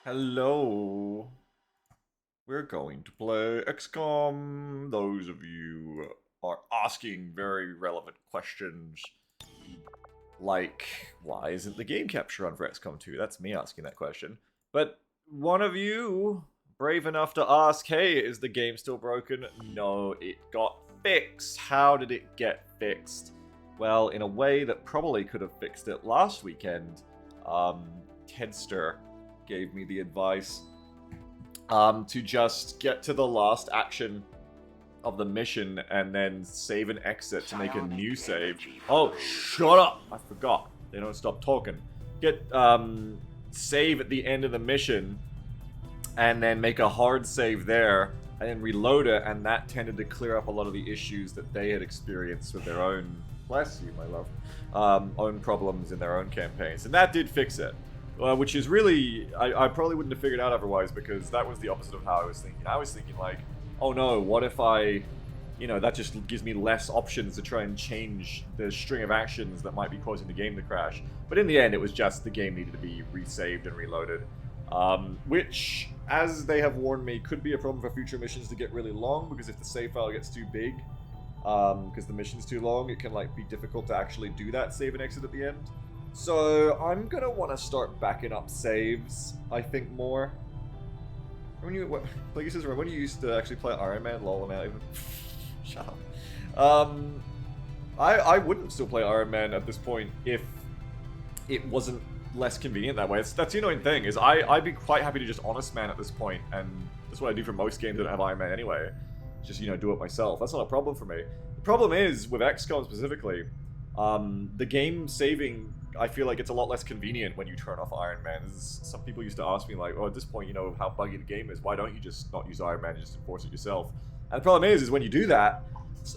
Hello. We're going to play XCOM. Those of you are asking very relevant questions like, why isn't the game capture on for XCOM 2? That's me asking that question. But one of you, brave enough to ask, hey, is the game still broken? No, it got fixed. How did it get fixed? Well, in a way that probably could have fixed it last weekend. Tedster gave me the advice to just get to the last action of the mission and then save and exit to make a new save. Oh, shut up! I forgot. They don't stop talking. Get save at the end of the mission and then make a hard save there and then reload it, and that tended to clear up a lot of the issues that they had experienced with their own, bless you, my love, own problems in their own campaigns. And that did fix it. Which is really, I probably wouldn't have figured out otherwise, because that was the opposite of how I was thinking. I was thinking like, oh no, what if I, that just gives me less options to try and change the string of actions that might be causing the game to crash. But in the end, it was just the game needed to be resaved and reloaded. Which, as they have warned me, could be a problem for future missions to get really long, because if the save file gets too big, because the mission's too long, it can be difficult to actually do that save and exit at the end. So I'm gonna want to start backing up saves, I think, more. When you, like you says, when you used to actually play Iron Man, lol, man, even shut up. I wouldn't still play Iron Man at this point if it wasn't less convenient that way. That's the annoying thing, is I'd be quite happy to just honest man at this point, and that's what I do for most games that don't have Iron Man anyway. Just, do it myself. That's not a problem for me. The problem is, with XCOM specifically, the game saving, I feel like it's a lot less convenient when you turn off Iron Man. Some people used to ask me like, oh, at this point, you know how buggy the game is, why don't you just not use Iron Man and just enforce it yourself? And the problem is when you do that,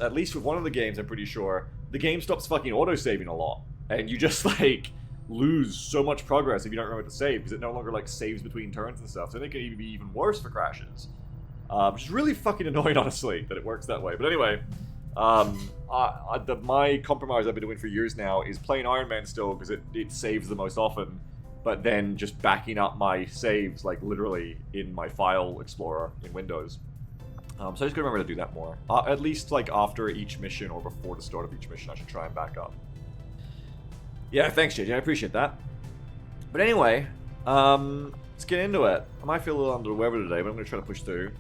at least with one of the games, I'm pretty sure, the game stops fucking auto-saving a lot. And you just, lose so much progress if you don't remember to save, because it no longer, saves between turns and stuff. So I think it can even be even worse for crashes. Which is really fucking annoying, honestly, that it works that way. But anyway, my compromise I've been doing for years now is playing Iron Man still, because it saves the most often, but then just backing up my saves, literally in my file explorer in Windows. So I just gotta remember to do that more. At least, after each mission or before the start of each mission, I should try and back up. Yeah, thanks, JJ, I appreciate that. But anyway, let's get into it. I might feel a little under the weather today, but I'm gonna try to push through.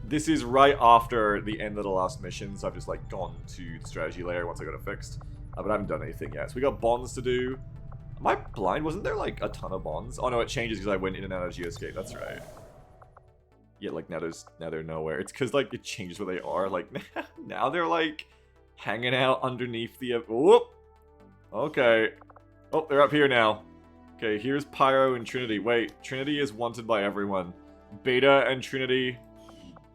This is right after the end of the last mission, so I've just gone to the strategy layer once I got it fixed. But I haven't done anything yet. So we got bonds to do. Am I blind? Wasn't there a ton of bonds? Oh no, it changes because I went in and out of Geoscape. That's right. Yeah, now they're nowhere. It's because it changes where they are. Now they're hanging out underneath the. Whoop. Okay. Oh, they're up here now. Okay, here's Pyro and Trinity. Wait, Trinity is wanted by everyone. Beta and Trinity.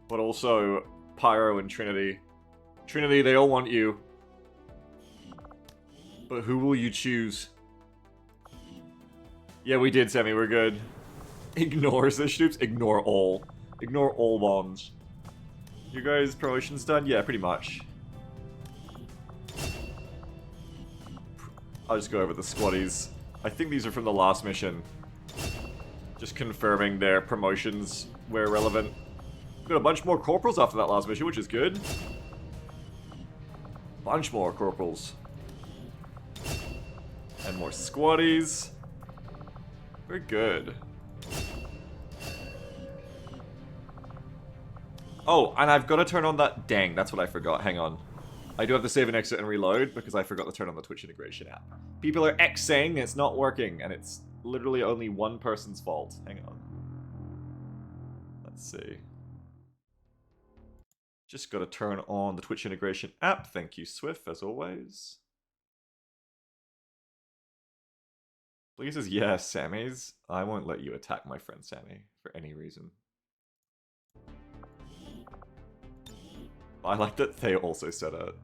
But also Pyro and Trinity. Trinity, they all want you. But who will you choose? Yeah, we did, Sammy, we're good. Ignore Stoops? Ignore all. Ignore all bombs. You guys' promotion's done? Yeah, pretty much. I'll just go over the squaddies. I think these are from the last mission. Just confirming their promotions where relevant. Got a bunch more corporals after that last mission, which is good. Bunch more corporals. And more squaddies. Very good. Oh, and I've got to turn on that... Dang, that's what I forgot. Hang on. I do have to save and exit and reload because I forgot to turn on the Twitch integration app. People are X-saying it's not working, and it's literally only one person's fault. Hang on. Let's see. Just got to turn on the Twitch integration app. Thank you, Swift, as always. Please says, yes, Sammy's. I won't let you attack my friend Sammy for any reason. I like that they also said it.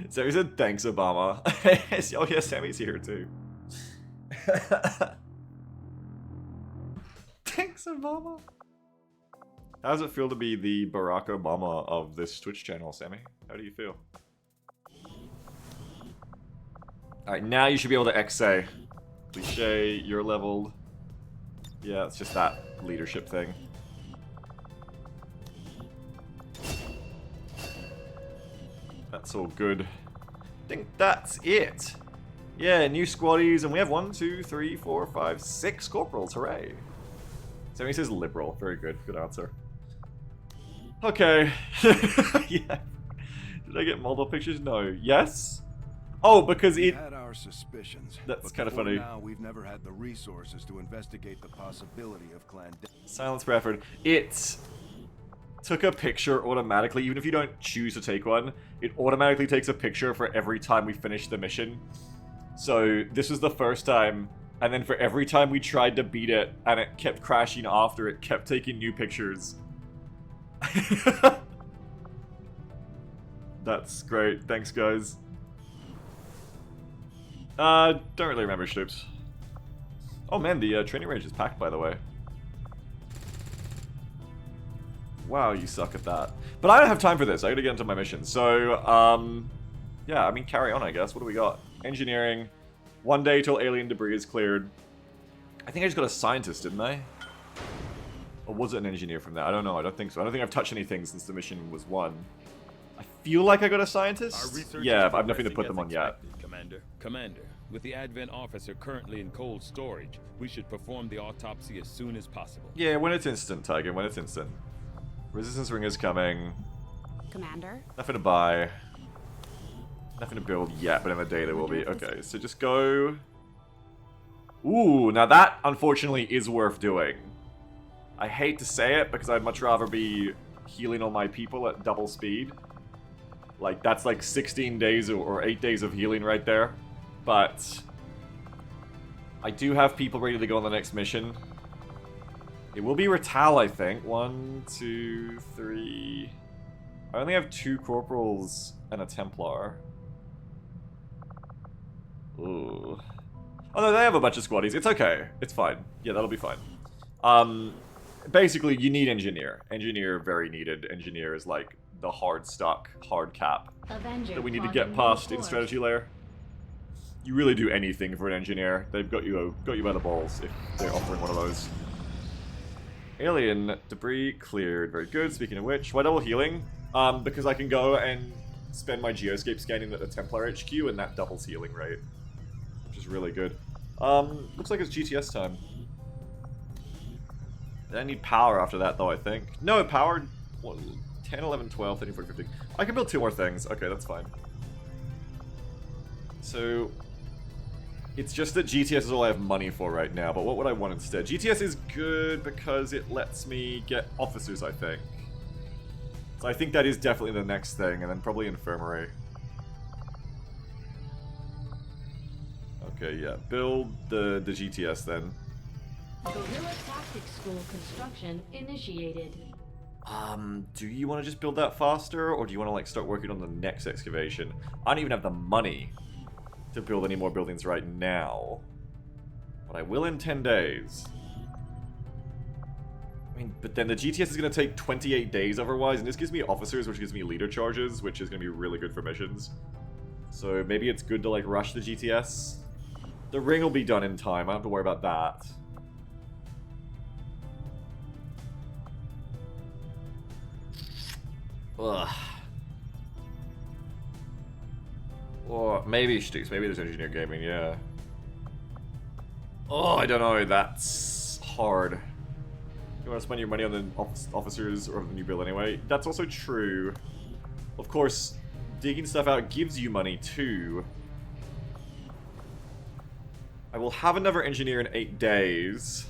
Sammy said, thanks, Obama. Oh yeah, Sammy's here too. Thanks, Obama. How does it feel to be the Barack Obama of this Twitch channel, Sammy? How do you feel? Alright, now you should be able to X-say. Cliche, you're leveled. Yeah, it's just that leadership thing. That's all good. I think that's it. Yeah, new squaddies, and we have 1, 2, 3, 4, 5, 6 corporals. Hooray! So he says liberal. Very good. Good answer. Okay. Yeah. Did I get multiple pictures? No. Yes? Oh, because We it... had our suspicions. That's but kind of before funny. Now we've never had the resources to investigate the possibility of clandestine. Silence for effort. It took a picture automatically. Even if you don't choose to take one, it automatically takes a picture for every time we finish the mission. So this was the first time, and then for every time we tried to beat it and it kept crashing after, it kept taking new pictures. That's great. Thanks, guys. Don't really remember, Stoops. Oh man, the training range is packed, by the way. Wow, you suck at that. But I don't have time for this. I gotta get into my mission. So, yeah, I mean, carry on, I guess. What do we got? Engineering. 1 day till alien debris is cleared. I think I just got a scientist, didn't I? Or was it an engineer from there? I don't know. I don't think so. I don't think I've touched anything since the mission was won. I feel like I got a scientist. Yeah, but I've nothing to put them on yet. Commander, with the Advent officer currently in cold storage, we should perform the autopsy as soon as possible. Yeah, when it's instant, Tiger. When it's instant. Resistance ring is coming. Commander? Nothing to buy. Nothing to build yet, but in the day there will be. Okay, so just go... Ooh, now that, unfortunately, is worth doing. I hate to say it, because I'd much rather be healing all my people at double speed. Like, that's like 16 days or 8 days of healing right there. But... I do have people ready to go on the next mission. It will be Ratal, I think. 1, 2, 3... I only have 2 corporals and a Templar. Ooh. Oh no, they have a bunch of squaddies. It's okay. It's fine. Yeah, that'll be fine. Basically, you need engineer. Engineer, very needed. Engineer is like the hard stuck, hard cap that we need to get past in strategy layer. You really do anything for an engineer. They've got you by the balls if they're offering one of those. Alien debris cleared. Very good. Speaking of which, why double healing? Because I can go and spend my geoscape scanning at the Templar HQ, and that doubles healing rate, which is really good. Looks like it's GTS time. I need power after that, though, I think. No, power... What, 10, 11, 12, 13, 14, 15. I can build 2 more things. Okay, that's fine. So... It's just that GTS is all I have money for right now, but what would I want instead? GTS is good because it lets me get officers, I think. So I think that is definitely the next thing, and then probably infirmary. Okay, yeah. Build the GTS then. Guerrilla Tactics School construction initiated. Do you want to just build that faster, or do you want to like start working on the next excavation? I don't even have the money to build any more buildings right now, but I will in 10 days. I mean, but then the GTS is going to take 28 days otherwise, and this gives me officers, which gives me leader charges, which is going to be really good for missions. So maybe it's good to like rush the GTS. The ring will be done in time, I don't have to worry about that. Ugh. Or maybe Sticks, maybe there's engineer gaming, yeah. Oh, I don't know, that's hard. You want to spend your money on the officers or the new build anyway? That's also true. Of course, digging stuff out gives you money too. I will have another engineer in 8 days.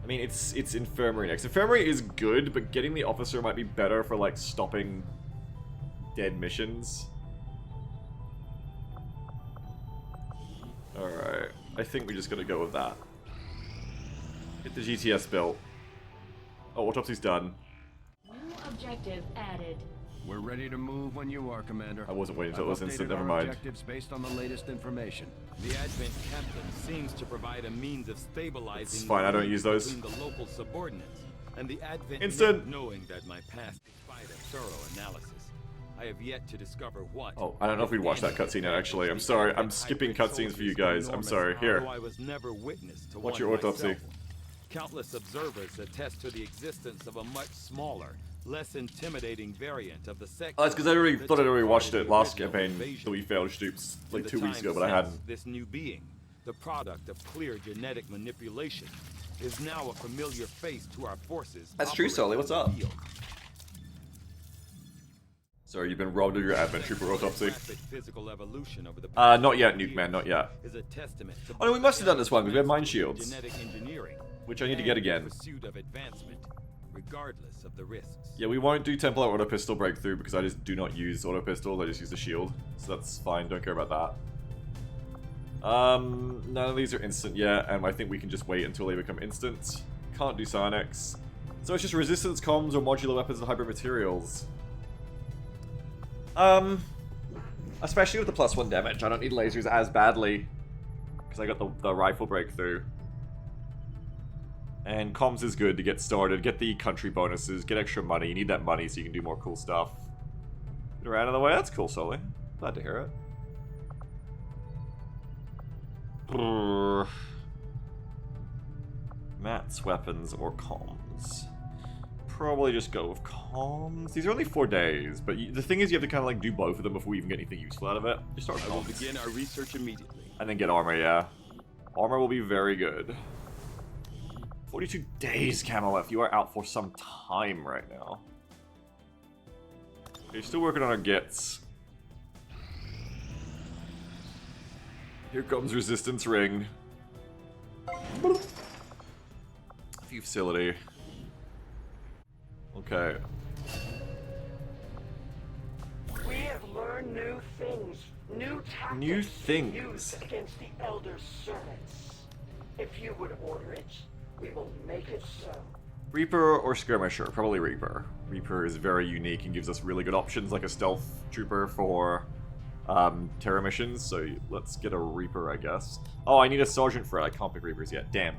I mean, it's infirmary next. Infirmary is good, but getting the officer might be better for, like, stopping dead missions. Alright. I think we just gotta go with that. Get the GTS built. Oh, autopsy's done. New objective added. We're ready to move when you are, Commander. I wasn't waiting until it was instant, I've updated never our mind. objectives based on the latest information. The Advent captain seems to provide a means of stabilizing It's fine, I don't use those. between the local subordinates, and the Advent Instant. knowing that my past despite a thorough analysis. I have yet to discover what. Oh, I don't know if we'd watch that cutscene yet, actually. I'm sorry. I'm skipping cutscenes for you guys. I'm sorry. Here. Although I was never witness to Watch one your autopsy. myself. Countless observers attest to the existence of a much smaller, less intimidating variant of the sect. Oh, that's because I already thought I'd already watched it last campaign that we failed Stoops like 2 weeks ago, but I hadn't. This new being, the product of clear genetic manipulation, is now a familiar face to our forces. That's true, Sully. What's up? operating in the field. Sorry, you've been robbed of your advent trooper autopsy. Rapid physical evolution over the Not yet, past Nuke Man, not yet. is a testament to Oh no, we must have done this one because we have mind shields, genetic engineering, which I need to get and the again. pursuit of advancement, regardless of the risks. Yeah, we won't do Templar auto pistol breakthrough because I just do not use auto pistols. I just use the shield, so that's fine. Don't care about that. None of these are instant yet, and I think we can just wait until they become instant. Can't do Psionics. So it's just resistance comms or modular weapons and hybrid materials. Especially with the +1 damage, I don't need lasers as badly because I got the rifle breakthrough. And comms is good to get started, get the country bonuses, get extra money. You need that money so you can do more cool stuff. Get her out of the way. That's cool, Sully. Glad to hear it. Brrr. Mats, weapons, or comms. Probably just go with comms. These are only 4 days, but the thing is you have to kind of like do both of them before we even get anything useful out of it. Just start with I will comms. begin our research immediately. And then get armor, yeah. Armor will be very good. 42 days, Camelef. You are out for some time right now. You're still working on our gets. Here comes Resistance Ring. View facility. Okay. We have learned new things, new tactics New to things. use against the Elder Servants. If you would order it, we will make it so. Reaper or Skirmisher? Probably Reaper. Reaper is very unique and gives us really good options, like a stealth trooper for terror missions, so let's get a Reaper, I guess. Oh, I need a Sergeant for it. I can't pick Reapers yet. Damn.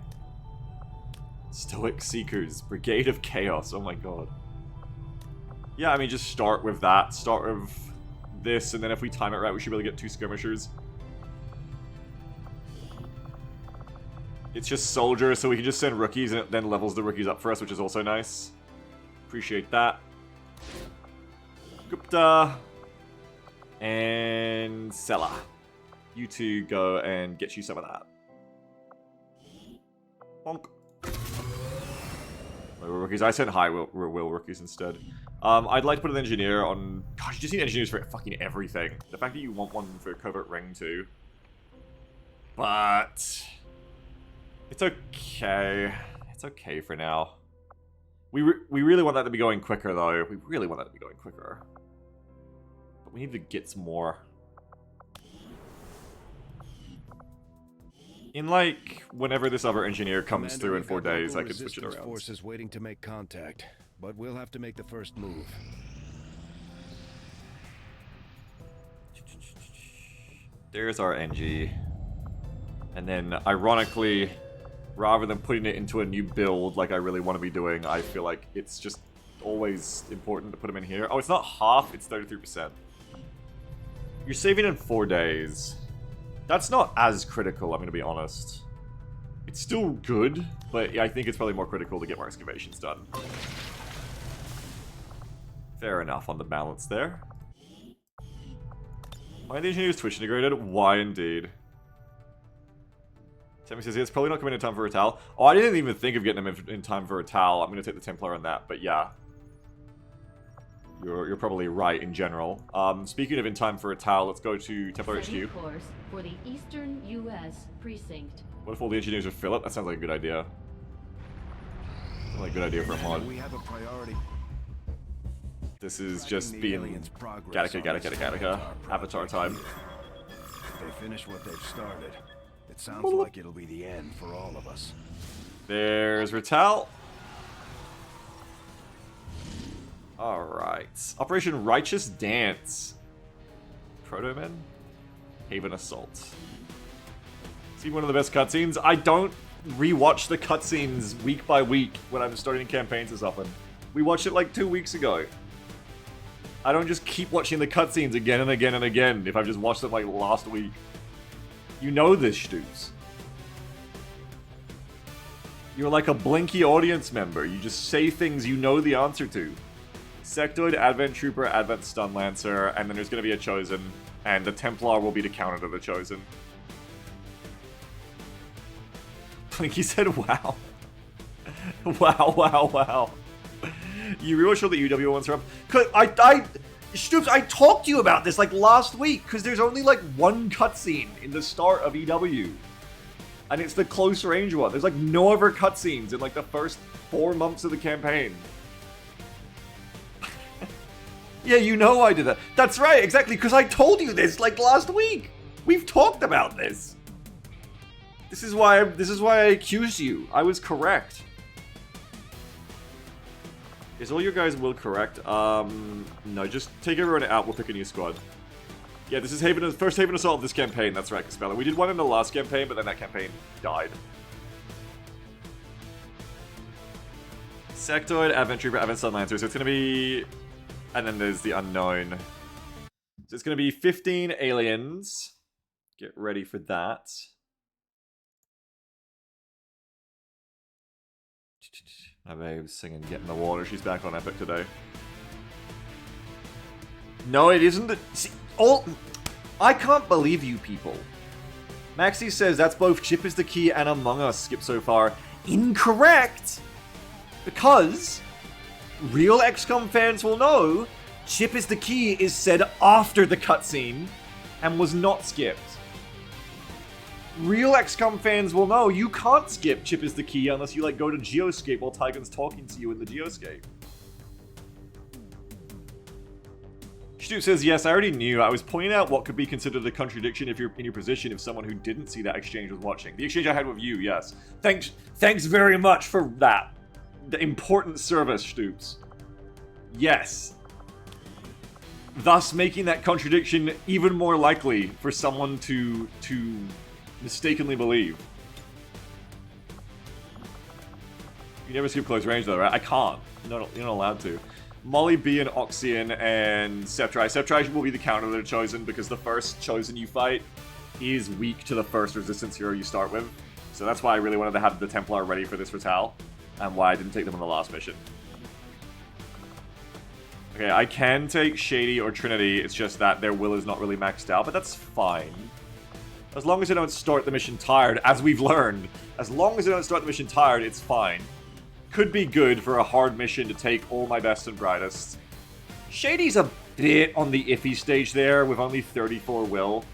Stoic Seekers. Brigade of Chaos. Oh my god. Yeah, I mean, just start with that. Start with this, and then if we time it right, we should be able to get 2 Skirmishers. It's just soldiers, so we can just send rookies, and it then levels the rookies up for us, which is also nice. Appreciate that. Gupta. And Sela. You two go and get you some of that. Bonk. Rookies. I sent high will rookies instead. I'd like to put an engineer on... Gosh, you just need engineers for fucking everything. The fact that you want one for Covert Ring too. But... it's okay. It's okay for now. We really want that to be going quicker, though. We really want that to be going quicker. But we need to get some more. In, like, whenever this other engineer comes through in 4 days, I can switch it around. Forces waiting to make contact, but we'll have to make the first move. There's our NG. And then, ironically, rather than putting it into a new build like I really want to be doing, I feel like it's just always important to put them in here. Oh, it's not half, it's 33%. You're saving in 4 days. That's not as critical, I'm going to be honest. It's still good, but yeah, I think it's probably more critical to get more excavations done. Fair enough on the balance there. Why are the engineers Twitch integrated? Why indeed? Timmy says, it's probably not coming in time for a towel. Oh, I didn't even think of getting them in time for a towel. I'm going to take the Templar on that, but yeah. You're probably right in general. Speaking of in time for a towel, let's go to Templar Setting HQ. course for the Eastern U.S. precinct. What if all the engineers are Philip? That sounds like a good idea. Sounds like a good idea for a mod. We have a priority. This is just The being aliens' progress Gattaca. Avatar time. If they finish what they've started, it sounds like it'll be the end for all of us. There's Ratal. Alright. Operation Righteous Dance. Proto-Men? Haven Assault. See, one of the best cutscenes? I don't rewatch the cutscenes week by week when I'm starting campaigns as often. We watched it like 2 weeks ago. I don't just keep watching the cutscenes again and again and again if I've just watched them like last week. You know this, Stoops. You're like a blinky audience member. You just say things you know the answer to. Sectoid, Advent Trooper, Advent Stun Lancer, and then there's going to be a Chosen, and the Templar will be the counter to the Chosen. Blinky said, wow. Wow. You real sure that UW wants her up? Cause Stoops, I talked to you about this like last week, because there's only like one cutscene in the start of EW. And it's the close range one. There's like no other cutscenes in like the first 4 months of the campaign. Yeah, you know I did that. That's right, exactly, because I told you this like last week. We've talked about this. This is why I accused you. I was correct. Is all your guys will correct? No, just take everyone out. We'll pick a new squad. Yeah, this is first Haven Assault of this campaign. That's right, Caspella. We did one in the last campaign, but then that campaign died. Sectoid, Advent Trooper, Advent Stun Lancer. So it's gonna be, and then there's the unknown. So it's gonna be 15 aliens. Get ready for that. My babe's singing Get in the Water. She's back on Epic today. No, it isn't. See, I can't believe you people. Maxie says that's both Chip is the Key and Among Us skip so far. Incorrect! Because real XCOM fans will know Chip is the Key is said after the cutscene and was not skipped. Real XCOM fans will know you can't skip Chip is the Key unless you like go to Geoscape while Tygon's talking to you in the Geoscape. Stu says, yes, I already knew. I was pointing out what could be considered a contradiction if you're in your position if someone who didn't see that exchange was watching. The exchange I had with you, yes. Thanks very much for that. The important service, Stoops. Yes. Thus making that contradiction even more likely for someone to mistakenly believe. You never skip close range though, right? I can't. You're not allowed to. Molly B and Oxian and Septrai. Septrai will be the counter that are chosen because the first chosen you fight is weak to the first resistance hero you start with. So that's why I really wanted to have the Templar ready for this Ratal, and why I didn't take them on the last mission. Okay, I can take Shady or Trinity, it's just that their will is not really maxed out, but that's fine. As long as they don't start the mission tired, as we've learned. As long as they don't start the mission tired, it's fine. Could be good for a hard mission to take all my best and brightest. Shady's a bit on the iffy stage there, with only 34 will.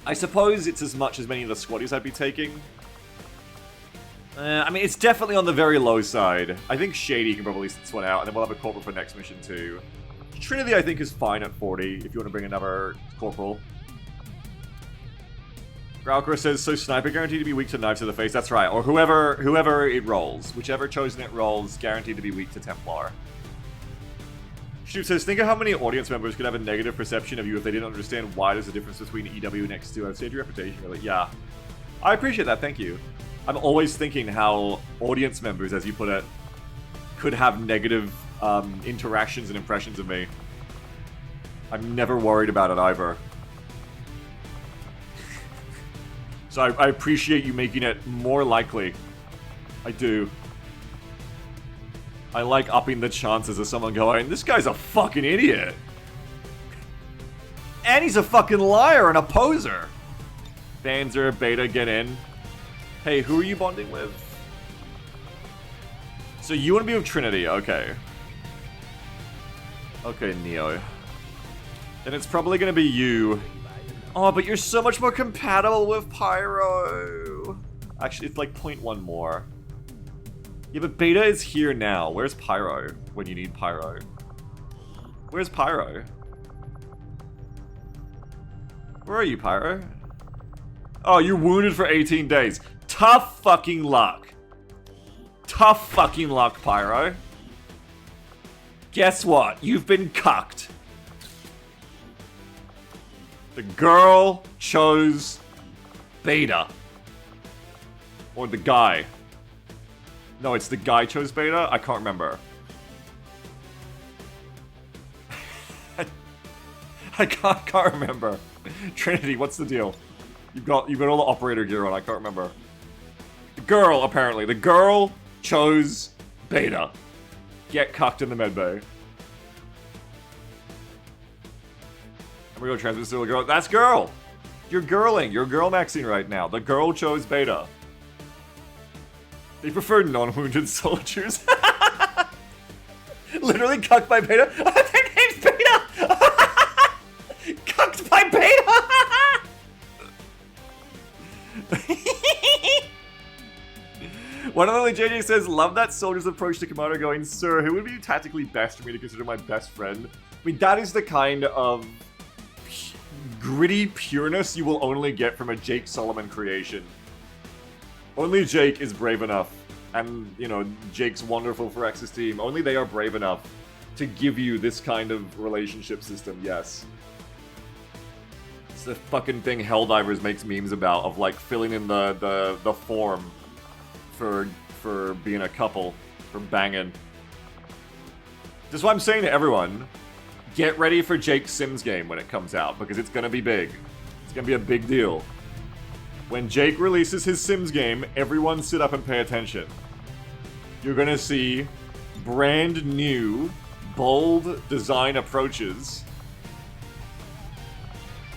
I suppose it's as much as many of the squaddies I'd be taking. I mean, it's definitely on the very low side. I think Shady can probably sweat out, and then we'll have a corporal for next mission too. Trinity, I think, is fine at 40, if you want to bring another corporal. Growlcor says, so Sniper guaranteed to be weak to knives to the face. That's right. Or whoever it rolls. Whichever chosen it rolls, guaranteed to be weak to Templar. Shoot says, think of how many audience members could have a negative perception of you if they didn't understand why there's a difference between EW and X2. I've saved your reputation, really. Yeah. I appreciate that, thank you. I'm always thinking how audience members, as you put it, could have negative interactions and impressions of me. I'm never worried about it either. So I appreciate you making it more likely. I do. I like upping the chances of someone going, this guy's a fucking idiot. And he's a fucking liar and a poser. Banzer, Beta, get in. Hey, who are you bonding with? So you want to be with Trinity, okay. Okay, Neo. Then it's probably going to be you. Oh, but you're so much more compatible with Pyro. Actually, it's like 0.1 more. Yeah, but Beta is here now. Where's Pyro when you need Pyro? Where's Pyro? Where are you, Pyro? Oh, you're wounded for 18 days. Tough fucking luck. Tough fucking luck, Pyro. Guess what? You've been cucked. The girl chose Beta. Or the guy. No, it's the guy chose Beta? I can't remember. I can't remember. Trinity, what's the deal? You've got all the operator gear on. I can't remember. The girl, apparently. The girl chose Beta. Get cucked in the medbay. And we go transfer to a girl. That's girl! You're girling. You're girl maxing right now. The girl chose Beta. They prefer non-wounded soldiers. Literally cucked by Beta. Their name's Beta! Cucked by Beta! One of the JJ says, love that soldier's approach to Commando going, sir, who would be tactically best for me to consider my best friend? I mean, that is the kind of gritty pureness you will only get from a Jake Solomon creation. Only Jake is brave enough, and, you know, Jake's wonderful for X's team. Only they are brave enough to give you this kind of relationship system, yes. It's the fucking thing Helldivers makes memes about, of, like, filling in the form for being a couple, for banging. Just what I'm saying to everyone, get ready for Jake's Sims game when it comes out, because it's gonna be big. It's gonna be a big deal. When Jake releases his Sims game, everyone sit up and pay attention. You're gonna see brand new, bold design approaches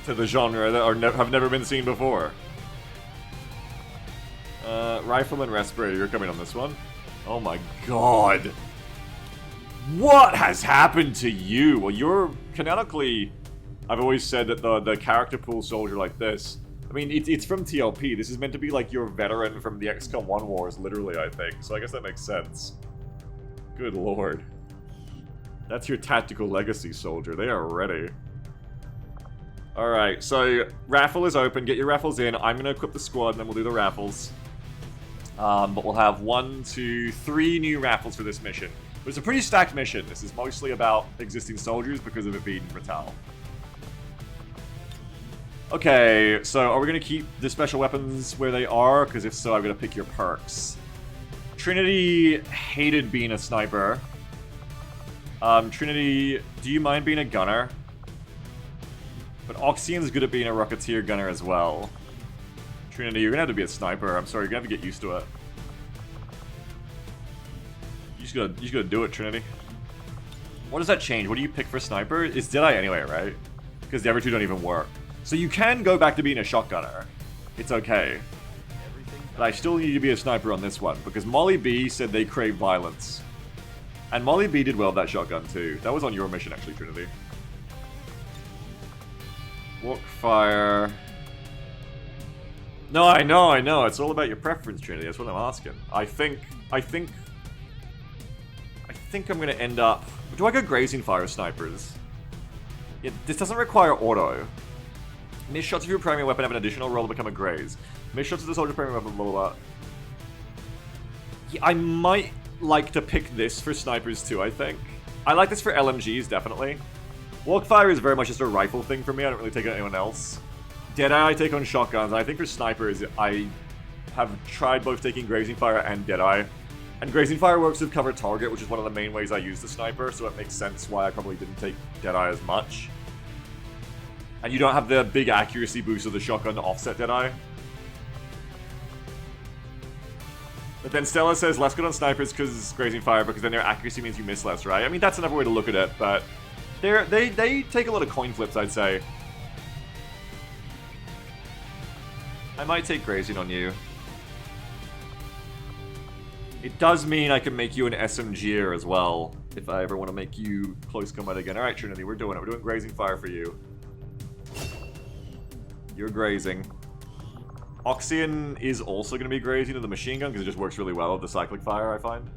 to the genre that have never been seen before. Rifleman Respirator, you're coming on this one. Oh my god. What has happened to you? Well, you're canonically... I've always said that the character pool soldier like this... I mean, it's from TLP. This is meant to be like your veteran from the XCOM 1 wars, literally, I think. So I guess that makes sense. Good lord. That's your tactical legacy soldier. They are ready. Alright, so raffle is open. Get your raffles in. I'm going to equip the squad and then we'll do the raffles. But we'll have 1, 2, 3 new raffles for this mission. But it's a pretty stacked mission. This is mostly about existing soldiers because of it being Ratal. Okay, so are we going to keep the special weapons where they are? Because if so, I'm going to pick your perks. Trinity hated being a sniper. Trinity, do you mind being a gunner? But Oxian's good at being a Rocketeer gunner as well. Trinity, you're going to have to be a sniper. I'm sorry, you're going to have to get used to it. You just gotta do it, Trinity. What does that change? What do you pick for sniper? It's Deadeye anyway, right? Because the other two don't even work. So you can go back to being a shotgunner. It's okay. But I still need you to be a sniper on this one, because Molly B said they crave violence. And Molly B did well with that shotgun too. That was on your mission actually, Trinity. Walk fire. No, I know. It's all about your preference, Trinity. That's what I'm asking. I think I'm gonna end up... Do I go grazing fire snipers? This doesn't require auto. Miss shots of your primary weapon have an additional roll to become a graze. Miss shots of the soldier primary weapon, blah blah blah. Yeah, I might like to pick this for snipers too, I think. I like this for LMGs, definitely. Walk fire is very much just a rifle thing for me. I don't really take it on anyone else. Deadeye I take on shotguns. I think for snipers, I have tried both taking grazing fire and Deadeye. And grazing fire works with cover target, which is one of the main ways I use the sniper, so it makes sense why I probably didn't take Deadeye as much. And you don't have the big accuracy boost of the shotgun to offset Deadeye. But then Stella says less good on snipers because grazing fire, because then their accuracy means you miss less, right? I mean, that's another way to look at it, but they take a lot of coin flips, I'd say. I might take grazing on you. It does mean I can make you an SMGer as well, if I ever want to make you close combat again. Alright, Trinity, we're doing it. We're doing grazing fire for you. You're grazing. Oxian is also going to be grazing to the machine gun, because it just works really well with the cyclic fire, I find.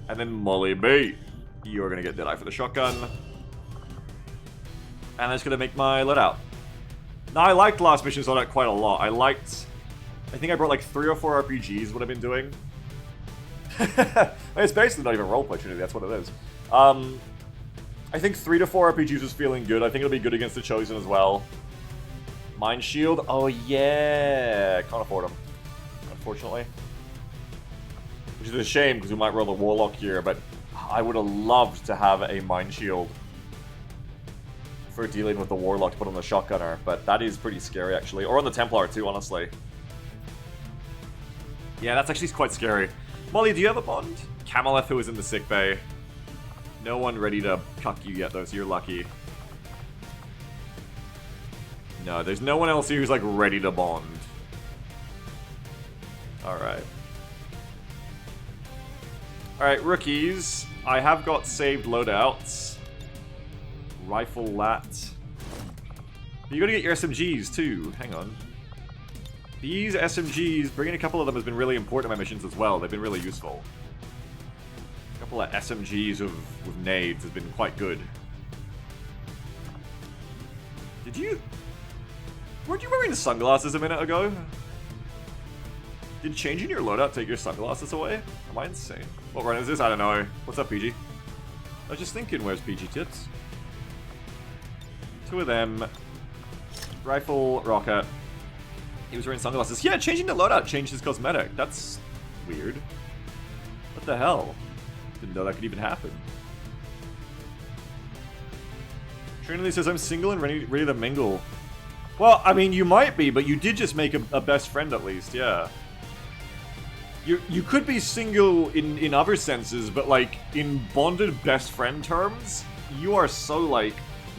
And then Molly B. You're going to get Deadeye for the shotgun. And that's going to make my let out. Now, I liked last mission's let out quite a lot. I think I brought like 3 or 4 RPGs, what I've been doing. It's basically not even roleplay, Trinity, that's what it is. I think 3 to 4 RPGs was feeling good. I think it'll be good against the Chosen as well. Mind Shield, oh yeah! Can't afford them, unfortunately. Which is a shame, because we might roll the Warlock here, but I would have loved to have a Mind Shield. for dealing with the Warlock to put on the Shotgunner, but that is pretty scary, actually. Or on the Templar, too, honestly. Yeah, that's actually quite scary. Molly, do you have a bond? Cameleth, who is in the sickbay. No one ready to cuck you yet, though, so you're lucky. No, there's no one else here who's, like, ready to bond. Alright. Alright, rookies. I have got saved loadouts. Rifle lat. But you gotta get your SMGs, too. Hang on. These SMGs, bringing a couple of them has been really important in my missions as well. They've been really useful. A couple of SMGs with nades has been quite good. Did you... Weren't you wearing sunglasses a minute ago? Did changing your loadout take your sunglasses away? Am I insane? What run is this? I don't know. What's up, PG? I was just thinking, where's PG Tips? Two of them. Rifle, rocket. He was wearing sunglasses. Yeah, changing the loadout changed his cosmetic. That's weird. What the hell? Didn't know that could even happen. Trinity says, I'm single and ready to mingle. Well, I mean, you might be, but you did just make a best friend at least, yeah. You could be single in other senses, but, like, in bonded best friend terms, you are so, like,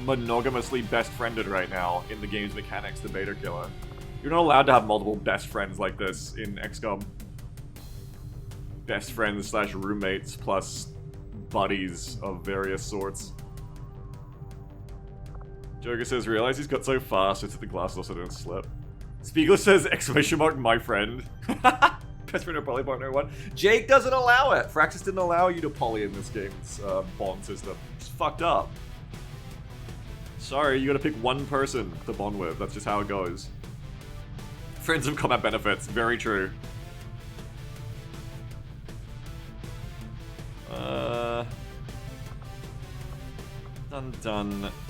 monogamously best friended right now in the game's mechanics, the Beta Killer. You're not allowed to have multiple best friends like this in XCOM. Best friends / roommates plus buddies of various sorts. Joker says, realize he's got so fast, it's at the glasses also don't slip. Spiegler says, exclamation mark, my friend. Best friend or poly partner one. Jake doesn't allow it. Fraxis didn't allow you to poly in this game's bond system. It's fucked up. Sorry, you gotta pick one person to bond with. That's just how it goes. Friends of combat benefits. Very true.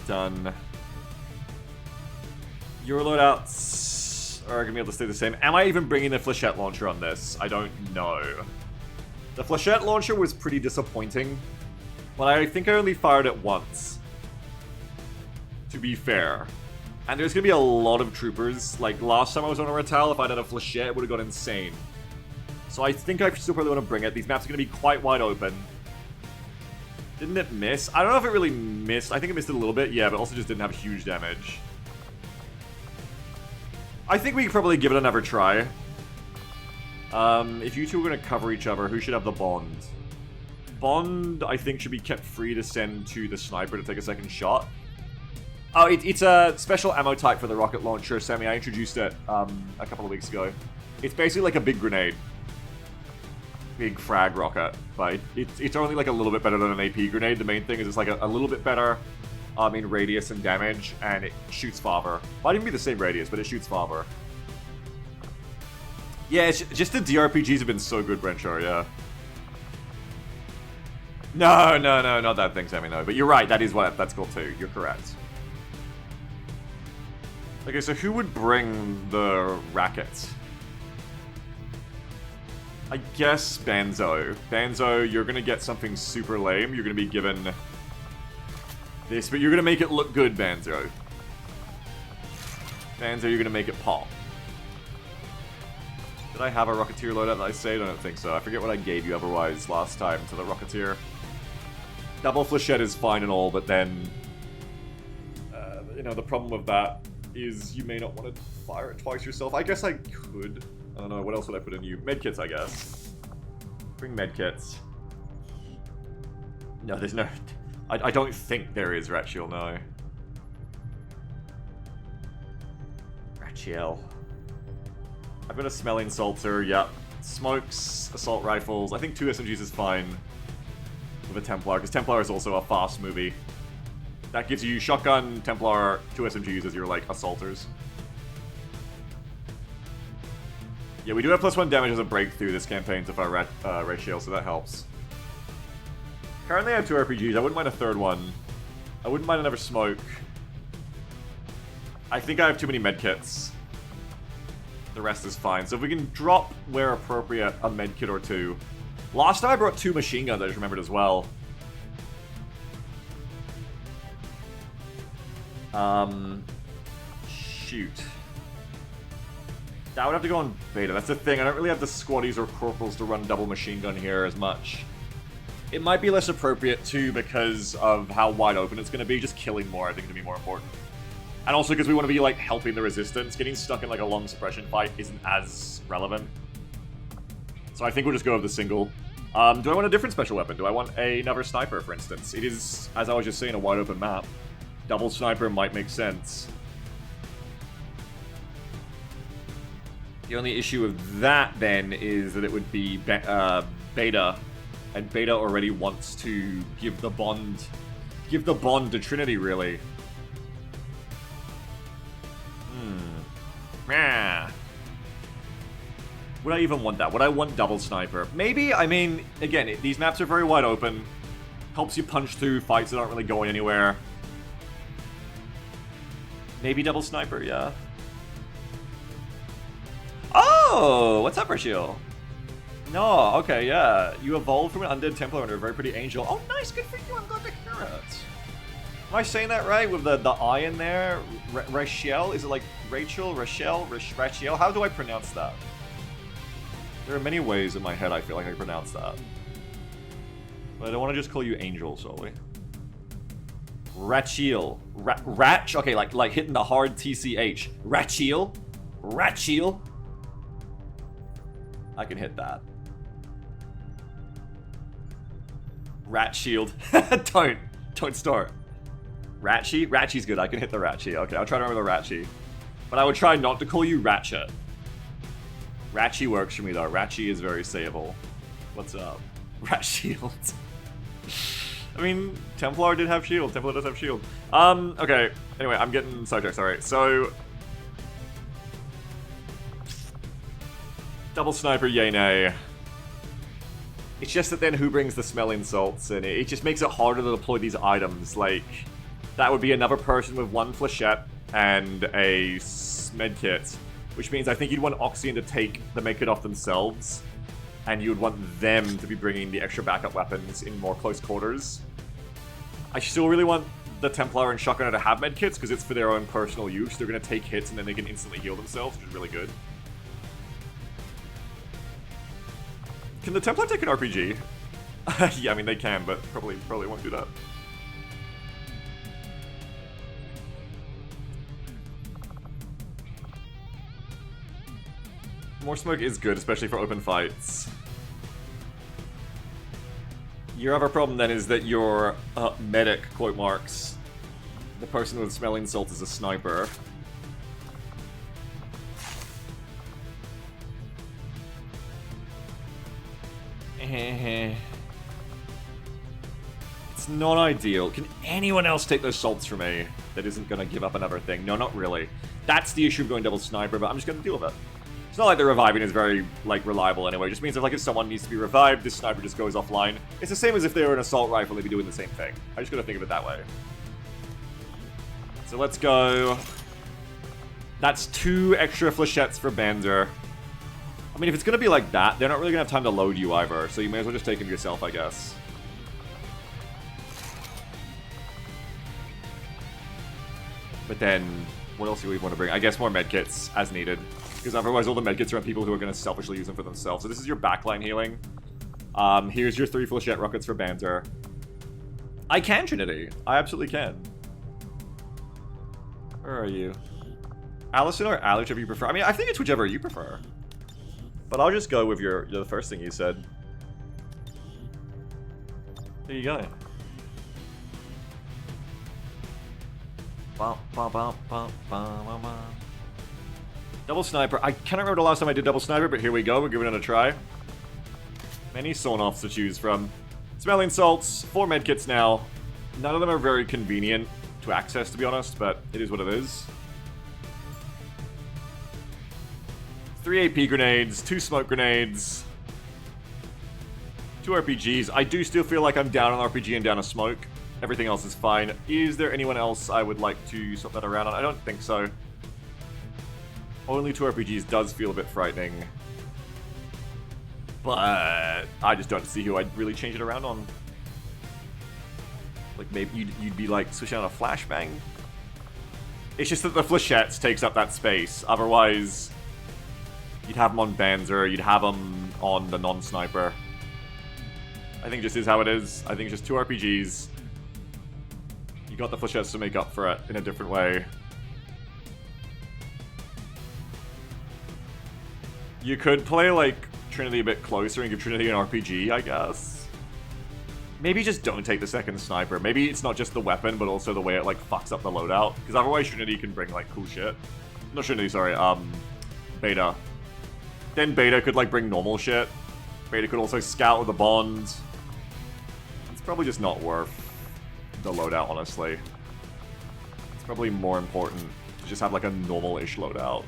Done. Your loadouts are gonna be able to stay the same. Am I even bringing the flechette launcher on this? I don't know. The flechette launcher was pretty disappointing. Well, I think I only fired it once. To be fair. And there's gonna be a lot of troopers. Like, last time I was on a Ratal, if I'd had a flechette, it would've gone insane. So I think I still probably want to bring it. These maps are gonna be quite wide open. Didn't it miss? I don't know if it really missed. I think it missed it a little bit, yeah, but also just didn't have huge damage. I think we could probably give it another try. If you two are going to cover each other, who should have the bond? Bond, I think, should be kept free to send to the sniper to take a second shot. Oh, it's a special ammo type for the rocket launcher, Sammy. I introduced it a couple of weeks ago. It's basically like a big grenade. Big frag rocket, but it's only like a little bit better than an AP grenade. The main thing is it's like a little bit better in radius and damage, and it shoots farther. Might even be the same radius, but it shoots farther. Yeah, it's just the DRPGs have been so good, Brencho, yeah. No, not that thing, Sammy, no. But you're right, that is what that's called too. You're correct. Okay, so who would bring the rackets? I guess Banzo. Banzo, you're gonna get something super lame. You're gonna be given this, but you're gonna make it look good, Banzo. Banzo, you're gonna make it pop. Did I have a Rocketeer loadout that I saved? I don't think so. I forget what I gave you otherwise last time to the Rocketeer. Double flechette is fine and all, but then... you know, the problem with that is you may not want to fire it twice yourself. I guess I could. I don't know, what else would I put in you? Medkits, I guess. Bring medkits. No, there's no... I don't think there is, Ratchiel, no. Ratchiel. I've got a smelling salter, yep. Smokes, assault rifles. I think 2 SMGs is fine with a Templar, because Templar is also a fast movie. That gives you shotgun, Templar, 2 SMGs as your, like, assaulters. Yeah, we do have +1 damage as a breakthrough this campaign to fire ratio, so that helps. Currently I have 2 RPGs. I wouldn't mind a third one. I wouldn't mind another smoke. I think I have too many medkits. The rest is fine. So if we can drop, where appropriate, a medkit or 2. Last time I brought 2 machine guns, I just remembered as well. Shoot. That would have to go on beta. That's the thing. I don't really have the squaddies or corporals to run double machine gun here as much. It might be less appropriate too because of how wide open it's going to be. Just killing more, I think, is going to be more important. And also because we want to be like helping the resistance. Getting stuck in like a long suppression fight isn't as relevant. So I think we'll just go with the single. Do I want a different special weapon? Do I want another sniper, for instance? It is, as I was just saying, a wide open map. Double sniper might make sense. The only issue with that, then, is that it would be beta. And beta already wants to give the bond to Trinity, really. Yeah. Would I even want that? Would I want double sniper? Maybe. I mean, again, these maps are very wide open. Helps you punch through fights that aren't really going anywhere. Maybe double sniper, yeah. Oh, what's up, Rachel? No, okay, yeah. You evolved from an undead Templar into a very pretty angel. Oh, nice, good for you. I'm glad to hear it. Am I saying that right with the I in there? Rachel? Is it like Rachel? Rachel? Rachel? How do I pronounce that? There are many ways in my head I feel like I pronounce that. But I don't want to just call you Angel solely. Rachel. Ratch? Okay, like hitting the hard TCH. Rachel? Rachel? I can hit that. Rat shield. Don't start. Ratchy? Ratchy's good. I can hit the Ratchy. Okay, I'll try to remember the Ratchy. But I would try not to call you Ratchet. Ratchy works for me though. Ratchy is very sayable. What's up? Rat shield. I mean, Templar did have shield. Templar does have shield. Okay. Anyway, I'm getting sidetracked, sorry. So double sniper, yay nay. It's just that then who brings the smelling salts, and it just makes it harder to deploy these items. Like, that would be another person with one flechette and a medkit, which means I think you'd want Oxygen to take the medkit off themselves, and you'd want them to be bringing the extra backup weapons in more close quarters. I still really want the Templar and Shotgunner to have medkits, because it's for their own personal use. They're going to take hits and then they can instantly heal themselves, which is really good. Can the Templar take an RPG? Yeah, I mean they can, but probably won't do that. More smoke is good, especially for open fights. Your other problem then is that your medic, quote marks, the person with smelling salt is a sniper. It's not ideal. Can anyone else take those salts for me that isn't going to give up another thing? No, not really. That's the issue of going double sniper, but I'm just going to deal with it. It's not like the reviving is very, like, reliable anyway. It just means that, like, if someone needs to be revived, this sniper just goes offline. It's the same as if they were an assault rifle, they'd be doing the same thing. I just got to think of it that way. So let's go. That's 2 extra flechettes for Banzer. I mean, if it's going to be like that, they're not really going to have time to load you either, so you may as well just take them yourself, I guess. But then, what else do we want to bring? I guess more medkits, as needed. Because otherwise all the medkits are on people who are going to selfishly use them for themselves. So this is your backline healing. Here's your 3 flechette rockets for Banzer. I can, Trinity. I absolutely can. Where are you? Allison or Alex, if you prefer? I mean, I think it's whichever you prefer. But I'll just go with the first thing you said. There you go. Double sniper. I cannot remember the last time I did double sniper, but here we go. We're giving it a try. Many sawn-offs to choose from. Smelling salts. 4 medkits now. None of them are very convenient to access, to be honest, but it is what it is. 3 AP grenades, 2 smoke grenades, 2 RPGs. I do still feel like I'm down on RPG and down a smoke. Everything else is fine. Is there anyone else I would like to swap that around on? I don't think so. Only 2 RPGs does feel a bit frightening. But I just don't see who I'd really change it around on. Like maybe you'd be like switching on a flashbang. It's just that the flechettes takes up that space. Otherwise, you'd have them on Banzer, you'd have them on the non-sniper. I think it just is how it is. I think it's just 2 RPGs. You got the flechettes to make up for it in a different way. You could play, like, Trinity a bit closer and give Trinity an RPG, I guess. Maybe just don't take the second sniper. Maybe it's not just the weapon, but also the way it, like, fucks up the loadout. Because otherwise Trinity can bring, like, cool shit. Not Trinity, sorry, Beta. Then Beta could, like, bring normal shit. Beta could also scout with a bond. It's probably just not worth the loadout, honestly. It's probably more important to just have, like, a normal-ish loadout.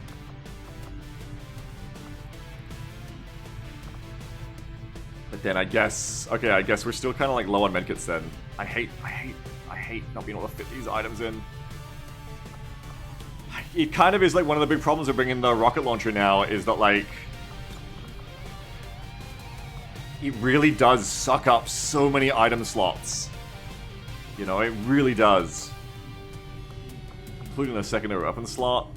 But then I guess, okay, I guess we're still kind of like low on medkits then. I hate not being able to fit these items in. It kind of is like one of the big problems of bringing the rocket launcher now is that like, it really does suck up so many item slots. You know, it really does. Including the secondary weapon slot.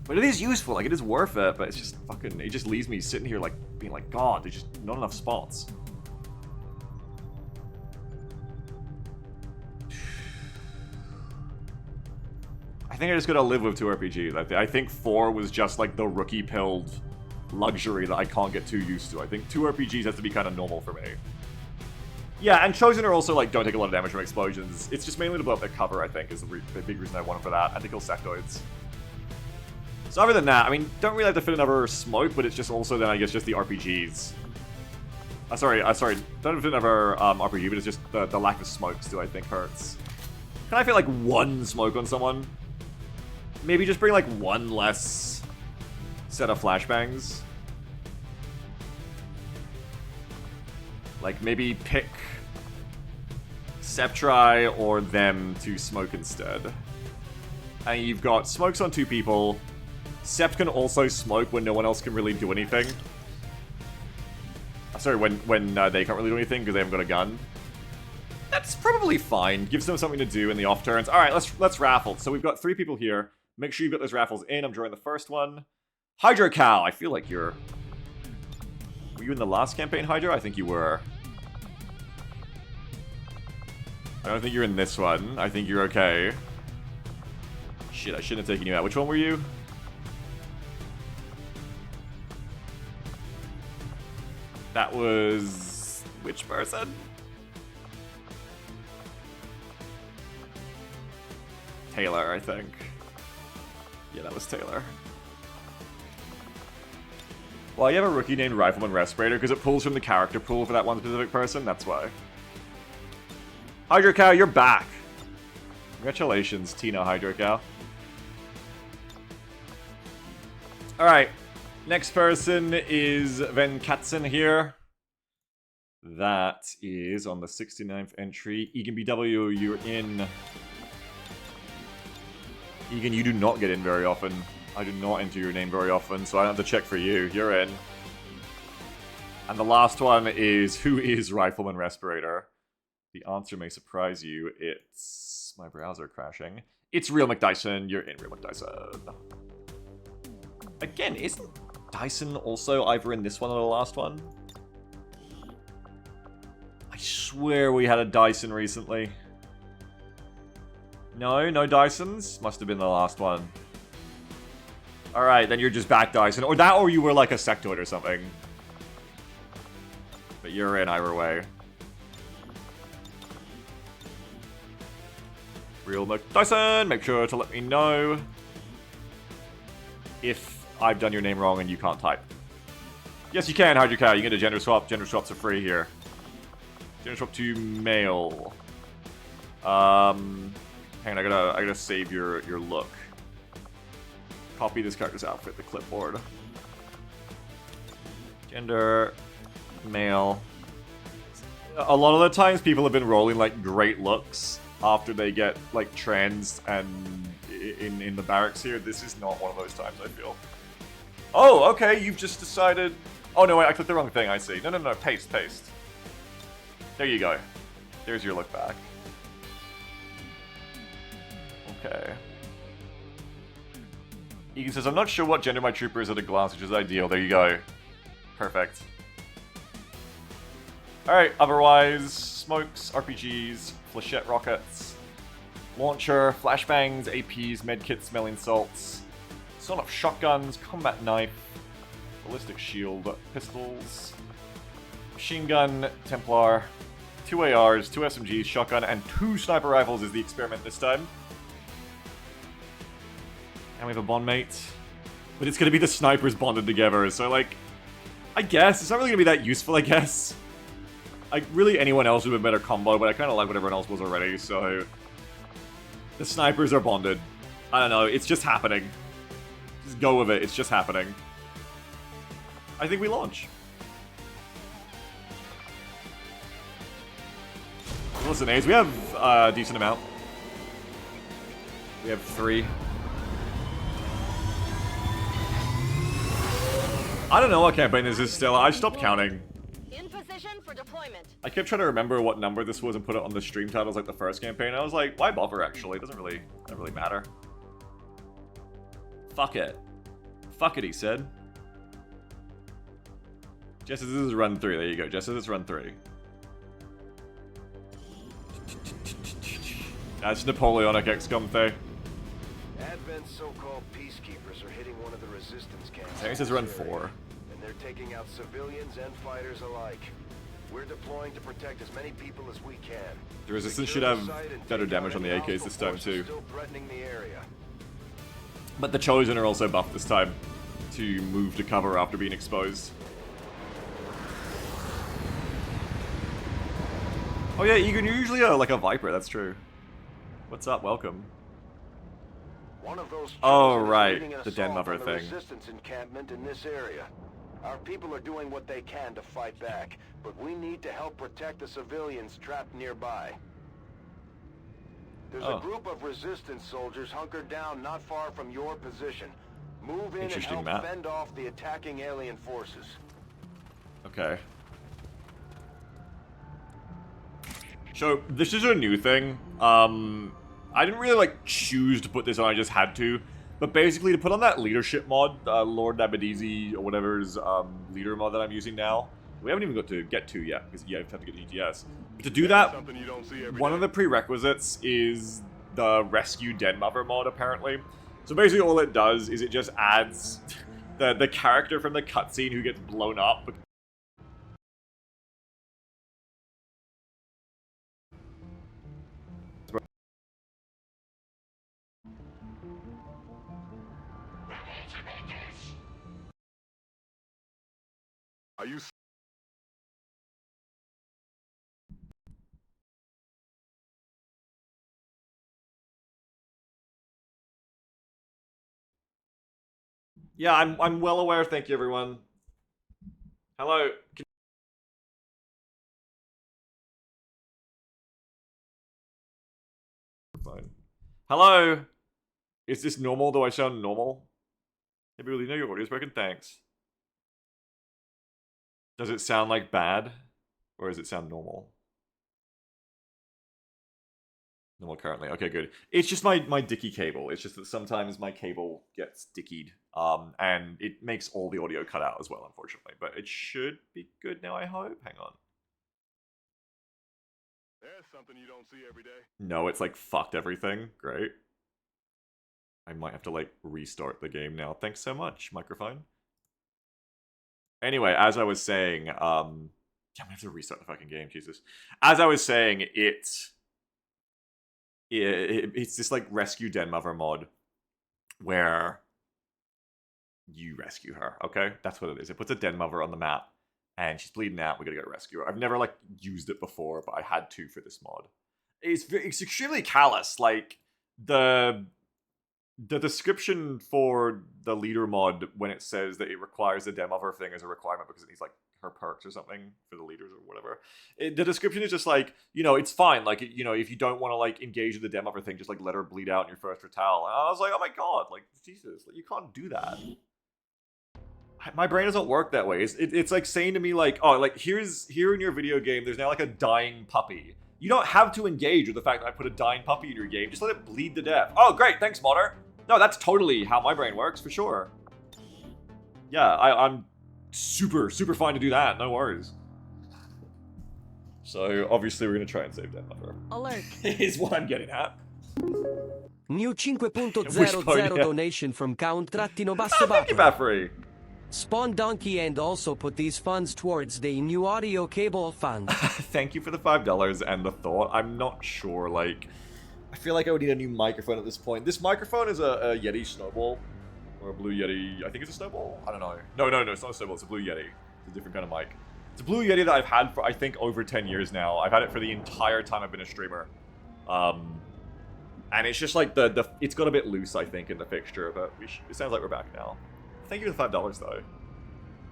But it is useful, like, it is worth it, but it's just fucking, it just leaves me sitting here, like, being like, God, there's just not enough spots. I think I just gotta live with 2 RPGs. I think 4 was just, like, the rookie-pilled luxury that I can't get too used to. I think 2 RPGs has to be kind of normal for me. Yeah, and Chosen are also, like, don't take a lot of damage from explosions. It's just mainly to blow up their cover, I think, is the big reason I want them for that, and to kill sectoids. So other than that, I mean, don't really have to fit another smoke, but it's just also then, I guess, just the RPGs. Sorry, don't have to fit another RPG, but it's just the lack of smokes too, I think, hurts. Can I fit, like, 1 smoke on someone? Maybe just bring, like, 1 less set of flashbangs. Like, maybe pick Septri or them to smoke instead. And you've got smokes on 2 people. Sept can also smoke when no one else can really do anything. Sorry, when they can't really do anything because they haven't got a gun. That's probably fine. Gives them something to do in the off turns. Alright, let's raffle. So we've got 3 people here. Make sure you've got those raffles in. I'm drawing the first one. Hydro Cow. I feel like you're... Were you in the last campaign, Hydro? I think you were. I don't think you're in this one. I think you're okay. Shit, I shouldn't have taken you out. Which one were you? That was... which person? Taylor, I think. Yeah, that was Taylor. Well, you have a rookie named Rifleman Respirator because it pulls from the character pool for that one specific person, that's why. Hydro Cow, you're back! Congratulations, Tina Hydro Cow. Alright. Next person is Van Katzen here. That is on the 69th entry. Egan BW, you're in. Egan, you do not get in very often. I do not enter your name very often, so I don't have to check for you. You're in. And the last one is, who is Rifleman Respirator? The answer may surprise you. It's my browser crashing. It's Real McDyson. You're in, Real McDyson. Again, isn't Dyson also either in this one or the last one? I swear we had a Dyson recently. No, no Dysons? Must have been the last one. Alright, then you're just back Dyson. Or that, or you were like a sectoid or something. But you're in either way. Real McDyson, make sure to let me know if I've done your name wrong and you can't type. Yes, you can, Hydro Cow. You can get a gender swap. Gender swaps are free here. Gender swap to male. Hang on, I gotta save your look. Copy this character's outfit, the clipboard. Gender, male. A lot of the times people have been rolling like great looks after they get like trans and in the barracks here. This is not one of those times, I feel. Oh, okay, you've just decided... Oh, no, wait, I clicked the wrong thing, I see. No, paste. There you go. There's your look back. Okay. Egan says, I'm not sure what gender my trooper is at a glance, which is ideal. There you go. Perfect. Alright, otherwise, smokes, RPGs, flechette rockets, launcher, flashbangs, APs, medkits, smelling salts, son of shotguns, combat knife, ballistic shield, pistols, machine gun, Templar, 2 ARs, 2 SMGs, shotgun, and 2 sniper rifles is the experiment this time. And we have a bond mate. But it's gonna be the snipers bonded together, so like, I guess, it's not really gonna be that useful, I guess. Like, really anyone else would have been better combo, but I kinda like what everyone else was already, so... The snipers are bonded. I don't know, it's just happening. Just go with it, it's just happening. I think we launch. Listen, A's, we have a decent amount. We have 3. I don't know what campaign this is still. I stopped counting. In position for deployment. I kept trying to remember what number this was and put it on the stream titles like the first campaign. I was like, why bother actually? It doesn't really matter. Fuck it. Fuck it, he said. Jess says this is run 3. There you go. Jess says it's run 3. That's Napoleonic XCOM thing. Advent's so-called peacekeepers are hitting one of the resistance camps. Harry says run 4. And they're taking out civilians and fighters alike. We're deploying to protect as many people as we can. The resistance should have better damage on the AKs this time too. Still threatening the area. But the Chosen are also buffed this time to move to cover after being exposed. Oh yeah, Egan, you're usually like a Viper, that's true. What's up? Welcome. One of those Oh, Chosen is right, leading an the Den assault Lover on the thing. resistance encampment in this area. Our people are doing what they can to fight back, but we need to help protect the civilians trapped nearby. There's a group of resistance soldiers hunkered down not far from your position. Move in and Interesting help map. fend off the attacking alien forces. Okay. So, this is a new thing. I didn't really, like, choose to put this on, I just had to. But basically, to put on that leadership mod, Lord Nabadizi, or whatever's leader mod that I'm using now, we haven't even got to get to yet, because, yeah, you have to get ETS. But to do that, one of the prerequisites is the Rescue Den Mother mod, apparently. So basically, all it does is it just adds the character from the cutscene who gets blown up. Are you Yeah, I'm well aware. Thank you, everyone. Hello. Fine. Hello. Is this normal? Do I sound normal? Maybe really know your audio's broken. Thanks. Does it sound like bad, or does it sound normal? Normal currently. Okay, good. It's just my dicky cable. It's just that sometimes my cable gets dickied, and it makes all the audio cut out as well, unfortunately. But it should be good now, I hope. Hang on. There's something you don't see every day. No, it's like fucked everything. Great. I might have to like restart the game now. Thanks so much, microphone. Anyway, as I was saying, damn, I have to restart the fucking game, Jesus. As I was saying, it's this like Rescue Den Mother mod where you rescue her, okay? That's what it is. It puts a Den Mother on the map and she's bleeding out. We gotta go rescue her. I've never like used it before, but I had to for this mod. It's extremely callous. Like the description for the leader mod when it says that it requires the Den Mother thing as a requirement because it needs like her perks or something for the leaders or whatever. The description is just like, you know, it's fine. Like, you know, if you don't want to like engage with the Den Mother thing, just like let her bleed out in your first retaliate. And I was like, oh my god, like Jesus, like, you can't do that. My brain doesn't work that way. It's like saying to me like, oh, like here in your video game, there's now like a dying puppy. You don't have to engage with the fact that I put a dying puppy in your game. Just let it bleed to death. Oh, great. Thanks, Modder. No, that's totally how my brain works, for sure. Yeah, I'm super fine to do that. No worries. So, obviously, we're going to try and save that buffer. Alert. Is what I'm getting at. New 5.00 Wishbone, yeah. donation from Count-Basso Oh, thank you, Baffrey. Spawn Donkey and also put these funds towards the new audio cable fund. Thank you for the $5 and the thought. I'm not sure, like... I feel like I would need a new microphone at this point. This microphone is a Yeti Snowball. Or a Blue Yeti... I think it's a Snowball? I don't know. No, it's not a Snowball. It's a Blue Yeti. It's a different kind of mic. It's a Blue Yeti that I've had for, I think, over 10 years now. I've had it for the entire time I've been a streamer. And it's just like it's got a bit loose, I think, in the fixture, but it sounds like we're back now. Thank you for the $5, though.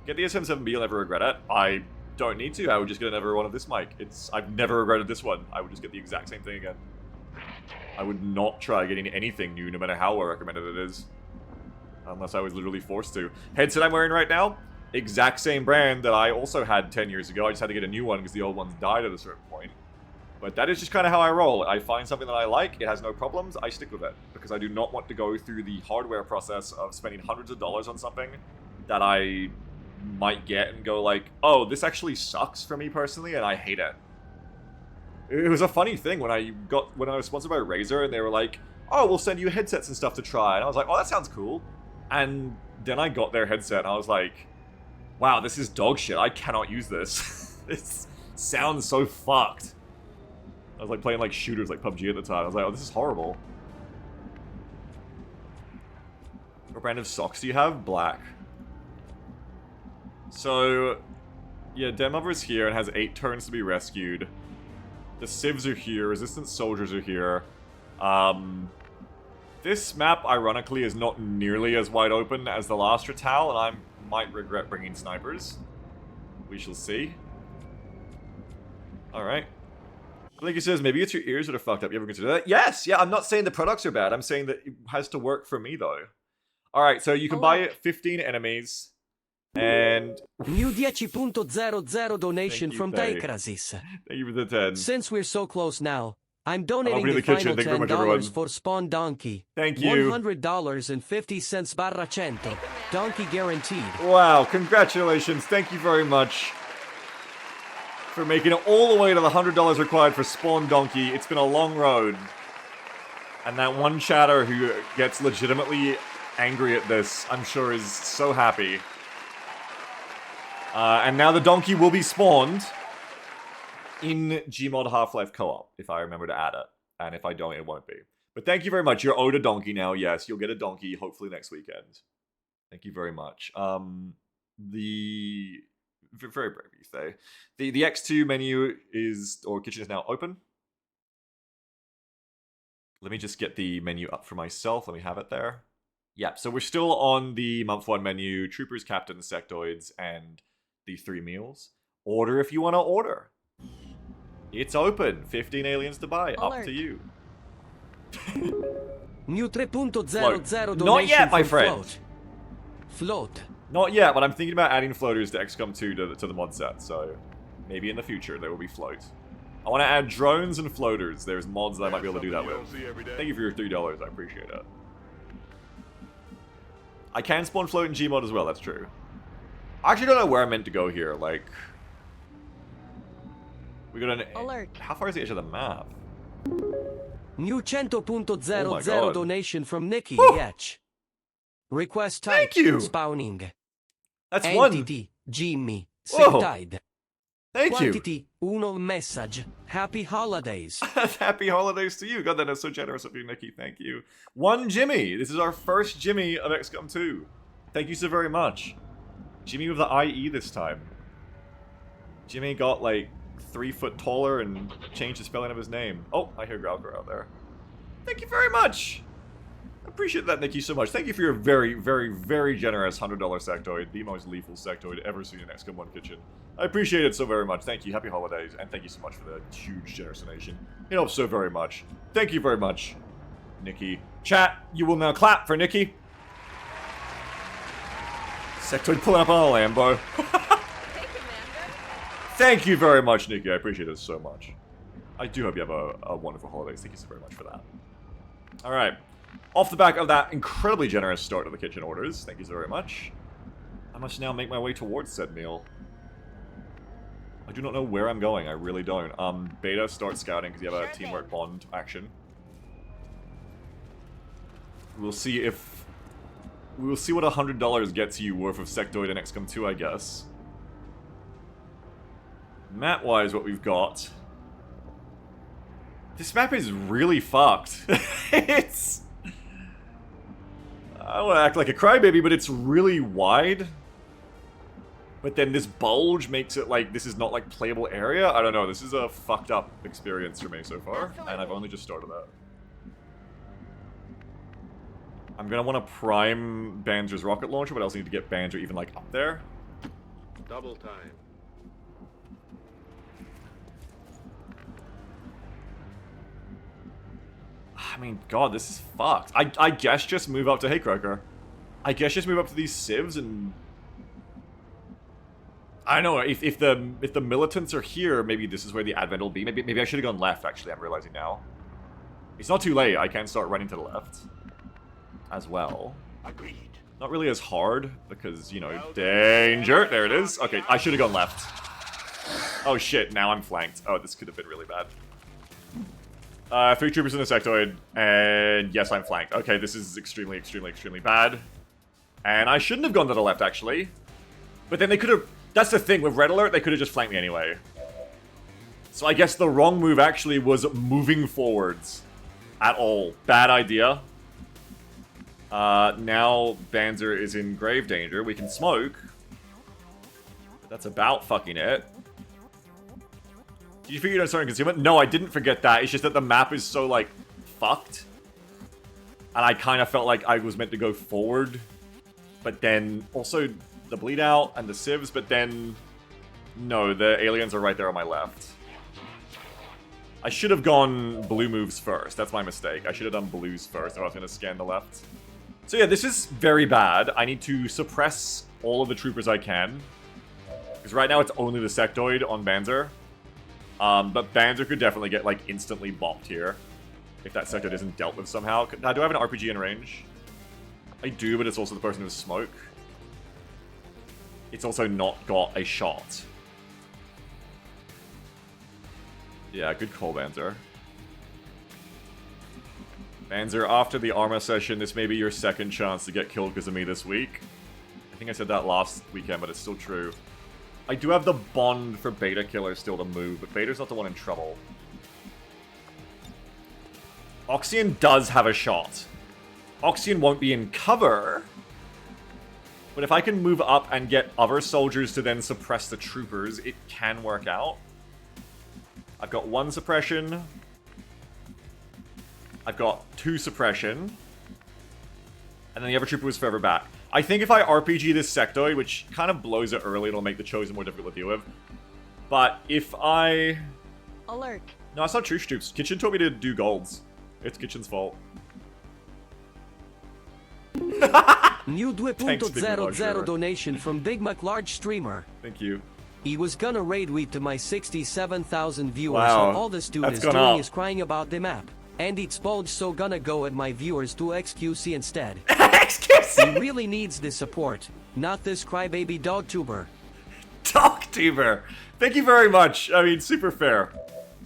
Get the SM7B, you'll never regret it. I don't need to. I would just get another one of this mic. I've never regretted this one. I would just get the exact same thing again. I would not try getting anything new, no matter how well recommended it is. Unless I was literally forced to. Headset I'm wearing right now, exact same brand that I also had 10 years ago. I just had to get a new one because the old ones died at a certain point. But that is just kind of how I roll. I find something that I like, it has no problems, I stick with it. Because I do not want to go through the hardware process of spending hundreds of dollars on something that I might get and go like, oh, this actually sucks for me personally, and I hate it. It was a funny thing when I was sponsored by Razer, and they were like, oh, we'll send you headsets and stuff to try. And I was like, oh, that sounds cool. And then I got their headset, and I was like, wow, this is dog shit. I cannot use this. This sounds so fucked. I was like playing like shooters like PUBG at the time. I was like, oh, this is horrible. What brand of socks do you have? Black. So, yeah, Den is here and has 8 turns to be rescued. The civs are here, resistance soldiers are here. This map, ironically, is not nearly as wide open as the last Ratal, and I might regret bringing snipers. We shall see. Alright. Like he says, maybe it's your ears that are fucked up. You ever consider that? Yes! Yeah, I'm not saying the products are bad. I'm saying that it has to work for me, though. Alright, so you can buy 15 enemies. And... New 10.00 donation from Taikrasis. Thank you for the 10. Since we're so close now, I'm donating the the kitchen. final Thank you very much, everyone. $10 for Spawn Donkey. Thank you. $100.50 Donkey guaranteed. Wow, congratulations. Thank you very much for making it all the way to the $100 required for Spawn Donkey. It's been a long road. And that one chatter who gets legitimately angry at this, I'm sure is so happy. And now the donkey will be spawned in Gmod Half-Life Co-op, if I remember to add it. And if I don't, it won't be. But thank you very much. You're owed a donkey now. Yes, you'll get a donkey, hopefully next weekend. Thank you very much. Very brave, you say. The X2 menu or kitchen is now open. Let me just get the menu up for myself. Let me have it there. Yeah, so we're still on the month 1 menu. Troopers, captains, sectoids, and the 3 meals. Order if you want to order. It's open. 15 aliens to buy. Alert. Up to you. New 3.00 donation Not yet, my from friend. Float. Not yet, but I'm thinking about adding floaters to XCOM 2 to the mod set, so maybe in the future there will be float. I want to add drones and floaters. There's mods that I might be able to do that with. Thank you for your $3. I appreciate it. I can spawn float in Gmod as well, that's true. I actually don't know where I'm meant to go here, like... We got an... Alert. How far is the edge of the map? New 100.00 Oh my God. donation from Nikki Whew. H. Request type. Thank you. Spawning. That's Entity. Jimmy. Whoa. Tide. Thank you. Quantity. Uno message. Happy holidays. Happy holidays to you. God, that is so generous of you, Nikki. Thank you. 1 Jimmy. This is our first Jimmy of XCOM 2. Thank you so very much. Jimmy with the IE this time. Jimmy got like 3 foot taller and changed the spelling of his name. Oh, I hear Growler out there. Thank you very much. I appreciate that, Nikki, so much. Thank you for your very, very, very generous $100 sectoid. The most lethal sectoid ever seen in XCOM 1 Kitchen. I appreciate it so very much. Thank you. Happy holidays. And thank you so much for the huge generous donation. It helps so very much. Thank you very much, Nikki. Chat, you will now clap for Nikki. Sectoid pulling up on a Lambo. Hey, Commander. Thank you very much, Nikki. I appreciate it so much. I do hope you have a wonderful holidays. Thank you so very much for that. Alright. Off the back of that incredibly generous start of the kitchen orders, thank you so very much. I must now make my way towards said meal. I do not know where I'm going, I really don't. Beta, start scouting because you have a teamwork bond action. We'll see if... We'll see what $100 gets you worth of Sectoid and XCOM 2, I guess. Map-wise, what we've got... This map is really fucked. It's... I don't want to act like a crybaby, but it's really wide. But then this bulge makes it like this is not like playable area. I don't know. This is a fucked up experience for me so far, and I've only just started that. I'm gonna want to prime Banzer's rocket launcher, but I also need to get Banzer even like up there. Double time. I mean, God, this is fucked. I guess just move up to Haycracker. I guess just move up to these civs and... I don't know, if the militants are here, maybe this is where the advent will be. Maybe I should have gone left, actually, I'm realizing now. It's not too late, I can start running to the left. As well. Agreed. Not really as hard, because, you know, danger! There it is. Okay, I should have gone left. Oh shit, now I'm flanked. Oh, this could have been really bad. 3 troopers in the sectoid, and yes, I'm flanked. Okay, this is extremely, extremely, extremely bad. And I shouldn't have gone to the left, actually. But then they could have... That's the thing, with Red Alert, they could have just flanked me anyway. So I guess the wrong move actually was moving forwards. At all. Bad idea. Now Banzer is in grave danger. We can smoke. But that's about fucking it. Did you figure out starting concealment? No, I didn't forget that. It's just that the map is so, like, fucked. And I kind of felt like I was meant to go forward. But then, also, the bleed out and the civs, but then... No, the aliens are right there on my left. I should have gone blue moves first. That's my mistake. I should have done blues first if I was going to scan the left. So yeah, this is very bad. I need to suppress all of the troopers I can. Because right now it's only the sectoid on Banzer. But Banzer could definitely get, like, instantly bopped here. If that sectoid isn't dealt with somehow. Now, do I have an RPG in range? I do, but it's also the person who's smoke. It's also not got a shot. Yeah, good call, Banzer. Banzer, after the Arma session, this may be your second chance to get killed because of me this week. I think I said that last weekend, but it's still true. I do have the bond for Beta Killer still to move, but Beta's not the one in trouble. Oxyan does have a shot. Oxyan won't be in cover. But if I can move up and get other soldiers to then suppress the troopers, it can work out. I've got 1 suppression. I've got 2 suppression. And then the other trooper was further back. I think if I RPG this sectoid, which kind of blows it early, it'll make the chosen more difficult to deal with. But if I... Alert. No, it's not true, Stoops. Kitchen told me to do golds. It's Kitchen's fault. New Thanks, Big Mac Large 2.00 Streamer. donation from Big Mac Large Streamer. Thank you. He was gonna raid weed to my 67,000 viewers, Wow, and all this dude that's is gone doing up. is crying about the map. And it's bulge, so gonna go at my viewers to XQC instead. XQC! He really needs this support, not this crybaby dog tuber. Dogtuber! Thank you very much. I mean, super fair.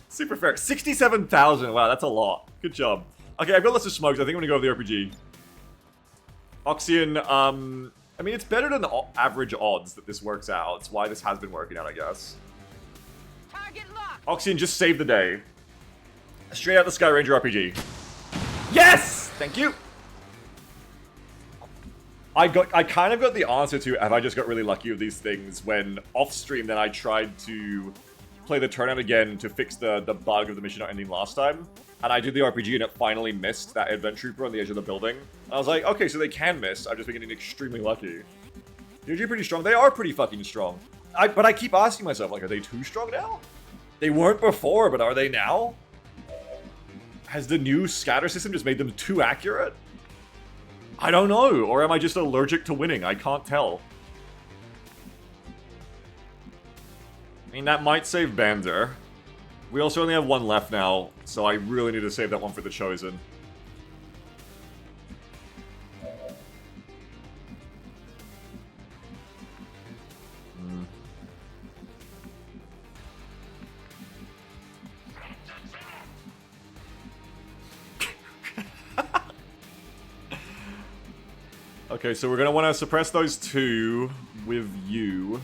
Super fair. 67,000. Wow, that's a lot. Good job. Okay, I've got lots of smokes. I think I'm gonna go with the RPG. Oxyan, I mean, it's better than the average odds that this works out. It's why this has been working out, I guess. Target locked. Oxyan, just save the day. Straight out the Sky Ranger RPG. Yes! Thank you! I kind of got the answer to have I just got really lucky with these things when off-stream then I tried to play the turnout again to fix the bug of the mission not ending last time. And I did the RPG and it finally missed that Advent Trooper on the edge of the building. And I was like, okay, so they can miss. I've just been getting extremely lucky. They're usually pretty strong. They are pretty fucking strong. But I keep asking myself, like, are they too strong now? They weren't before, but are they now? Has the new scatter system just made them too accurate? I don't know. Or am I just allergic to winning? I can't tell. I mean, that might save Banzer. We also only have one left now, so I really need to save that one for the Chosen. Okay, so we're gonna want to suppress those two with you.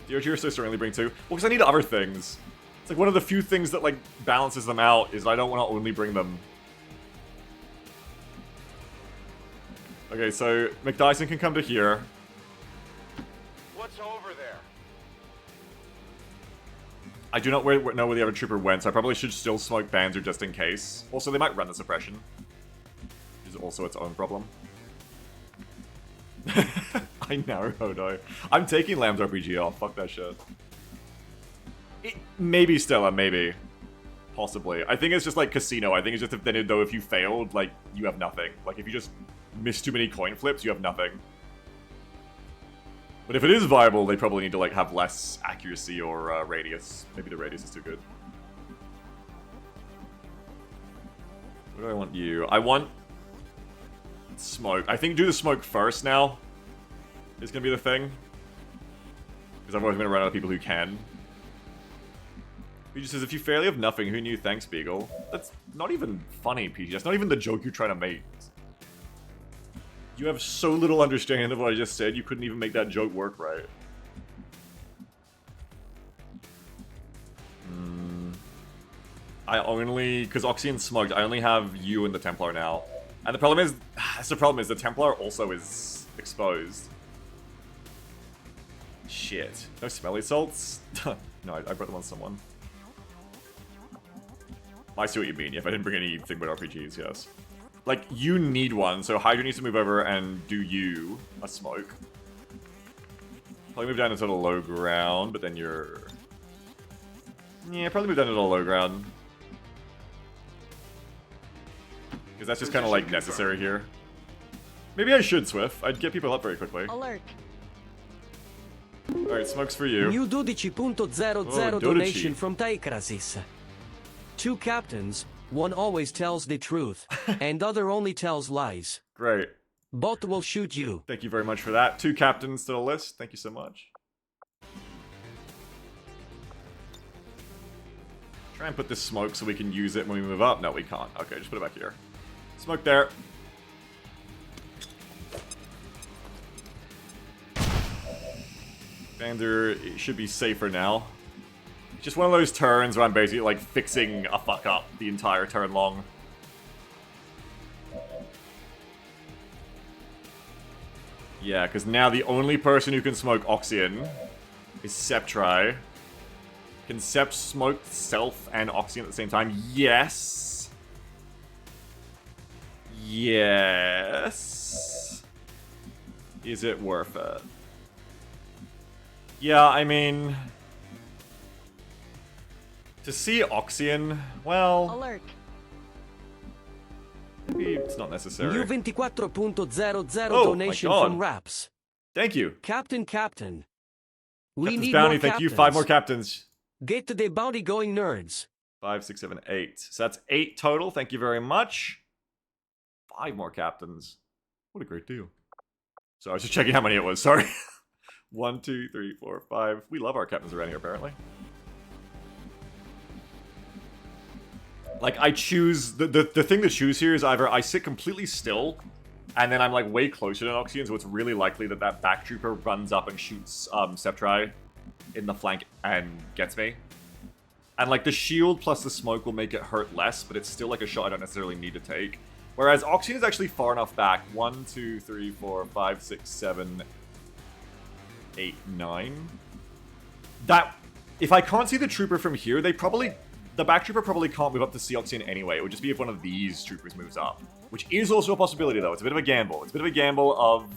DOG or sister only bring two. Well, because I need other things. It's like one of the few things that, like, balances them out is I don't want to only bring them. Okay, so McDyson can come to here. What's over there? I do not know where the other trooper went, so I probably should still smoke Banzer just in case. Also, they might run the suppression. Which is also its own problem. I know, Hodo. I'm taking Lamb's RPG off. Fuck that shit. Maybe Stella, maybe. Possibly. I think it's just like Casino. I think it's just if then though if you failed, like, you have nothing. Like, if you just miss too many coin flips, you have nothing. But if it is viable, they probably need to, like, have less accuracy or radius. Maybe the radius is too good. What do I want you? I want smoke. I think do the smoke first now. Is gonna be the thing. Because otherwise I'm gonna run out of people who can. He just says, if you fairly have nothing, who knew? Thanks, Beagle. That's not even funny, PG. That's not even the joke you're trying to make. You have so little understanding of what I just said, you couldn't even make that joke work right. I only... Because Oxygen's smoked, I only have you and the Templar now. And the problem is... That's the problem is the Templar also is exposed. Shit. No smelly salts? No, I brought them on someone. I see what you mean. If I didn't bring anything but RPGs, yes. Like, you need one, so Hydra needs to move over and do you a smoke. Probably move down into the low ground, but then you're... Yeah, probably move down to the low ground. Because that's just kind of, like, necessary here. Maybe I should, Swift. I'd get people up very quickly. Alert. Alright, smokes for you. New 12.00 donation from Taikrasis. 2 captains, one always tells the truth, and other only tells lies. Great. Both will shoot you. Thank you very much for that. 2 captains to the list. Thank you so much. Try and put this smoke so we can use it when we move up. No, we can't. Okay, just put it back here. Smoke there. Vander should be safer now. Just one of those turns where I'm basically, like, fixing a fuck up the entire turn long. Yeah, because now the only person who can smoke Oxyen is Septri. Can Sept smoke Self and Oxyen at the same time? Yes. Yes. Is it worth it? Yeah, I mean... To see Oxyen, well... Alert. Maybe it's not necessary. New 24.00 Oh, donation my God. from Raps. Thank you. Captain. We Captain's need bounty, more thank captains. you. 5 more captains. Get to the bounty going, nerds. 5, 6, 7, 8. So that's 8 total. Thank you very much. 5 more captains. What a great deal. So I was just checking how many it was. Sorry. 1, 2, 3, 4, 5. We love our captains around here, apparently. Like, I choose... The thing to choose here is either I sit completely still, and then I'm, like, way closer to Oxyen, so it's really likely that that back trooper runs up and shoots Septri in the flank and gets me. And, like, the shield plus the smoke will make it hurt less, but it's still, like, a shot I don't necessarily need to take. Whereas Oxyen is actually far enough back. 1, 2, 3, 4, 5, 6, 7, 8, 9. That... If I can't see the trooper from here, they probably... The back trooper probably can't move up to see Oxyen anyway. It would just be if one of these troopers moves up. Which is also a possibility, though. It's a bit of a gamble. It's a bit of a gamble of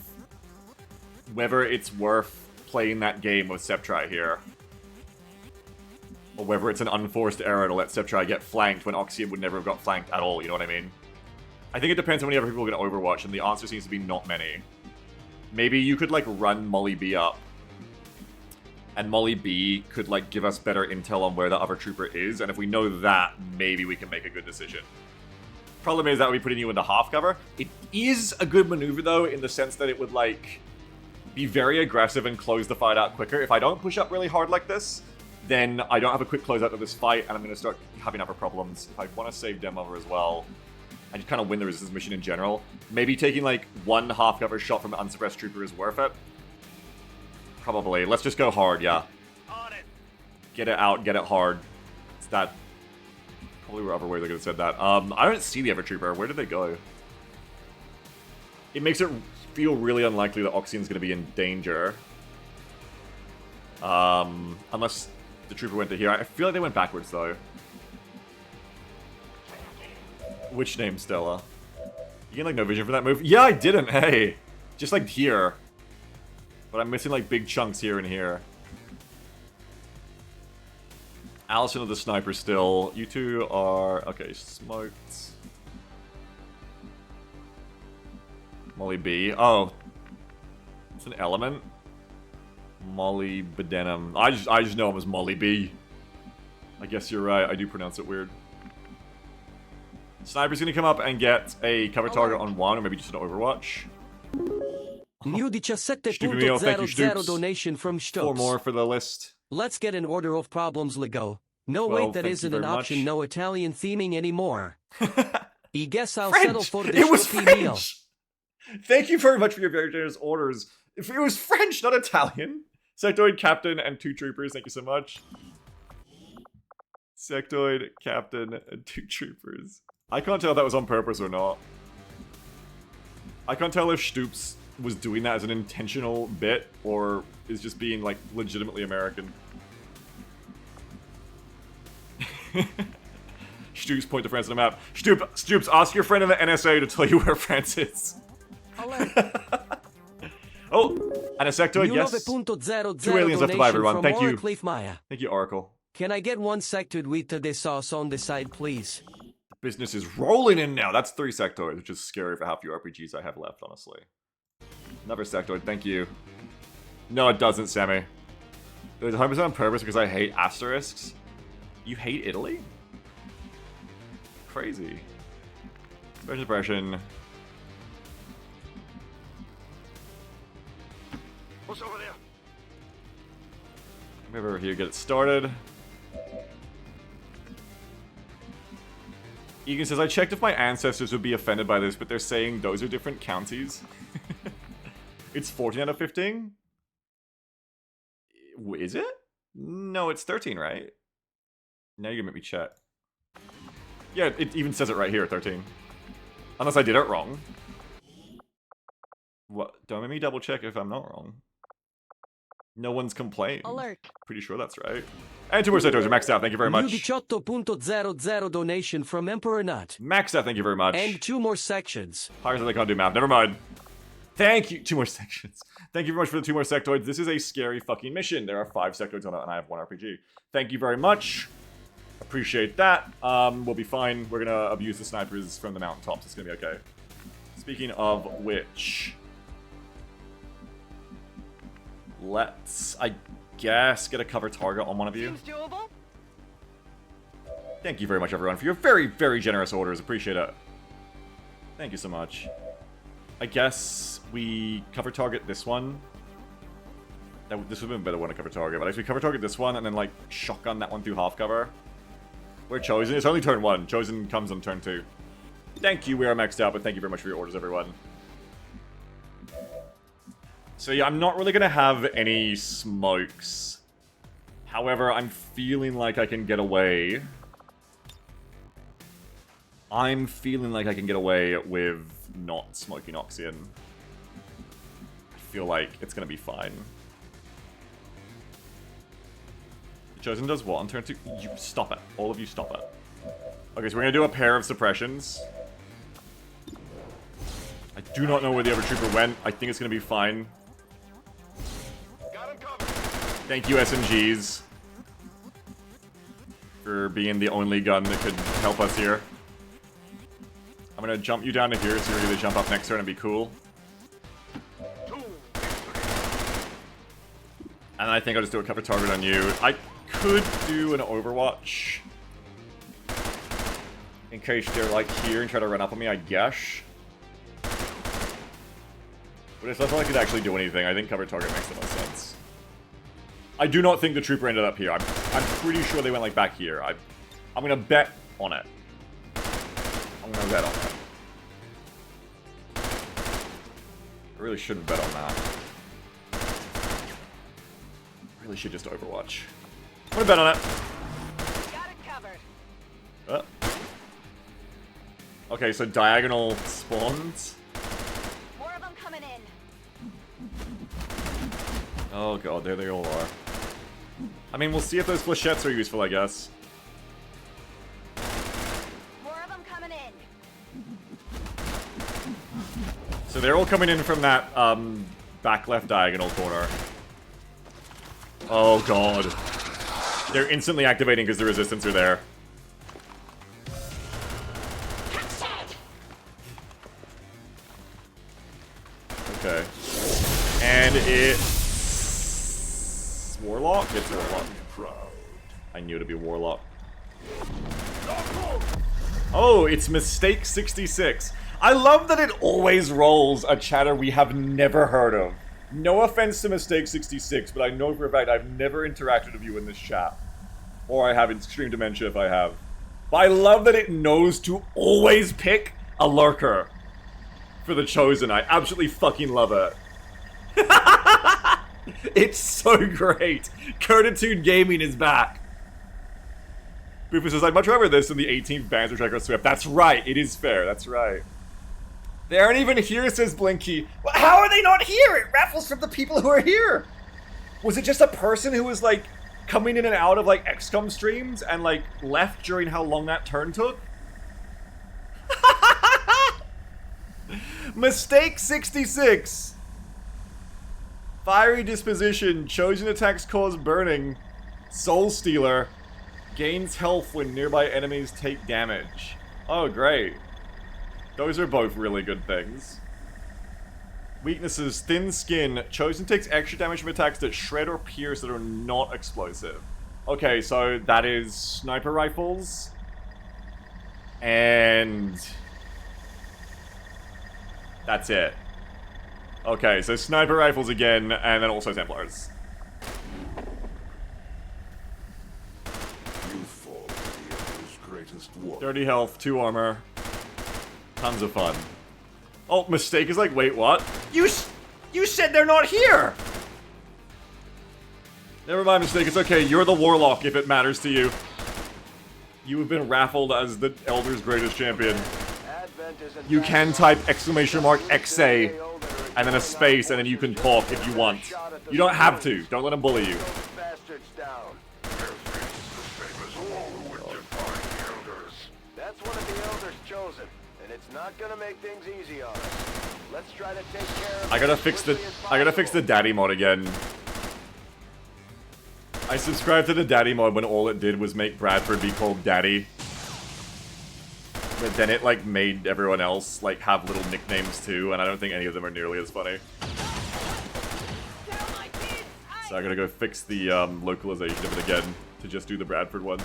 whether it's worth playing that game with Septri here. Or whether it's an unforced error to let Septri get flanked when Oxyen would never have got flanked at all, you know what I mean? I think it depends how many other people are going to Overwatch, and the answer seems to be not many. Maybe you could, like, run Molly B up. And Molly B could, like, give us better intel on where the other trooper is, and if we know that, maybe we can make a good decision. Problem is that would be putting you into half cover. It is a good maneuver, though, in the sense that it would, like, be very aggressive and close the fight out quicker. If I don't push up really hard like this, then I don't have a quick closeout of this fight, and I'm going to start having other problems. If I want to save Dem over as well, I just kind of win the resistance mission in general. Maybe taking, like, one half cover shot from an unsuppressed trooper is worth it. Probably. Let's just go hard, yeah. On it. Get it out, get it hard. It's that... Probably were other ways I could have said that. I don't see the other trooper. Where did they go? It makes it feel really unlikely that Oxion's going to be in danger. Unless the trooper went to here. I feel like they went backwards, though. Which name, Stella? You get, like, no vision for that move? Yeah, I didn't, hey! Just, like, here. But I'm missing, like, big chunks here and here. Allison of the sniper still. You two are... Okay, smoked. Molly B. Oh. It's an element. Molly Bedenham. I just know him as Molly B. I guess you're right. I do pronounce it weird. Sniper's gonna come up and get a cover target on one, or maybe just an Overwatch. New 17.00 donation from Stokes. 4 more for the list. Let's get an order of problems, Lego. No, 12, wait, that thank isn't you an very option. much. No Italian theming anymore. I guess I'll French! settle for the It was Shopee French! meal. Thank you very much for your very generous orders. If it was French, not Italian. Sectoid, Captain, and 2 troopers, thank you so much. Sectoid, Captain, and 2 troopers. I can't tell if that was on purpose or not. I can't tell if Stoops was doing that as an intentional bit, or is just being, like, legitimately American. Stoops point to France on the map. Stoops, ask your friend in the NSA to tell you where France is. Oh, and a sectoid, yes. 9.00 2 aliens left to buy, everyone. from Thank you. Cliff Maya. Thank you, Oracle. Can I get 1 sectoid with the sauce on the side, please? Business is rolling in now. That's 3 sectoids, which is scary for how few RPGs I have left, honestly. Another sectoid, thank you. No, it doesn't, Sammy. It was 100% on purpose because I hate asterisks. You hate Italy? Crazy. Special impression. What's over there? Maybe over here, get it started. Egan says, I checked if my ancestors would be offended by this, but they're saying those are different counties. It's 14 out of 15? Is it? No, it's 13, right? Now you're gonna make me check. Yeah, it even says it right here, 13. Unless I did it wrong. What? Don't make me double check if I'm not wrong. No one's complained. Alert. Pretty sure that's right. And 2 more sectors are maxed out, thank you very New much. 18.00 donation from Emperor Nut. Maxed out, thank you very much. And 2 more sections. Hires that they can't do math, never mind. Thank you, 2 more sections. Thank you very much for the 2 more sectoids. This is a scary fucking mission. There are 5 sectoids on it, and I have 1 RPG. Thank you very much. Appreciate that. We'll be fine. We're gonna abuse the snipers from the mountaintops. It's gonna be okay. Speaking of which... Let's, I guess, get a cover target on one of you. Seems doable. Thank you very much, everyone, for your very, very generous orders. Appreciate it. Thank you so much. I guess we cover target this one. This would have been a better one to cover target, but actually cover target this one and then, like, shotgun that one through half cover. We're Chosen. It's only turn 1. Chosen comes on turn 2. Thank you, we are maxed out, but thank you very much for your orders, everyone. So yeah, I'm not really going to have any smokes. However, I'm feeling like I can get away. I'm feeling like I can get away with not smoking Oxyon. I feel like it's going to be fine. Chosen does what on turn 2? You stop it. All of you stop it. Okay, so we're going to do a pair of suppressions. I do not know where the other trooper went. I think it's going to be fine. Thank you, SMGs, for being the only gun that could help us here. I'm gonna jump you down to here, so you're gonna jump up next turn and be cool. And I think I'll just do a cover target on you. I could do an Overwatch. In case they're like here and try to run up on me, I guess. But it's not like I could actually do anything. I think cover target makes the most sense. I do not think the trooper ended up here. I'm pretty sure they went like back here. I'm gonna bet on it. I'm gonna bet on it. I really shouldn't bet on that. I really should just Overwatch. I'm gonna bet on it. Got it covered. Okay, so diagonal spawns. More of them coming in. Oh god, there they all are. I mean, we'll see if those flechettes are useful, I guess. More of them coming in. So they're all coming in from that, back left diagonal corner. Oh god. They're instantly activating because the resistance are there. Okay. And it's... Warlock? It's Warlock. I knew it'd be Warlock. Oh, it's Mistake 66. I love that it always rolls a chatter we have never heard of. No offense to Mistake 66, but I know for a fact I've never interacted with you in this chat. Or I have extreme dementia if I have. But I love that it knows to always pick a lurker for the Chosen. I absolutely fucking love it. It's so great. Certitude Gaming is back. Boofus says, I'd much rather this than the 18th Banzer Tracker Swift. That's right, it is fair, that's right. They aren't even here, says Blinky. Well, how are they not here? It raffles from the people who are here. Was it just a person who was, like, coming in and out of, like, XCOM streams and, like, left during how long that turn took? Mistake 66. Fiery Disposition. Chosen attacks cause burning. Soul Stealer. Gains health when nearby enemies take damage. Oh, great. Those are both really good things. Weaknesses, thin skin. Chosen takes extra damage from attacks that shred or pierce that are not explosive. Okay, so that is sniper rifles. And... that's it. Okay, so sniper rifles again, and then also Templars. You fall to the Emperor's greatest war. 30 health, 2 armor. Tons of fun. Oh, Mistake is like, wait, what? You said they're not here! Never mind, Mistake, it's okay. You're the Warlock if it matters to you. You have been raffled as the Elder's greatest champion. You can type !XA and then a space and then you can talk if you want. You don't have to. Don't let them bully you. That's one of the Elders chosen, and it's not gonna make things easy on us. Let's try to take care of I gotta fix the daddy mod again. I subscribed to the daddy mod when all it did was make Bradford be called Daddy. But then it, like, made everyone else, like, have little nicknames too, and I don't think any of them are nearly as funny. So I gotta go fix the, localization of it again, to just do the Bradford one.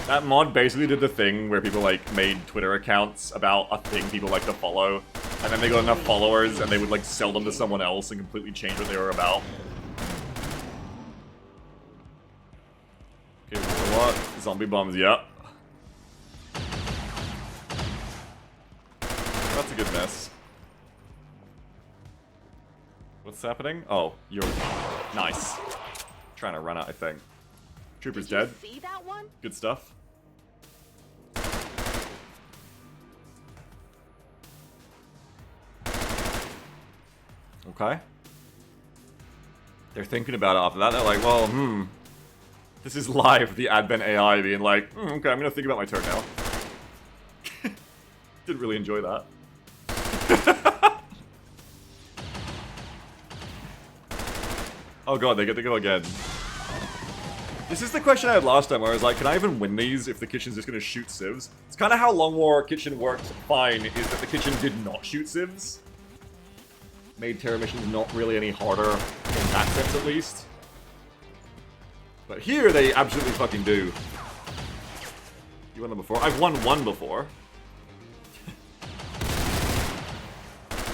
That mod basically did the thing where people, like, made Twitter accounts about a thing people like to follow, and then they got enough followers, and they would, like, sell them to someone else and completely change what they were about. Okay, what? Zombie bombs, yeah. That's a good mess. What's happening? Oh, you're... nice. Trying to run out, I think. Trooper's dead. See that one? Good stuff. Okay. They're thinking about it after that. They're like, well, this is live, the Advent AI being like, okay, I'm gonna think about my turn now. Didn't really enjoy that. Oh god, they get to go again. This is the question I had last time where I was like, can I even win these if the kitchen's just gonna shoot civs? It's kind of how Long War Kitchen worked fine, is that the kitchen did not shoot civs. made Terror missions not really any harder, in that sense at least. But here, they absolutely fucking do. You won them before? I've won one before.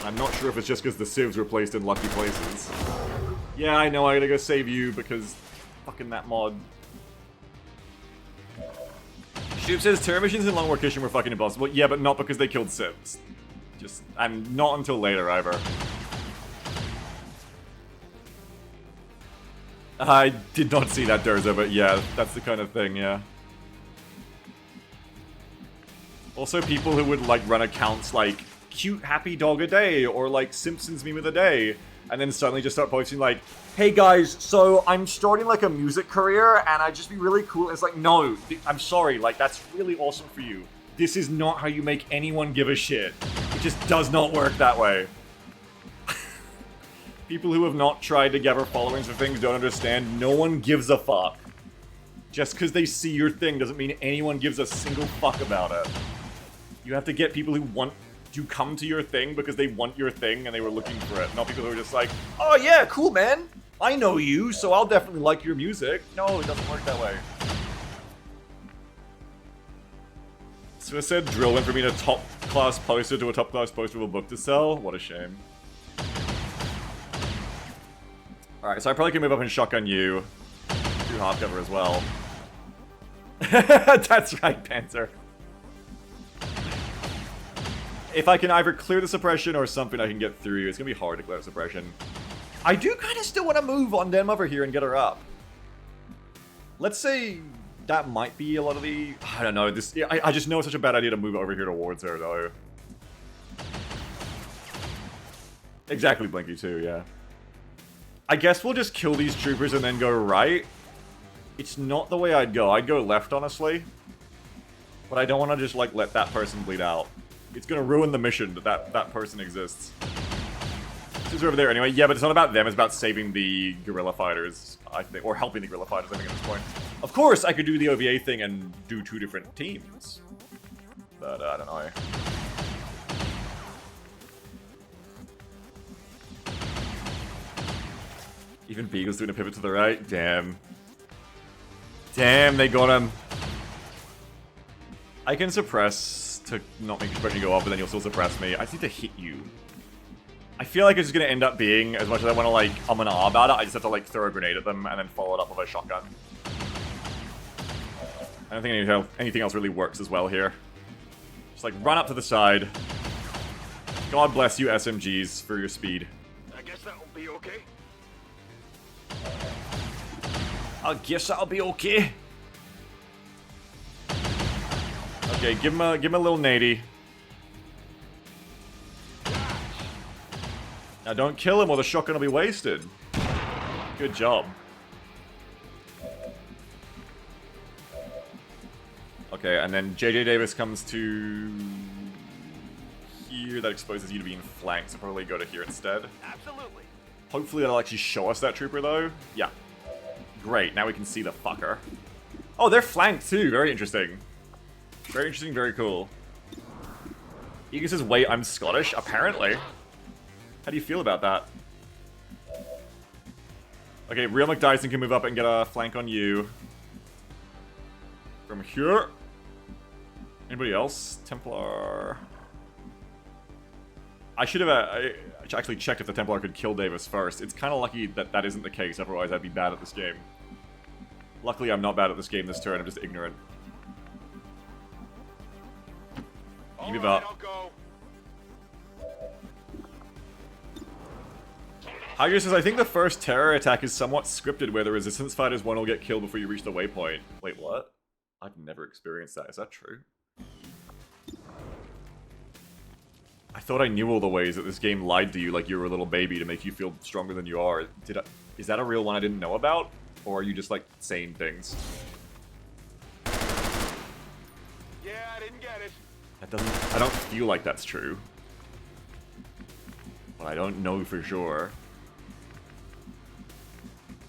I'm not sure if it's just because the civs were placed in lucky places. Yeah, I know, I gotta go save you because fucking that mod. Shub says Terror missions in Long War Kitchen were fucking impossible. Yeah, but not because they killed civs. And not until later, either. I did not see that, Durza, but yeah, that's the kind of thing, yeah. Also, people who would, like, run accounts like, cute happy dog a day, or like, Simpsons meme of the day, and then suddenly just start posting like, hey guys, so I'm starting, like, a music career, and I'd just be really cool. It's like, no, I'm sorry, like, that's really awesome for you. This is not how you make anyone give a shit. It just does not work that way. People who have not tried to gather followings for things don't understand. No one gives a fuck. Just because they see your thing doesn't mean anyone gives a single fuck about it. You have to get people who want to come to your thing because they want your thing and they were looking for it. Not people who are just like, oh yeah, cool man. I know you, so I'll definitely like your music. No, it doesn't work that way. So I said Drill went from being a top-class poster to a top-class poster of a book to sell. What a shame. Alright, so I probably can move up and shotgun you. Do hardcover as well. That's right, Panzer. If I can either clear the suppression or something I can get through you, it's gonna be hard to clear the suppression. I do kind of still want to move on them over here and get her up. Let's say that might be a lot of the... I don't know, this... I just know it's such a bad idea to move over here towards her, though. Exactly, Blinky, too, yeah. I guess we'll just kill these troopers and then go right. It's not the way I'd go. I'd go left, honestly. But I don't want to just, like, let that person bleed out. It's gonna ruin the mission that that person exists. This is over there anyway. Yeah, but it's not about them. It's about saving the guerrilla fighters, I think. Or helping the guerrilla fighters, I think, at this point. Of course, I could do the OVA thing and do 2 different teams. But, I don't know. Even Beagle's doing a pivot to the right? Damn. Damn, they got him. I can suppress to not make your suppression go off, but then you'll still suppress me. I just need to hit you. I feel like it's just gonna end up being, as much as I want to, like, and ah about it, I just have to, like, throw a grenade at them and then follow it up with a shotgun. I don't think anything else really works as well here. Just, like, run up to the side. God bless you, SMGs, for your speed. I guess that'll be okay. I guess that'll be okay. Okay, give him a little nady. Now don't kill him or the shotgun will be wasted. Good job. Okay, and then JJ Davis comes to here. That exposes you to being flanked, so probably go to here instead. Absolutely. Hopefully that'll actually show us that trooper though. Yeah. Great, now we can see the fucker. Oh, they're flanked too. Very interesting. Very interesting, very cool. Egan says, wait, I'm Scottish? Apparently. How do you feel about that? Okay, Real McDyson can move up and get a flank on you. From here. Anybody else? Templar... I should have actually checked if the Templar could kill Davis first. It's kind of lucky that that isn't the case, otherwise I'd be bad at this game. Luckily I'm not bad at this game this turn, I'm just ignorant. Give me up. Hydra says, I think the first terror attack is somewhat scripted where the resistance fighters one will get killed before you reach the waypoint. Wait, what? I've never experienced that. Is that true? I thought I knew all the ways that this game lied to you like you were a little baby to make you feel stronger than you are. Is that a real one I didn't know about? Or are you just, like, saying things? Yeah, I didn't get it. I don't feel like that's true. But I don't know for sure.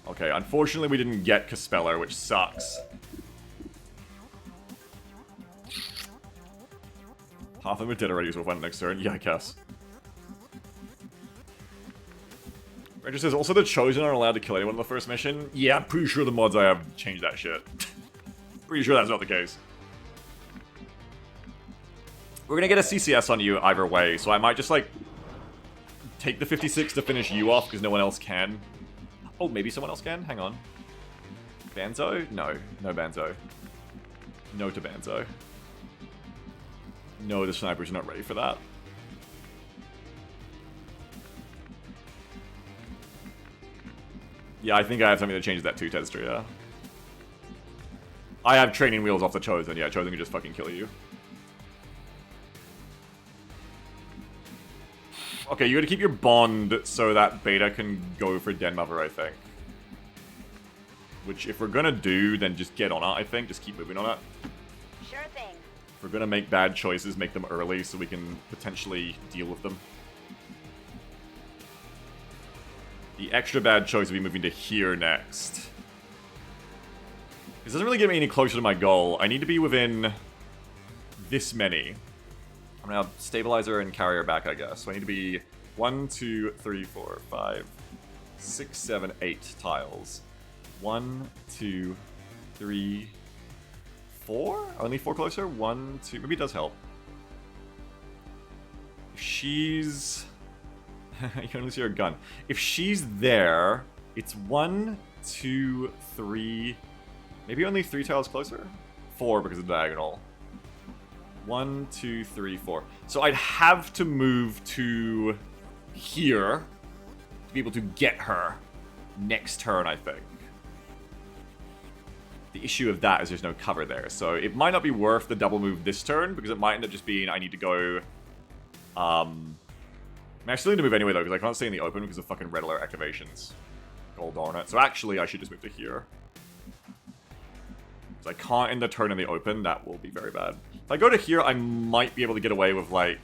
Okay, unfortunately we didn't get Caspeller, which sucks. Half of them are dead already, so we'll find it next turn. Yeah, I guess. Ranger says, also the Chosen aren't allowed to kill anyone in the first mission. Yeah, I'm pretty sure the mods I have changed that shit. Pretty sure that's not the case. We're gonna get a CCS on you either way, so I might just, like, take the 56 to finish you off because no one else can. Oh, maybe someone else can? Hang on. Banzo? No. No Banzo. No to Banzo. No, the snipers are not ready for that. Yeah, I think I have something that changes that too, Tedster, yeah. I have training wheels off the Chosen. Yeah, Chosen can just fucking kill you. Okay, you gotta keep your bond so that Beta can go for Den Mother, I think. Which, if we're gonna do, then just get on it, I think. Just keep moving on it. Sure thing. If we're gonna make bad choices, make them early so we can potentially deal with them. The extra bad choice would be moving to here next. This doesn't really get me any closer to my goal. I need to be within this many. I'm gonna have stabilizer and carrier back, I guess. So I need to be 1, 2, 3, 4, 5, 6, 7, 8 tiles. 1, 2, 3, 4? Only 4 closer? 1, 2. Maybe it does help. If she's... you can only see her gun. If she's there, it's 1, 2, 3... Maybe only 3 tiles closer? 4 because of the diagonal. 1, 2, 3, 4. So I'd have to move to here to be able to get her next turn, I think. The issue of that is there's no cover there, so it might not be worth the double move this turn, because it might end up just being I need to go... I still need to move anyway, though, because I can't stay in the open because of fucking red alert activations. God darn it. So actually, I should just move to here. Because I can't end the turn in the open, that will be very bad. If I go to here, I might be able to get away with, like...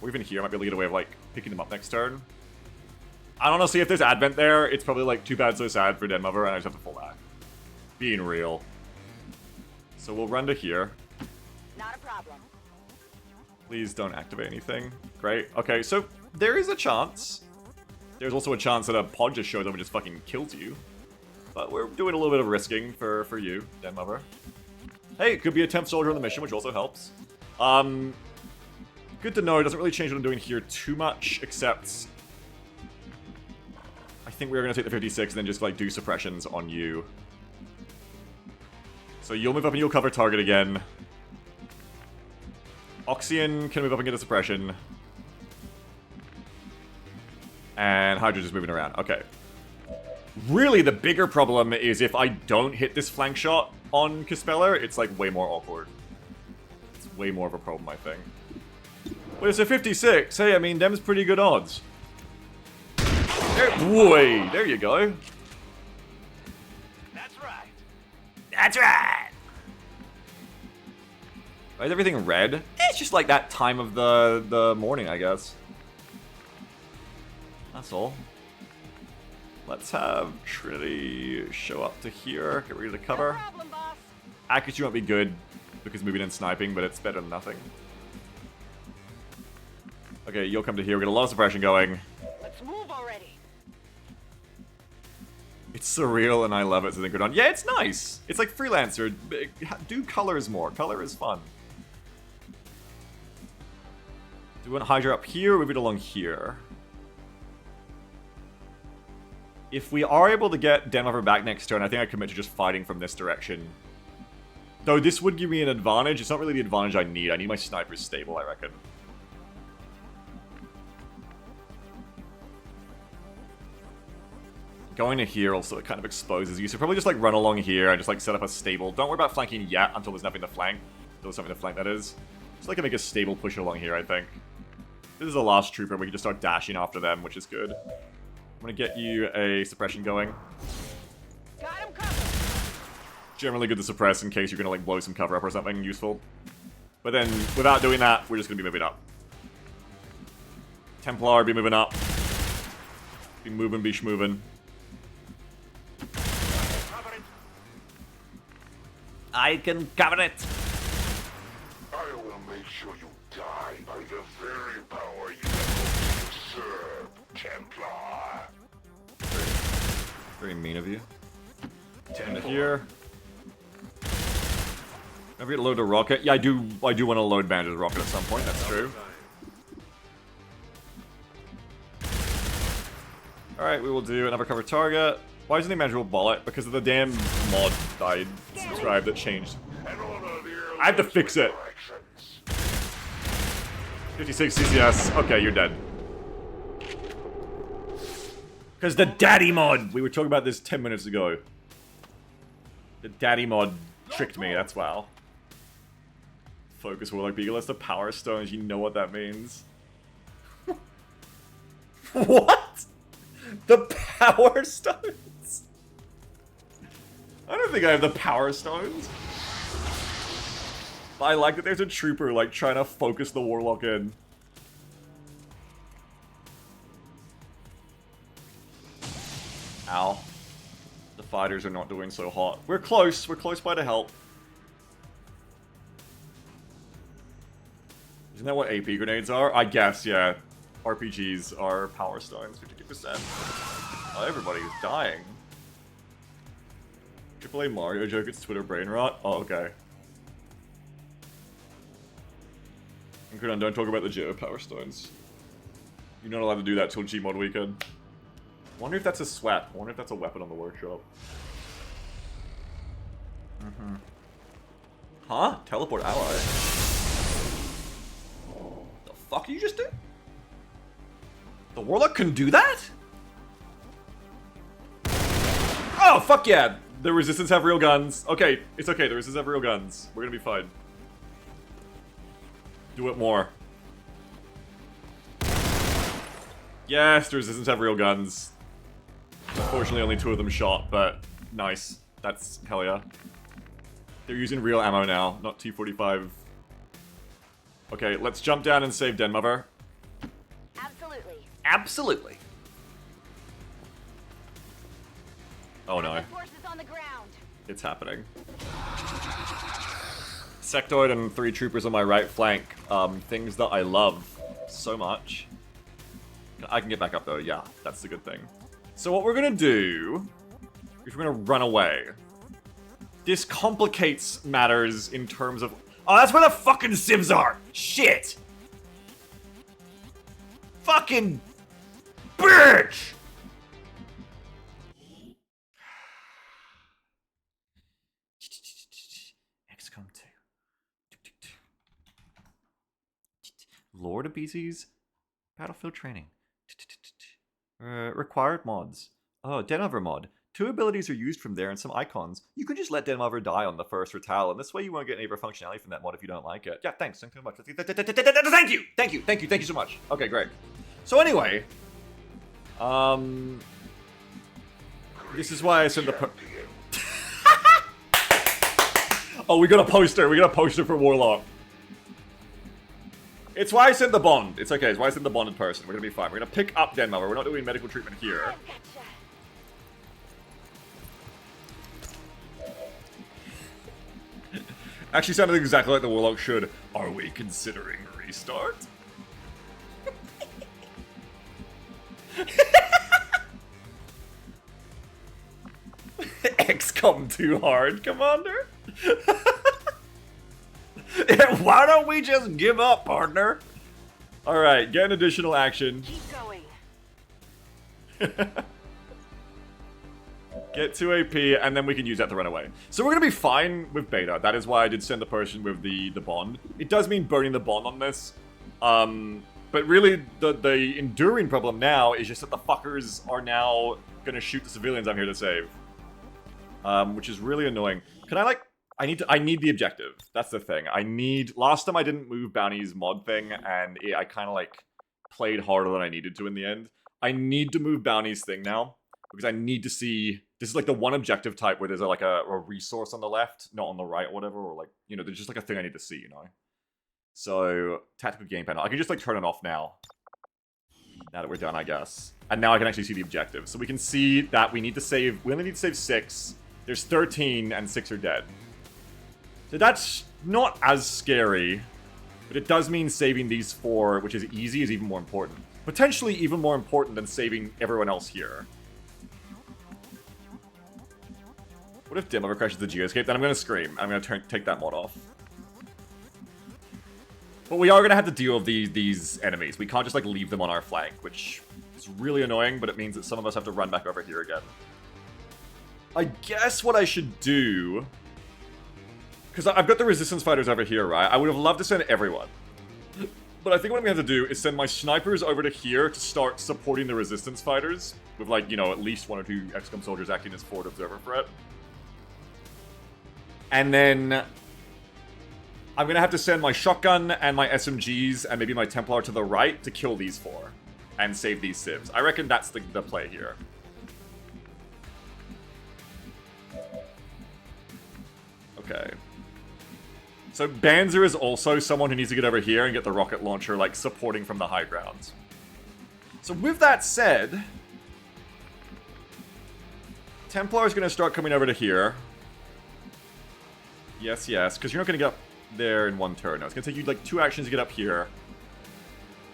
Or even here, I might be able to get away with, like, picking them up next turn. And honestly, if there's Advent there, it's probably, like, too bad so sad for Den Mother, and I just have to pull back. Being real. So we'll run to here. Not a problem. Please don't activate anything. Great. Okay, so there is a chance. There's also a chance that a pod just shows up and just fucking kills you. But we're doing a little bit of risking for you, Den Mother. Hey, it could be a temp soldier on the mission, which also helps. Good to know. It doesn't really change what I'm doing here too much, except... I think we're going to take the 56 and then just, like, do suppressions on you. So you'll move up and you'll cover target again. Oxyan can move up and get a suppression. And Hydra just moving around. Okay. Really, the bigger problem is if I don't hit this flank shot on Kispeller, it's like way more awkward. It's way more of a problem, I think. But it's a 56. Hey, I mean, them's pretty good odds. Boy, there you go. That's right. That's right! Why is everything red? It's just like that time of the morning, I guess. That's all. Let's have Trinity show up to here, get rid of the cover. No problem, boss. Accuracy won't be good because moving and sniping, but it's better than nothing. Okay, you'll come to here. We got a lot of suppression going. Let's move already. It's surreal and I love it, so think we're done. Yeah, it's nice. It's like Freelancer. Do colors more. Color is fun. Do we want Hydra up here or move it along here? If we are able to get Den Mother back next turn, I think I commit to just fighting from this direction. Though this would give me an advantage. It's not really the advantage I need. I need my snipers stable, I reckon. Going to here also kind of exposes you, so probably just like run along here and just like set up a stable. Don't worry about flanking yet until there's nothing to flank. Until there's something to flank, that is. Just like make a stable push along here, I think. This is the last trooper, we can just start dashing after them, which is good. I'm gonna get you a suppression going. Got him covered. Generally good to suppress in case you're gonna like blow some cover up or something useful. But then, without doing that, we're just gonna be moving up. Templar, be moving up. Be moving, be schmoving. I can cover it! I will make sure you die by the very power you serve, Templar. Very mean of you. And here. Ever get load a rocket? Yeah, I do want to load Banjo's rocket at some point, that's true. Alright, we will do another cover target. Why isn't he manageable bullet? Because of the damn mod I subscribed that changed. I have to fix it. 56 CCS. Okay, you're dead. Because the daddy mod! We were talking about this 10 minutes ago. The daddy mod tricked me, that's wow. Focus Warlock Beagle, that's the Power Stones, you know what that means. What? The Power Stones? I don't think I have the Power Stones. But I like that there's a trooper, like, trying to focus the Warlock in. Ow. The fighters are not doing so hot. We're close by to help. Isn't that what AP grenades are? I guess, yeah. RPGs are Power Stones, 52%. Oh, everybody's dying. AAA Mario joke, it's Twitter brain rot? Oh, okay. And don't talk about the Geo Power Stones. You're not allowed to do that till Gmod weekend. Wonder if that's a sweat. Wonder if that's a weapon on the workshop. Huh? Teleport ally. The fuck did you just do? The Warlock can do that? Oh, fuck yeah! The Resistance have real guns. Okay, it's okay, the Resistance have real guns. We're gonna be fine. Do it more. Yes, the Resistance have real guns. Unfortunately, only 2 of them shot, but nice. That's hell yeah. They're using real ammo now, not T-45. Okay, let's jump down and save Den Mother. Absolutely. Absolutely. Oh no. Forces on the ground. It's happening. Sectoid and 3 troopers on my right flank. Things that I love so much. I can get back up though, yeah, that's the good thing. So what we're gonna do is we're gonna run away. This complicates matters in terms of... Oh, that's where the fucking civs are! Shit! Fucking... bitch! XCOM 2. Lord of BZ's Battlefield Training. Required mods. Oh, Denover mod. 2 abilities are used from there and some icons. You can just let Denover die on the first retile, and this way you won't get any of our functionality from that mod if you don't like it. Yeah, thanks. Thanks so much. Thank you! Thank you! Thank you! Thank you so much. Okay, great. So anyway, this is why I sent the Oh, we got a poster. We got a poster for Warlock. It's why I sent the bond. It's okay. It's why I sent the bond in person. We're gonna be fine. We're gonna pick up Den Mother. We're not doing medical treatment here. Actually sounded exactly like the Warlock should. Are we considering restart? XCOM too hard, Commander? Why don't we just give up, partner? Alright, get an additional action. Keep going. Get 2 AP, and then we can use that to run away. So we're gonna be fine with beta. That is why I did send the person with the bond. It does mean burning the bond on this. But really, the enduring problem now is just that the fuckers are now gonna shoot the civilians I'm here to save. Which is really annoying. Can I, like... I need the objective. That's the thing. Last time I didn't move Bounty's mod thing, and I kind of, like, played harder than I needed to in the end. I need to move Bounty's thing now, because I need to see... This is, like, the one objective type where there's, like, a resource on the left, not on the right or whatever, or, like, you know, there's just, like, a thing I need to see, you know? So, tactical game panel. I can just, like, turn it off now. Now that we're done, I guess. And now I can actually see the objective. So we can see that we need to save... We only need to save 6. There's 13, and 6 are dead. So that's not as scary, but it does mean saving these 4, which is easy, is even more important. Potentially even more important than saving everyone else here. What if Dim ever crashes the geoscape? Then I'm gonna scream. I'm gonna take that mod off. But we are gonna have to deal with these enemies. We can't just like leave them on our flank, which is really annoying, but it means that some of us have to run back over here again. I guess what I should do, because I've got the resistance fighters over here, right? I would have loved to send everyone. But I think what I'm going to have to do is send my snipers over to here to start supporting the resistance fighters. With like, you know, at least 1 or 2 XCOM soldiers acting as forward observer threat. And then I'm going to have to send my shotgun and my SMGs and maybe my Templar to the right to kill these 4. And save these civs. I reckon that's the play here. Okay. So Banzer is also someone who needs to get over here and get the rocket launcher, like, supporting from the high ground. So with that said, Templar is going to start coming over to here. Yes, yes, because you're not going to get up there in one turn. No, it's going to take you, like, 2 actions to get up here.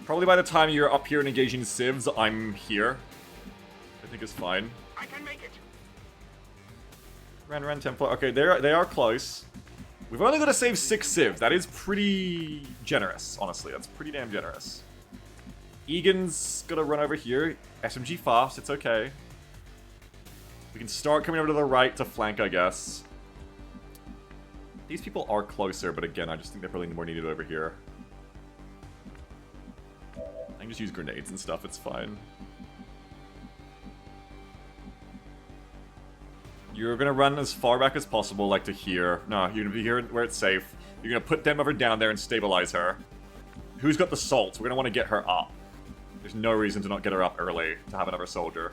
Probably by the time you're up here and engaging civs, I'm here. I think is fine. I can make it. Ren Templar. Okay, they are close. We've only got to save 6 civs. That is pretty generous, honestly. That's pretty damn generous. Egan's got to run over here. SMG fast, it's okay. We can start coming over to the right to flank, I guess. These people are closer, but again, I just think they're probably more needed over here. I can just use grenades and stuff, it's fine. You're gonna run as far back as possible, like to here. No, you're gonna be here where it's safe. You're gonna put them over down there and stabilize her. Who's got the salt? We're gonna want to get her up. There's no reason to not get her up early to have another soldier.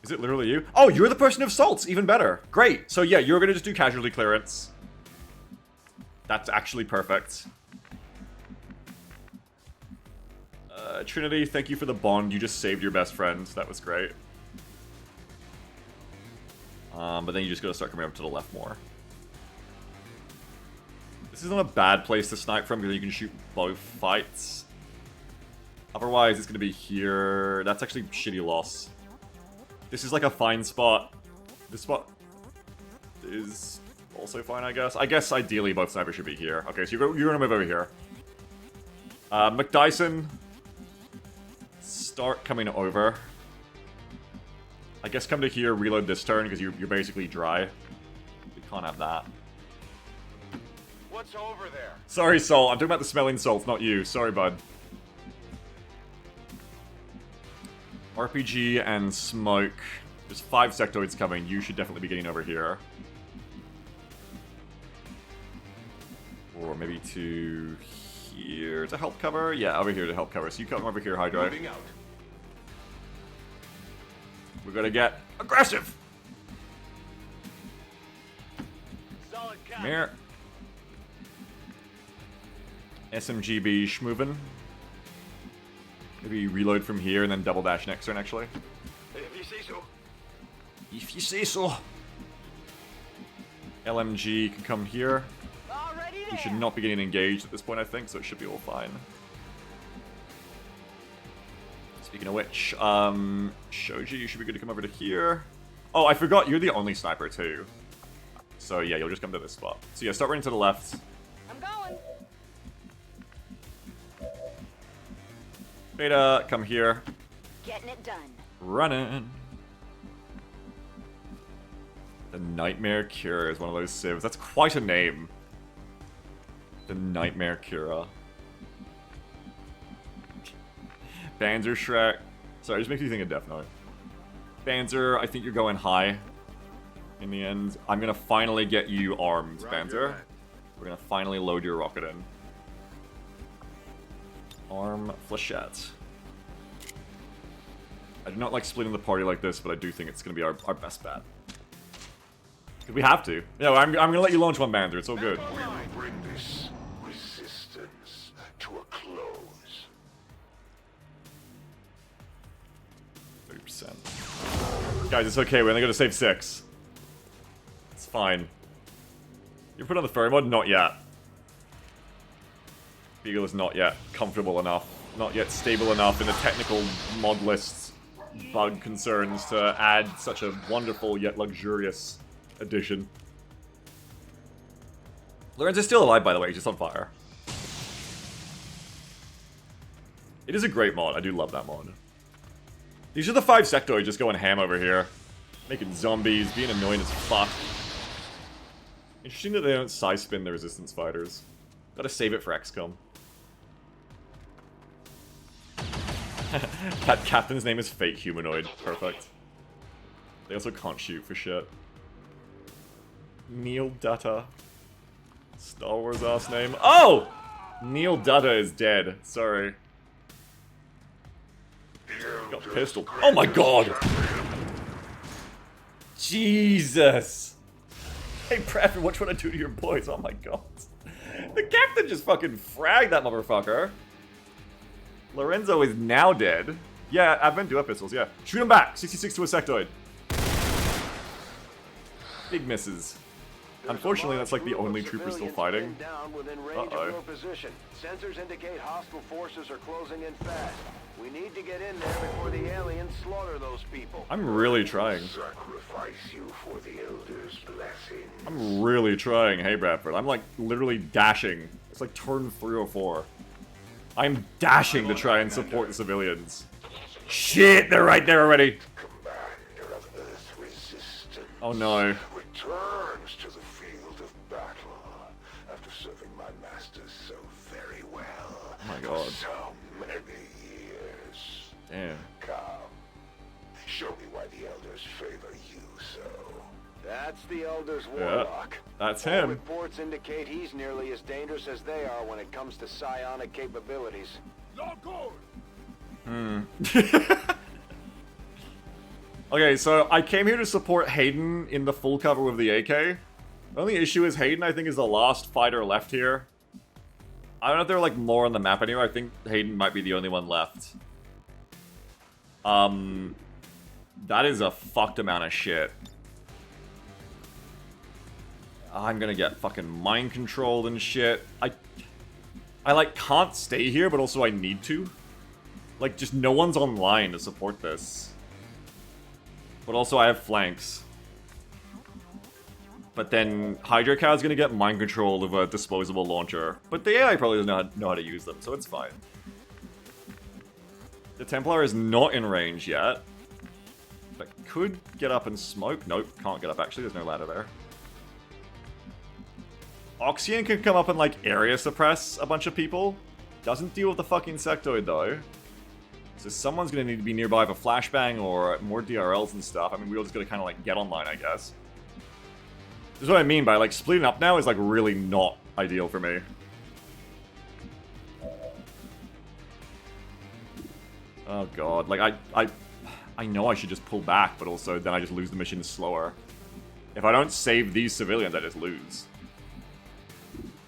Is it literally you? Oh, you're the person of salts! Even better. Great. So yeah, you're gonna just do casualty clearance. That's actually perfect. Trinity, thank you for the bond. You just saved your best friend. That was great. But then you just gotta start coming up to the left more. This isn't a bad place to snipe from because you can shoot both fights. Otherwise, it's gonna be here. That's actually shitty loss. This is like a fine spot. This spot is also fine, I guess. I guess ideally both snipers should be here. Okay, so you're gonna move over here. McDyson, start coming over. I guess come to here, reload this turn because you're basically dry. We can't have that. What's over there? Sorry, Sol. I'm talking about the smelling salts, not you. Sorry, bud. RPG and smoke. There's 5 sectoids coming. You should definitely be getting over here. Or maybe to here to help cover? Yeah, over here to help cover. So you come over here, Hydra. Moving out. We're gonna get aggressive! Solid copy. Come here. SMGB schmovin'. Maybe reload from here and then double dash next turn, actually. If you say so. If you say so. LMG can come here. Already there. We should not be getting engaged at this point, I think, so it should be all fine. Speaking of which, Shoji, you should be good to come over to here. Oh, I forgot, you're the only sniper, too. So yeah, you'll just come to this spot. So yeah, start running to the left. I'm going. Beta, come here. Getting it done. Running. The Nightmare Cure is one of those civs. That's quite a name. The Nightmare Cura. Banzer Shrek. Sorry, just makes me think of Death Note. Banzer, I think you're going high. In the end, I'm gonna finally get you armed, Banzer. We're gonna finally load your rocket in. Arm Flechette. I do not like splitting the party like this, but I do think it's gonna be our best bet. Because we have to. Yeah, I'm gonna let you launch one, Banzer. It's all good. We'll bring this resistance to a close. 30%. Guys, it's okay. We're only gonna save 6. It's fine. You put on the furry mod? Not yet. Beagle is not yet comfortable enough. not yet stable enough in the technical mod list bug concerns to add such a wonderful yet luxurious addition. Lorenzo's still alive, by the way, he's just on fire. It is a great mod, I do love that mod. These are the 5 sectoids just going ham over here. Making zombies, being annoying as fuck. Interesting that they don't side spin the resistance fighters. Gotta save it for XCOM. That captain's name is Fake Humanoid. Perfect. They also can't shoot for shit. Neil Dutta. Star Wars ass name. Oh! Neil Dutta is dead. Sorry. Got pistol. Oh my god! Jesus! Hey Bradford, what you wanna do to your boys? Oh my god. The captain just fucking fragged that motherfucker. Lorenzo is now dead. Yeah, Advent duo pistols, yeah. Shoot him back! 66 to a sectoid. Big misses. Unfortunately, that's like the only trooper still fighting. Uh-oh. Sensors indicate hostile forces are closing in fast. We need to get in there before the aliens slaughter those people. I'm really trying. Sacrifice you for the Elder's blessing. I'm really trying, hey Bradford. I'm like literally dashing. It's like turn 3 or 4. I'm dashing to try and support the civilians. Shit, they're right there already. Commander of Earth Resistance. Oh no. Returns to the field of battle after serving my masters so very well. Oh my god. For so many years. Damn. Come. Show me why the elders favor you so. That's the Elder's Yeah, warlock. that's All him. reports indicate he's nearly as dangerous as they are when it comes to psionic capabilities. Okay, so I came here to support Hayden in the full cover with the AK. The only issue is Hayden, I think, is the last fighter left here. I don't know if there are like more on the map anyway. I think Hayden might be the only one left. That is a fucked amount of shit. I'm gonna get fucking mind controlled and shit. I like can't stay here, but also I need to. Like, just no one's online to support this. But also I have flanks. But then Hydra Cow's gonna get mind controlled of a disposable launcher. But the AI probably doesn't know how to use them, so it's fine. The Templar is not in range yet. But could get up and smoke. Nope, can't get up actually, there's no ladder there. Oxyan can come up and like area suppress a bunch of people. Doesn't deal with the fucking sectoid though. So someone's gonna need to be nearby for flashbang or more DRLs and stuff. I mean, we're just gonna kind of like get online, I guess. This is what I mean by like splitting up now is like really not ideal for me. Oh god, like I know I should just pull back, but also then I just lose the mission slower. If I don't save these civilians, I just lose.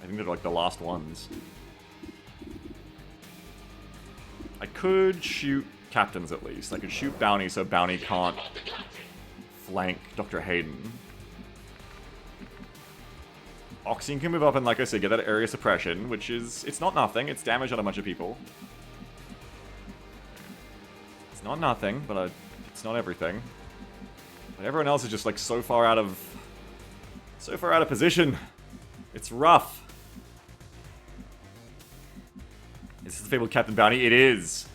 I think they're like the last ones. I could shoot captains at least. I could shoot Bounty so Bounty can't flank Dr. Hayden. Oxyan can move up and, like I said, get that area suppression, which is... It's not nothing. It's damage on a bunch of people. It's not nothing, but it's not everything. But everyone else is just, like, so far out of... So far out of position. It's rough. Is this the fabled Captain Bounty? It is.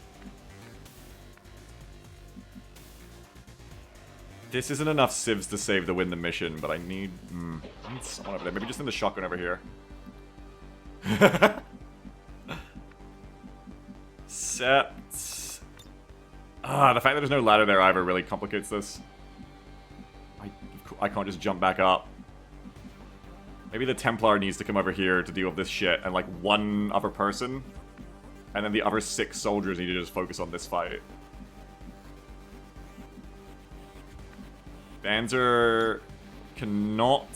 This isn't enough civs to save to win the mission, but I need someone over there. Maybe just in the shotgun over here. Set. The fact that there's no ladder there either really complicates this. I can't just jump back up. Maybe the Templar needs to come over here to deal with this shit, and like one other person. And then the other 6 soldiers need to just focus on this fight. Banzer cannot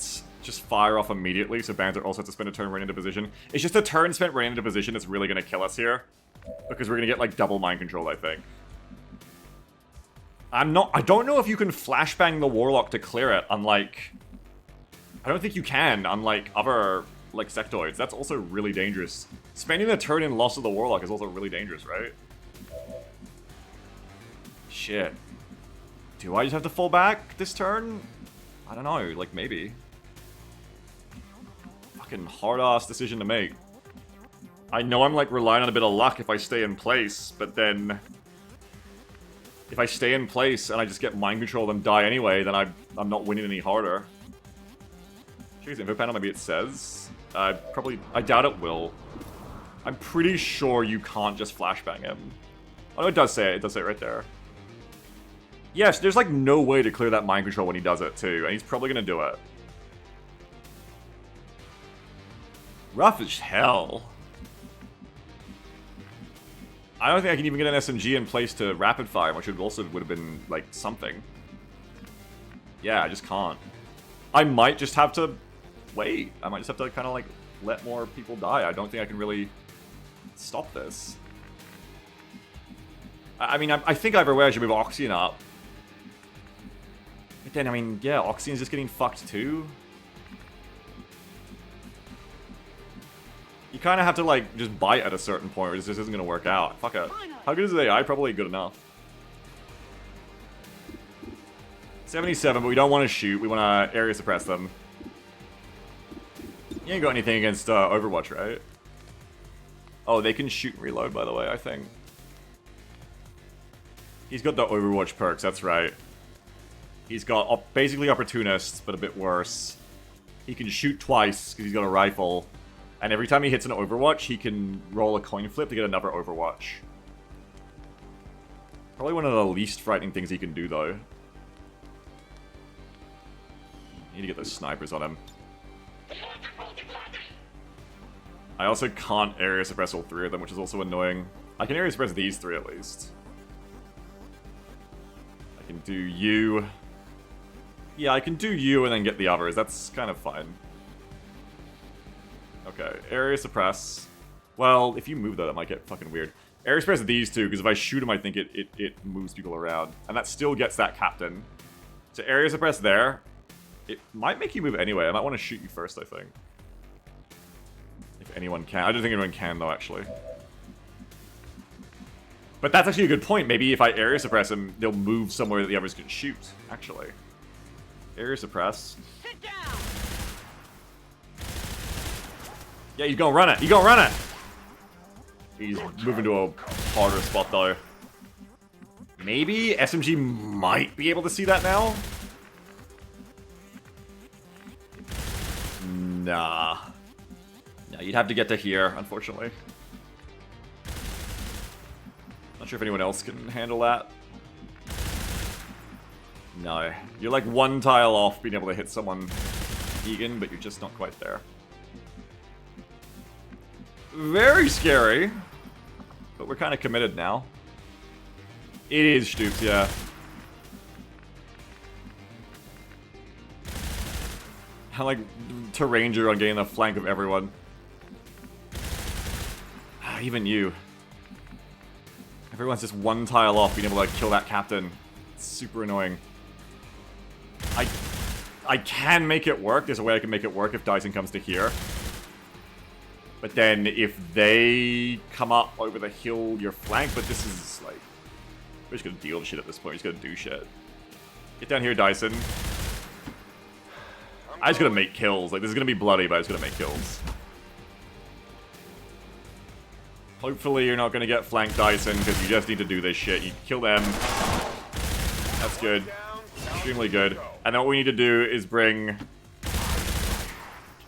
just fire off immediately, so Banzer also has to spend a turn running into position. It's just a turn spent running into position that's really going to kill us here. Because we're going to get, like, double mind control, I think. I don't know if you can flashbang the Warlock to clear it, unlike... I don't think you can, unlike other, like, sectoids. That's also really dangerous. Spending the turn in Loss of the Warlock is also really dangerous, right? Shit. Do I just have to fall back this turn? I don't know, like, maybe. Fucking hard-ass decision to make. I know I'm, like, relying on a bit of luck if I stay in place, but then... if I stay in place and I just get mind control and die anyway, then I'm not winning any harder. Check his info panel, maybe it says. I doubt it will. I'm pretty sure you can't just flashbang him. Oh, no, it does say it right there. Yes, there's like no way to clear that mind control when he does it too, and he's probably gonna do it. Rough as hell. I don't think I can even get an SMG in place to rapid fire, which would have been like something. Yeah, I just can't. I might just have to wait. I might just have to kind of like let more people die. I don't think I can really stop this. I mean, I think either way I should move Oxygen up. But then, I mean, yeah, Oxygen's just getting fucked too. You kind of have to, like, just bite at a certain point or this just isn't going to work out. Fuck it. How good is the AI? Probably good enough. 77, but we don't want to shoot. We want to area suppress them. You ain't got anything against Overwatch, right? Oh, they can shoot and reload, by the way, I think. He's got the Overwatch perks, that's right. He's got basically Opportunists, but a bit worse. He can shoot twice, because he's got a rifle. And every time he hits an Overwatch, he can roll a coin flip to get another Overwatch. Probably one of the least frightening things he can do, though. Need to get those snipers on him. I also can't area suppress all three of them, which is also annoying. I can area suppress these three at least. I can do you. Yeah, I can do you and then get the others. That's kind of fine. Okay, area suppress. Well, if you move though, that might get fucking weird. Area suppress these two, because if I shoot him, I think it moves people around. And that still gets that captain. So area suppress there. It might make you move anyway. I might want to shoot you first, I think. If anyone can. I don't think anyone can, though, actually. But that's actually a good point. Maybe if I area suppress him, they'll move somewhere that the others can shoot, actually. Area suppress. Sit down. Yeah, he's gonna run it. He's gonna run it. He's moving to a harder spot, though. Maybe SMG might be able to see that now? Nah. No, you'd have to get to here, unfortunately. Not sure if anyone else can handle that. No. You're like one tile off being able to hit someone, Egan, but you're just not quite there. Very scary. But we're kind of committed now. It is Stoops, yeah. I like to Ranger on getting the flank of everyone. Even you. Everyone's just one tile off being able to kill that captain. It's super annoying. I can make it work. There's a way I can make it work if Dyson comes to here. But then if they come up over the hill, you're flanked. But this is like... we're just gonna deal with shit at this point. We're just gonna do shit. Get down here, Dyson. I just gotta make kills. Like, this is gonna be bloody, but I just gotta make kills. Hopefully you're not gonna get flanked, Dyson, because you just need to do this shit. You kill them. That's good. Extremely good. And then what we need to do is bring...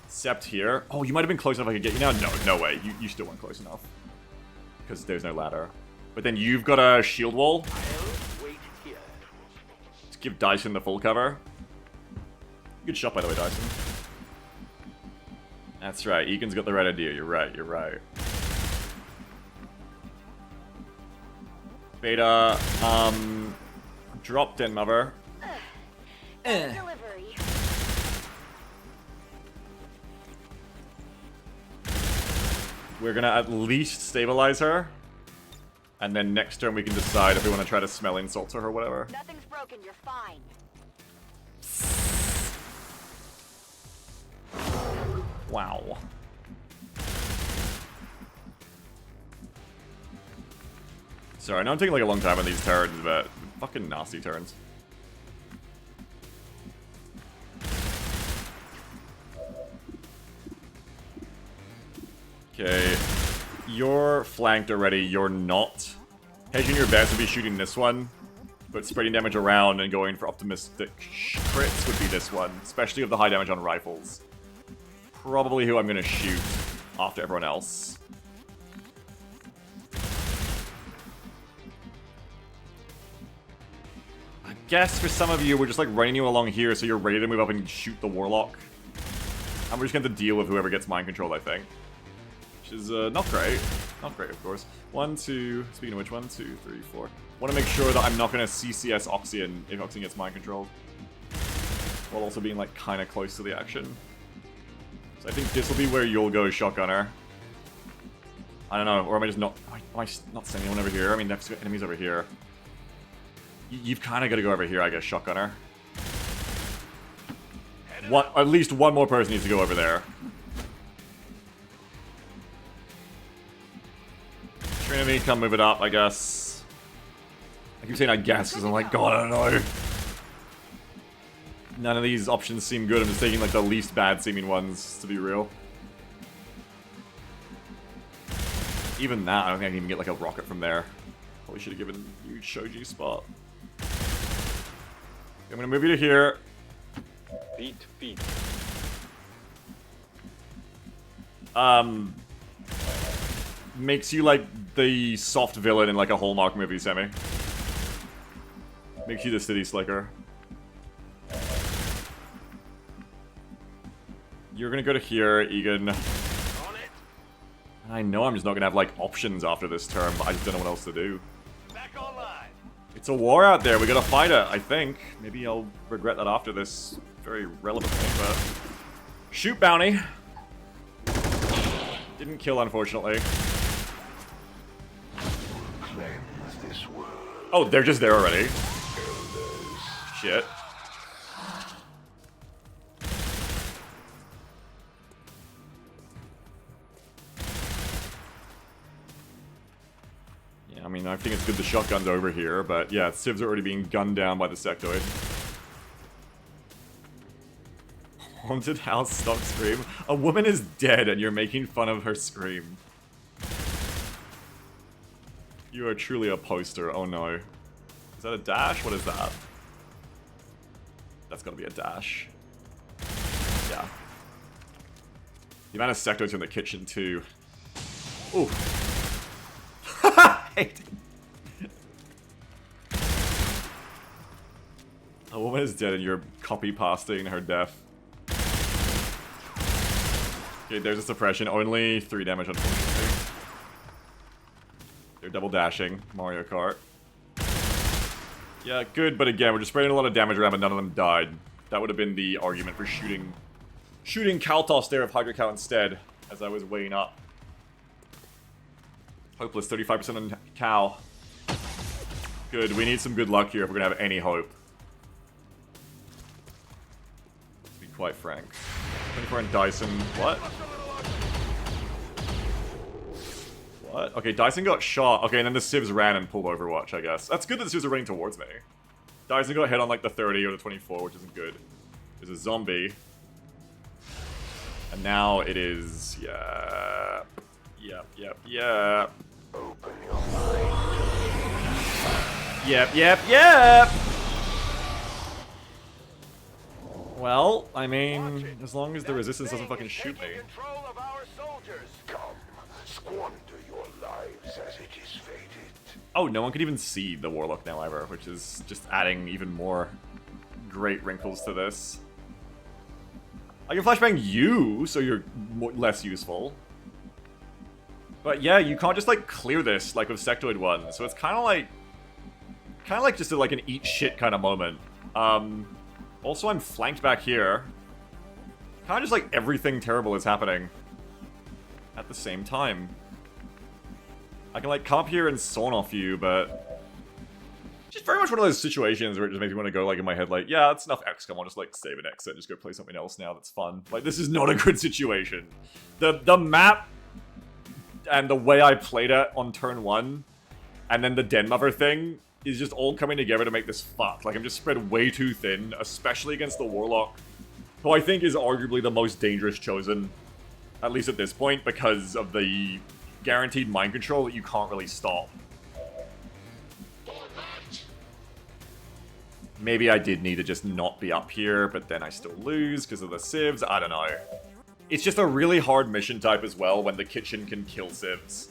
Sept here. Oh, you might have been close enough I could get you now? No, no way. You still weren't close enough. Because there's no ladder. But then you've got a shield wall. Let's give Dyson the full cover. Good shot, by the way, Dyson. That's right. Egan's got the right idea. You're right. You're right. Beta, dropped in, mother. Delivery. We're gonna at least stabilize her. And then next turn we can decide if we want to try to smell insults or whatever. Nothing's broken, you're fine. Wow. Sorry, I know I'm taking like a long time on these turns, but fucking nasty turns. Okay, you're flanked already, you're not. Hedging your bets would be shooting this one, but spreading damage around and going for optimistic crits would be this one, especially with the high damage on rifles. Probably who I'm gonna shoot after everyone else. I guess for some of you, we're just like running you along here so you're ready to move up and shoot the Warlock. And we're just going to deal with whoever gets mind control, I think. Which is not great. Not great, of course. 1, 2, speaking of which, 1, 2, 3, 4. Want to make sure that I'm not going to CCS Oxyan if Oxyan gets mind controlled. While also being like kind of close to the action. So I think this will be where you'll go, Shotgunner. I don't know, or am I just not... Am I not sending anyone over here? I mean, next enemy's over here. You've kind of got to go over here, I guess, Shotgunner. At least one more person needs to go over there. Trinity, come move it up, I guess. I keep saying I guess, because I'm like, God, I don't know. None of these options seem good. I'm just taking like the least bad seeming ones, to be real. Even that, I don't think I can even get like a rocket from there. Probably should have given you Shoji spot. I'm gonna move you to here. Feet. Makes you like the soft villain in like a Hallmark movie, Semi. Makes you the city slicker. You're gonna go to here, Egan. I know I'm just not gonna have like options after this term, but I just don't know what else to do. Back online. It's a war out there, we gotta fight it, I think. Maybe I'll regret that after this very relevant thing, but... Shoot, Bounty! Didn't kill, unfortunately. Oh, they're just there already. Shit. Yeah, I mean, I think it's good the shotgun's over here, but yeah, civs are already being gunned down by the sectoid. Haunted house, stop scream. A woman is dead and you're making fun of her scream. You are truly a poster, oh no. Is that a dash? What is that? That's gotta be a dash. Yeah. The amount of sectoids in the kitchen too. Ooh. A woman is dead and you're copy-pasting her death. Okay, there's a suppression. Only 3 damage, unfortunately. They're double dashing. Mario Kart. Yeah, good, but again, we're just spreading a lot of damage around, but none of them died. That would have been the argument for shooting Kaltos there of Hydra Cow instead, as I was weighing up. Hopeless, 35% on Cow. Good, we need some good luck here if we're gonna have any hope. To be quite frank. 24 on Dyson. What? What? Okay, Dyson got shot. Okay, and then the civs ran and pulled Overwatch, I guess. That's good that the civs are running towards me. Dyson got hit on like the 30 or the 24, which isn't good. There's a zombie. And now it is... Yeah... Yep. Open your mind. Yep. Well, I mean, as long as the resistance doesn't fucking shoot me. Control of our soldiers. Come, squander your lives as it is fated. Oh, no one can even see the Warlock now ever, which is just adding even more great wrinkles to this. I can flashbang you, so you're less useful. But yeah, you can't just like clear this like with Sectoid 1, so it's kind of like just like an eat shit kind of moment. Also, I'm flanked back here. Kind of just like everything terrible is happening at the same time. I can like come up here and sawn off you, but just very much one of those situations where it just makes me want to go, like, in my head, like, yeah, that's enough XCOM, I'll just, like, save and exit, just go play something else now that's fun. Like, this is not a good situation. The map and the way I played it on turn 1, and then the Den Mother thing, is just all coming together to make this fuck. Like, I'm just spread way too thin, especially against the Warlock, who I think is arguably the most dangerous chosen, at least at this point, because of the guaranteed mind control that you can't really stop. Maybe I did need to just not be up here, but then I still lose because of the civs. I don't know. It's just a really hard mission type as well when the kitchen can kill civs.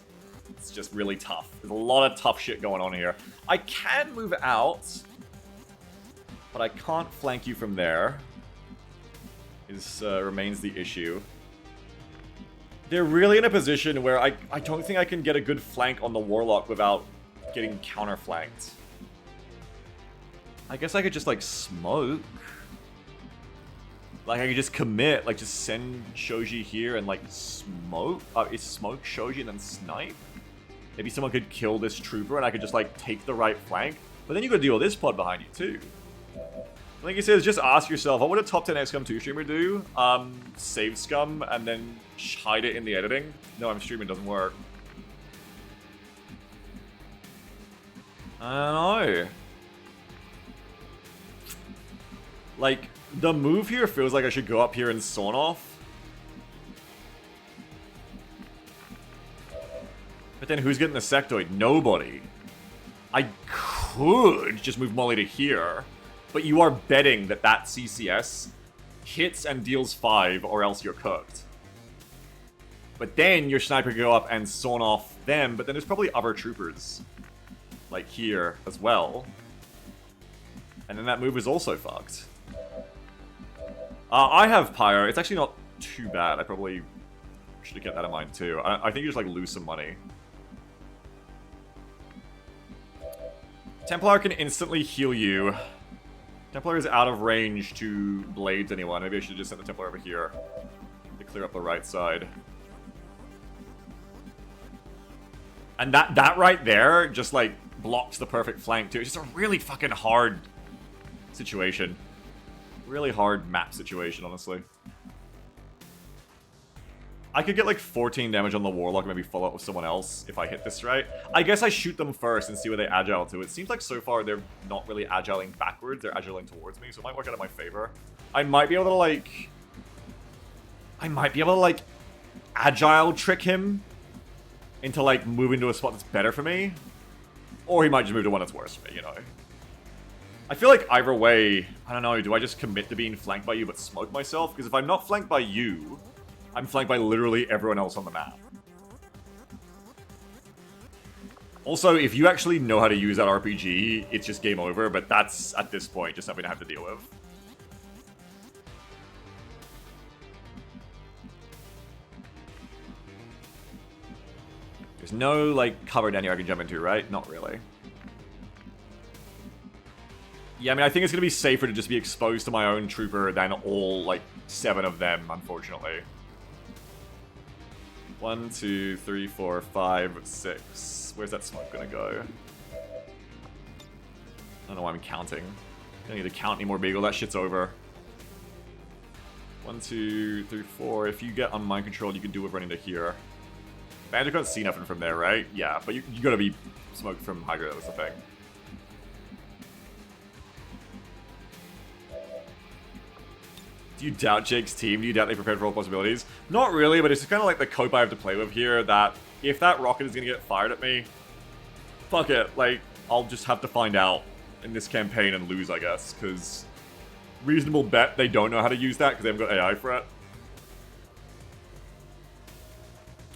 It's just really tough. There's a lot of tough shit going on here. I can move out, but I can't flank you from there. This remains the issue. They're really in a position where I don't think I can get a good flank on the Warlock without getting counter-flanked. I guess I could just, like, smoke. Like, I could just commit, like, just send Shoji here and, like, smoke. It's smoke Shoji and then snipe. Maybe someone could kill this trooper and I could just, like, take the right flank. But then you gotta deal with this pod behind you, too. Like he says, just ask yourself, what would a top 10 XCOM 2 streamer do? Save scum and then hide it in the editing? No, I'm streaming, doesn't work. I don't know. Like, the move here feels like I should go up here and sawn off. But then who's getting the sectoid? Nobody. I could just move Molly to here, but you are betting that that CCS hits and deals 5 or else you're cooked. But then your sniper could go up and sawn off them, but then there's probably other troopers, like here as well. And then that move is also fucked. I have Pyro. It's actually not too bad. I probably should have kept that in mind too. I think you just like lose some money. Templar can instantly heal you. Templar is out of range to blades anyone. Maybe I should have just sent the Templar over here to clear up the right side. And that right there just like blocks the perfect flank too. It's just a really fucking hard situation. Really hard map situation, honestly. I could get like 14 damage on the Warlock and maybe follow up with someone else if I hit this right. I guess I shoot them first and see where they agile to. It seems like so far they're not really agiling backwards, they're agiling towards me, so it might work out in my favor. I might be able to like... agile trick him into like moving to a spot that's better for me. Or he might just move to one that's worse for me, you know. I feel like either way, I don't know, do I just commit to being flanked by you but smoke myself? Because if I'm not flanked by you, I'm flanked by literally everyone else on the map. Also, if you actually know how to use that RPG, it's just game over, but that's, at this point, just something I have to deal with. There's no, like, cover down here I can jump into, right? Not really. Yeah, I mean, I think it's going to be safer to just be exposed to my own trooper than all, like, 7 of them, unfortunately. 1, 2, 3, 4, 5, 6. Where's that smoke going to go? I don't know why I'm counting. I don't need to count anymore, Beagle. That shit's over. 1, 2, 3, 4. If you get on mind control, you can do with running to here. Bandit can't see nothing from there, right? Yeah, but you gotta be smoked from high ground, that's the thing. Do you doubt Jake's team? Do you doubt they prepared for all possibilities? Not really, but it's kind of like the cope I have to play with here, that if that rocket is going to get fired at me, fuck it, like, I'll just have to find out in this campaign and lose, I guess, because reasonable bet they don't know how to use that because they haven't got AI for it.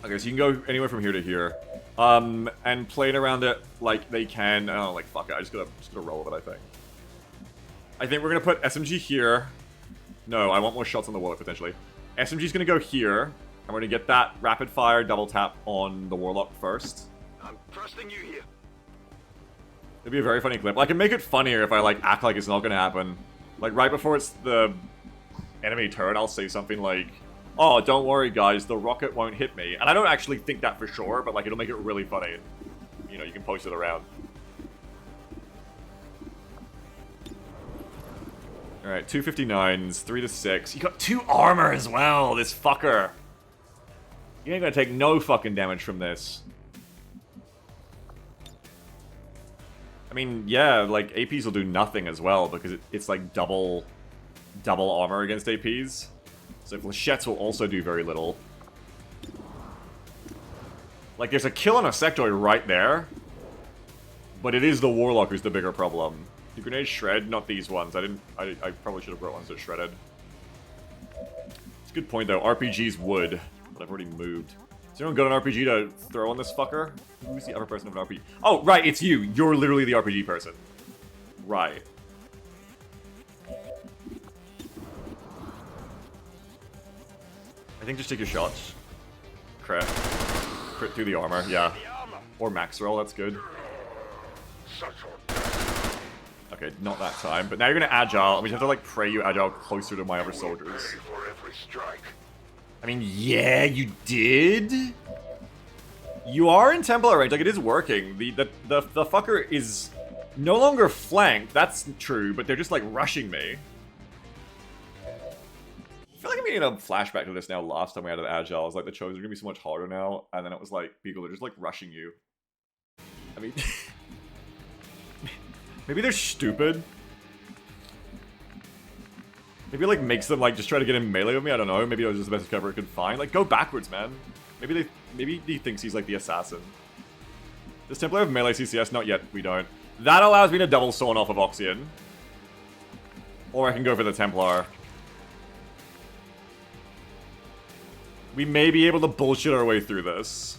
Okay, so you can go anywhere from here to here, and playing around it like they can. Oh, like, fuck it, I just gotta roll with it, I think. I think we're gonna put SMG here. No, I want more shots on the Warlock, potentially. SMG's gonna go here. I'm gonna get that rapid fire double tap on the Warlock first. I'm trusting you here. It'd be a very funny clip. I can make it funnier if I, like, act like it's not gonna happen. Like, right before it's the enemy turn, I'll say something like, oh, don't worry, guys, the rocket won't hit me. And I don't actually think that for sure, but, like, it'll make it really funny. And, you know, you can post it around. Alright, 259s, 3 to 6. You got 2 armor as well, this fucker. You ain't gonna take no fucking damage from this. I mean, yeah, like, APs will do nothing as well, because it's like double armor against APs. So flechettes will also do very little. Like, there's a kill on a sectoid right there. But it is the Warlock who's the bigger problem. The grenades shred, not these ones. I probably should have brought ones that shredded. It's a good point, though. RPGs would, but I've already moved. Has anyone got an RPG to throw on this fucker? Who's the other person of an RPG? Oh, right, it's you. You're literally the RPG person. Right. I think just take your shots. Crit. Crit through the armor, yeah. Or max roll, that's good. Okay, not that time. But now you're gonna agile, and we have to like pray you agile closer to my other soldiers. I mean, yeah, you did. You are in Templar range, like it is working. The fucker is no longer flanked, that's true, but they're just like rushing me. I feel like I'm getting a flashback to this now. Last time we had an agile, I was like, the Chosen are gonna be so much harder now, and then it was like, people are just like rushing you. I mean, maybe they're stupid. Maybe it like makes them like just try to get in melee with me. I don't know. Maybe it was just the best cover it could find. Like go backwards, man. Maybe he thinks he's like the assassin. Does Templar have melee CCS? Not yet. We don't. That allows me to double Sawn off of Oxian, or I can go for the Templar. We may be able to bullshit our way through this.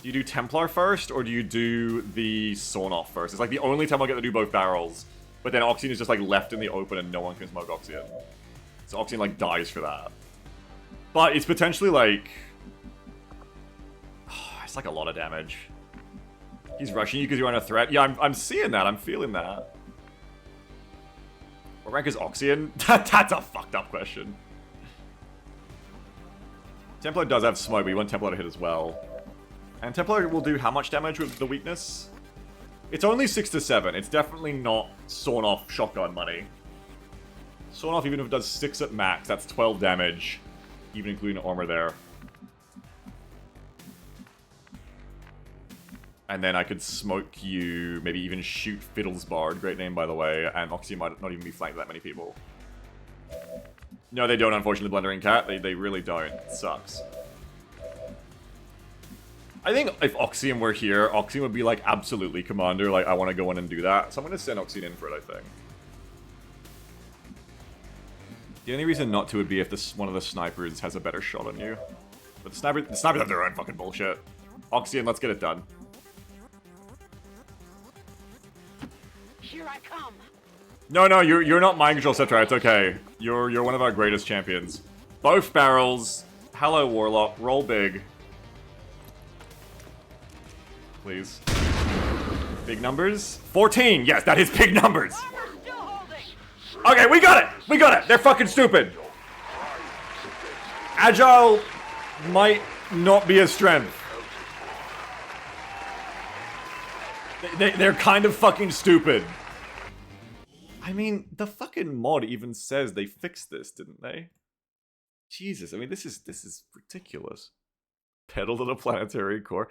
Do you do Templar first, or do you do the Sawn off first? It's like the only time I'll get to do both barrels. But then Oxian is just like left in the open and no one can smoke Oxian. So Oxian like dies for that. But it's potentially like... it's like a lot of damage. He's rushing you because you're under threat. Yeah, I'm seeing that. I'm feeling that. What rank is Oxian? That's a fucked up question. Templar does have smoke, but you want Templar to hit as well. And Templar will do how much damage with the weakness? It's only 6 to 7. It's definitely not Sawn off shotgun money. Sawn off, even if it does 6 at max, that's 12 damage. Even including armor there. And then I could smoke you, maybe even shoot Fiddlesbard, great name by the way, and Oxy might not even be flanked that many people. No, they don't, unfortunately, Blundering Cat. They really don't. It sucks. I think if Oxian were here, Oxian would be like, absolutely, Commander, like, I want to go in and do that. So I'm going to send Oxian in for it, I think. The only reason not to would be if one of the snipers has a better shot on you. But the snipers have their own fucking bullshit. Oxian, let's get it done. Here I come. No, you're not mind control, Cetra. It's okay. You're one of our greatest champions. Both barrels. Hello, Warlock. Roll big. Please. Big numbers? 14! Yes, that is big numbers! Okay, we got it! We got it! They're fucking stupid! Agile might not be a strength. They're kind of fucking stupid. I mean, the fucking mod even says they fixed this, didn't they? Jesus, I mean, this is ridiculous. Pedal to the planetary core.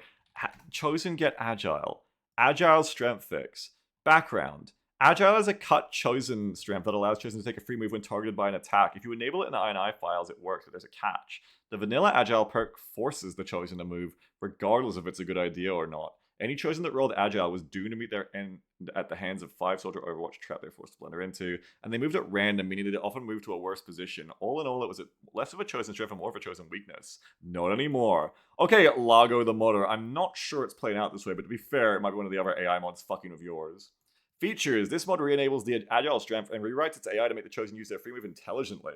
Chosen get agile. Agile strength fix. Background. Agile is a cut Chosen strength that allows Chosen to take a free move when targeted by an attack. If you enable it in the INI files, it works, but there's a catch. The vanilla Agile perk forces the Chosen to move, regardless if it's a good idea or not. Any Chosen that rolled Agile was doomed to meet their end at the hands of 5-soldier Overwatch trap they're forced to blunder into, and they moved at random, meaning that they often moved to a worse position. All in all, it was less of a Chosen strength and more of a Chosen weakness. Not anymore. Okay, Lago the modder. I'm not sure it's playing out this way, but to be fair, it might be one of the other AI mods fucking with yours. Features. This mod re-enables the Agile strength and rewrites its AI to make the Chosen use their free move intelligently.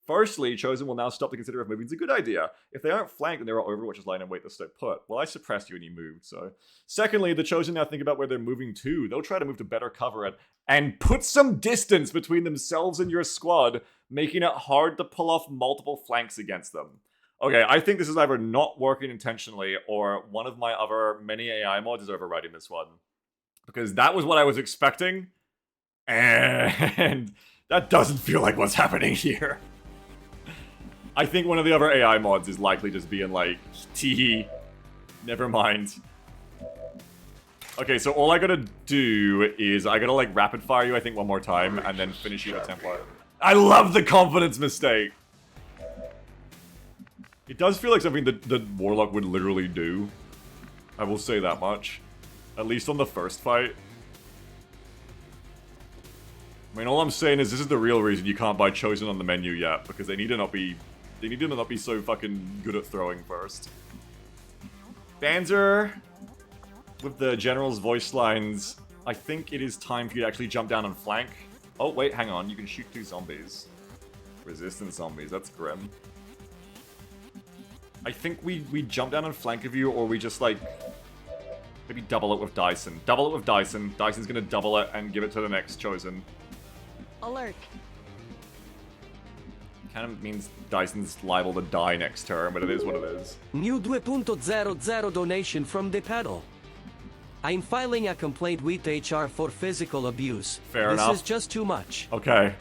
Firstly, Chosen will now stop to consider if moving is a good idea. If they aren't flanked, then there are Overwatchers lying in wait to stay put. Well, I suppressed you and you moved, so... Secondly, the Chosen now think about where they're moving to. They'll try to move to better cover and put some distance between themselves and your squad, making it hard to pull off multiple flanks against them. Okay, I think this is either not working intentionally, or one of my other many AI mods is overriding this one. Because that was what I was expecting, And that doesn't feel like what's happening here. I think one of the other AI mods is likely just being like, tee, never mind. Okay, so all I gotta do is I gotta like rapid fire you, I think, one more time, and then finish you with Templar. I love the confidence mistake! It does feel like something that the Warlock would literally do. I will say that much. At least on the first fight. I mean, all I'm saying is this is the real reason you can't buy Chosen on the menu yet, because they need to not be so fucking good at throwing first. Banzer, with the General's voice lines, I think it is time for you to actually jump down and flank. Oh, wait, hang on. You can shoot 2 zombies. Resistance zombies, that's grim. I think we jump down and flank of you, or we just, like, maybe double it with Dyson. Double it with Dyson. Dyson's gonna double it and give it to the next Chosen. Alert. Kind of means Dyson's liable to die next turn, but it is what it is. New 2.00 donation from the pedal. I'm filing a complaint with HR for physical abuse. Fair enough. This is just too much. Okay.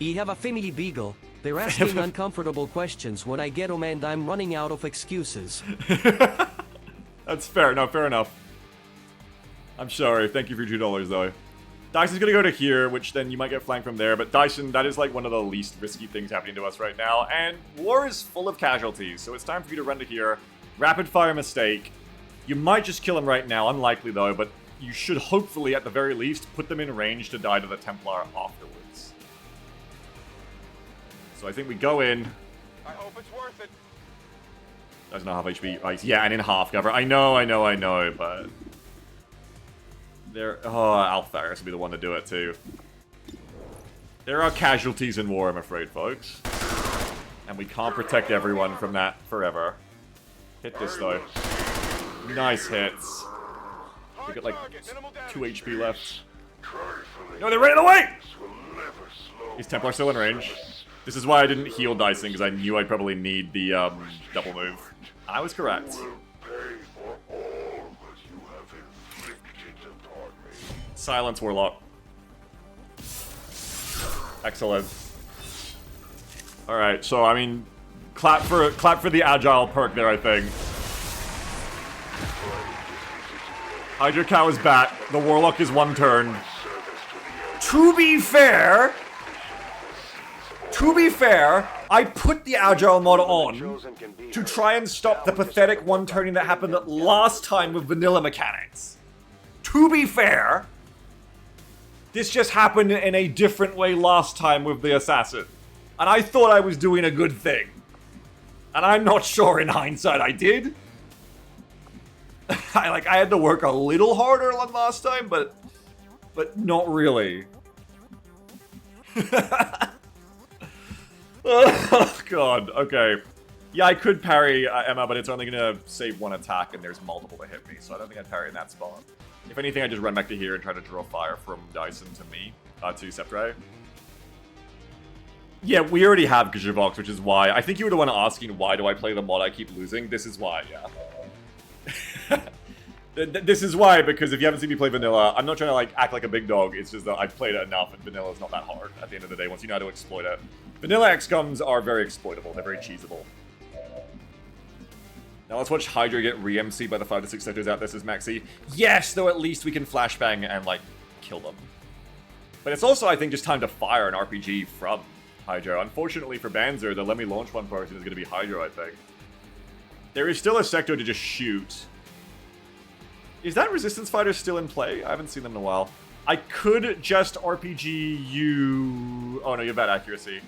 I have a family beagle. They're asking uncomfortable questions when I get them, and I'm running out of excuses. That's fair. No, fair enough. I'm sorry. Thank you for your $2, though. Dyson's gonna go to here, which then you might get flanked from there, but Dyson, that is like one of the least risky things happening to us right now, and war is full of casualties, so it's time for you to run to here. Rapid fire mistake. You might just kill him right now, unlikely though, but you should hopefully, at the very least, put them in range to die to the Templar afterwards. So I think we go in. I hope it's worth it. Does not have HP. Right, yeah, and in half cover. I know, but... There... Oh, Alpharis will be the one to do it, too. There are casualties in war, I'm afraid, folks. And we can't protect everyone from that forever. Hit this, though. Nice hits. We got, like, 2 HP left. No, they ran away! Is Templar still in range? This is why I didn't heal Dyson, because I knew I'd probably need the, double move. I was correct. Silence, Warlock. Excellent. Alright, so, I mean, clap for the Agile perk there, I think. Hydra Cow is back. The Warlock is 1 turn. To be fair, I put the Agile mod on to try and stop the pathetic 1-turning that happened last time with vanilla mechanics. To be fair, this just happened in a different way last time with the Assassin. And I thought I was doing a good thing. And I'm not sure in hindsight I did. I had to work a little harder than last time, but not really. Oh, God. Okay. Yeah, I could parry Emma, but it's only going to save 1 attack, and there's multiple to hit me, so I don't think I'd parry in that spot. If anything, I just run back to here and try to draw fire from Dyson to me, to Sceptre. Yeah, we already have Gajavox, which is why. I think you were the one asking why do I play the mod I keep losing. This is why, yeah. This is why, because if you haven't seen me play vanilla, I'm not trying to like act like a big dog, it's just that I've played it enough, and vanilla is not that hard at the end of the day, once you know how to exploit it. Vanilla XCOMs are very exploitable, they're very cheesable. Now let's watch Hydra get re-MC'd by the 5 to 6 sectors out. This is Maxi. Yes, though at least we can flashbang and, like, kill them. But it's also, I think, just time to fire an RPG from Hydra. Unfortunately for Banzer, the let me launch one person is going to be Hydra, I think. There is still a sector to just shoot. Is that Resistance Fighter still in play? I haven't seen them in a while. I could just RPG you... Oh no, you have bad accuracy.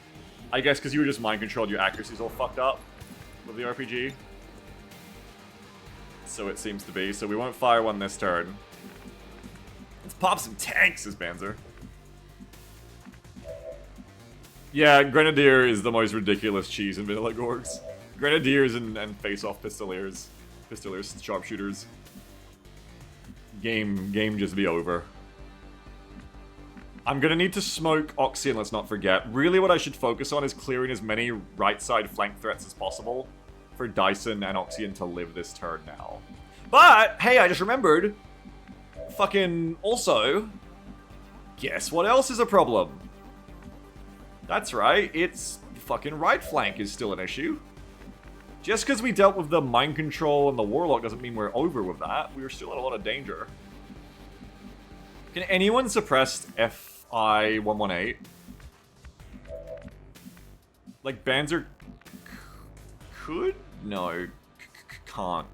I guess because you were just mind-controlled, your accuracy's all fucked up with the RPG. So it seems to be. So we won't fire one this turn. Let's pop some tanks, says Banzer. Yeah, Grenadier is the most ridiculous cheese in Vanilla Gorgs. Grenadiers and face-off Pistoliers. Pistoliers and sharpshooters. Game just be over. I'm gonna need to smoke Oxy, and let's not forget. Really what I should focus on is clearing as many right-side flank threats as possible for Dyson and Oxyan to live this turn now. But, hey, I just remembered. Fucking, also, guess what else is a problem? That's right, it's fucking right flank is still an issue. Just because we dealt with the mind control and the warlock doesn't mean we're over with that. We're still in a lot of danger. Can anyone suppress FI 118? Like, Banzer could? No, can't.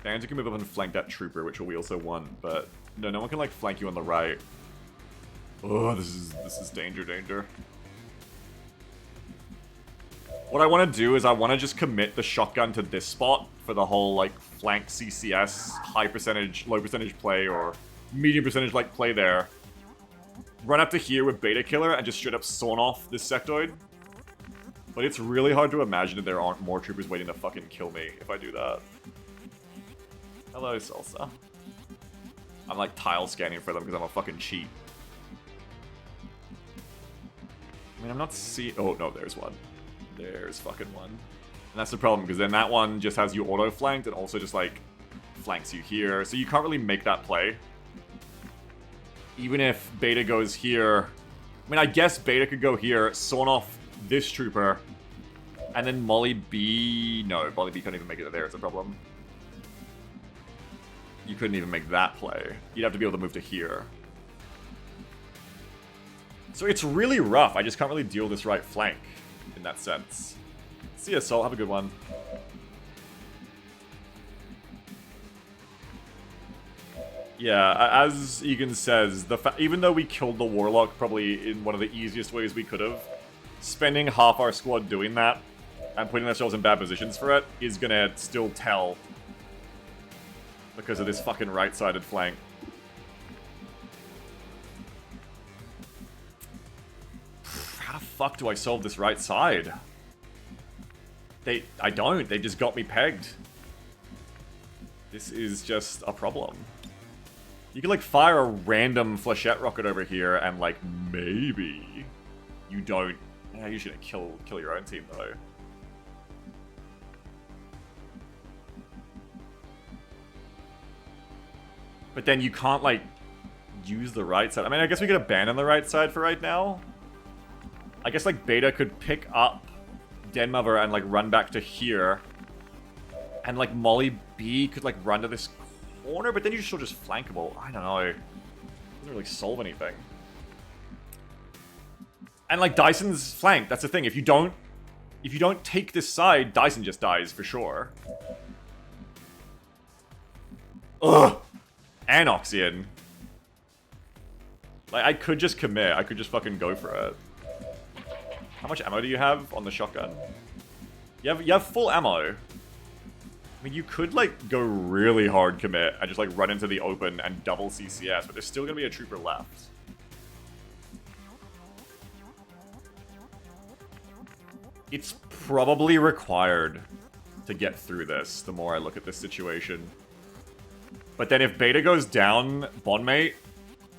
Banzer can move up and flank that trooper, which we also want, but no, no one can like flank you on the right. Oh, this is danger. What I want to do is I want to just commit the shotgun to this spot for the whole like flank CCS, high percentage, low percentage play, or medium percentage like play there. Run up to here with Beta Killer and just straight up sawn off this sectoid. But it's really hard to imagine that there aren't more troopers waiting to fucking kill me if I do that. Hello, Salsa. I'm like tile scanning for them because I'm a fucking cheat. I mean, I'm not seeing... Oh, no, there's one. There's fucking one. And that's the problem, because then that one just has you auto-flanked and also just, like, flanks you here. So you can't really make that play. Even if Beta goes here... I mean, I guess Beta could go here, sawn off this trooper, and then Molly B... No, Molly B can't even make it there, it's a problem. You couldn't even make that play. You'd have to be able to move to here. So it's really rough. I just can't really deal this right flank in that sense. See ya, Sol. Have a good one. Yeah, as Egan says, even though we killed the Warlock probably in one of the easiest ways we could have, spending half our squad doing that and putting ourselves in bad positions for it is gonna still tell because of this fucking right-sided flank. How the fuck do I solve this right side? I don't. They just got me pegged. This is just a problem. You can, like, fire a random flechette rocket over here and, like, maybe you don't... Yeah, you're gonna kill your own team, though. But then you can't, like, use the right side. I mean, I guess we could abandon the right side for right now. I guess, like, Beta could pick up Den Mother and, like, run back to here. And, like, Molly B could, like, run to this corner, but then you're still just flankable. I don't know. It doesn't really solve anything. And, like, Dyson's flanked. That's the thing. If you don't take this side, Dyson just dies for sure. Ugh! Anoxian. Like, I could just commit. I could just fucking go for it. How much ammo do you have on the shotgun? You have full ammo. I mean, you could, like, go really hard commit and just, like, run into the open and double CCS, but there's still gonna be a trooper left. It's probably required to get through this, the more I look at this situation. But then if Beta goes down, Bondmate,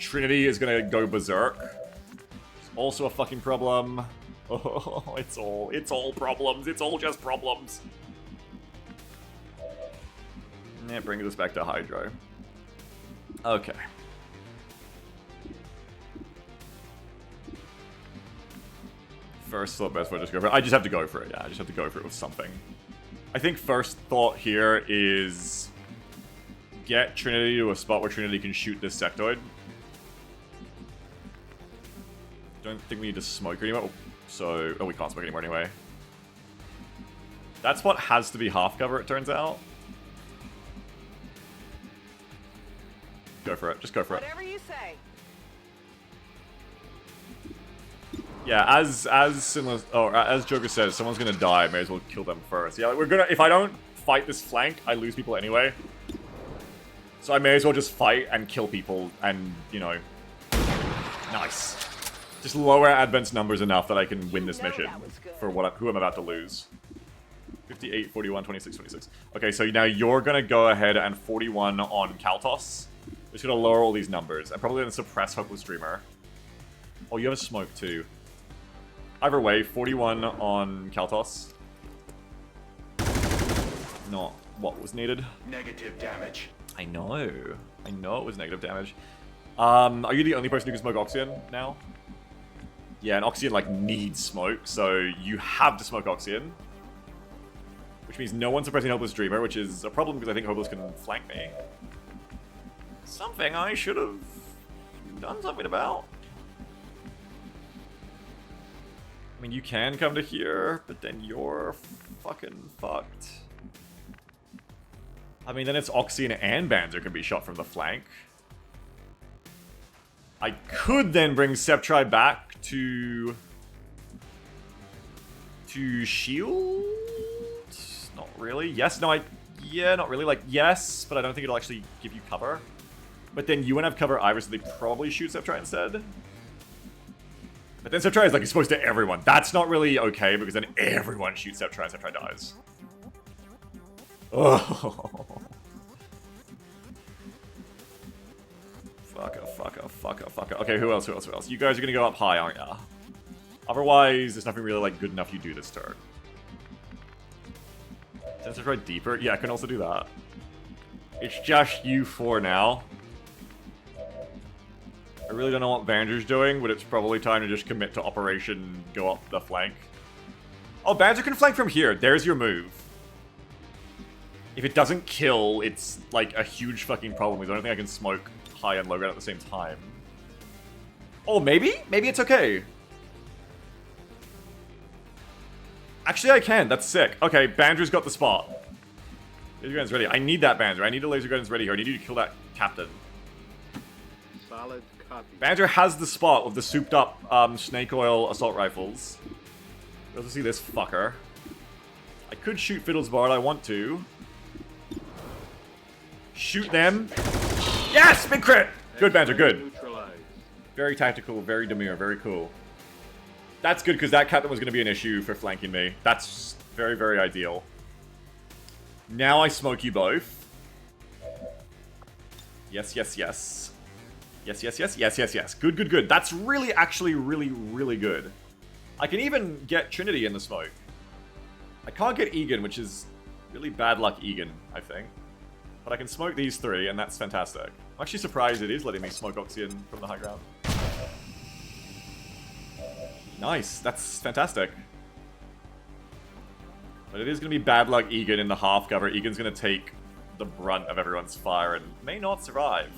Trinity is gonna go berserk. It's also a fucking problem. Oh, it's all problems. It's all just problems. Yeah, it brings us back to Hydro. Okay. First thought, best way to just go for it. I just have to go for it. Yeah, I just have to go for it with something. I think first thought here is get Trinity to a spot where Trinity can shoot this sectoid. Don't think we need to smoke anymore. So, oh, we can't smoke anymore anyway. That spot has to be half cover, it turns out. Go for it. Just go for it. Whatever you say. Yeah, as Joker says, someone's gonna die. May as well kill them first. Yeah, we're gonna. If I don't fight this flank, I lose people anyway. So I may as well just fight and kill people, and you know, nice. Just lower Advent's numbers enough that I can win this mission for who I'm about to lose. 58, 41, 26, 26. Okay, so now you're gonna go ahead and 41 on Kaltos. Just gonna lower all these numbers. I'm probably gonna suppress Hopeless Dreamer. Oh, you have a smoke too. Either way, 41 on Kaltos. Not what was needed. Negative damage. I know it was negative damage. Are you the only person who can smoke Oxygen now? Yeah, and Oxygen, like, needs smoke, so you have to smoke Oxygen. Which means no one's suppressing Hopeless Dreamer, which is a problem because I think Hopeless can flank me. Something I should have done something about. I mean, you can come to here, but then you're fucking fucked. I mean, then it's Oxygen and Banzer can be shot from the flank. I could then bring Sceptri back to shield? Not really. Yes, no, yeah, not really. Like, yes, but I don't think it'll actually give you cover. But then you won't have cover either, so they probably shoot Sceptri instead. But then Sceptri is like exposed to everyone. That's not really okay, because then everyone shoots Sceptri and Sceptri dies. Oh. Fucker. Okay, who else? You guys are gonna go up high, aren't ya? Otherwise, there's nothing really like good enough you do this turn. Since it's right deeper, yeah, I can also do that. It's just you four now. I really don't know what Banzer's doing, but it's probably time to just commit to Operation Go Up the Flank. Oh, Banzer can flank from here. There's your move. If it doesn't kill, it's like a huge fucking problem because I don't think I can smoke high and low ground at the same time. Oh, maybe? Maybe it's okay. Actually, I can. That's sick. Okay, Banzer's got the spot. Laser guns ready. I need that Banzer. I need the laser guns ready here. I need you to kill that captain. Solid copy. Banzer has the spot with the souped up snake oil assault rifles. Let's see this fucker. I could shoot Fiddle's Bard. I want to. Shoot them. Yes! Big crit! Good, Banzer. Good. Very tactical, very demure, very cool. That's good, because that captain was going to be an issue for flanking me. That's very, very ideal. Now I smoke you both. Yes. Yes. Good. That's really, actually, really good. I can even get Trinity in the smoke. I can't get Egan, which is really bad luck Egan, I think. But I can smoke these three, and that's fantastic. I'm actually surprised it is letting me smoke Oxygen from the high ground. Nice, that's fantastic. But it is going to be bad luck Egan in the half cover. Egan's going to take the brunt of everyone's fire and may not survive.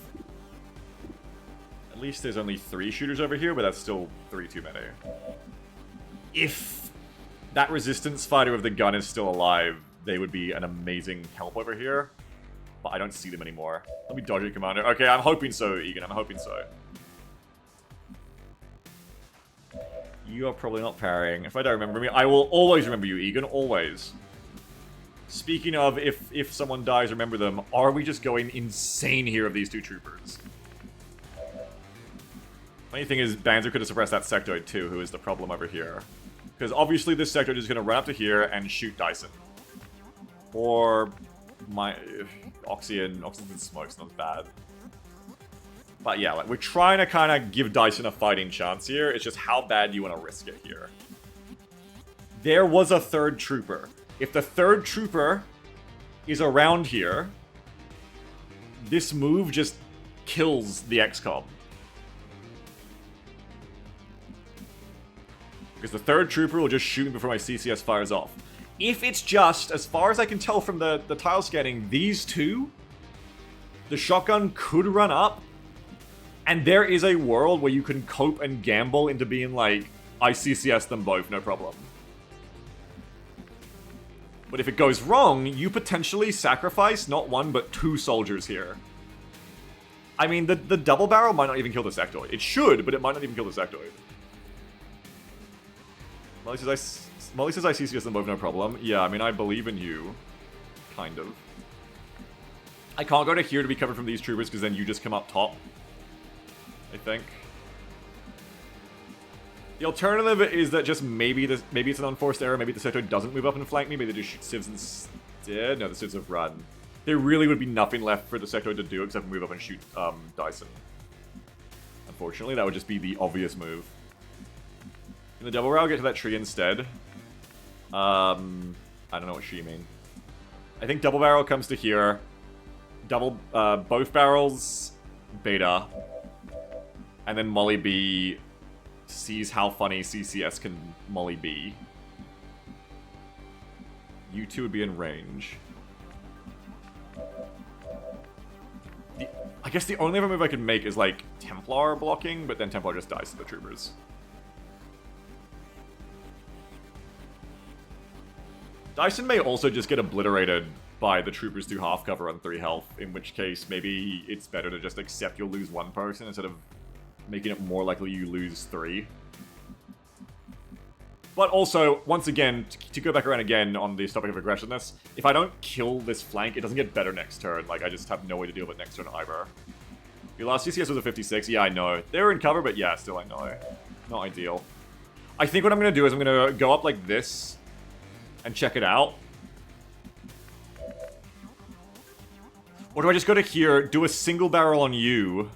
At least there's only 3 shooters over here, but that's still 3 too many. If that resistance fighter with the gun is still alive, they would be an amazing help over here. But I don't see them anymore. Let me dodge it, Commander. Okay, I'm hoping so, Egan. I'm hoping so. You are probably not parrying. If I don't remember me, I will always remember you, Egan. Always. Speaking of, if someone dies, remember them. Are we just going insane here of these 2 troopers? Funny thing is, Banzer could have suppressed that sectoid too, who is the problem over here. Because obviously this sectoid is going to run up to here and shoot Dyson. Or my Oxygen smoke's not bad. But yeah, like, we're trying to kind of give Dyson a fighting chance here. It's just how bad do you want to risk it here. There was a 3rd trooper. If the 3rd trooper is around here, this move just kills the XCOM. Because the 3rd trooper will just shoot me before my CCS fires off. If it's just, as far as I can tell from the tile scanning, these 2, the shotgun could run up. And there is a world where you can cope and gamble into being like, I CCS them both, no problem. But if it goes wrong, you potentially sacrifice not 1, but 2 soldiers here. I mean, the double barrel might not even kill the sectoid. It should, but it might not even kill the sectoid. Molly says I CCS them both, no problem. Yeah, I mean, I believe in you. Kind of. I can't go to here to be covered from these troopers, because then you just come up top. I think. The alternative is that just maybe it's an unforced error. Maybe the sectoid doesn't move up and flank me. Maybe they just shoot civs instead. No, the civs have run. There really would be nothing left for the sectoid to do except move up and shoot Dyson. Unfortunately, that would just be the obvious move. Can the double barrel get to that tree instead? I don't know what she mean. I think double barrel comes to here. Both barrels, beta. And then Molly B sees how funny CCS can Molly B. You two would be in range. I guess the only other move I could make is like Templar blocking, but then Templar just dies to the troopers. Dyson may also just get obliterated by the troopers through half cover on 3 health, in which case maybe it's better to just accept you'll lose 1 person instead of making it more likely you lose 3. But also, once again, to go back around again on this topic of aggressiveness, if I don't kill this flank, it doesn't get better next turn. Like, I just have no way to deal with it next turn either. Your last CCS was a 56. Yeah, I know. They were in cover, but yeah, still I know. Not ideal. I think what I'm going to do is I'm going to go up like this and check it out. Or do I just go to here, do a single barrel on you,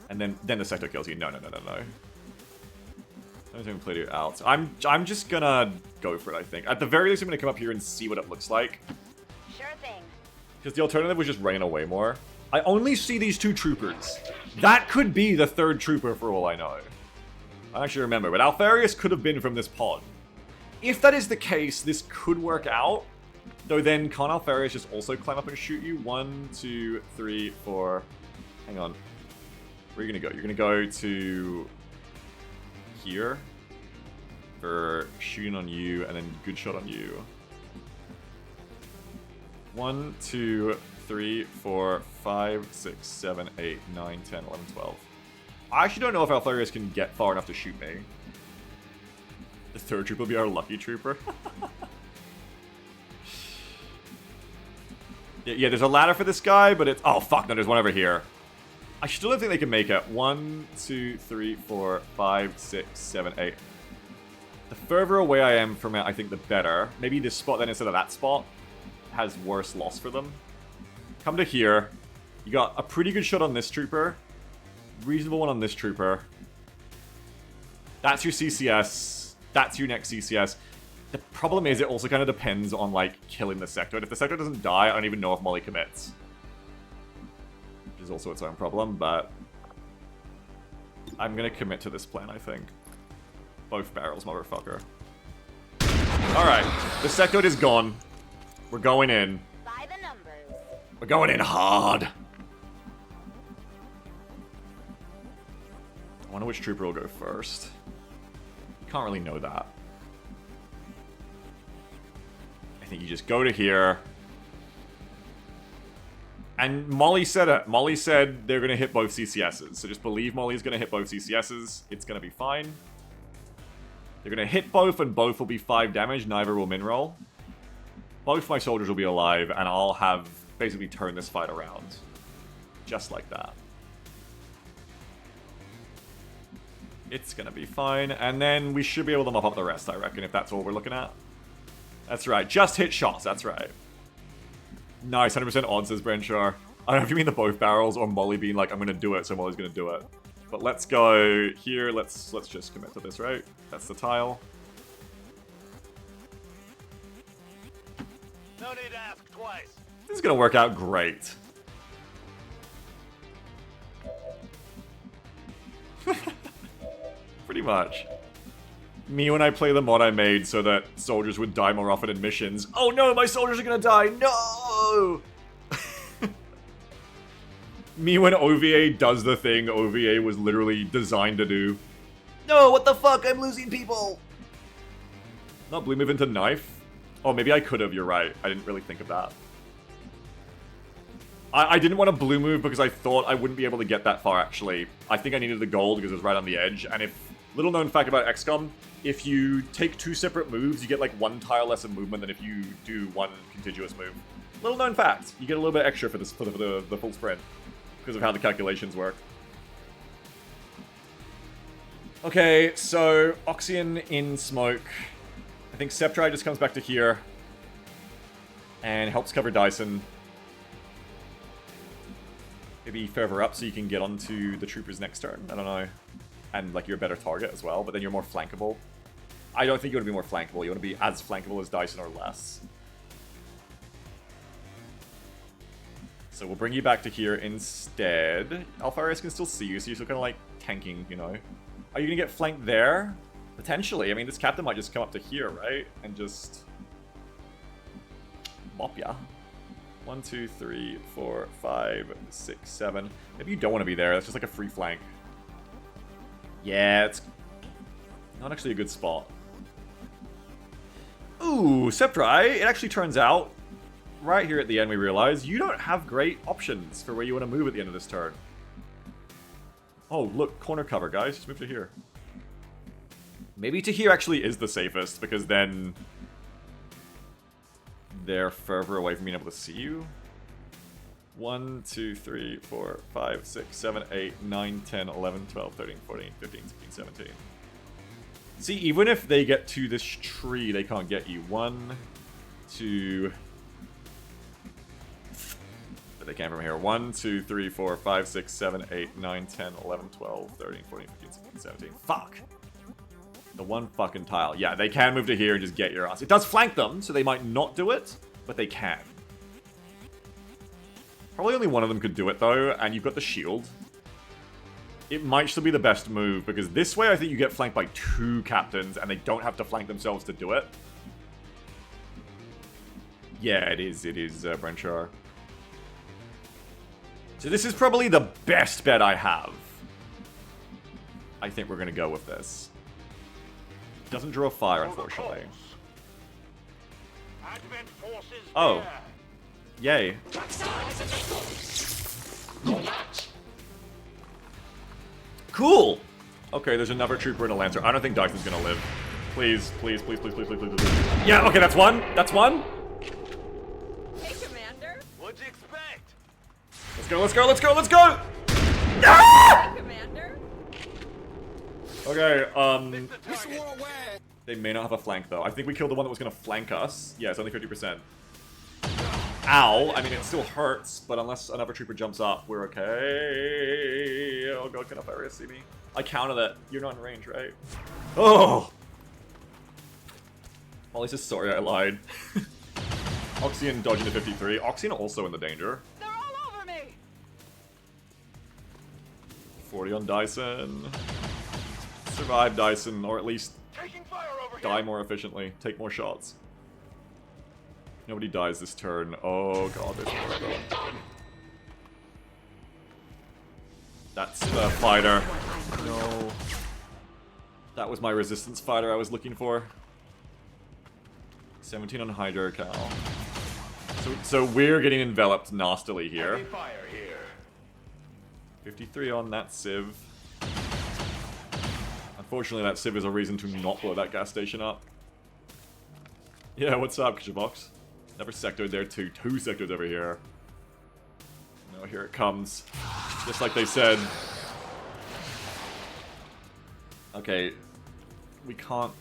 and then the sector kills you? No. I don't even play you out. I'm just gonna go for it, I think. At the very least, I'm gonna come up here and see what it looks like. Sure thing. Because the alternative was just running away more. I only see these 2 troopers. That could be the 3rd trooper for all I know. I actually remember, but Alfarius could have been from this pod. If that is the case, this could work out. Though then, can't Alfarius just also climb up and shoot you? 1, 2, 3, 4... Hang on. Where are you gonna go? You're gonna go to... here for shooting on you and then good shot on you. 1, 2, 3, 4, 5, 6, 7, 8, 9, 10, 11, 12. I actually don't know if Alfarius can get far enough to shoot me. The 3rd trooper will be our lucky trooper. yeah, there's a ladder for this guy, but it's... Oh, fuck, no, there's one over here. I still don't think they can make it. 1, 2, 3, 4, 5, 6, 7, 8. The further away I am from it, I think the better. Maybe this spot then instead of that spot has worse loss for them. Come to here. You got a pretty good shot on this trooper. Reasonable one on this trooper. That's your CCS. That's your next CCS. The problem is it also kind of depends on, like, killing the sector. And if the sector doesn't die, I don't even know if Molly commits. Which is also its own problem, but... I'm gonna commit to this plan, I think. Both barrels, motherfucker. Alright, the sector is gone. We're going in. By the numbers. We're going in hard. I wonder which trooper will go first. Can't really know that. I think you just go to here. And Molly said it. Molly said they're going to hit both CCSs. So just believe Molly's going to hit both CCSs. It's going to be fine. They're going to hit both and both will be 5 damage. Neither will min roll. Both my soldiers will be alive and I'll have basically turned this fight around. Just like that. It's going to be fine. And then we should be able to mop up the rest, I reckon, if that's all we're looking at. That's right. Just hit shots. That's right. Nice. 100% odds, says Brenchar. I don't know if you mean the both barrels or Molly being like, I'm going to do it, so Molly's going to do it. But let's go here. Let's just commit to this, right? That's the tile. No need to ask twice. This is going to work out great. Pretty much. Me when I play the mod I made so that soldiers would die more often in missions. Oh no, my soldiers are gonna die! No! Me when OVA does the thing OVA was literally designed to do. No, what the fuck? I'm losing people! Not blue move into knife? Oh, maybe I could have, you're right. I didn't really think of that. I didn't want to blue move because I thought I wouldn't be able to get that far, actually. I think I needed the gold because it was right on the edge, and if... Little known fact about XCOM, if you take 2 separate moves, you get like 1 tile less of movement than if you do 1 contiguous move. Little known fact. You get a little bit extra for this for the full sprint because of how the calculations work. Okay, so Oxyan in smoke. I think Sceptri just comes back to here and helps cover Dyson. Maybe further up so you can get onto the troopers next turn. I don't know. And, like, you're a better target as well, but then you're more flankable. I don't think you want to be more flankable. You want to be as flankable as Dyson or less. So we'll bring you back to here instead. Alpharius can still see you, so you're still kind of like tanking, you know. Are you gonna get flanked there? Potentially. I mean, this captain might just come up to here, right? And just mop ya. 1, 2, 3, 4, 5, 6, 7. Maybe you don't want to be there. That's just like a free flank. Yeah, it's not actually a good spot. Ooh, Sceptri. It actually turns out, right here at the end, we realize you don't have great options for where you want to move at the end of this turn. Oh, look, corner cover, guys. Just move to here. Maybe to here actually is the safest, because then they're further away from being able to see you. 1, 2, 3, 4, 5, 6, 7, 8, 9, 10, 11, 12, 13, 14, 15, 16, 17. See, even if they get to this tree, they can't get you. 1, 2... But they can from here. 1, 2, 3, 4, 5, 6, 7, 8, 9, 10, 11, 12, 13, 14, 15, 16, 17. Fuck! The one fucking tile. Yeah, they can move to here and just get your ass. It does flank them, so they might not do it, but they can. Probably only one of them could do it, though, and you've got the shield. It might still be the best move, because this way I think you get flanked by 2 captains, and they don't have to flank themselves to do it. Yeah, it is, Brenchar. So this is probably the best bet I have. I think we're going to go with this. Doesn't draw fire, unfortunately. Oh. Yay. Cool! Okay, there's another trooper and a lancer. I don't think Dyson's gonna live. Please, please, please, please, please, please, please, please. Yeah, okay, that's one. That's one. Hey, Commander. What'd you expect? Let's go, let's go, let's go, let's go! Ah! Hey, Commander. Okay, they may not have a flank, though. I think we killed the one that was gonna flank us. Yeah, it's only 50%. Ow! I mean, it still hurts, but unless another trooper jumps up, we're okay. Oh god, can Alpharius see me? I counted it. You're not in range, right? Oh! Molly's just sorry I lied. Oxyon dodging the 53. Oxyon also in the danger. They're all over me. 40 on Dyson. Survive, Dyson, or at least die more efficiently. Take more shots. Nobody dies this turn. Oh god, there's more of them. That's the fighter. No. That was my resistance fighter I was looking for. 17 on Hydro Cal. So we're getting enveloped nastily here. 53 on that Civ. Unfortunately, that Civ is a reason to not blow that gas station up. Yeah, what's up, Kishavox? Another sector there too. 2 sectors over here. No, here it comes. Just like they said. Okay. We can't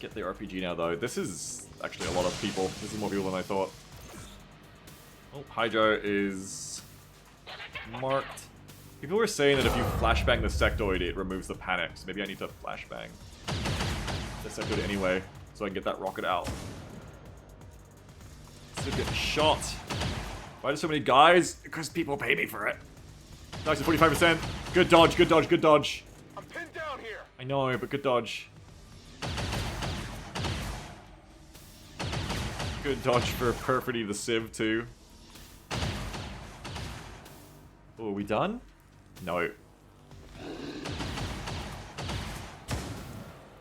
get the RPG now, though. This is actually a lot of people. This is more people than I thought. Oh, Hydro is marked. People were saying that if you flashbang the sectoid, it removes the panic. So maybe I need to flashbang the sectoid anyway, so I can get that rocket out. Still getting shot. Why do so many guys? Because people pay me for it. Nice, 45%. Good dodge, good dodge, good dodge. I'm pinned down here. I know, but good dodge. Good dodge for Perfidy the Civ, too. Oh, are we done? No.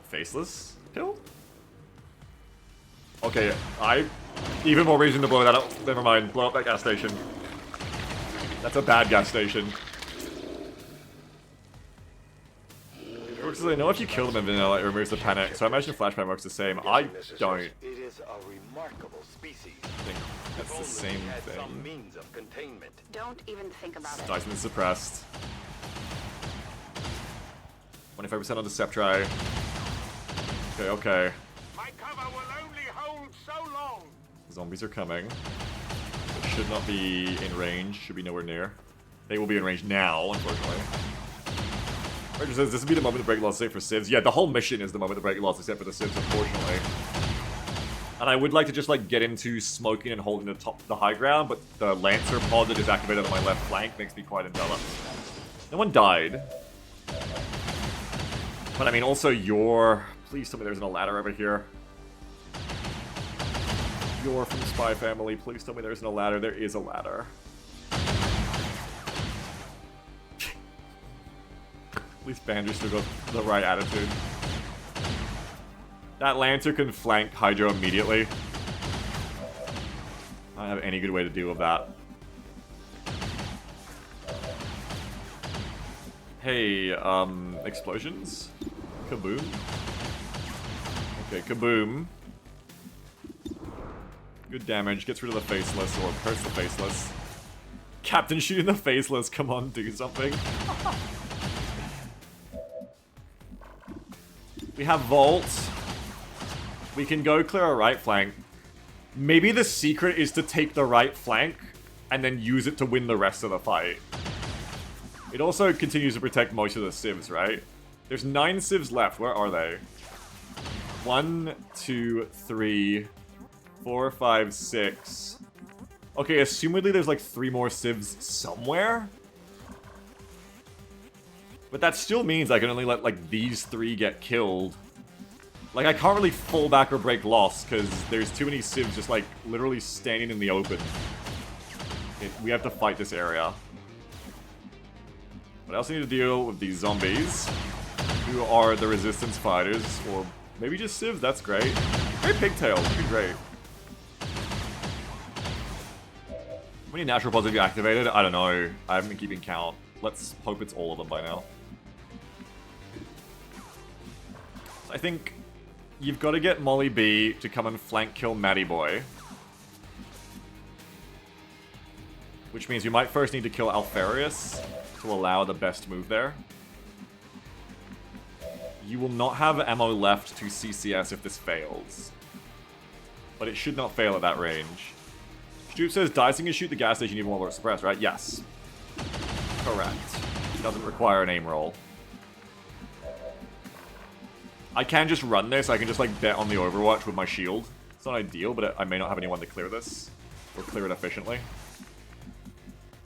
Faceless kill? Okay, even more reason to blow that up. Never mind, blow up that gas station. That's a bad gas station. Because I know if you kill them in vanilla, it removes the panic, so I imagine flashbang works the same. I don't It is a remarkable species. think that's the same thing. Some means of containment. Don't even think about it. Dyson is suppressed. 25% on the Sceptri. Okay, okay. My cover will only hold so long. Zombies are coming. They should not be in range. Should be nowhere near. They will be in range now, unfortunately. Roger says this would be the moment to break laws, save for civs. Yeah, the whole mission is the moment to break laws, except for the civs, unfortunately. And I would like to just like get into smoking and holding the high ground, but the Lancer pod that is activated on my left flank makes me quite enveloped. No one died. But I mean, also you're... Please tell me there's a ladder over here. You're from Spy Family. Please tell me there's no ladder. There is a ladder. At least Banjo still got the right attitude. That Lancer can flank Hydro immediately. I don't have any good way to deal with that. Hey, explosions? Kaboom? Okay, kaboom. Good damage, gets rid of the faceless, or hurts the faceless. Captain shooting the faceless, come on, do something. We have Vault. We can go clear our right flank. Maybe the secret is to take the right flank, and then use it to win the rest of the fight. It also continues to protect most of the civs, right? There's 9 civs left, where are they? 1, 2, 3... 4, 5, 6. Okay, assumedly there's like 3 more civs somewhere. But that still means I can only let like these 3 get killed. Like I can't really fall back or break loss because there's too many civs just like literally standing in the open. We have to fight this area. But I also need to deal with these zombies, who are the resistance fighters, or maybe just civs, that's great. Great pigtail, that'd be great. How many natural pods have you activated? I don't know. I haven't been keeping count. Let's hope it's all of them by now. So I think you've got to get Molly B to come and flank kill Matty Boy. Which means we might first need to kill Alfarius to allow the best move there. You will not have ammo left to CCS if this fails. But it should not fail at that range. Stoop says, Dicing can shoot the gas station even while we're suppressed, right? Yes. Correct. It doesn't require an aim roll. I can just run this. I can just, like, bet on the Overwatch with my shield. It's not ideal, but I may not have anyone to clear this. Or clear it efficiently.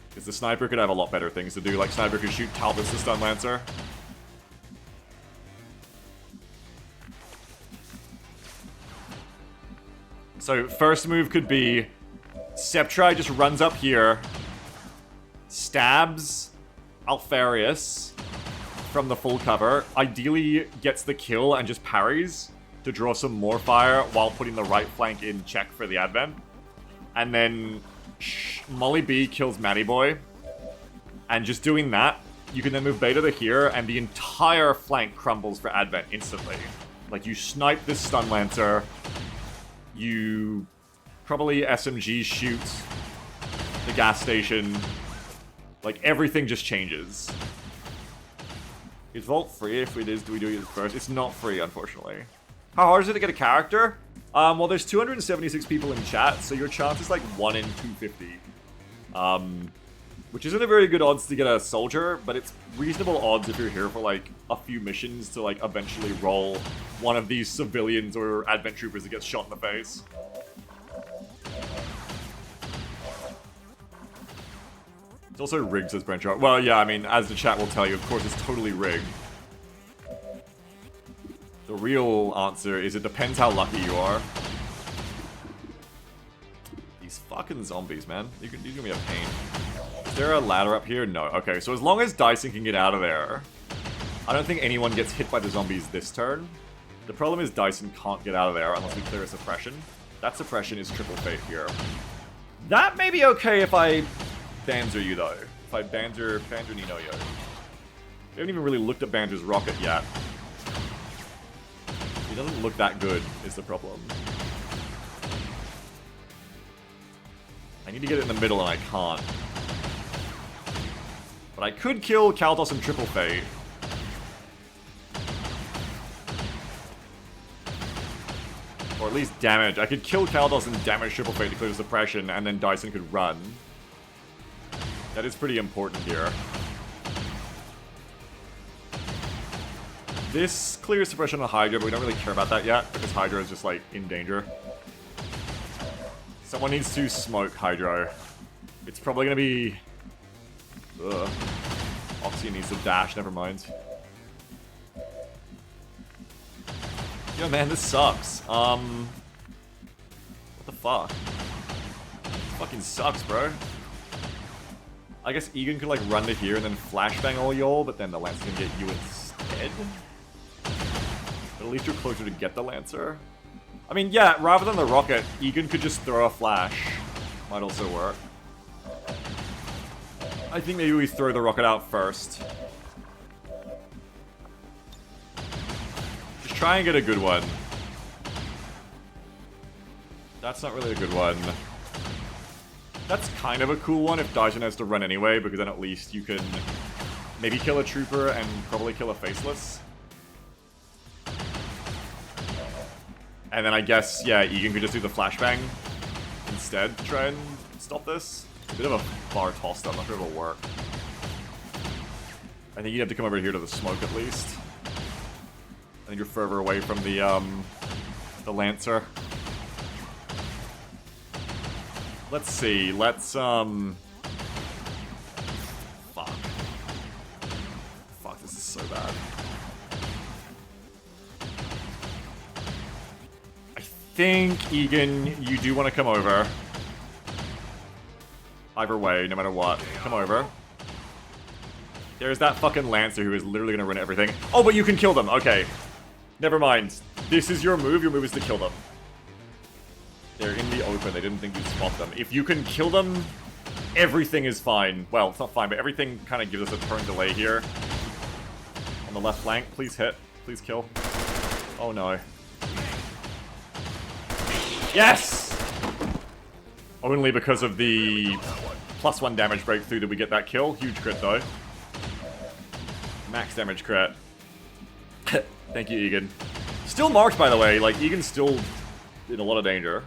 Because the Sniper could have a lot better things to do. Like, Sniper could shoot Talbot's the Stun Lancer. So, first move could be... Sceptri just runs up here, stabs Alfarius from the full cover, ideally gets the kill and just parries to draw some more fire while putting the right flank in check for the Advent. And then Molly B kills Matty Boy. And just doing that, you can then move Beta to here and the entire flank crumbles for Advent instantly. Like, you snipe this Stun Lancer, you... probably SMG shoots the gas station. Like, everything just changes. Is Vault free? If it is, do we do it first? It's not free, unfortunately. How hard is it to get a character? Well, there's 276 people in chat, so your chance is like 1 in 250. Which isn't a very good odds to get a soldier, but it's reasonable odds if you're here for like a few missions to like eventually roll one of these civilians or Advent troopers that gets shot in the face. It's also rigged, says Brenchard. Well, yeah, I mean, as the chat will tell you, of course it's totally rigged. The real answer is it depends how lucky you are. These fucking zombies, man. These are gonna be a pain. Is there a ladder up here? No. Okay, so as long as Dyson can get out of there, I don't think anyone gets hit by the zombies this turn. The problem is Dyson can't get out of there unless we clear a suppression. That suppression is triple fate here. That may be okay if I Banzer you, though. If I Banzer Nino yo. We haven't even really looked at Banzer's rocket yet. He doesn't look that good, is the problem. I need to get it in the middle and I can't. But I could kill Kaldos and Triple Fate. Or at least damage. I could kill Kaldos and damage Triple Fate to clear the suppression, and then Dyson could run. That is pretty important here. This clears suppression on Hydra, but we don't really care about that yet, because Hydra is just, like, in danger. Someone needs to smoke Hydro. It's probably gonna be... Ugh. Oxy needs to dash, never mind. Yo, man, this sucks. What the fuck? Fucking sucks, bro. I guess Egan could, like, run to here and then flashbang all y'all, but then the Lancer's gonna get you instead? But at least you're closer to get the Lancer. I mean, yeah, rather than the rocket, Egan could just throw a flash. Might also work. I think maybe we throw the rocket out first. Just try and get a good one. That's not really a good one. That's kind of a cool one if Dyson has to run anyway, because then at least you can maybe kill a trooper and probably kill a faceless. And then I guess, yeah, Egan could just do the flashbang instead to try and stop this. It's a bit of a bar toss though, I'm not sure it'll work. I think you'd have to come over here to the smoke at least. I think you're further away from the Lancer. Let's see, let's, Fuck. Fuck, this is so bad. I think, Egan, you do want to come over. Either way, no matter what. Come over. There's that fucking Lancer who is literally gonna run everything. Oh, but you can kill them, okay. Never mind. This is your move is to kill them. They're in the open, they didn't think you'd spot them. If you can kill them, everything is fine. Well, it's not fine, but everything kind of gives us a turn delay here. On the left flank, please hit. Please kill. Oh no. Yes! Only because of the +1 damage breakthrough did we get that kill. Huge crit though. Max damage crit. Thank you, Egan. Still marked, by the way. Like, Egan's still in a lot of danger.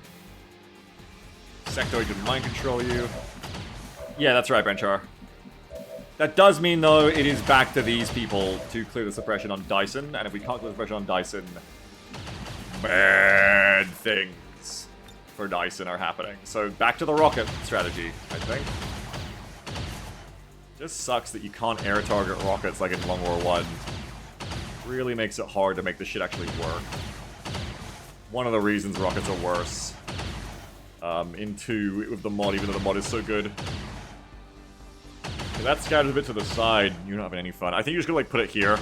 Sectoid can mind control you. Yeah, that's right, Benchar. That does mean, though, it is back to these people to clear the suppression on Dyson. And if we can't clear the suppression on Dyson, bad things for Dyson are happening. So back to the rocket strategy, I think. Just sucks that you can't air target rockets like in Long War 1. Really makes it hard to make this shit actually work. One of the reasons rockets are worse. In 2 with the mod, even though the mod is so good. So that scatters a bit to the side. You're not having any fun. I think you're just gonna like put it here.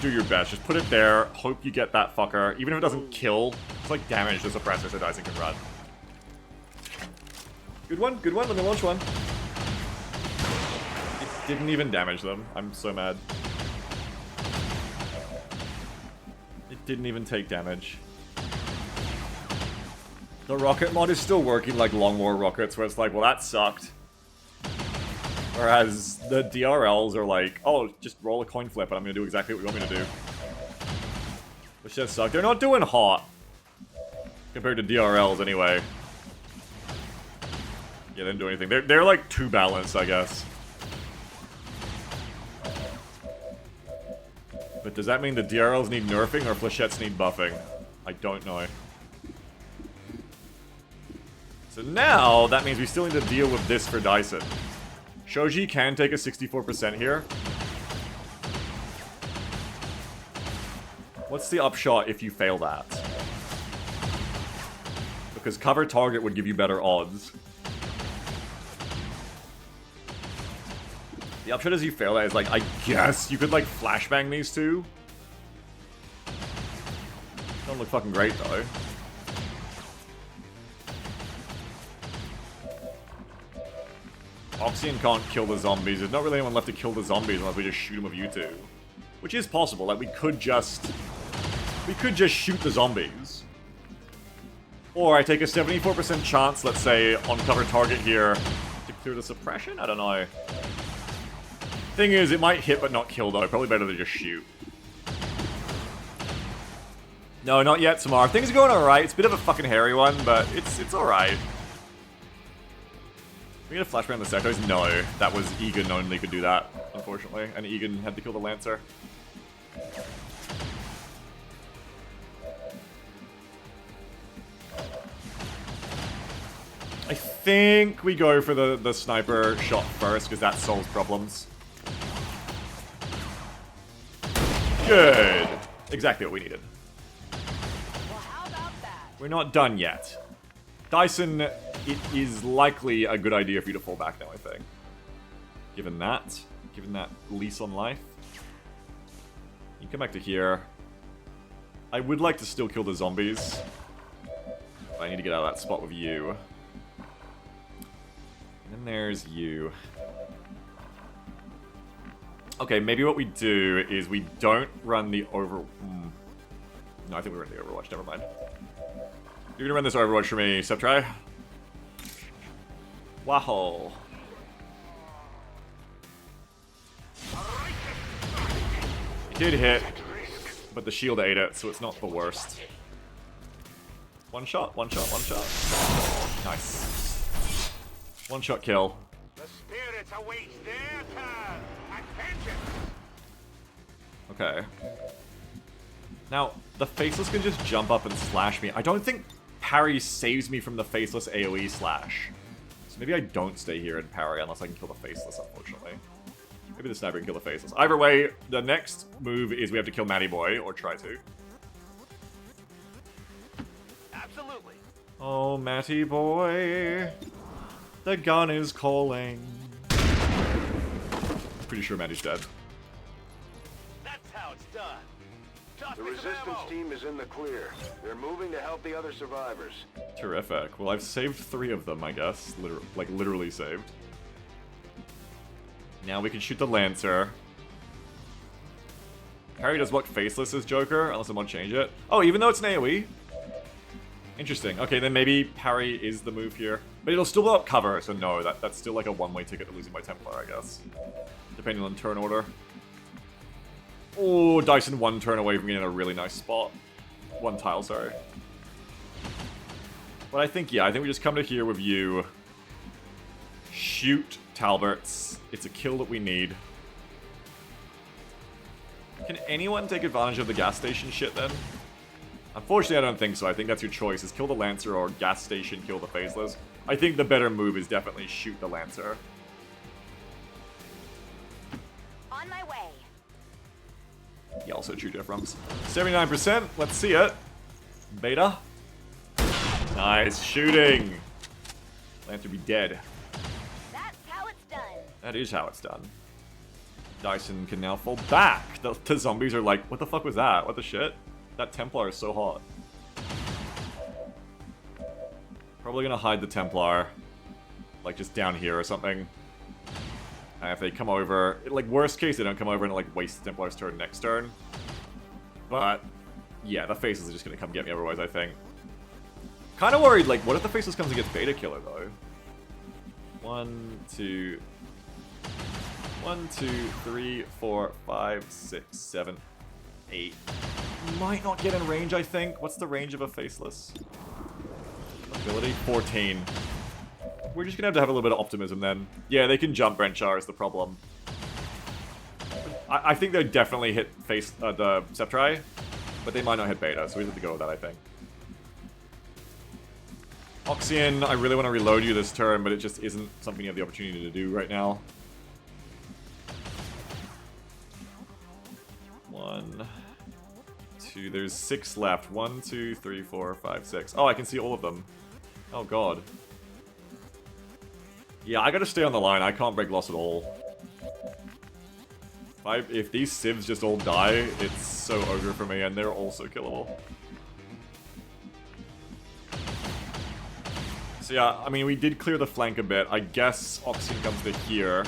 Do your best. Just put it there. Hope you get that fucker. Even if it doesn't kill, it's like damage the suppressor so Dyson can run. Good one, good one. Let me launch one. It didn't even damage them. I'm so mad. It didn't even take damage. The rocket mod is still working like Long War rockets, where it's like, well, that sucked. Whereas the DRLs are like, oh, just roll a coin flip and I'm gonna do exactly what you want me to do. Which does suck. They're not doing hot. Compared to DRLs anyway. Yeah, they didn't do anything. They're like too balanced, I guess. But does that mean the DRLs need nerfing or flechettes need buffing? I don't know. So now, that means we still need to deal with this for Dyson. Shoji can take a 64% here. What's the upshot if you fail that? Because cover target would give you better odds. The upshot is you fail that is like, I guess you could like flashbang these two. Don't look fucking great though. Oxygen can't kill the zombies. There's not really anyone left to kill the zombies unless we just shoot them with U2. Which is possible. Like, we could just shoot the zombies. Or I take a 74% chance, let's say, on cover target here to clear the suppression? I don't know. Thing is, it might hit but not kill though. Probably better to just shoot. No, not yet, Samar. Things are going alright. It's a bit of a fucking hairy one, but it's alright. We get a flashbang on the sectors? No, that was Egan only could do that, unfortunately. And Egan had to kill the Lancer. think we go for the sniper shot first, because that solves problems. Good. Exactly what we needed. Well, how about that? We're not done yet. Dyson, it is likely a good idea for you to fall back now, I think. Given that lease on life. You come back to here. I would like to still kill the zombies. But I need to get out of that spot with you. And then there's you. Okay, maybe what we do is we don't run the No, I think we run the Overwatch. Never mind. You're gonna run this Overwatch for me, Septri. Wow. It did hit, but the shield ate it, so it's not the worst. One shot, one shot, one shot. Nice. One shot kill. The spirits await their turn. Attention! Okay. Now, the Faceless can just jump up and slash me. I don't think parry saves me from the Faceless AoE slash. So maybe I don't stay here and parry unless I can kill the Faceless, unfortunately. Maybe the sniper can kill the Faceless. Either way, the next move is we have to kill Matty Boy, or try to. Absolutely. Oh, Matty Boy. The gun is calling. Pretty sure Matty's dead. That's how it's done. The resistance team is in the clear. They're moving to help the other survivors. Terrific. Well, I've saved 3 of them, I guess. Literally saved. Now we can shoot the Lancer. Harry does what Faceless is Joker, unless someone change it. Oh, even though it's an AoE? Interesting. Okay, then maybe parry is the move here. But it'll still blow up cover, so no, that's still like a one-way ticket to losing my Templar, I guess. Depending on turn order. Oh, Dyson 1 turn away from getting a really nice spot. 1 tile, sorry. But I think, yeah, I think we just come to here with you. Shoot Talberts. It's a kill that we need. Can anyone take advantage of the gas station shit then? Unfortunately, I don't think so. I think that's your choice, is kill the Lancer or gas station, kill the Faceless. I think the better move is definitely shoot the Lancer. On my way. Yeah, also true difference. 79%, let's see it. Beta. Nice shooting. Lancer be dead. That's how it's done. That is how it's done. Dyson can now fall back. The zombies are like, what the fuck was that? What the shit? That Templar is so hot. Probably gonna hide the Templar. Like, just down here or something. And if they come over... Like, worst case, they don't come over and, like, waste the Templar's turn next turn. But, yeah, the Faceless are just gonna come get me otherwise, I think. Kinda worried, like, what if the Faceless comes and gets Beta Killer, though? 1, 2... 1, 2, 3, 4, 5, 6, 7, 8. Might not get in range, I think. What's the range of a Faceless? Ability? 14. We're just gonna have a little bit of optimism then. Yeah, they can jump Brenchar is the problem. I think they'd definitely hit the Septri, but they might not hit Beta, so we have to go with that, I think. Oxian, I really want to reload you this turn, but it just isn't something you have the opportunity to do right now. 1, 2, there's 6 left. 1, 2, 3, 4, 5, 6. Oh, I can see all of them. Oh god. Yeah, I gotta stay on the line. I can't break loss at all. If these civs just all die, it's so ogre for me, and they're also killable. So yeah, I mean, we did clear the flank a bit. I guess Oxian comes to here.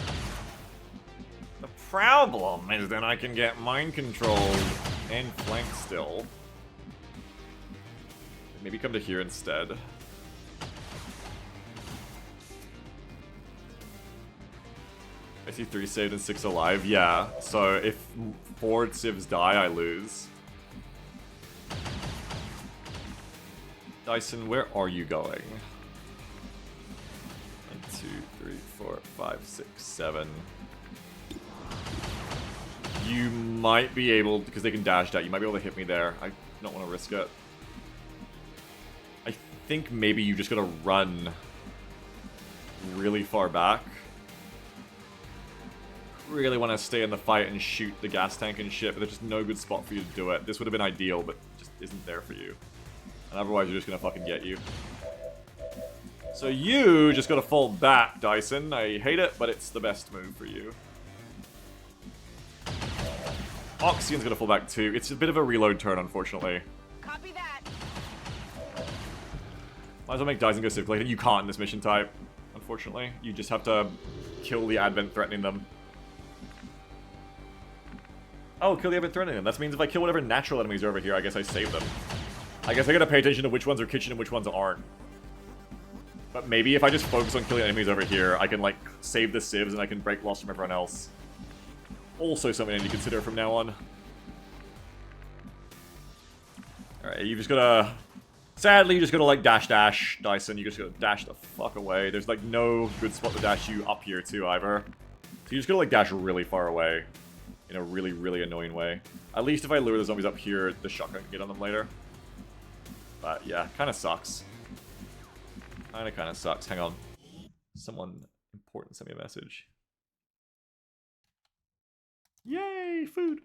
The problem is then I can get mind controlled and flank still. Maybe come to here instead. I see 3 saved and 6 alive. Yeah, so if 4 civs die, I lose. Dyson, where are you going? 1, 2, 3, 4, 5, 6, 7. You might be able, because they can dash that, you might be able to hit me there. I don't want to risk it. I think maybe you just gotta run really far back. Really want to stay in the fight and shoot the gas tank and shit, but there's just no good spot for you to do it. This would have been ideal, but just isn't there for you. And otherwise, you're just gonna fucking get you. So you just gotta fall back, Dyson. I hate it, but it's the best move for you. Oxygen's gonna fall back too. It's a bit of a reload turn, unfortunately. Copy that. Might as well make Dyson go Civ Collector. You can't in this mission type, unfortunately. You just have to kill the Advent threatening them. Oh, kill the Advent threatening them. That means if I kill whatever natural enemies are over here, I guess I save them. I guess I gotta pay attention to which ones are kitchen and which ones aren't. But maybe if I just focus on killing enemies over here, I can, like, save the civs and I can break loss from everyone else. Also something I need to consider from now on. Alright, you just gotta... Sadly, you just gotta, like, dash, Dyson. You just gotta dash the fuck away. There's, like, no good spot to dash you up here, too, either. So you just gotta, like, dash really far away. In a really, really annoying way. At least if I lure the zombies up here, the shotgun can get on them later. But, yeah, kinda sucks. Kinda sucks. Hang on. Someone important sent me a message. Yay, food!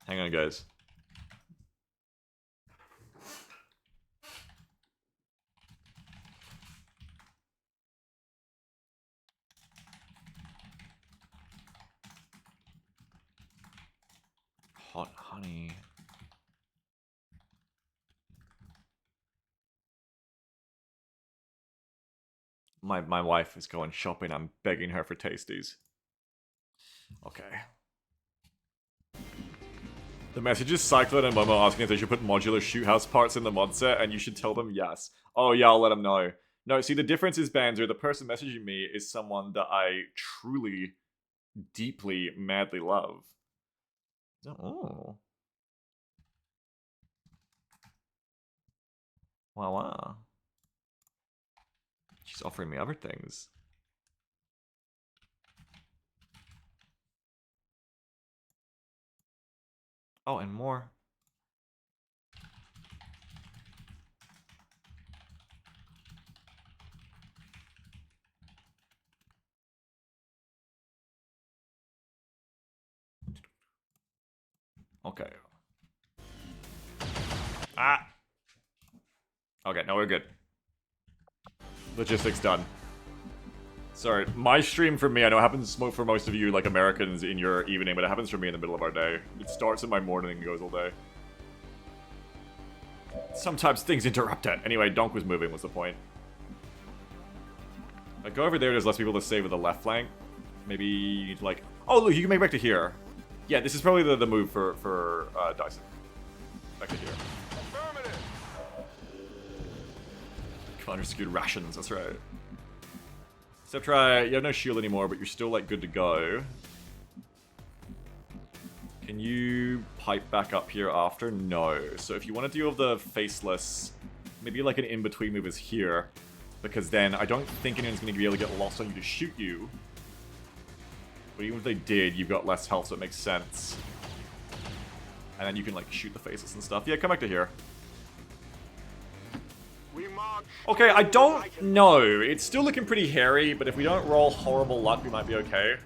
Hang on, guys. Hot honey. My wife is going shopping. I'm begging her for tasties. Okay. The message is Cyclone and Momo asking if they should put modular shoot house parts in the mod set, and you should tell them yes. Oh yeah, I'll let them know. No, see, the difference is, Banzer, the person messaging me is someone that I truly, deeply, madly love. Oh. Wow. She's offering me other things. Oh, and more. Okay. Ah! Okay, now we're good. Logistics done. Sorry, my stream for me, I know it happens for most of you, like Americans, in your evening, but it happens for me in the middle of our day. It starts in my morning and goes all day. Sometimes things interrupt it. Anyway, Donk was moving, was the point. If I go over there, there's less people to save with the left flank. Maybe you need to, like... Oh, look, you can make back to here. Yeah, this is probably the move for Dyson. Back to here. Commander skewed rations, that's right. Except try, you have no shield anymore, but you're still like good to go. Can you pipe back up here after? No. So if you want to deal with the faceless, maybe like an in-between move is here. Because then I don't think anyone's going to be able to get lost on you to shoot you. But even if they did, you've got less health, so it makes sense. And then you can like shoot the faceless and stuff. Yeah, come back to here. Okay, I don't know. It's still looking pretty hairy, but if we don't roll horrible luck, we might be okay.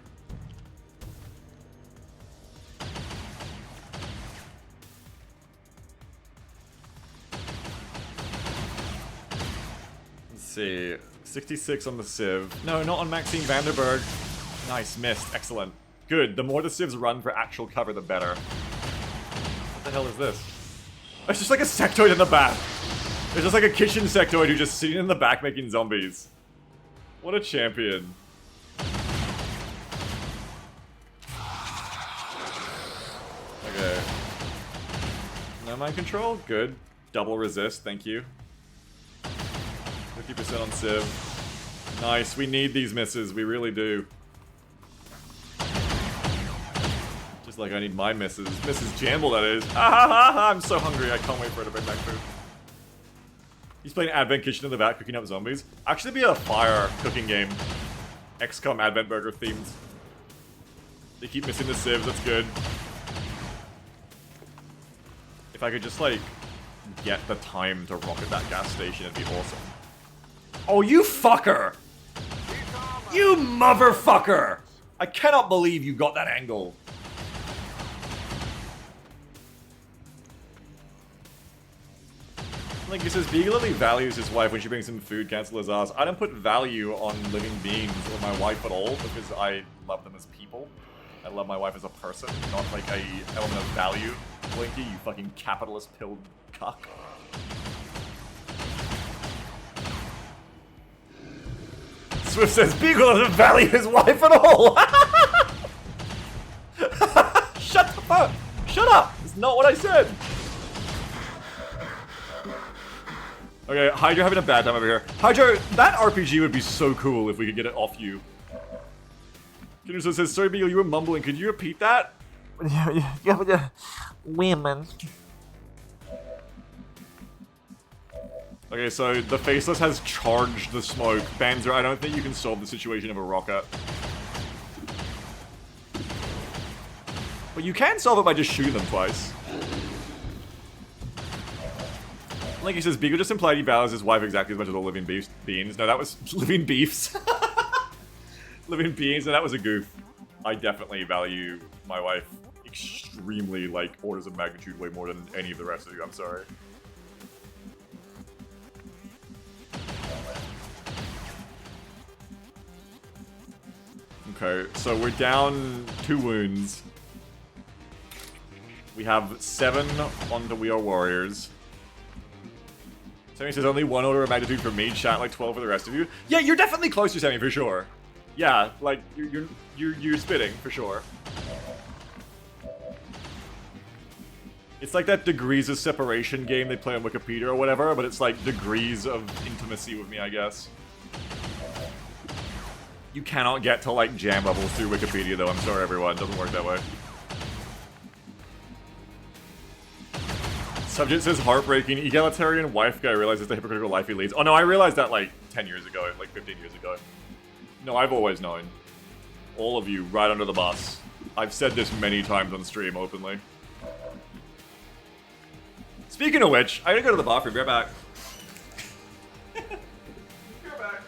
Let's see. 66 on the Civ. No, not on Maxine Vanderberg. Nice, missed. Excellent. Good. The more the Civs run for actual cover, the better. What the hell is this? It's just like a sectoid in the back. There's just like a kitchen sectoid who's just sitting in the back making zombies. What a champion. Okay. No mind control? Good. Double resist, thank you. 50% on Civ. Nice, we need these misses, we really do. Just like I need my misses. Mrs. Jamble, that is. Ah ha ha ha! I'm so hungry, I can't wait for her to bring back food. He's playing Advent Kitchen in the back, cooking up zombies. Actually, be a fire cooking game. XCOM Advent Burger themed. They keep missing the civs, that's good. If I could just, like, get the time to rocket that gas station, it'd be awesome. Oh, you fucker! You motherfucker! I cannot believe you got that angle. Like, he says, Beagle only values his wife when she brings him food, cancel his ass. I don't put value on living beings or my wife at all, because I love them as people. I love my wife as a person, not like a element of value. Blinky, you fucking capitalist pilled cuck. Swift says, Beagle doesn't value his wife at all! Shut the fuck! Shut up! That's not what I said! Okay, Hydra having a bad time over here. Hydra, that RPG would be so cool if we could get it off you. Kinderson says, sorry Beagle, you were mumbling. Could you repeat that? Women. Okay, so the Faceless has charged the smoke. Banzer, I don't think you can solve the situation of a rocket. But you can solve it by just shooting them twice. Like he says, Beagle just implied he values his wife exactly as much as all living beings. No, that was living beefs. Living beings, and that was a goof. I definitely value my wife extremely, like, orders of magnitude way more than any of the rest of you. I'm sorry. Okay, so we're down 2 wounds. We have 7 onto We Are Warriors. Sammy says only 1 order of magnitude for me, chat like 12 for the rest of you. Yeah, you're definitely closer, Sammy, for sure. Yeah, like you're spitting for sure. It's like that degrees of separation game they play on Wikipedia or whatever, but it's like degrees of intimacy with me, I guess. You cannot get to like jam levels through Wikipedia though, I'm sorry everyone, it doesn't work that way. Subject says heartbreaking, egalitarian wife guy realizes the hypocritical life he leads. Oh no, I realized that like 10 years ago, like 15 years ago. No, I've always known. All of you, right under the bus. I've said this many times on stream openly. Speaking of which, I gotta go to the bathroom, be right back. Be right back.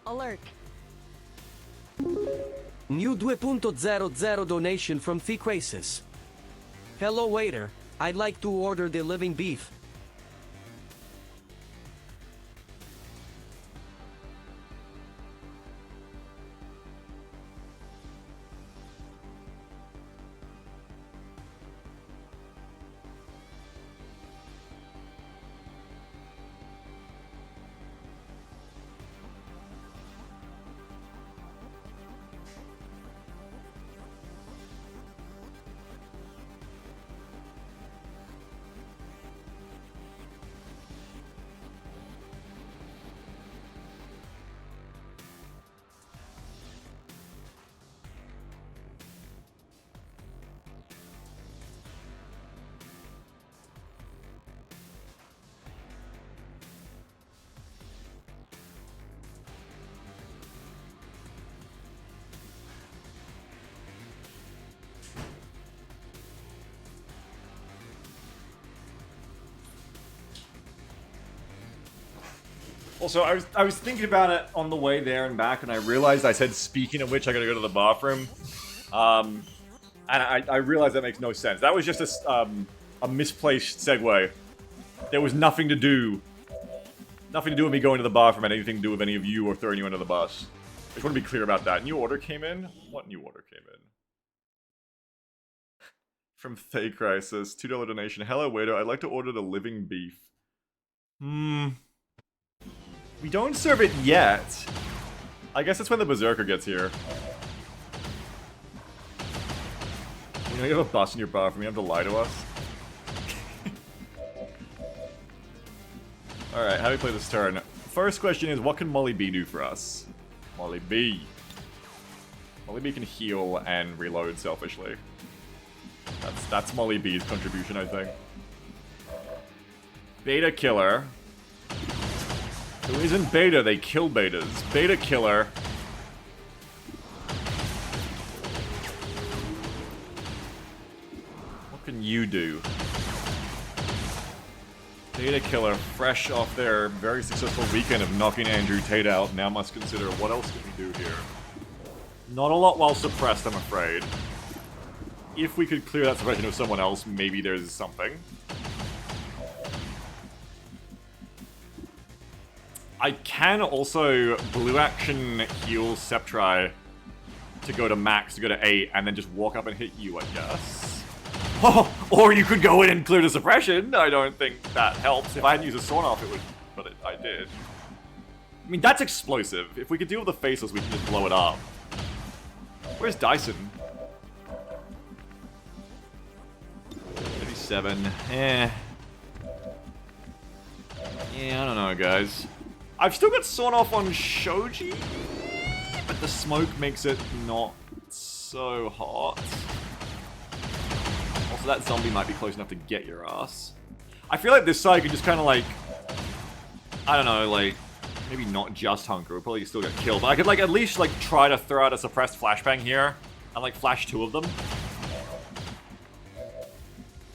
Alert. New 2.00 donation from Thequasis. Hello waiter, I'd like to order the living beef. Also, I was thinking about it on the way there and back, and I realized I said, speaking of which, I gotta go to the bathroom. And I realized that makes no sense. That was just a misplaced segue. There was nothing to do. Nothing to do with me going to the bathroom, and anything to do with any of you or throwing you under the bus. I just want to be clear about that. New order came in? What new order came in? From Thay Crisis, $2 donation. Hello, waiter. I'd like to order the living beef. We don't serve it yet. I guess that's when the Berserker gets here. You know you have a bus in your bathroom, you have to lie to us? Alright, how do we play this turn? First question is, what can Molly B do for us? Molly B. Molly B can heal and reload selfishly. That's Molly B's contribution, I think. Beta Killer. Who isn't beta, they kill betas. Beta killer. What can you do? Beta killer, fresh off their very successful weekend of knocking Andrew Tate out, now must consider what else can we do here. Not a lot while suppressed, I'm afraid. If we could clear that suppression of someone else, maybe there's something. I can also blue action heal Sceptri to go to max, to go to 8, and then just walk up and hit you, I guess. Oh, or you could go in and clear the suppression. I don't think that helps. If I hadn't used a sawn off, it would, but I did. I mean, that's explosive. If we could deal with the faceless, we can just blow it up. Where's Dyson? 37. Yeah, I don't know, guys. I've still got sawn off on Shoji, but the smoke makes it not so hot. Also, that zombie might be close enough to get your ass. I feel like this side could just kind of like, I don't know, like, maybe not just hunker, we'll probably still get killed, but I could like at least like try to throw out a suppressed flashbang here and like flash 2 of them.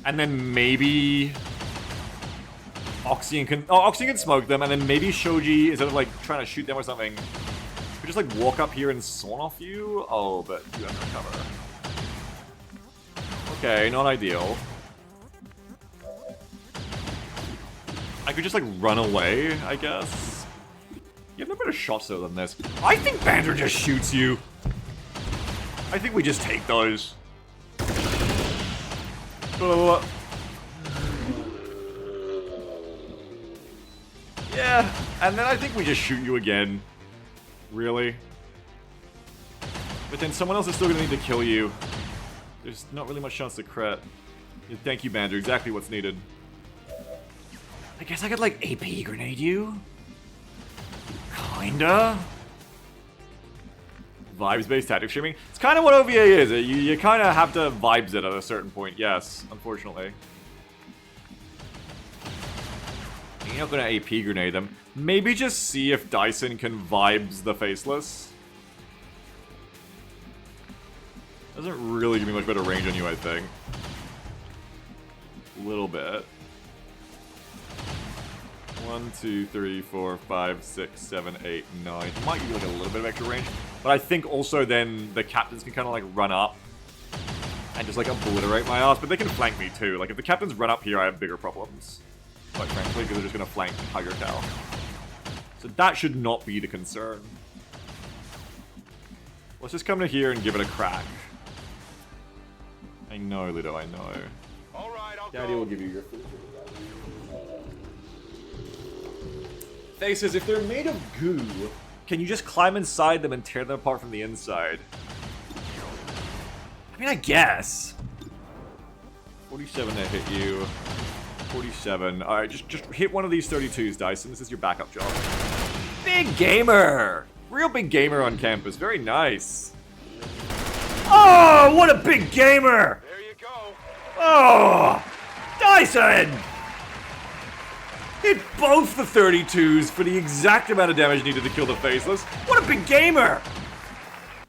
And then maybe Oxygen can smoke them, and then maybe Shoji, instead of like trying to shoot them or something, could just like walk up here and sawn off you? Oh, but you have no cover. Okay, not ideal. I could just like run away, I guess. You have no better shots though than this. I think Banter just shoots you. I think we just take those. Yeah, and then I think we just shoot you again. Really? But then someone else is still gonna need to kill you. There's not really much chance to crit. Yeah, thank you, Banter. Exactly what's needed. I guess I could, like, AP grenade you? Kinda? Vibes-based tactic streaming? It's kind of what OVA is. You kind of have to vibes it at a certain point. Yes, unfortunately. You're not gonna AP grenade them. Maybe just see if Dyson can vibes the faceless. Doesn't really give me much better range on you, I think. A little bit. 1, 2, 3, 4, 5, 6, 7, 8, 9. Might give you like a little bit of extra range. But I think also then the captains can kind of like run up and just like obliterate my ass. But they can flank me too. Like if the captains run up here, I have bigger problems. Quite frankly, because they're just going to flank Tiger Cow. So that should not be the concern. Let's just come to here and give it a crack. I know, Ludo, I know. Alright, I'll Daddy go. will give you your food. Faces, if they're made of goo, can you just climb inside them and tear them apart from the inside? I mean, I guess. 47 to hit you. 47. Alright, just hit one of these 32s, Dyson. This is your backup job. Big gamer! Real big gamer on campus. Very nice. Oh, what a big gamer! There you go. Oh! Dyson! Hit both the 32s for the exact amount of damage needed to kill the faceless. What a big gamer!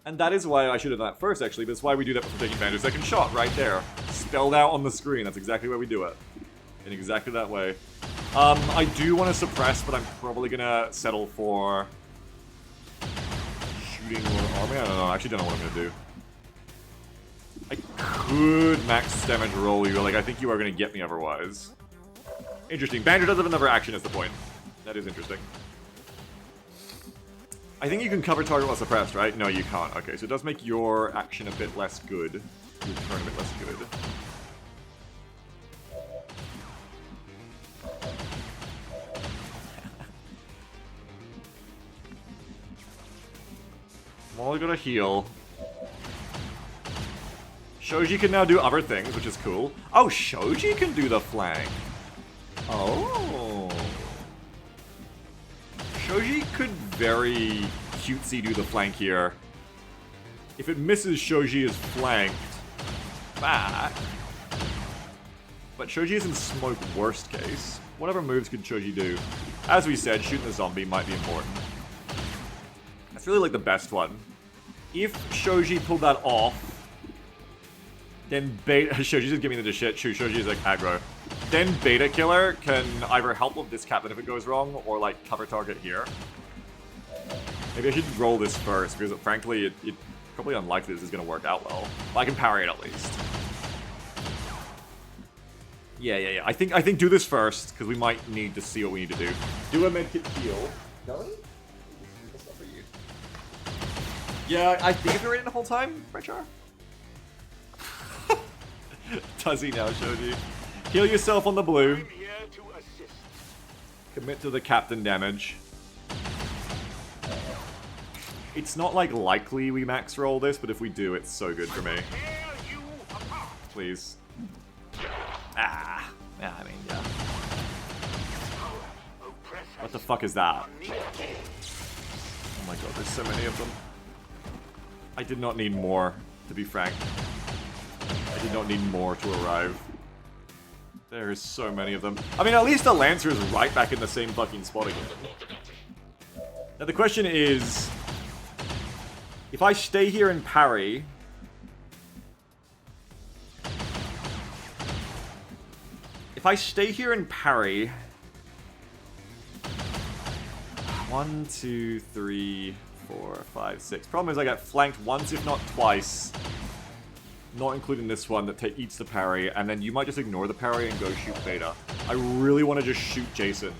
And that is why I should have done that first, actually. But it's why we do that before taking Banter's second shot, right there. Spelled out on the screen. That's exactly why we do it. In exactly that way. I do want to suppress, but I'm probably gonna settle for shooting or army. I don't know. I actually don't know what I'm gonna do. I could max damage roll you. Like, I think you are gonna get me otherwise. Interesting. Banter does have another action is the point. That is interesting. I think you can cover target while suppressed, right? No, you can't. Okay, so it does make your action a bit less good. Your turn a bit less good. I'm only gonna heal. Shoji can now do other things, which is cool. Oh, Shoji can do the flank. Oh. Shoji could very cutesy do the flank here. If it misses, Shoji is flanked back. but Shoji is in smoke worst case. Whatever moves could Shoji do? As we said, shooting the zombie might be important. That's really like the best one. If Shoji pulled that off, then Beta... Shoji's just giving me the shit. Shoji is like aggro. Then Beta Killer can either help with this captain if it goes wrong, or like cover target here. Maybe I should roll this first, because frankly, it's probably unlikely this is going to work out well. But I can parry it at least. Yeah. I think do this first, because we might need to see what we need to do. Do a medkit heal. Kelly? That's not for you. Yeah, I think I've been reading the whole time, Rechar. Does he now, Shoji? Heal yourself on the blue. Commit to the captain damage. It's not like likely we max roll this, but if we do, it's so good for me. Please. Ah. Yeah, I mean, yeah. What the fuck is that? Oh my god, there's so many of them. I did not need more, to be frank. I did not need more to arrive. There is so many of them. I mean, at least the Lancer is right back in the same fucking spot again. Now the question is... if I stay here and parry... if I stay here and parry... 1, 2, 3, 4, 5, 6. Problem is I get flanked once, if not twice. Not including this one that eats the parry, and then you might just ignore the parry and go shoot Beta. I really want to just shoot Jason.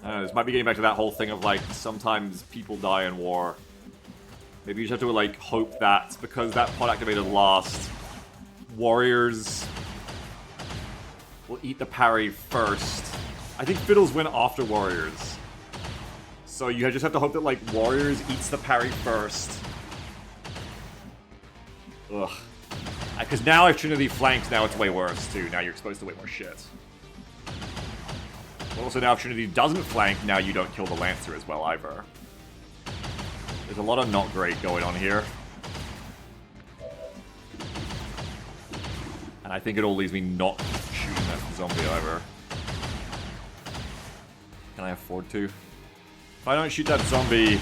I don't know, this might be getting back to that whole thing of like, sometimes people die in war. Maybe you just have to like hope that, because that pod activated last, warriors will eat the parry first. I think Fiddles win after warriors. So you just have to hope that like warriors eats the parry first. Ugh. Because now if Trinity flanks, now it's way worse, too. Now you're exposed to way more shit. Also, now if Trinity doesn't flank, now you don't kill the Lancer as well, either. There's a lot of not great going on here. And I think it all leaves me not shooting that zombie, either. Can I afford to? If I don't shoot that zombie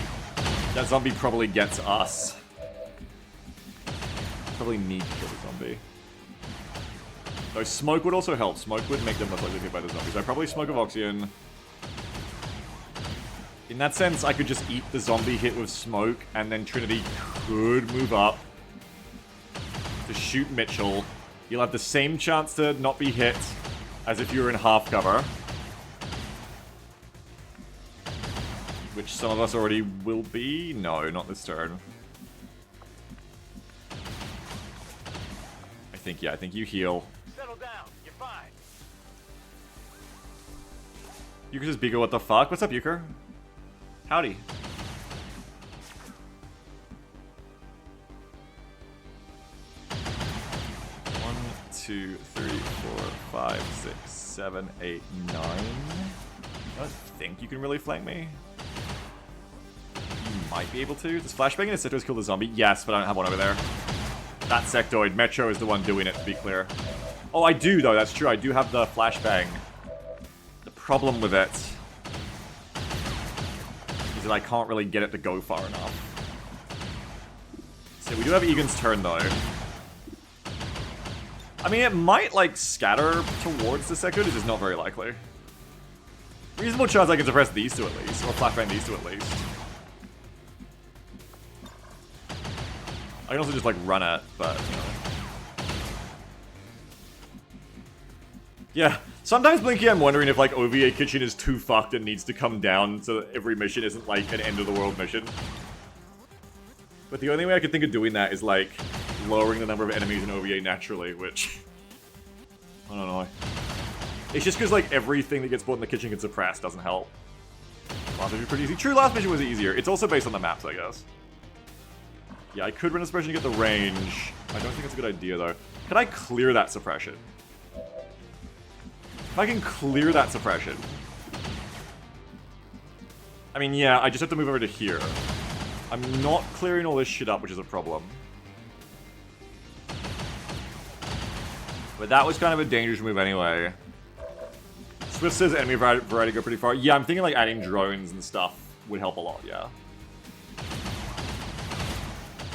probably gets us. Probably need to kill the zombie. Though smoke would also help. Smoke would make them less likely to get by the zombies. So I probably smoke Evoxian. In that sense, I could just eat the zombie hit with smoke, and then Trinity could move up to shoot Mitchell. You'll have the same chance to not be hit as if you were in half cover. Which some of us already will be. No, not this turn. I think you heal. Settle down. You're fine. Euchre says, Bigo, what the fuck? What's up, Euchre? Howdy. One, 2, 3, 4, 5, 6, 7, 8, 9. I don't think you can really flank me. You might be able to. Does Flashbang and Sectoids kill the zombie? Yes, but I don't have one over there. That Sectoid. Metro is the one doing it, to be clear. Oh, I do, though. That's true. I do have the Flashbang. The problem with it is that I can't really get it to go far enough. So we do have Egan's turn, though. I mean, it might, like, scatter towards the Sectoid. It's just not very likely. Reasonable chance I can suppress these two at least, or Flashbang these two at least. I can also just, like, run it, but, you know. Yeah, sometimes, Blinky, I'm wondering if, like, OvA Kitchen is too fucked and needs to come down so that every mission isn't, like, an end-of-the-world mission. But the only way I could think of doing that is, like, lowering the number of enemies in OvA naturally, which... I don't know. It's just because, like, everything that gets bought in the kitchen gets suppressed doesn't help. Last mission was pretty easy. True, last mission was easier. It's also based on the maps, I guess. Yeah, I could run a suppression to get the range. I don't think it's a good idea, though. Can I clear that suppression? If I can clear that suppression... I mean, yeah, I just have to move over to here. I'm not clearing all this shit up, which is a problem. But that was kind of a dangerous move anyway. Swift says enemy variety go pretty far. Yeah, I'm thinking like adding drones and stuff would help a lot, yeah.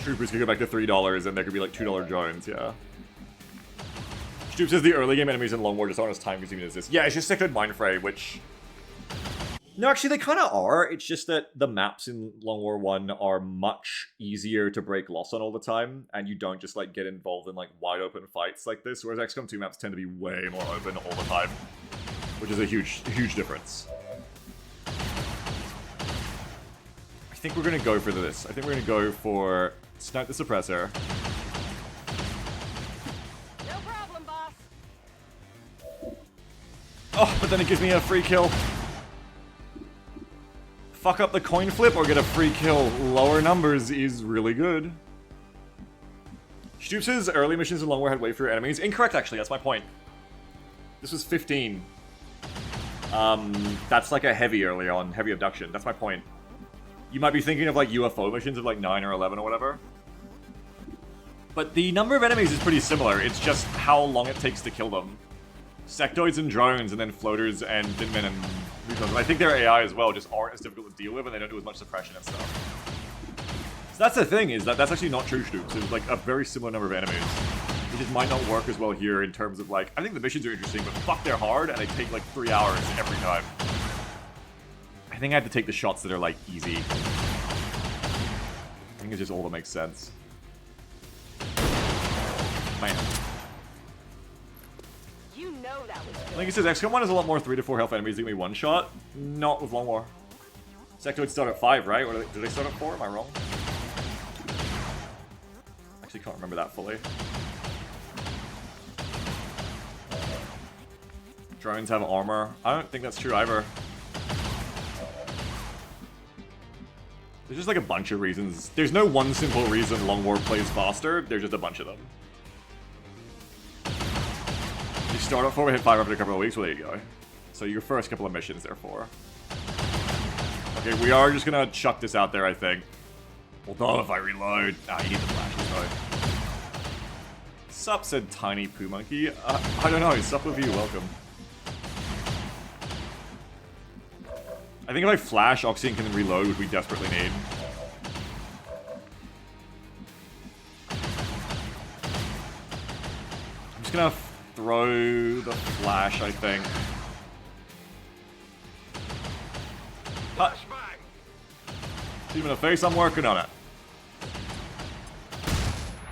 Troopers could go back to $3 and there could be like $2 drones, yeah. Stoop says the early game enemies in Long War just aren't as time consuming as this. Yeah, it's just Sectoid Mind Fray, which... No, actually they kind of are. It's just that the maps in Long War 1 are much easier to break loss on all the time, and you don't just like get involved in like wide open fights like this, whereas XCOM 2 maps tend to be way more open all the time, which is a huge difference. I think we're gonna go for this. I think we're gonna go for Snipe the Suppressor. No problem, boss. Oh, but then it gives me a free kill. Fuck up the coin flip or get a free kill. Lower numbers is really good. Stoop says early missions in Long War had way fewer enemies. Incorrect, actually. That's my point. This was 15. That's like a heavy early on. Heavy abduction. That's my point. You might be thinking of like UFO missions of like 9 or 11 or whatever. But the number of enemies is pretty similar. It's just how long it takes to kill them. Sectoids and drones, and then floaters and Dinmen and Recons. I think their AI as well just aren't as difficult to deal with, and they don't do as much suppression and stuff. So that's the thing, is that that's actually not true, Stoop. So there's like a very similar number of enemies. It just might not work as well here in terms of like, I think the missions are interesting, but fuck, they're hard, and they take like 3 hours every time. I think I have to take the shots that are like easy. I think it's just all that makes sense. Man. You know that was good. Like it says, XCOM 1 has a lot more 3 to 4 health enemies that can be one shot. Not with Long War. Sectoids start at 5, right? Or do they start at 4? Am I wrong? Actually can't remember that fully. Drones have armor. I don't think that's true either. There's just like a bunch of reasons. There's no one simple reason Long War plays faster. There's just a bunch of them. You start at 4, hit 5 after a couple of weeks, well there you go. So your first couple of missions, therefore. Okay, we are just gonna chuck this out there, I think. Although if I reload... Ah, you need the flash, sorry. Sup, said Tiny Poo Monkey. I don't know, sup with you, welcome. I think if I flash, Oxy can reload, which we desperately need. I'm just gonna throw the flash, I think. Shoot him in the face, I'm working on it.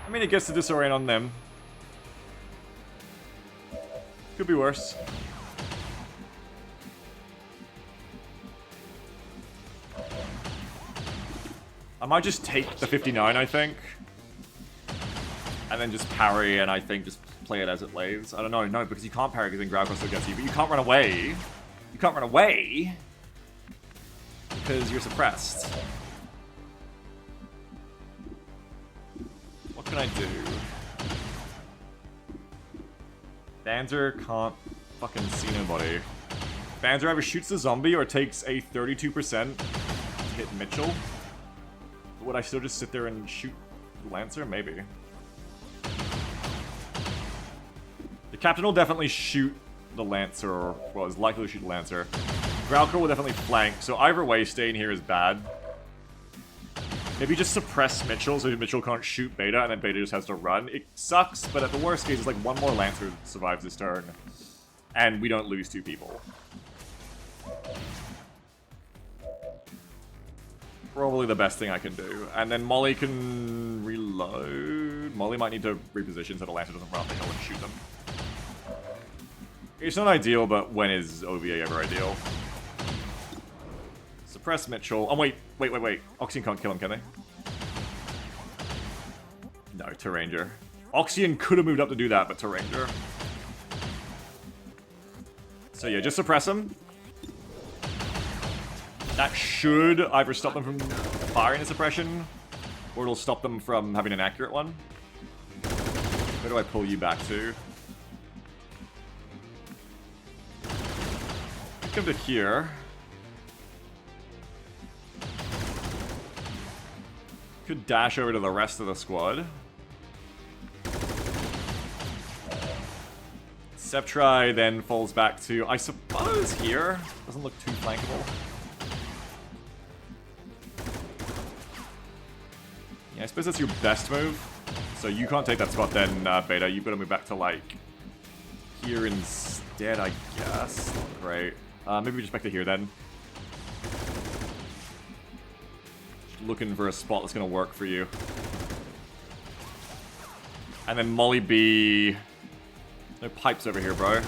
I mean, it gets to disorient on them. Could be worse. I might just take the 59, I think. And then just parry, and I think just play it as it lays. I don't know, no, because you can't parry because then Ground Cross gets you, but you can't run away. You can't run away because you're suppressed. What can I do? Banzer can't fucking see nobody. Banzer either shoots the zombie or takes a 32% to hit Mitchell. Would I still just sit there and shoot the Lancer? Maybe. The Captain will definitely shoot the Lancer, or well, is likely to shoot the Lancer. Growlker will definitely flank, so either way, staying here is bad. Maybe just suppress Mitchell so Mitchell can't shoot Beta, and then Beta just has to run. It sucks, but at the worst case, it's like one more Lancer survives this turn, and we don't lose 2 people. Probably the best thing I can do. And then Molly can reload. Molly might need to reposition so the Lancer doesn't run up the hill and shoot them. It's not ideal, but when is OVA ever ideal? Suppress Mitchell. Oh, wait. Oxyon can't kill him, can they? No, Terranger. Oxyon could have moved up to do that, but Terranger. So yeah, just suppress him. That should either stop them from firing a suppression, or it'll stop them from having an accurate one. Where do I pull you back to? Come to here. Could dash over to the rest of the squad. Septri then falls back to, I suppose, here. Doesn't look too flankable. Yeah, I suppose that's your best move. So you can't take that spot then, Beta. You've got to move back to, like, here instead, I guess. Great. Maybe just back to here then. Looking for a spot that's going to work for you. And then Molly B. No pipes over here, bro.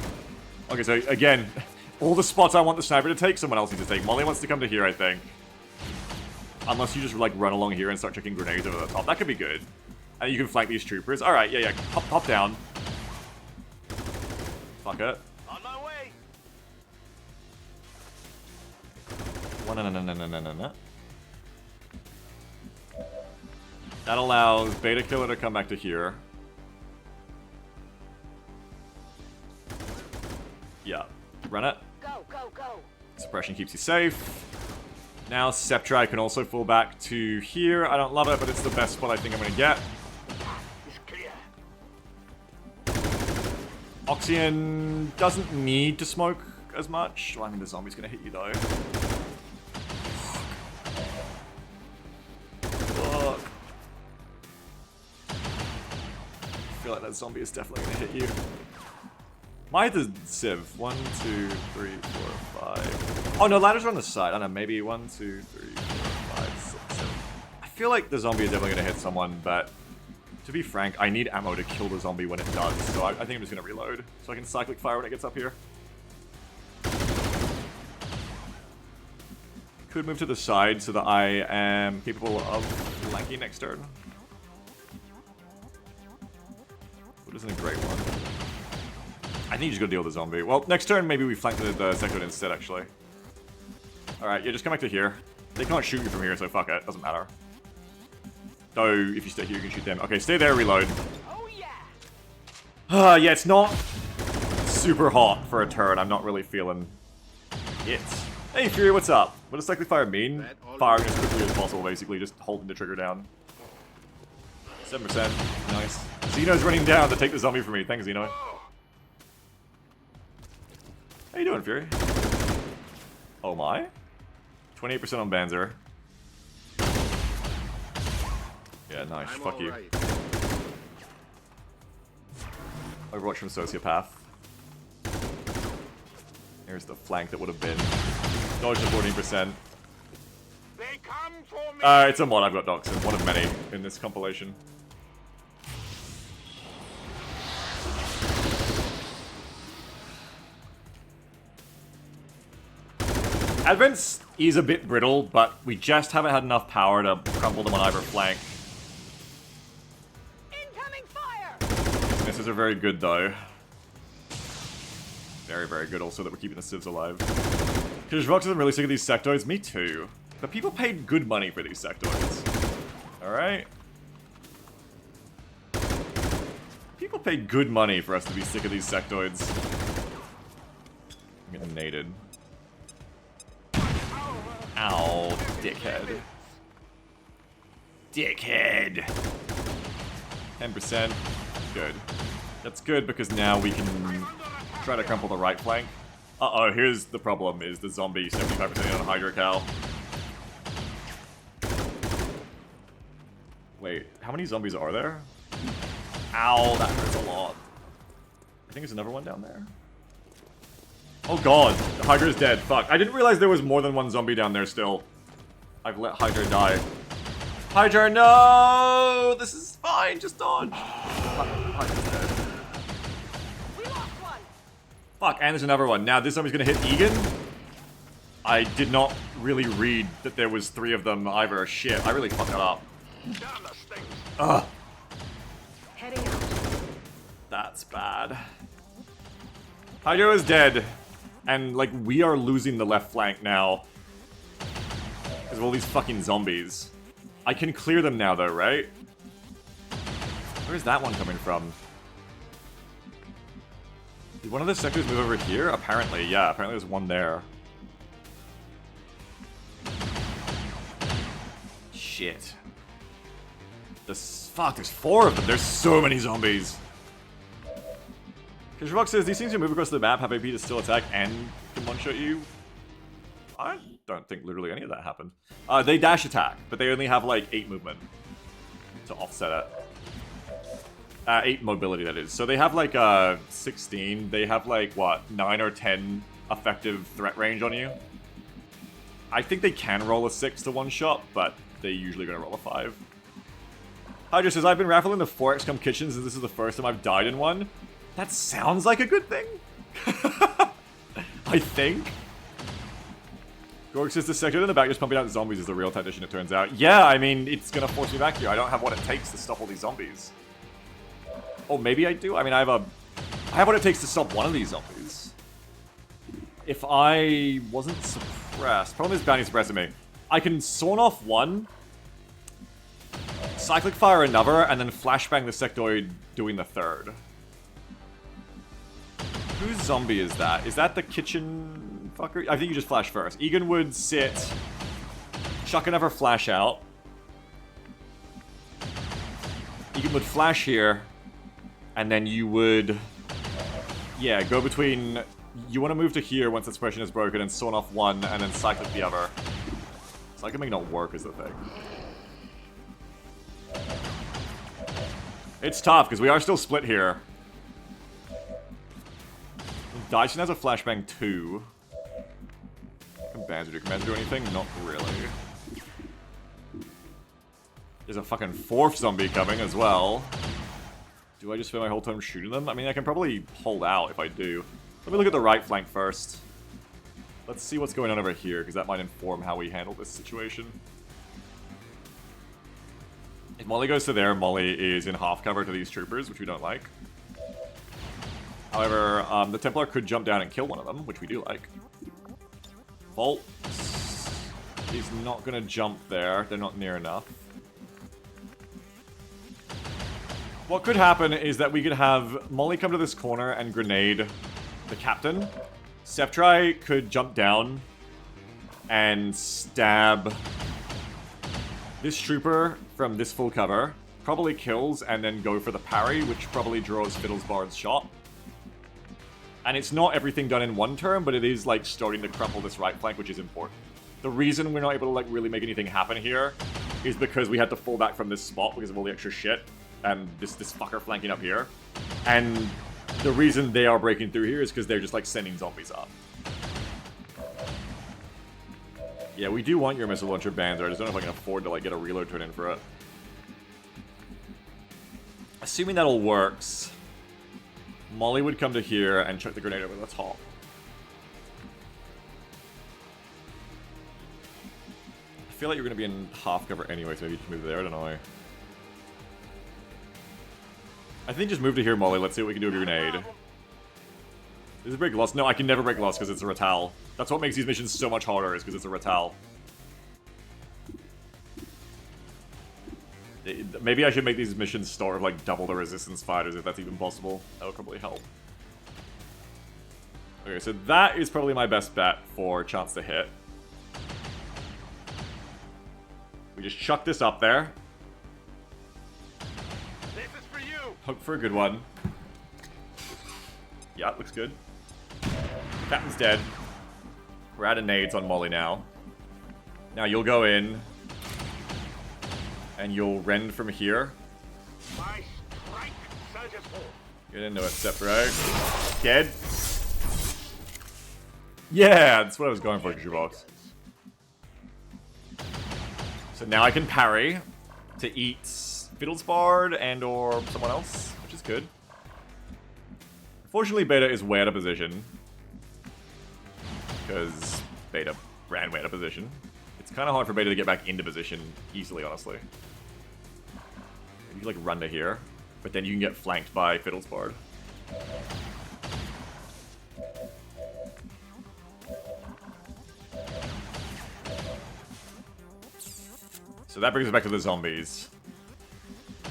Okay, so again, all the spots I want the sniper to take, someone else needs to take. Molly wants to come to here, I think. Unless you just, like, run along here and start chucking grenades over the top. That could be good. And you can flank these troopers. Alright, yeah. Hop down. Fuck it. On my way. No. That allows Beta Killer to come back to here. Yeah. Run it. Go, go, go. Suppression keeps you safe. Now Septri can also fall back to here. I don't love it, but it's the best spot I think I'm going to get. It's clear. Oxyan doesn't need to smoke as much. Well, I mean, the zombie's going to hit you, though. Fuck. I feel like that zombie is definitely going to hit you. Why the Civ? 1, 2, 3, 4, 5. Oh no, ladders are on the side. I don't know, maybe 1, 2, 3, 4, 5, 6, 7. I feel like the zombie is definitely going to hit someone, but to be frank, I need ammo to kill the zombie when it does, so I think I'm just going to reload, so I can cyclic fire when it gets up here. Could move to the side so that I am capable of flanking next turn. What isn't a great one. I think you just gotta deal with the zombie. Well, next turn, maybe we flank the sectoid instead, actually. Alright, yeah, just come back to here. They can't shoot you from here, so fuck it. Doesn't matter. Though, if you stay here, you can shoot them. Okay, stay there, reload. Oh, yeah. Yeah, it's not super hot for a turn. I'm not really feeling it. Hey, Fury, what's up? What does cyclic fire mean? Firing as quickly as possible, basically. Just holding the trigger down. 7%. Nice. Xeno's running down to take the zombie from me. Thanks, Xeno. How you doing, Fury? Oh my? 28% on Banzer. Yeah, nice. Fuck you. Right. Overwatch from Sociopath. Here's the flank that would have been. Dodge to 14%. They come for me. It's a mod I've got Doxin. One of many in this compilation. Advents is a bit brittle, but we just haven't had enough power to crumple them on either flank. Incoming fire. Misses are very good, though. Very, very good also that we're keeping the civs alive. Because Vox isn't really sick of these sectoids. Me too. But people paid good money for these sectoids. Alright? People paid good money for us to be sick of these sectoids. I'm getting naded. Ow, dickhead. Dickhead! 10%. Good. That's good because now we can try to crumple the right flank. Uh-oh, here's the problem, is the zombie 75% on Hydra Cal. Wait, how many zombies are there? Ow, that hurts a lot. I think there's another one down there. Oh god, the Hydra's dead. Fuck, I didn't realize there was more than one zombie down there still. I've let Hydra die. Hydra, no! This is fine, just dodge. Hydra's dead. We lost one. Fuck, and there's another one. Now this zombie's gonna hit Egan. I did not really read that there was 3 of them either. Shit, I really fucked that up. Ugh. Heading out. That's bad. Hydra is dead. And, like, we are losing the left flank now. Because of all these fucking zombies. I can clear them now, though, right? Where's that one coming from? Did one of the sectors move over here? Apparently, yeah. Apparently there's one there. Shit. Fuck, there's 4 of them. There's so many zombies. Fishbox says, these things you move across the map have AP to still attack and can one-shot you. I don't think literally any of that happened. They dash attack, but they only have like 8 movement to offset it. 8 mobility, that is. So they have like 16. They have like, what, 9 or 10 effective threat range on you. I think they can roll a 6 to one-shot, but they're usually going to roll a 5. Hydra says, I've been raffling the 4 XCOM kitchens and this is the first time I've died in one. That sounds like a good thing. I think. Gorg says, the sector in the back just pumping out zombies is the real tactician, it turns out. Yeah, I mean, it's going to force me back here. I don't have what it takes to stop all these zombies. Oh, maybe I do? I mean, I have what it takes to stop one of these zombies. If I wasn't suppressed... Problem is bounty suppressing me. I can sawn off one, cyclic fire another, and then flashbang the sectoid doing the third. Whose zombie is that? Is that the kitchen fucker? I think you just flash first. Egan would sit, chuck another flash out. Egan would flash here, and then you would, yeah, go between... You want to move to here once the suppression is broken and sawn off one, and then cyclic the other. Cyclic may not work is the thing. It's tough, because we are still split here. Dyson has a flashbang too. Can Banzer do? Can Banzer do anything? Not really. There's a fucking 4th zombie coming as well. Do I just spend my whole time shooting them? I mean, I can probably hold out if I do. Let me look at the right flank first. Let's see what's going on over here, because that might inform how we handle this situation. If Molly goes to there, Molly is in half cover to these troopers, which we don't like. However, the Templar could jump down and kill one of them, which we do like. Bolt is not going to jump there. They're not near enough. What could happen is that we could have Molly come to this corner and grenade the captain. Septri could jump down and stab this trooper from this full cover. Probably kills and then go for the parry, which probably draws Fiddlesbard's shot. And it's not everything done in one turn, but it is, like, starting to crumple this right flank, which is important. The reason we're not able to, like, really make anything happen here is because we had to fall back from this spot because of all the extra shit. And this fucker flanking up here. And the reason they are breaking through here is because they're just, like, sending zombies up. Yeah, we do want your missile launcher Banzer. I just don't know if I can afford to, like, get a reload turn in for it. Assuming that all works... Molly would come to here and chuck the grenade over the top. I feel like you're going to be in half cover anyway, so maybe just move there, I don't know. I think just move to here, Molly. Let's see what we can do with your grenade. Is it break loss? No, I can never break loss because it's a Ratal. That's what makes these missions so much harder, is because it's a Ratal. Maybe I should make these missions start with, like, double the resistance fighters, if that's even possible. That would probably help. Okay, so that is probably my best bet for chance to hit. We just chuck this up there. This is for you. Hope for a good one. Yeah, it looks good. Captain's dead. We're out of nades on Molly now. Now you'll go in. And you'll rend from here. My strike surges home. Get into it, Septri. Dead. Yeah, that's what I was going for, Box. So now I can parry to eat Fiddlesbard and or someone else, which is good. Unfortunately, Beta is way out of position. Because Beta ran way out of position. It's kind of hard for Beta to get back into position easily, honestly. You can, like, run to here, but then you can get flanked by Fiddlesbard. So that brings us back to the zombies.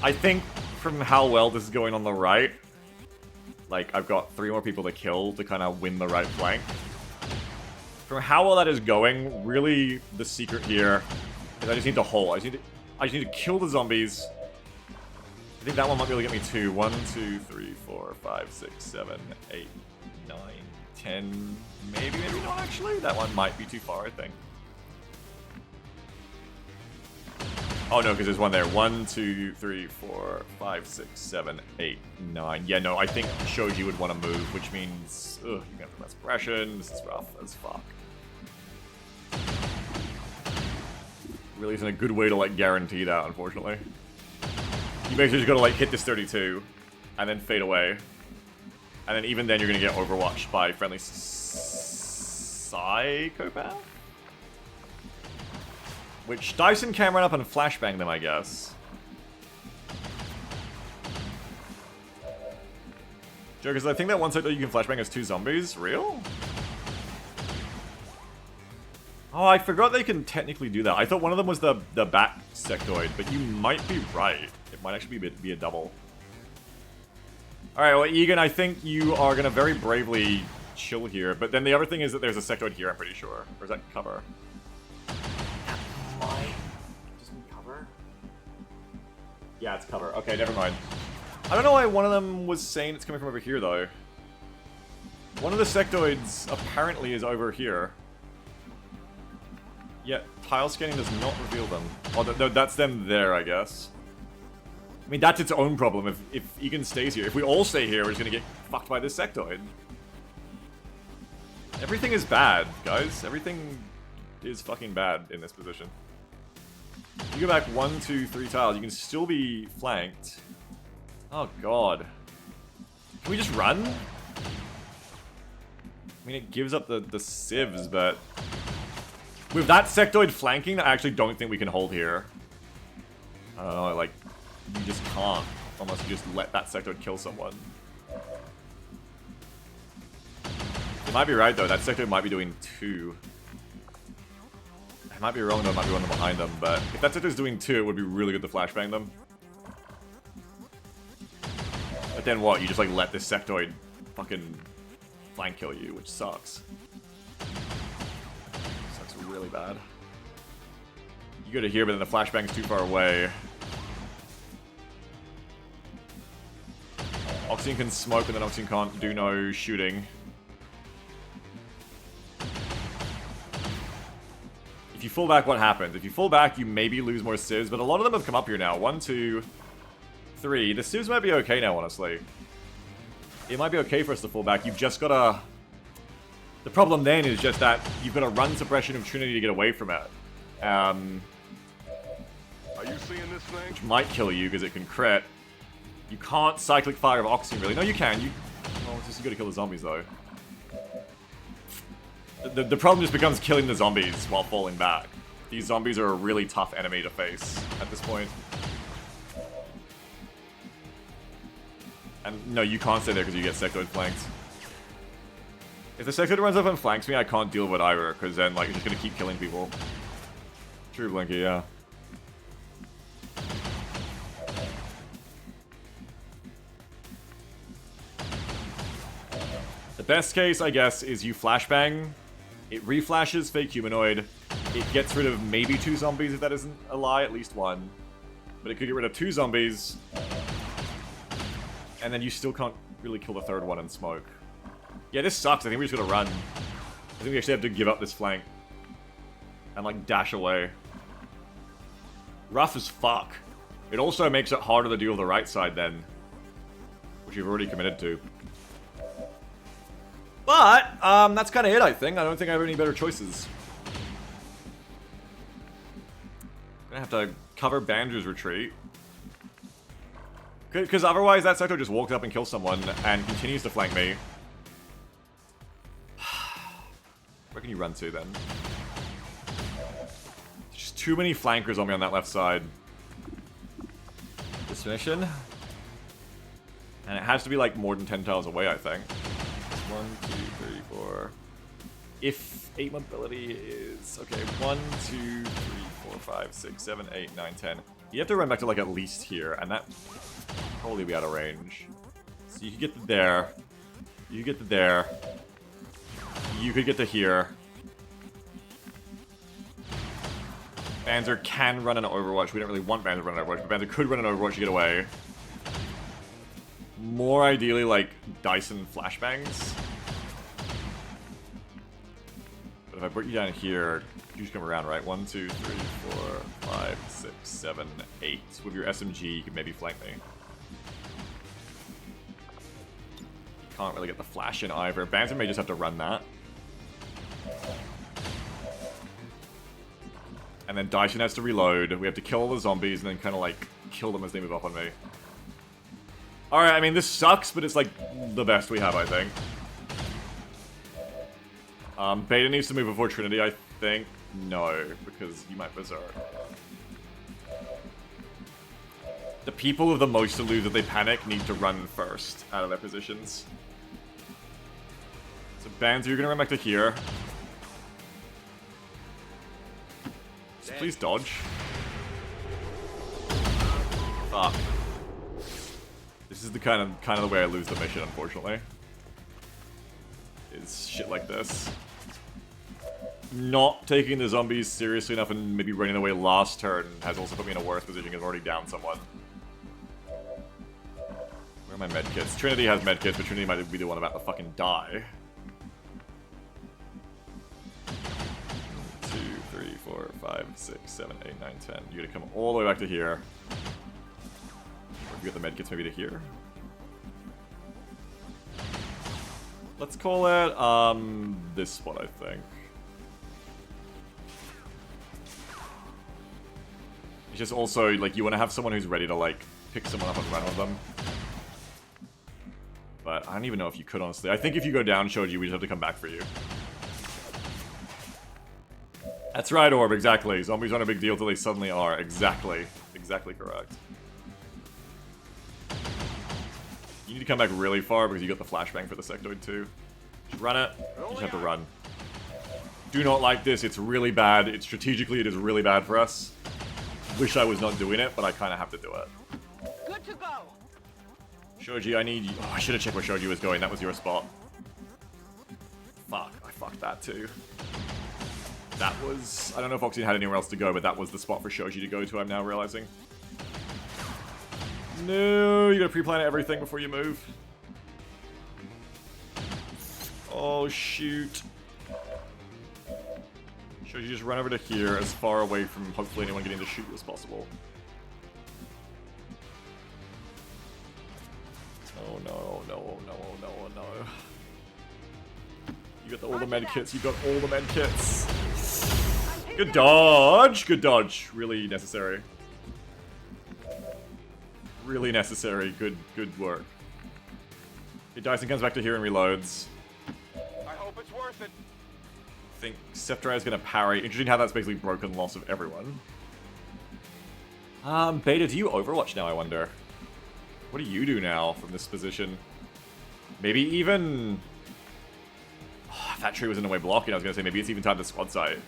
I think from how well this is going on the right, like, I've got 3 more people to kill to kind of win the right flank. From how well that is going, really the secret here is I just need to hold. I just need to kill the zombies, I think that one might be able to get me 2. 1, 2, 3, 4, 5, 6, 7, 8, 9, 10. Maybe not actually. That one might be too far, I think. Oh no, because there's one there. 1, 2, 3, 4, 5, 6, 7, 8, 9. Yeah, no, I think Shoji would want to move, which means you're gonna have less aggression. This is rough as fuck. Really isn't a good way to like guarantee that, unfortunately. You basically just gotta like hit this 32 and then fade away. And then even then you're gonna get overwatched by friendly psychopath? Which Dyson can run up and flashbang them, I guess. Jokers, I think that one side that you can flashbang has 2 zombies. Real? Oh, I forgot they can technically do that. I thought one of them was the back sectoid, but you might be right. It might actually be a double. Alright, well, Egan, I think you are gonna very bravely chill here, but then the other thing is that there's a sectoid here, I'm pretty sure. Or is that cover? Why? Just cover? Yeah, it's cover. Okay, never mind. I don't know why one of them was saying it's coming from over here, though. One of the sectoids apparently is over here. Yet, tile scanning does not reveal them. Oh, no, that's them there, I guess. I mean, that's its own problem if Egan stays here. If we all stay here, we're just gonna get fucked by this sectoid. Everything is bad, guys. Everything is fucking bad in this position. You go back 1, 2, 3 tiles, you can still be flanked. Oh, God. Can we just run? I mean, it gives up the civs, but... with that sectoid flanking, I actually don't think we can hold here. I don't know, like... you just can't, unless you just let that sectoid kill someone. You might be right, though. That sectoid might be doing 2. I might be wrong, though. It might be one of them behind them, but if that sectoid's doing 2, it would be really good to flashbang them. But then what? You just, like, let this sectoid fucking flank kill you, which sucks. Sucks really bad. You go to here, but then the flashbang's too far away. Oxygen can smoke, but then Oxygen can't do no shooting. If you fall back, what happens? If you fall back, you maybe lose more civs, but a lot of them have come up here now. 1, 2, 3. The civs might be okay now, honestly. It might be okay for us to fall back. You've just gotta... the problem then is just that you've got to run suppression of Trinity to get away from it. Are you seeing this thing? Which might kill you because it can crit. You can't cyclic fire of Oxygen, really. No, you can. Oh, it's just you gotta kill the zombies, though. The problem just becomes killing the zombies while falling back. These zombies are a really tough enemy to face at this point. And no, you can't stay there because you get sectoid flanked. If the sectoid runs up and flanks me, I can't deal with it either, because then, like, it's just gonna keep killing people. True, Blinky, yeah. The best case, I guess, is you flashbang. It reflashes fake humanoid. It gets rid of maybe 2 zombies if that isn't a lie, at least 1. But it could get rid of 2 zombies. And then you still can't really kill the 3rd one in smoke. Yeah, this sucks. I think we're just gonna run. I think we actually have to give up this flank. And, like, dash away. Rough as fuck. It also makes it harder to deal with the right side then. Which you've already committed to. But, that's kind of it, I think. I don't think I have any better choices. Gonna have to cover Banjo's retreat. Because otherwise that sector just walks up and kills someone and continues to flank me. Where can you run to, then? There's just too many flankers on me on that left side. This mission. And it has to be, like, more than 10 tiles away, I think. 1, 2, 3, 4. If 8 mobility is... okay, 1, 2, 3, 4, 5, 6, 7, 8, 9, 10. You have to run back to, like, at least here, and that probably be out of range. So you could get to there. You could get to there. You could get to here. Banzer can run an Overwatch. We don't really want Banzer to run an Overwatch, but Banzer could run an Overwatch to get away. More ideally, like, Dyson flashbangs. But if I put you down here, you just come around, right? 1, 2, 3, 4, 5, 6, 7, 8. With your SMG, you can maybe flank me. Can't really get the flash in either. Banter may just have to run that. And then Dyson has to reload. We have to kill all the zombies and then kind of like kill them as they move up on me. Alright, I mean, this sucks, but it's like the best we have, I think. Beta needs to move before Trinity, I think. No, because you might berserk. The people with the most to lose if they panic need to run first out of their positions. So Banter, you're gonna run back to here. So please dodge. Fuck. This is the kind of the way I lose the mission, unfortunately. Is shit like this. Not taking the zombies seriously enough and maybe running away last turn has also put me in a worse position because I'm already down someone. Where are my medkits? Trinity has medkits, but Trinity might be the one about to fucking die. 2, 3, 4, 5, 6, 7, 8, 9, 10. You gotta come all the way back to here. Or if you get the medkits, maybe to here. Let's call it, this spot, I think. It's just also, like, you want to have someone who's ready to, like, pick someone up and run with them. But I don't even know if you could, honestly. I think if you go down, Shoji, we just have to come back for you. That's right, Orb, exactly. Zombies aren't a big deal till they suddenly are. Exactly. Exactly correct. You need to come back really far because you got the flashbang for the sectoid too. Just run it. You just have to run. Do not like this. It's really bad. It is really bad for us. Wish I was not doing it, but I kind of have to do it. Good to go. Shoji, I need you. Oh, I should have checked where Shoji was going. That was your spot. Fuck. I fucked that too. That was... I don't know if Oxy had anywhere else to go, but that was the spot for Shoji to go to, I'm now realizing. No, you gotta pre-plan everything before you move. Oh, shoot. Shoji, just run over to here as far away from hopefully anyone getting to shoot you as possible. Oh no, no, no, no, no. You got all the medkits, you got all the medkits. Good dodge, good dodge. Really necessary. Really necessary, good work. Okay, Dyson comes back to here and reloads. I hope it's worth it. I think Sceptrai is going to parry. Interesting how that's basically broken loss of everyone. Beta, do you Overwatch now, I wonder? What do you do now from this position? Maybe even... Oh, if that tree was in the way blocking, I was going to say maybe it's even time to squad sight.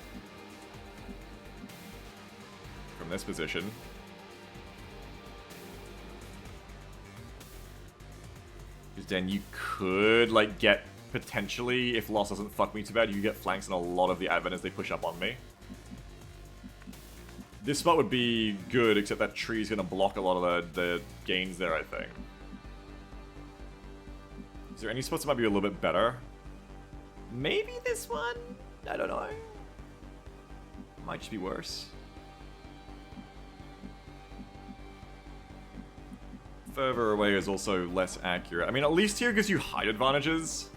From this position. Because then you could, like, get... Potentially, if loss doesn't fuck me too bad, you get flanks on a lot of the advent as they push up on me. This spot would be good, except that tree's going to block a lot of the gains there, I think. Is there any spots that might be a little bit better? Maybe this one? I don't know. Might just be worse. Further away is also less accurate. I mean, at least here gives you height advantages.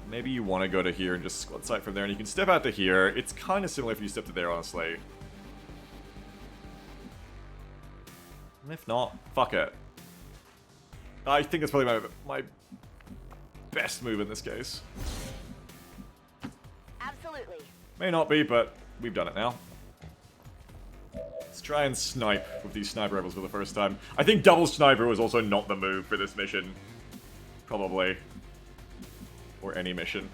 Maybe you want to go to here and just squad sight from there, and you can step out to here. It's kind of similar if you step to there, honestly. And if not, fuck it. I think that's probably my best move in this case. Absolutely. May not be, but we've done it now. Let's try and snipe with these sniper rifles for the first time. I think double sniper was also not the move for this mission. Probably. Or any mission. Do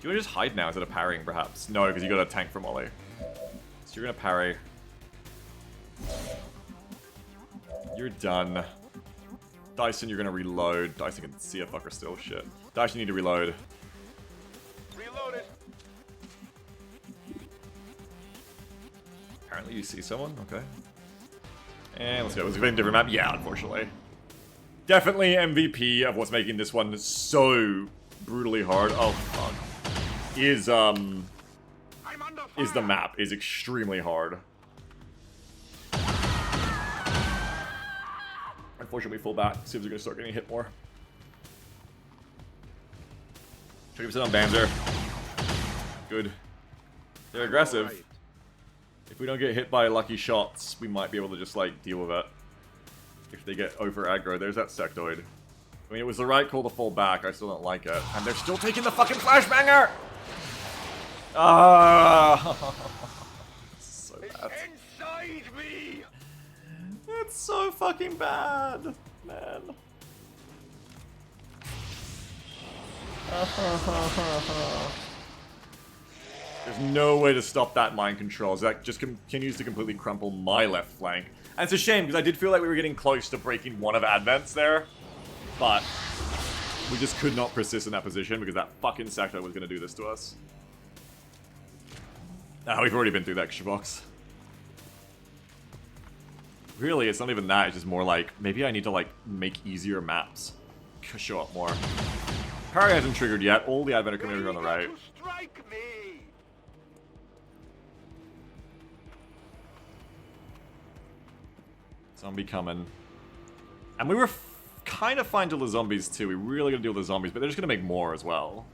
you want to just hide now instead of parrying, perhaps? No, because you got a tank from Ollie. So you're going to parry. You're done. Dyson, you're going to reload. Dyson can see a fucker still. Shit. Dyson, you need to reload. Reloaded. Apparently you see someone? Okay. And let's go. Was it a different map? Yeah, unfortunately. Definitely MVP of what's making this one so brutally hard. Oh, fuck. Is the map. Is extremely hard. Unfortunately, full back. See if they're going to start getting hit more. 20% on Banzer. Good. They're aggressive. If we don't get hit by lucky shots, we might be able to just, like, deal with it. If they get over aggro. There's that sectoid. I mean, it was the right call to fall back. I still don't like it. And they're still taking the fucking flashbanger! Ah! So bad. Inside me! It's so fucking bad, man. There's no way to stop that mind control. That just continues to completely crumple my left flank. And it's a shame, because I did feel like we were getting close to breaking one of Advent's there. But we just could not persist in that position, because that fucking sector was going to do this to us. Ah, we've already been through that extra box. Really, it's not even that. It's just more like, maybe I need to, like, make easier maps show up more. Parry hasn't triggered yet. All the Advent are coming over on the right. Zombie coming. And we were kind of fine to the zombies too. We really gotta deal with the zombies, but they're just gonna make more as well.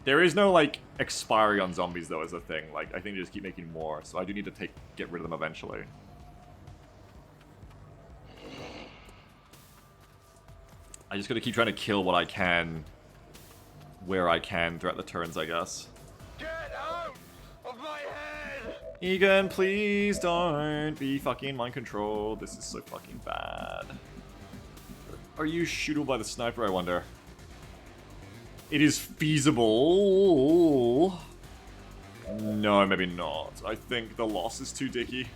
There is no, like, expiry on zombies though as a thing. Like, I think they just keep making more, so I do need to get rid of them eventually. I just gotta keep trying to kill what I can, where I can throughout the turns, I guess. Get out of my head! Egan, please don't be fucking mind controlled. This is so fucking bad. Are you shootable by the sniper, I wonder? It is feasible. No, maybe not. I think the loss is too dicky.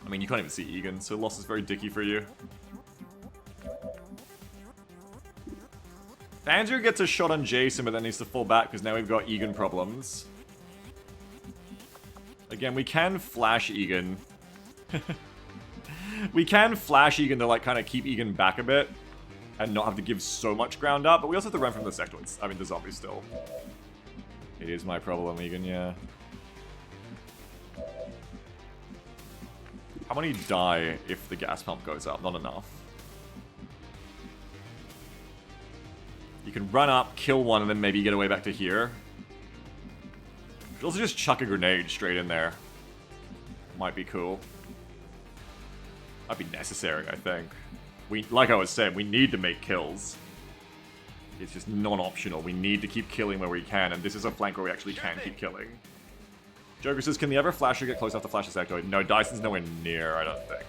I mean, you can't even see Egan, so loss is very dicky for you. Andrew gets a shot on Jason, but then needs to fall back because now we've got Egan problems. Again, we can flash Egan. We can flash Egan to, like, kind of keep Egan back a bit and not have to give so much ground up, but we also have to run from the sectoids. I mean, the zombies still. It is my problem, Egan, yeah. How many die if the gas pump goes up? Not enough. You can run up, kill one, and then maybe get away back to here. You could also just chuck a grenade straight in there. Might be cool. Might be necessary, I think. Like I was saying, we need to make kills. It's just non-optional. We need to keep killing where we can, and this is a flank where we actually can keep killing. Joker says, can the other flasher get close enough to flash the sectoid? No, Dyson's nowhere near, I don't think.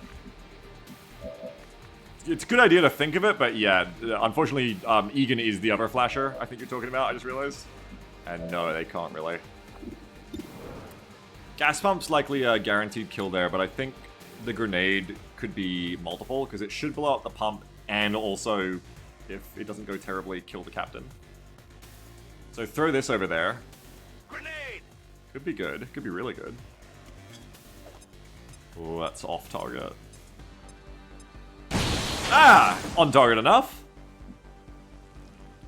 It's a good idea to think of it, but yeah, unfortunately, Egan is the other flasher I think you're talking about, I just realized. And no, they can't really. Gas pump's likely a guaranteed kill there, but I think the grenade could be multiple, because it should blow up the pump, and also, if it doesn't go terribly, kill the captain. So throw this over there. Grenade! Could be good. Could be really good. Oh, that's off target. Ah! On target enough.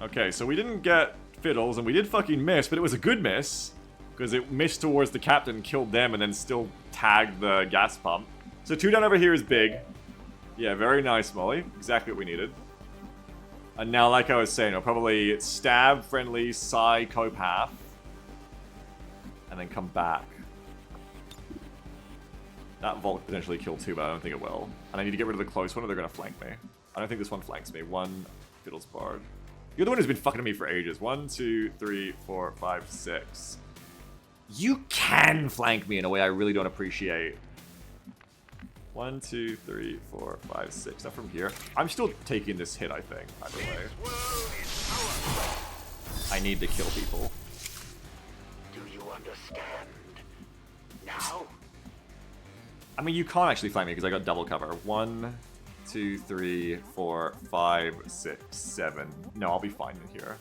Okay, so we didn't get fiddles, and we did fucking miss, but it was a good miss. Because it missed towards the captain, killed them, and then still tagged the gas pump. So 2 down over here is big. Yeah, very nice, Molly. Exactly what we needed. And now, like I was saying, I'll probably stab friendly, Psy, Copath. And then come back. That Volk could potentially kill 2, but I don't think it will. And I need to get rid of the close one or they're going to flank me. I don't think this one flanks me. 1, Fiddles Bard. You're the one who's been fucking me for ages. 1, 2, 3, 4, 5, 6. You can flank me in a way I really don't appreciate. 1, 2, 3, 4, 5, 6. Not from here. I'm still taking this hit, I think, either way. I need to kill people. Understand now? I mean, you can't actually flank me because I got double cover. 1, 2, 3, 4, 5, 6, 7. No, I'll be fine in here.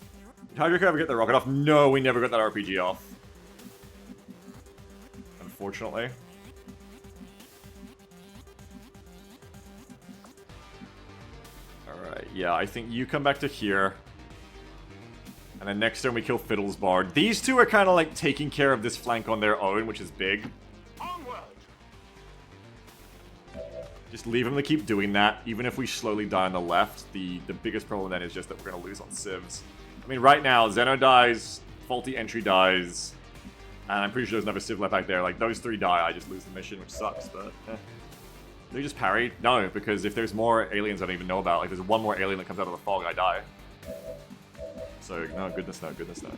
Did Hydra ever get the rocket off? No, we never got that RPG off. unfortunately. Alright, yeah, I think you come back to here. And then next turn we kill Fiddle's Bard. These two are kind of like taking care of this flank on their own, which is big. Just leave them to keep doing that. Even if we slowly die on the left, the biggest problem then is just that we're going to lose on civs. I mean, right now, Zeno dies, Faulty Entry dies, and I'm pretty sure there's another civ left back there. Like, those three die, I just lose the mission, which sucks, but... Do we just parry? No, because if there's more aliens I don't even know about, like, there's one more alien that comes out of the fog, I die. So, no, goodness no, goodness no.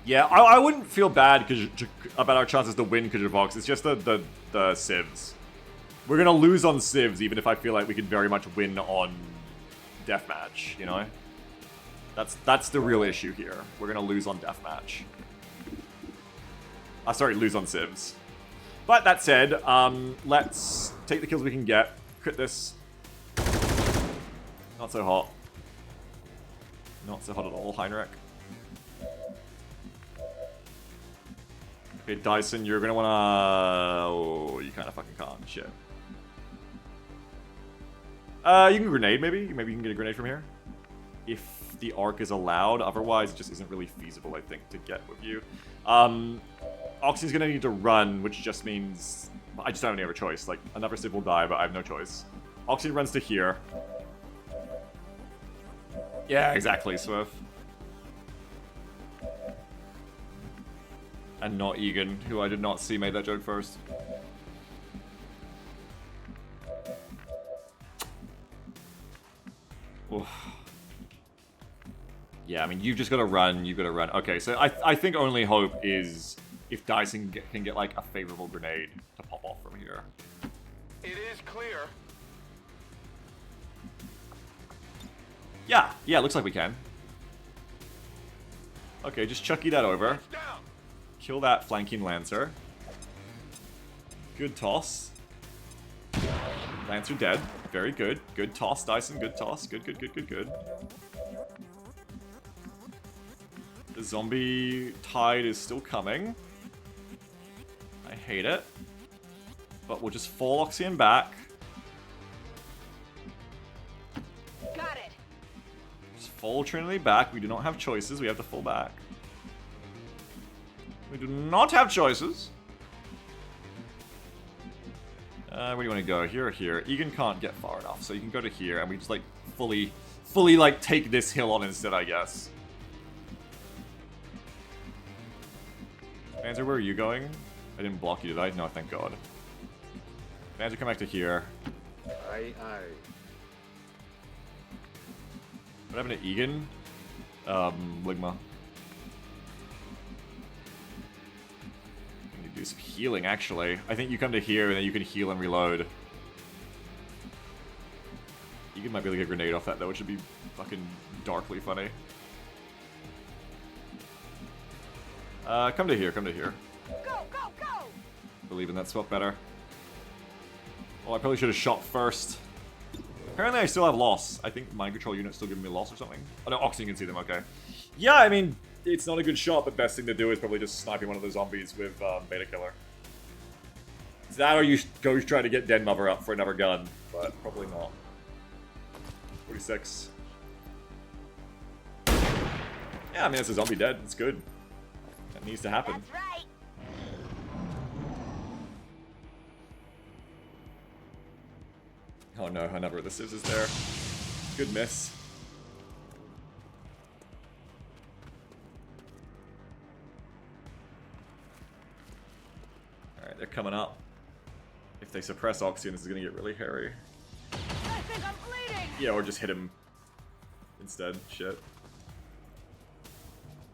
Yeah, I wouldn't feel bad about our chances to win Kujavox. It's just the civs. We're gonna lose on civs, even if I feel like we could very much win on deathmatch. You know, that's the real issue here. We're gonna lose on deathmatch. Sorry, lose on civs. But that said, let's take the kills we can get. Crit this. Not so hot. Not so hot at all, Heinrich. Okay, Dyson, you're gonna wanna... Oh, you kinda fucking can't. Shit. You can grenade, maybe? Maybe you can get a grenade from here? If the arc is allowed. Otherwise, it just isn't really feasible, I think, to get with you. Oxy's gonna need to run, which just means... I just don't have any other choice. Like, another civ will die, but I have no choice. Oxy runs to here. Yeah, exactly, Swift. And not Egan, who I did not see made that joke first. Oof. Yeah, I mean, you've just got to run, you've got to run. Okay, so I think only hope is if Dyson can get, like, a favorable grenade to pop off from here. It is clear. Yeah, looks like we can. Okay, just chucky that over. Kill that flanking Lancer. Good toss. Lancer dead. Very good. Good toss, Dyson. Good toss. Good. The zombie tide is still coming. I hate it. But we'll just fall Oxyan back. Got it. Just fall Trinity back. We do not have choices. We have to fall back. We do not have choices. Where do you want to go? Here or here? Egan can't get far enough, so you can go to here, and we just, like, fully, like, take this hill on instead, I guess. Panzer, where are you going? I didn't block you, did I? No, thank God. Panzer, come back to here. Aye. What happened to Egan? Ligma. Do some healing, actually. I think you come to here and then you can heal and reload. You might be able to get a grenade off that, though, which would be fucking darkly funny. Come to here. Go! Believe in that swap better. Oh, I probably should have shot first. Apparently I still have loss. I think mind control unit's still giving me loss or something. Oh no, Oxygen can see them, okay. Yeah, I mean, it's not a good shot, but best thing to do is probably just sniping one of the zombies with Beta Killer. It's that or you go try to get Den Mother up for another gun, but probably not. 46. Yeah, I mean, it's a zombie dead. It's good. That needs to happen. That's right. Oh no, another of the civs is there. Good miss. Alright, they're coming up. If they suppress Oxygen, this is gonna get really hairy. I think I'm bleeding. Yeah, or just hit him instead. Shit.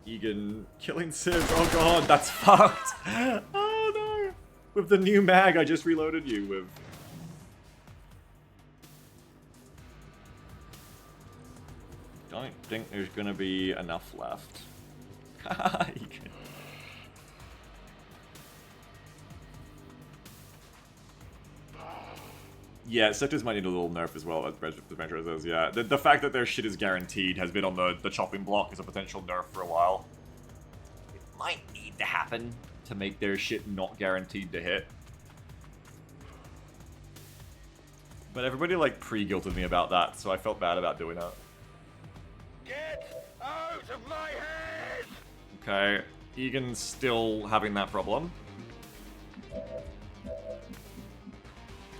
Egan killing civs. Oh god, that's fucked. Oh no. With the new mag I just reloaded you with. Don't think there's gonna be enough left. Yeah, sectors might need a little nerf as well, as the Venture says, yeah. The fact that their shit is guaranteed has been on the chopping block as a potential nerf for a while. might need to happen to make their shit not guaranteed to hit. But everybody, like, pre-guilted me about that, so I felt bad about doing that. Get out of my head! Okay, Egan's still having that problem.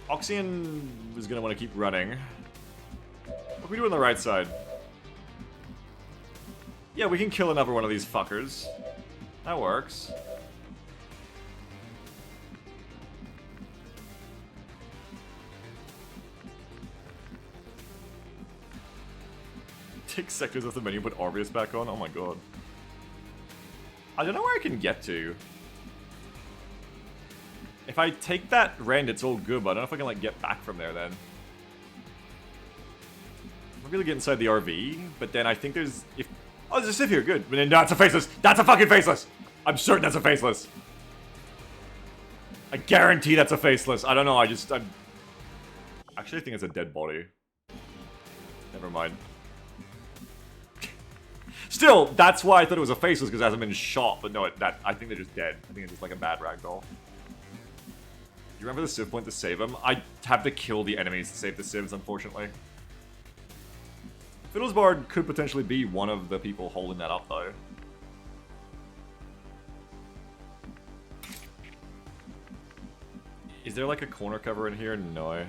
Oxyan is going to want to keep running. What can we do on the right side? Yeah, we can kill another one of these fuckers. That works. Take sectors off the menu, put Arvius back on. Oh my god. I don't know where I can get to. If I take that rend, it's all good, but I don't know if I can like get back from there then. I'm gonna get inside the RV, but then I think there's oh, there's a sieve here, good. But then that's a faceless. That's a fucking faceless. I'm certain that's a faceless. I guarantee that's a faceless. I don't know. I'm actually I think it's a dead body. Never mind. Still, that's why I thought it was a faceless, because it hasn't been shot. But no, I think they're just dead. I think it's just like a bad ragdoll. You remember the Civ point to save him? I have to kill the enemies to save the Civs, unfortunately. Fiddlesbard could potentially be one of the people holding that up, though. Is there like a corner cover in here? No.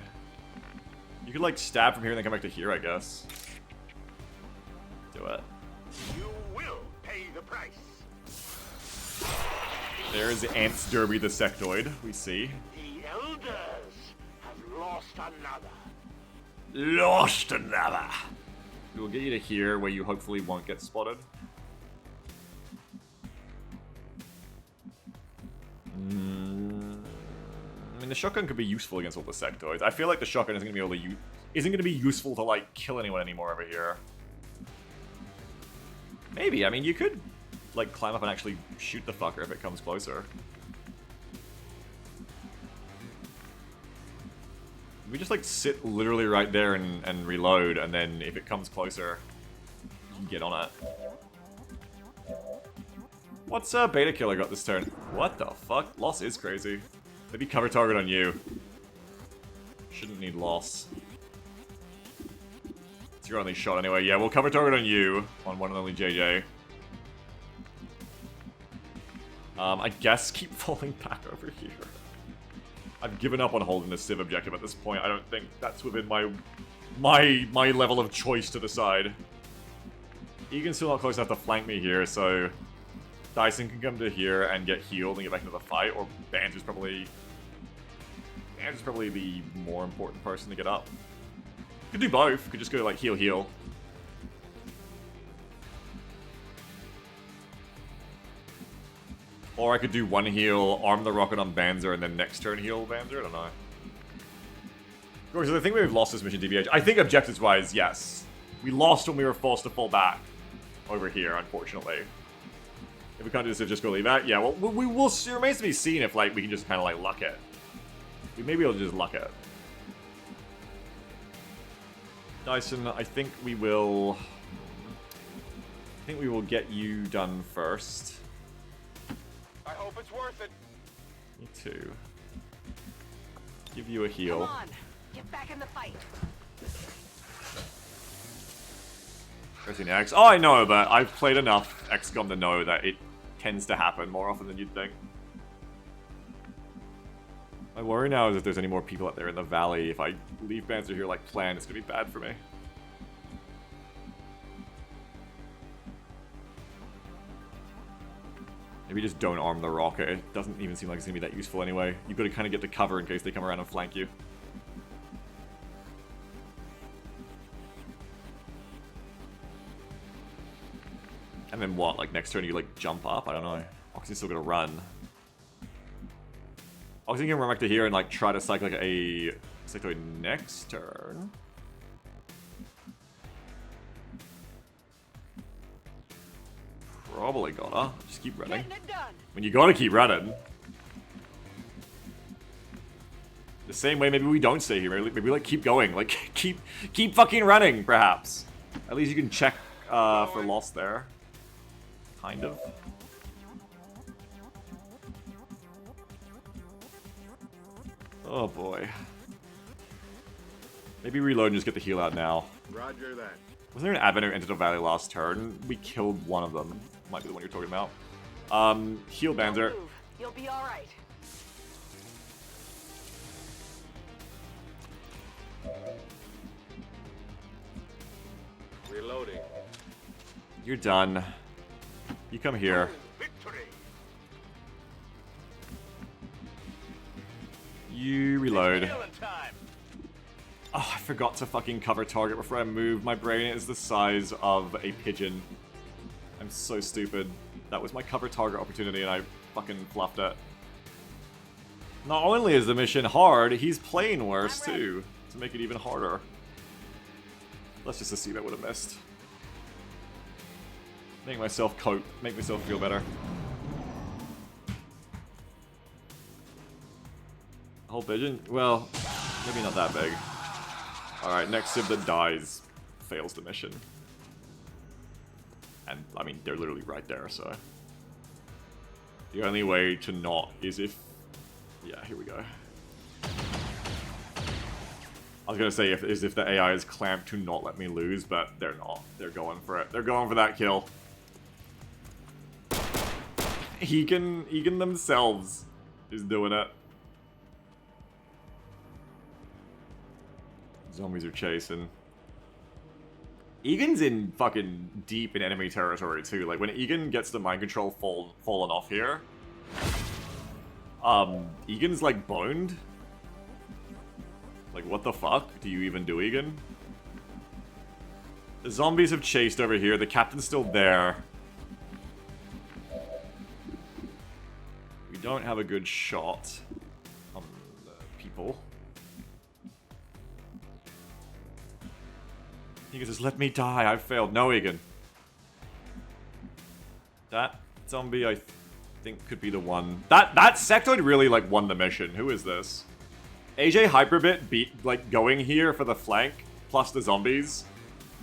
You could like stab from here and then come back to here, I guess. Do it. You will pay the price. There's Ants Derby the Sectoid, we see. The elders have lost another. Lost another! We'll get you to here where you hopefully won't get spotted. I mean, the shotgun could be useful against all the sectoids. I feel like the shotgun isn't going to be useful to like kill anyone anymore over here. Maybe. I mean, you could like climb up and actually shoot the fucker if it comes closer. We just like sit literally right there and reload, and then if it comes closer, you can get on it. What's Beta Killer got this turn? What the fuck? Loss is crazy. Maybe cover target on you. Shouldn't need loss. It's your only shot anyway. Yeah, we'll cover target on you, on one and only JJ. I guess keep falling back over here. I've given up on holding the Civ objective at this point. I don't think that's within my level of choice to decide. Egan's still not close enough to flank me here, so Dyson can come to here and get healed and get back into the fight, or Banter's probably the more important person to get up. Could do both. Could just go like heal. Or I could do one heal, arm the rocket on Banzer, and then next turn heal Banzer. I don't know. Okay, so I think we've lost this mission, DBH. I think objectives-wise, yes. We lost when we were forced to fall back over here, unfortunately. If we can't do this, just go leave that. Yeah, well, we will. It remains to be seen if like we can just kind of like luck it. We may be able to just luck it. Dyson, I think we will get you done first. I hope it's worth it. Me too. Give you a heal. Come on, get back in the fight. Pressing X. Oh, I know, but I've played enough XCOM to know that it tends to happen more often than you'd think. My worry now is if there's any more people out there in the valley. If I leave Banzer here like planned, it's gonna be bad for me. Maybe just don't arm the rocket. It doesn't even seem like it's gonna be that useful anyway. You've got to kind of get to cover in case they come around and flank you. And then what? Like next turn you like jump up? I don't know. Oxy's still gonna run. Oxy can run back to here and like try to cycle like a sectoid next turn. Probably gotta. Just keep running. Getting it done. When you gotta keep running. The same way maybe we don't stay here. Maybe we like keep going. Like keep fucking running, perhaps. At least you can check for loss there. Kind of. Oh boy. Maybe reload and just get the heal out now. Roger that. Was there an Advent who entered the valley last turn? We killed one of them. Might be the one you're talking about. Heal Banzer. Don't move. You'll be all right. Reloading. You're done. You come here. Victory! You reload. Killing time. Oh, I forgot to fucking cover target before I move. My brain is the size of a pigeon. I'm so stupid. That was my cover target opportunity and I fucking fluffed it. Not only is the mission hard, he's playing worse too, to make it even harder. Let's just assume I would have missed. Make myself cope, make myself feel better. Whole pigeon? Well, maybe not that big. Alright, next civ that dies fails the mission. And, I mean, they're literally right there, so... The only way to not is if... Yeah, here we go. I was gonna say if the AI is clamped to not let me lose, but they're not. They're going for it. They're going for that kill. Egan themselves is doing it. Zombies are chasing. Egan's in fucking deep in enemy territory too. Like when Egan gets the mind control fallen off here, Egan's like boned. Like what the fuck do you even do, Egan? The zombies have chased over here. The captain's still there. We don't have a good shot on the people. Egan says, let me die, I've failed. No, Egan. That zombie, I think, could be the one. That sectoid really, like, won the mission. Who is this? AJ Hyperbit beat, like, going here for the flank, plus the zombies,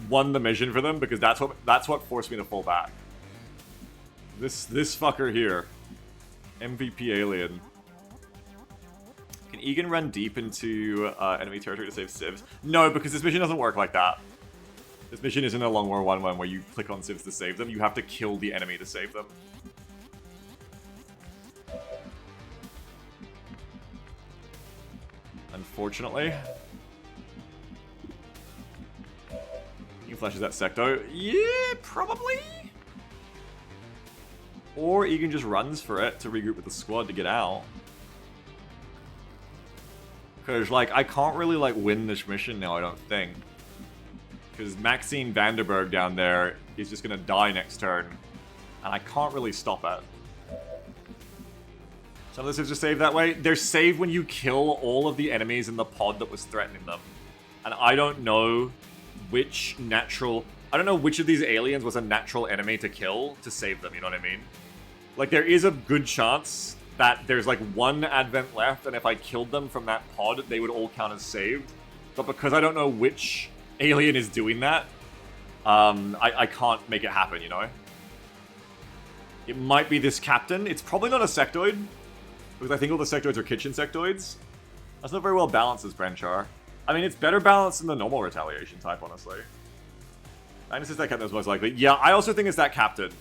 won the mission for them, because that's what forced me to fall back. This fucker here. MVP alien. Can Egan run deep into enemy territory to save civs? No, because this mission doesn't work like that. This mission isn't a Long War 1 one where you click on civs to save them. You have to kill the enemy to save them. Unfortunately. He flashes that secto. Yeah, probably. Or Egan just runs for it to regroup with the squad to get out. Because, like, I can't really, like, win this mission now, I don't think. Because Maxine Vanderberg down there is just going to die next turn. And I can't really stop it. Some of the civs are saved that way. They're saved when you kill all of the enemies in the pod that was threatening them. And I don't know which natural... I don't know which of these aliens was a natural enemy to kill to save them, you know what I mean? Like, there is a good chance that there's, like, one advent left, and if I killed them from that pod, they would all count as saved. But because I don't know which alien is doing that, I can't make it happen, you know? It might be this captain. It's probably not a sectoid, because I think all the sectoids are kitchen sectoids. That's not very well balanced as Branchar. I mean, it's better balanced than the normal retaliation type, honestly. Magnus is that captain is most likely. Yeah, I also think it's that captain.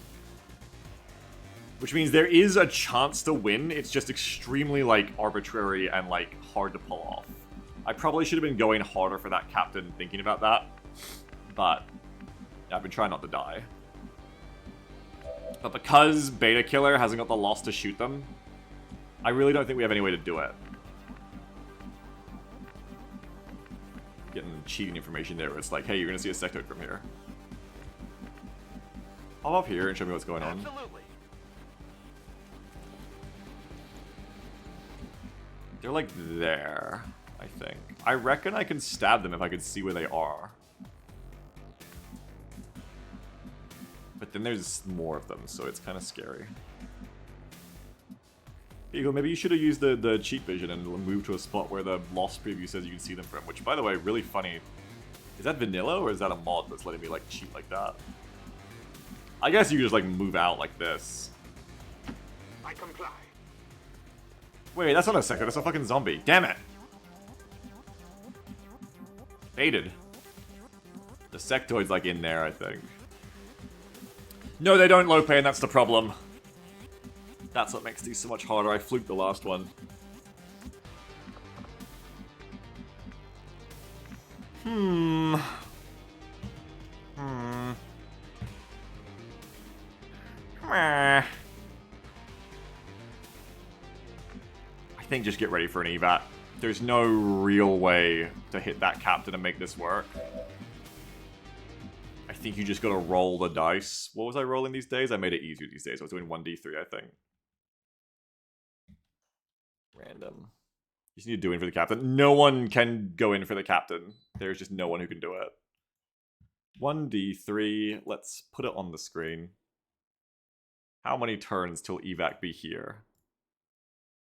Which means there is a chance to win, it's just extremely, like, arbitrary and, like, hard to pull off. I probably should have been going harder for that captain thinking about that. But, yeah, I've been trying not to die. But because Beta Killer hasn't got the loss to shoot them, I really don't think we have any way to do it. Getting cheating information there where it's like, hey, you're gonna see a sectoid from here. Pop up here and show me what's going on. Absolutely. They're like there, I think. I reckon I can stab them if I could see where they are. But then there's more of them, so it's kind of scary. Eagle, maybe you should have used the cheat vision and moved to a spot where the lost preview says you can see them from, which, by the way, really funny. Is that vanilla, or is that a mod that's letting me, like, cheat like that? I guess you could just, like, move out like this. I comply. Wait, that's not a second, that's a fucking zombie. Damn it! Baited. The sectoid's like in there, I think. No, they don't, Lope, and that's the problem. That's what makes these so much harder. I fluked the last one. I think just get ready for an evat. There's no real way to hit that captain and make this work. I think you just gotta roll the dice. What was I rolling these days? I made it easier these days. I was doing 1d3, I think. Random. You just need to do in for the captain. No one can go in for the captain. There's just no one who can do it. 1d3. Let's put it on the screen. How many turns till evac be here?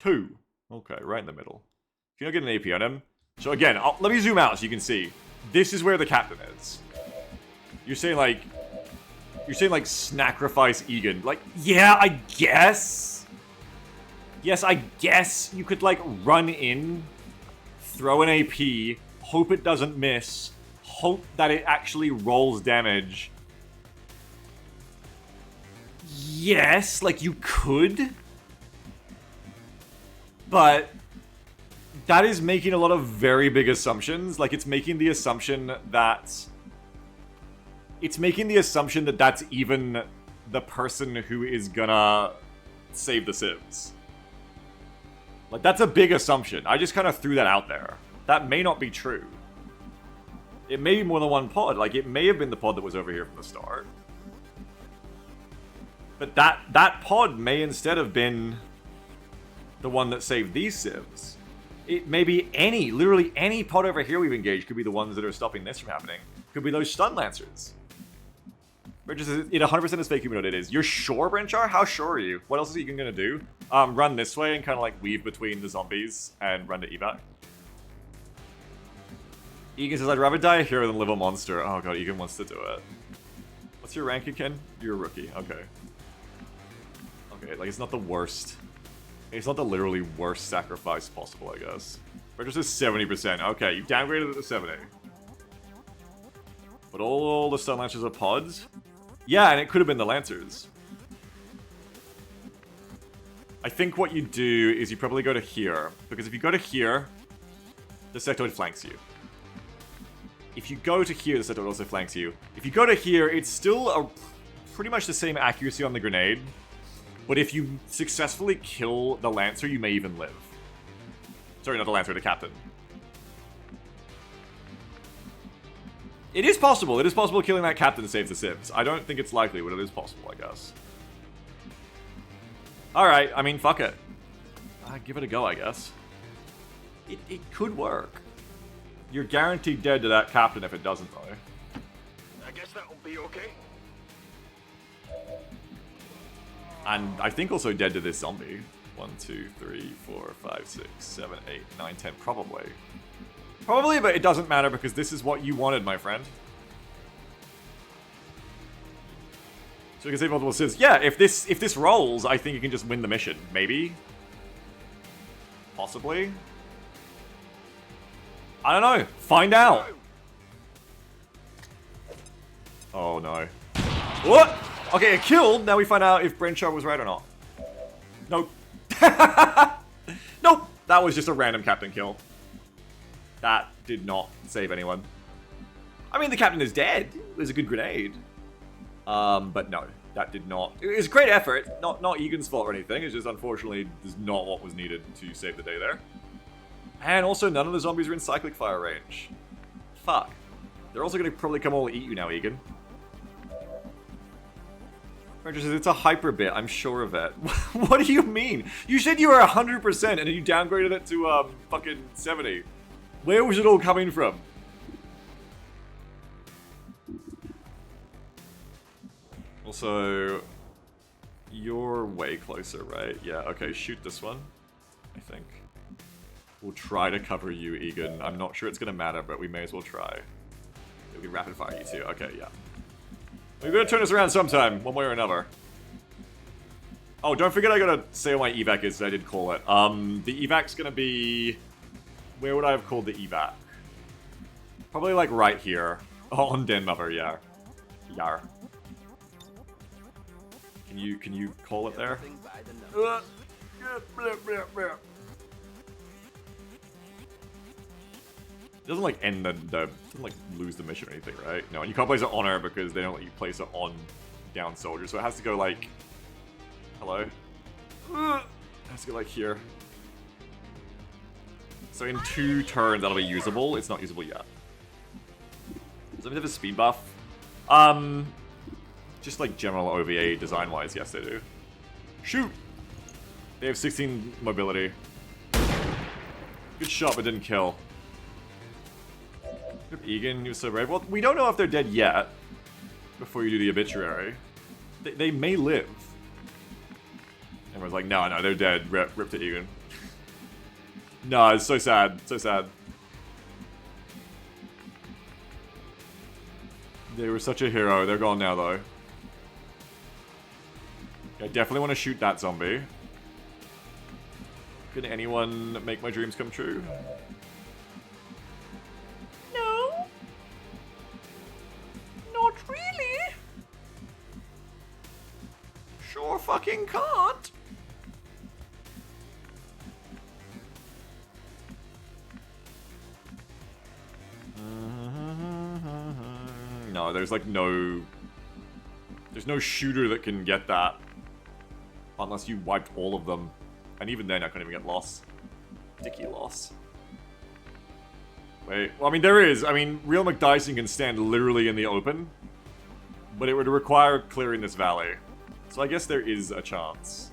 2. Okay, right in the middle. If you don't get an AP on him. So again, let me zoom out so you can see. This is where the captain is. You're saying like sacrifice Egan. Like, yeah, I guess. Yes, I guess you could like run in, throw an AP, hope it doesn't miss, hope that it actually rolls damage. Yes, like you could. But that is making a lot of very big assumptions. Like, it's making the assumption that... that's even the person who is gonna save the civs. Like, that's a big assumption. I just kind of threw that out there. That may not be true. It may be more than one pod. Like, it may have been the pod that was over here from the start. But that pod may instead have been the one that saved these civs. It may be literally any pod over here we've engaged could be the ones that are stopping this from happening. Could be those stun lancers. It 100% is fake human, it is. You're sure, Brenchar? How sure are you? What else is Egan gonna do? Run this way and kind of like weave between the zombies and run to evac. Egan says, I'd rather die a hero than live a monster. Oh god, Egan wants to do it. What's your rank again? You're a rookie. Okay. Okay, like it's not the worst. It's not the literally worst sacrifice possible, I guess. Brenchar says 70%. Okay, you've downgraded it to 70. But all the stun lancers are pods? Yeah, and it could have been the lancers. I think what you do is you probably go to here. Because if you go to here, the sectoid flanks you. If you go to here, the sectoid also flanks you. If you go to here, it's still pretty much the same accuracy on the grenade. But if you successfully kill the lancer, you may even live. Sorry, not the lancer, the captain. It is possible. It is possible killing that captain saves the civs. I don't think it's likely, but it is possible, I guess. Alright, I mean, fuck it. Give it a go, I guess. It could work. You're guaranteed dead to that captain if it doesn't, though. I guess that'll be okay. And I think also dead to this zombie. 1, 2, 3, 4, 5, 6, 7, 8, 9, 10, probably. Probably, but it doesn't matter because this is what you wanted, my friend. So we can save multiple civs. Yeah, if this rolls, I think you can just win the mission. Maybe. Possibly. I don't know. Find out. Oh no. What? Okay, it killed. Now we find out if Brenchar was right or not. Nope. Nope. That was just a random captain kill. That did not save anyone. I mean, the captain is dead. It was a good grenade. But no, that did not. It was a great effort. Not Egan's fault or anything. It's just unfortunately is not what was needed to save the day there. And also, none of the zombies are in cyclic fire range. Fuck. They're also going to probably come all eat you now, Egan. Says, it's a hyper bit, I'm sure of it. What do you mean? You said you were 100% and then you downgraded it to fucking 70. Where was it all coming from? Also, you're way closer, right? Yeah, okay, shoot this one, I think. We'll try to cover you, Egan. I'm not sure it's gonna matter, but we may as well try. We can rapid fire you too. Okay, yeah. We're gonna turn this around sometime, one way or another. Oh, don't forget I gotta say what my evac is, I did call it. The evac's gonna be... Where would I have called the evac? Probably like right here. Oh, on Den Mother, yeah. Yar. Can you call it there? It doesn't like end doesn't like lose the mission or anything, right? No, and you can't place it on her because they don't let you place it on down soldiers. So it has to go like, hello. It has to go like here. So in 2 turns that'll be usable. It's not usable yet. Does it have a speed buff? Just like general OVA design-wise, yes they do. Shoot! They have 16 mobility. Good shot, but didn't kill. Egan, you were so brave. Well, we don't know if they're dead yet. Before you do the obituary. They may live. Everyone's like, no, they're dead. Rip to Egan. No, it's so sad. So sad. They were such a hero. They're gone now, though. I definitely want to shoot that zombie. Can anyone make my dreams come true? No. Not really. Sure fucking can't. No, there's like no... There's no shooter that can get that. Unless you wiped all of them. And even then I couldn't even get loss. Dicky loss. Wait, well I mean there is. I mean, Real McDyson can stand literally in the open. But it would require clearing this valley. So I guess there is a chance.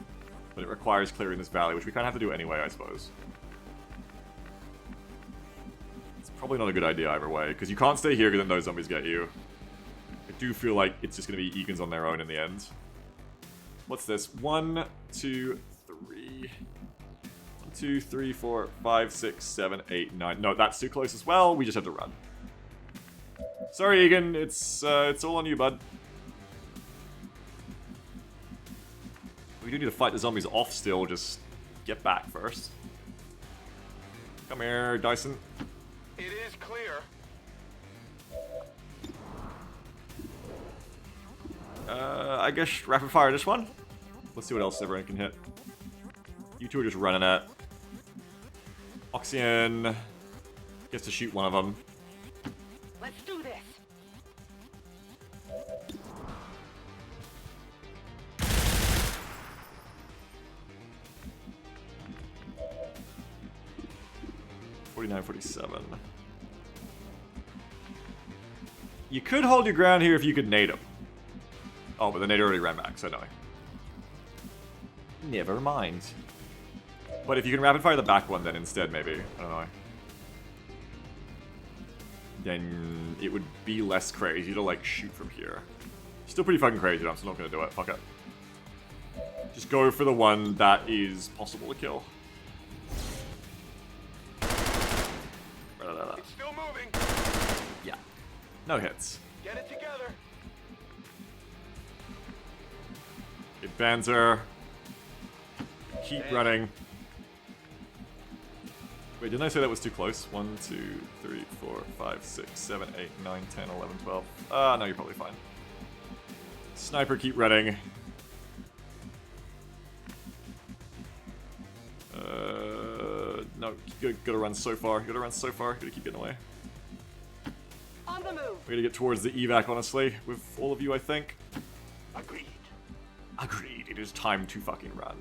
But it requires clearing this valley, which we kind of have to do anyway, I suppose. It's probably not a good idea either way, because you can't stay here because then those zombies get you. I do feel like it's just going to be Egans on their own in the end. What's this? 1, 2, 3... 1, 2, 3, 4, 5, 6, 7, 8, 9... No, that's too close as well. We just have to run. Sorry, Egan. It's all on you, bud. We do need to fight the zombies off still. Just get back first. Come here, Dyson. It is clear. I guess rapid fire this one. Let's see what else everyone can hit. You two are just running it. Oxyan gets to shoot one of them. Let's do this. $49.47. You could hold your ground here if you could nade him. Oh, but the nade already ran back, so no. Never mind. But if you can rapid fire the back one then instead, maybe. I don't know. Then it would be less crazy to like shoot from here. Still pretty fucking crazy, I'm still not gonna do it. Fuck it. Just go for the one that is possible to kill. It's still moving. Yeah. No hits. Get it together. Advance her. Keep running. Wait, didn't I say that was too close? 1, 2, 3, 4, 5, 6, 7, 8, 9, 10, 11, 12. No, you're probably fine. Sniper, keep running. No, you gotta run so far. You gotta run so far. You gotta keep getting away. On the move. We gotta get towards the evac, honestly, with all of you, I think. Agreed. Agreed. It is time to fucking run.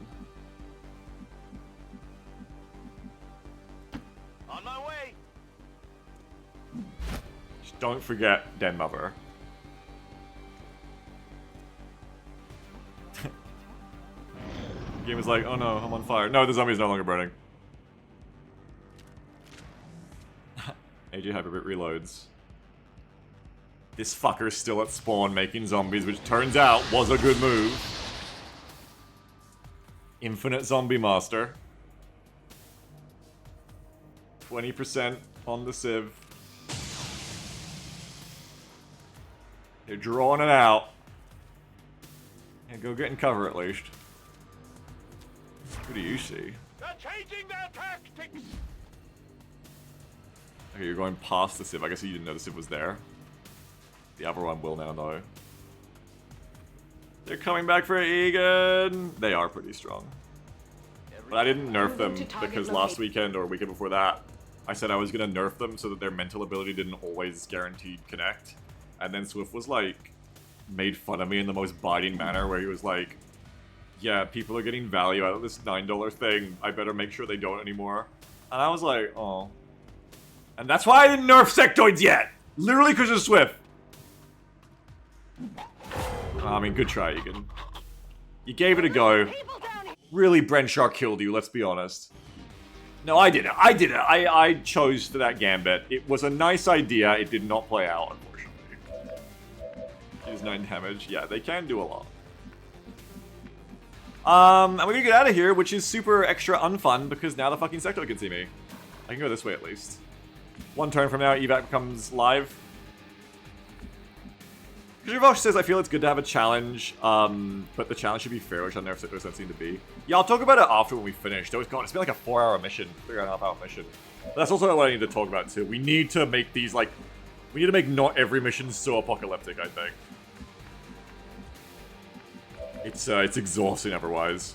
On my way. Just don't forget Den Mother. The game is like, oh no, I'm on fire. No, the zombie is no longer burning. AJ Hyperbit reloads. This fucker's still at spawn making zombies, which turns out was a good move. Infinite Zombie Master. 20% on the Civ. They're drawing it out. And go get in cover at least. Who do you see? They're changing their tactics. Okay, you're going past the Civ. I guess you didn't know the Civ was there. The other one will now know. They're coming back for Egan! They are pretty strong. But I didn't nerf them because last weekend or weekend before that, I said I was gonna nerf them so that their mental ability didn't always guaranteed connect. And then Swift was like, made fun of me in the most biting manner where he was like, yeah, people are getting value out of this $9 thing. I better make sure they don't anymore. And I was like, oh. And that's why I didn't nerf sectoids yet! Literally because of Swift. I mean, good try, Egan. You gave it a go. Really, Brenshaw killed you, let's be honest. No, I did it. I did it. I chose for that gambit. It was a nice idea. It did not play out, unfortunately. Use 9 damage. Yeah, they can do a lot. And we're gonna get out of here, which is super extra unfun because now the fucking sector can see me. I can go this way at least. 1 turn from now, evac becomes live. Javosh says, I feel it's good to have a challenge, but the challenge should be fair, which I never doesn't seem to be. Yeah, I'll talk about it after when we finish. Oh, it's been like a 4-hour mission, 3.5-hour mission. But that's also what I need to talk about too. We need to make these like, we need to make not every mission so apocalyptic, I think. It's exhausting otherwise.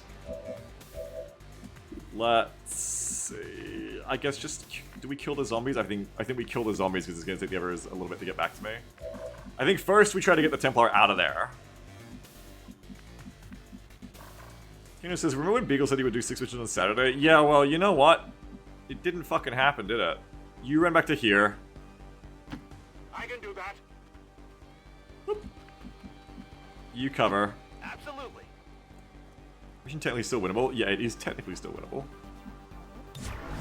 Let's see. I guess just, do we kill the zombies? I think we kill the zombies because it's gonna take the others a little bit to get back to me. I think first we try to get the Templar out of there. Kino says, remember when Beagle said he would do 6 missions on Saturday? Yeah, well, you know what? It didn't fucking happen, did it? You run back to here. I can do that. Whoop. You cover. Absolutely. Mission technically still winnable. Yeah, it is technically still winnable.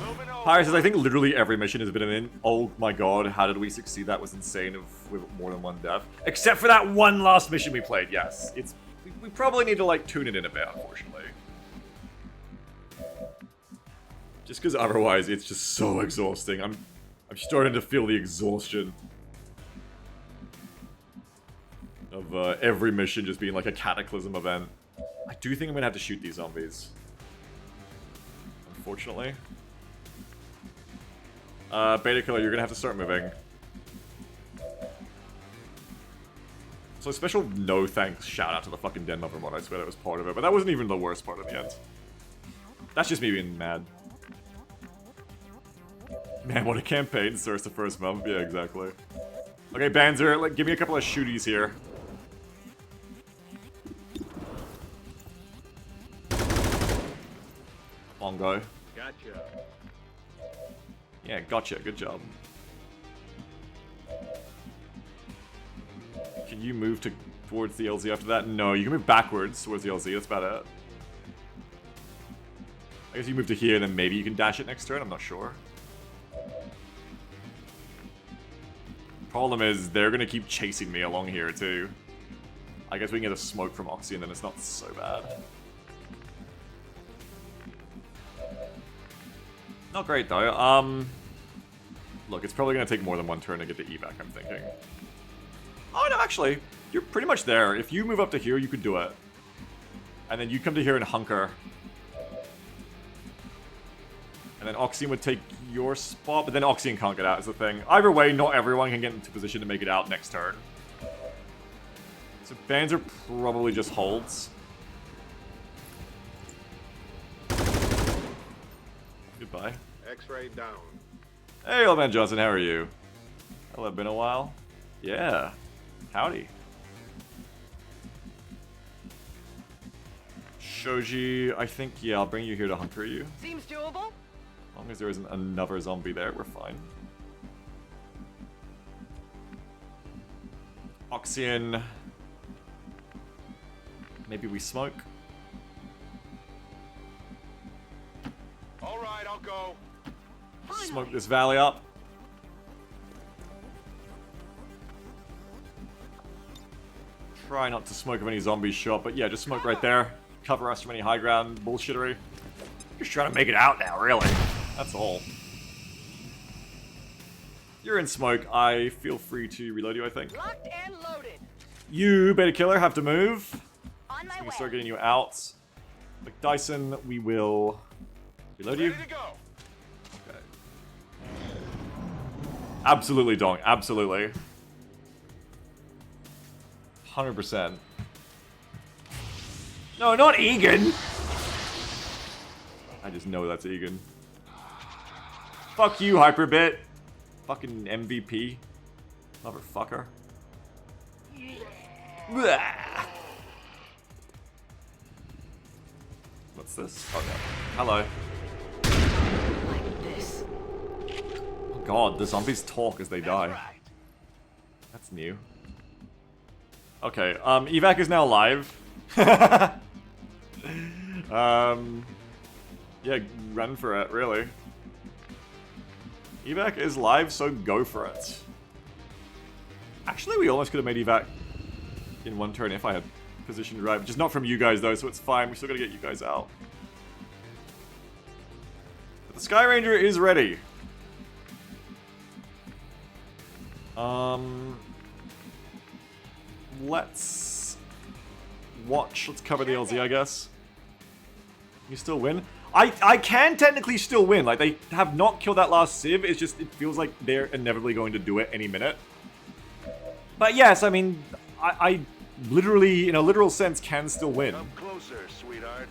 Moving over. Pyre says, I think literally every mission has been in. Oh my god, how did we succeed? That was insane with more than 1 death. Except for that one last mission we played, yes. We probably need to like tune it in a bit, unfortunately. Just because otherwise it's just so exhausting. I'm starting to feel the exhaustion of every mission just being like a cataclysm event. I do think I'm gonna have to shoot these zombies. Unfortunately. Beta Killer, you're gonna have to start moving. So a special no thanks shout out to the fucking Den Mother mod, I swear that was part of it, but that wasn't even the worst part in the end. That's just me being mad. Man, what a campaign starts the first month. Yeah, exactly. Okay, Banzer, give me a couple of shooties here. Bongo. Gotcha. Yeah, gotcha. Good job. Can you move towards the LZ after that? No, you can move backwards towards the LZ. That's about it. I guess you move to here, then maybe you can dash it next turn. I'm not sure. Problem is, they're gonna keep chasing me along here too. I guess we can get a smoke from Oxy, and then it's not so bad. Not great though. Look, it's probably gonna take more than 1 turn to get the evac, I'm thinking. Oh no, actually, you're pretty much there. If you move up to here, you could do it. And then you come to here and hunker. And then Oxy would take your spot, but then Oxy can't get out is the thing. Either way, not everyone can get into position to make it out next turn. So Banzer probably just holds. Goodbye. X-ray down. Hey, old man Johnson, how are you? Hello, been a while? Yeah. Howdy. Shoji, I think, yeah, I'll bring you here to hunker you. Seems doable. As long as there isn't another zombie there, we're fine. Oxyan. Maybe we smoke. Alright, I'll go. Smoke this valley up. Try not to smoke if any zombies show up, but yeah, just smoke right there. Cover us from any high ground bullshittery. Just trying to make it out now, really. That's all. You're in smoke. I feel free to reload you, I think. Locked and loaded. You, Beta Killer, have to move. On my We can way. start getting you out. McDyson, we will reload you. Ready to go. Okay. Absolutely, Donk. Absolutely. 100%. No, not Egan! I just know that's Egan. Fuck you, Hyperbit. Fucking MVP. Motherfucker. Blah. What's this? Oh no. Hello. Like this. Oh god, the zombies talk as they die. That's new. Okay, evac is now live. Yeah, run for it, really. Evac is live, so go for it. Actually, we almost could have made evac in one turn if I had positioned right. Just not from you guys, though, so it's fine. We still gotta get you guys out. But the Sky Ranger is ready. Let's watch. Let's cover the LZ, I guess. You still win? I can technically still win. Like, they have not killed that last Civ. It's just, it feels like they're inevitably going to do it any minute. But yes, I mean, I literally, in a literal sense, can still win. Come closer, sweetheart.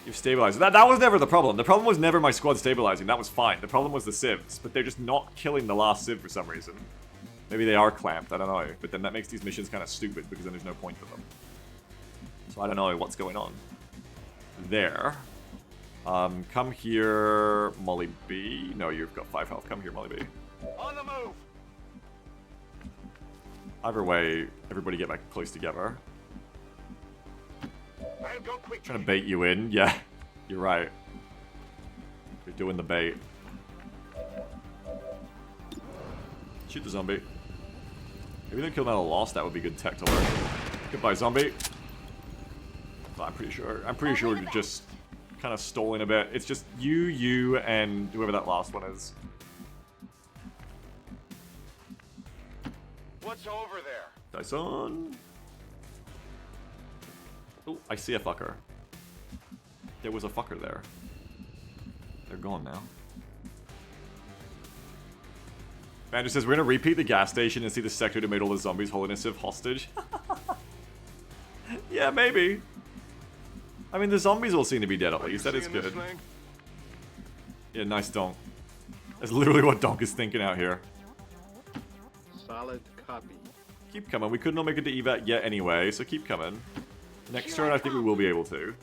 You've stabilized. That was never the problem. The problem was never my squad stabilizing. That was fine. The problem was the Civs. But they're just not killing the last Civ for some reason. Maybe they are clamped. I don't know. But then that makes these missions kind of stupid because then there's no point for them. So I don't know what's going on. There. Come here, Molly B. No, you've got 5 health. Come here, Molly B. On the move. Either way, everybody get back close together. I'll go quick. Trying to bait you in. Yeah, you're right. You're doing the bait. Shoot the zombie. Maybe they kill another lost. That would be good tech to learn. Goodbye, zombie. But I'm pretty sure you're just kind of stalling a bit. It's just you, and whoever that last one is. What's over there? Dyson. Oh, I see a fucker. There was a fucker there. They're gone now. Banjo says, we're gonna repeat the gas station and see the sector who made all the zombies holding a Civ hostage. Yeah, maybe. I mean, the zombies all seem to be dead at least. That is good. Yeah, nice Donk. That's literally what Donk is thinking out here. Solid copy. Keep coming. We could not make it to evac yet anyway, so keep coming. Next turn, I think we will be able to.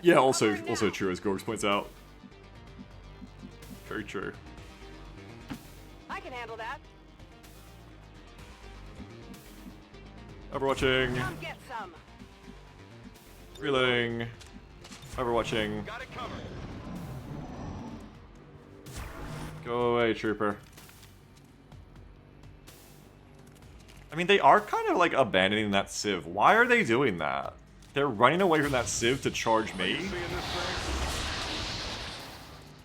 Yeah, also true, as Gorgs points out. Very true. I can handle that. Overwatching. Come get some. Reeling. Overwatching. Got it covered. Go away, trooper. I mean, they are kind of like abandoning that Civ. Why are they doing that? They're running away from that Civ to charge me.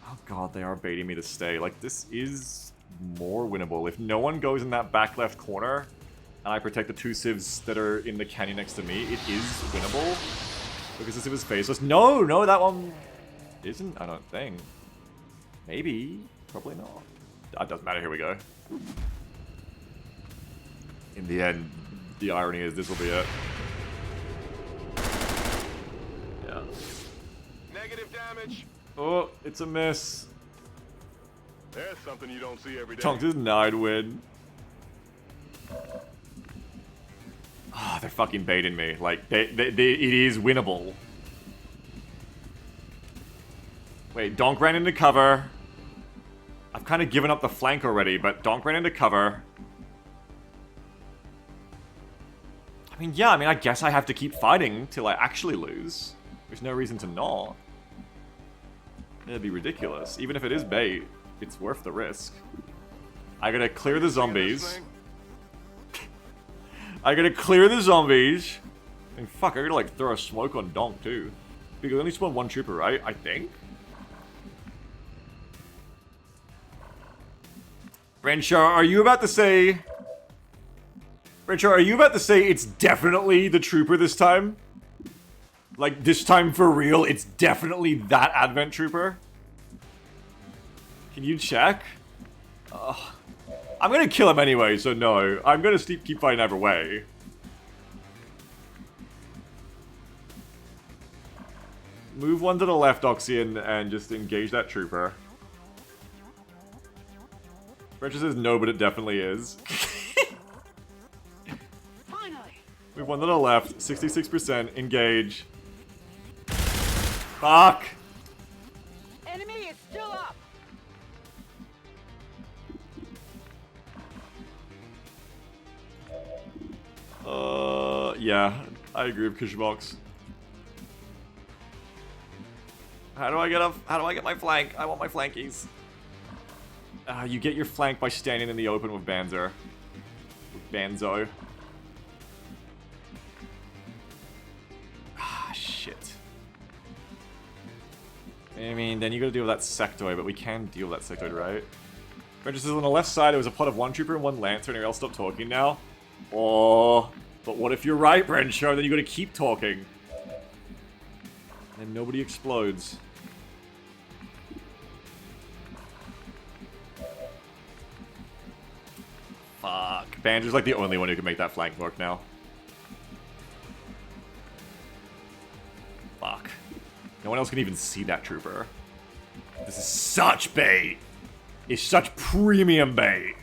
Oh god, they are baiting me to stay. Like, this is more winnable. If no one goes in that back left corner, and I protect the 2 Civs that are in the canyon next to me, it is winnable. Because the Civ is faceless. No, that one isn't, I don't think. Maybe. Probably not. It doesn't matter, here we go. In the end, the irony is this will be it. Yeah. Negative damage. Oh, it's a miss. There's something you don't see every day. Tonks is denied win. Ah, they're fucking baiting me. Like, it is winnable. Wait, Donk ran into cover. I've kind of given up the flank already, but Donk ran into cover. I mean, yeah, I guess I have to keep fighting till I actually lose. There's no reason to not. It'd be ridiculous. Even if it is bait, it's worth the risk. I gotta clear the zombies. I gotta clear the zombies. And fuck, I gotta like throw a smoke on Donk too. Because we only spawn 1 trooper, right? I think? Renshaw, are you about to say... Renshaw, are you about to say it's definitely the trooper this time? Like, this time for real, it's definitely that Advent Trooper. Can you check? I'm gonna kill him anyway, so no. I'm gonna keep fighting either way. Move one to the left, Oxian, and just engage that trooper. Frencher says no, but it definitely is. Finally. Move one to the left, 66%, engage. Fuck! Enemy is still up. Yeah, I agree with Kushbox. How do I get my flank? I want my flankies. You get your flank by standing in the open with Banzer. With Banzo. Ah, shit. I mean, then you gotta deal with that sectoid, but we can deal with that sectoid, right? Frencher says on the left side, it was a pot of one trooper and one lancer, and else stop talking now. Oh, but what if you're right, Brencho? Then you gotta keep talking. And nobody explodes. Fuck. Banjo's like the only one who can make that flank work now. Fuck. No one else can even see that trooper. This is such bait. It's such premium bait.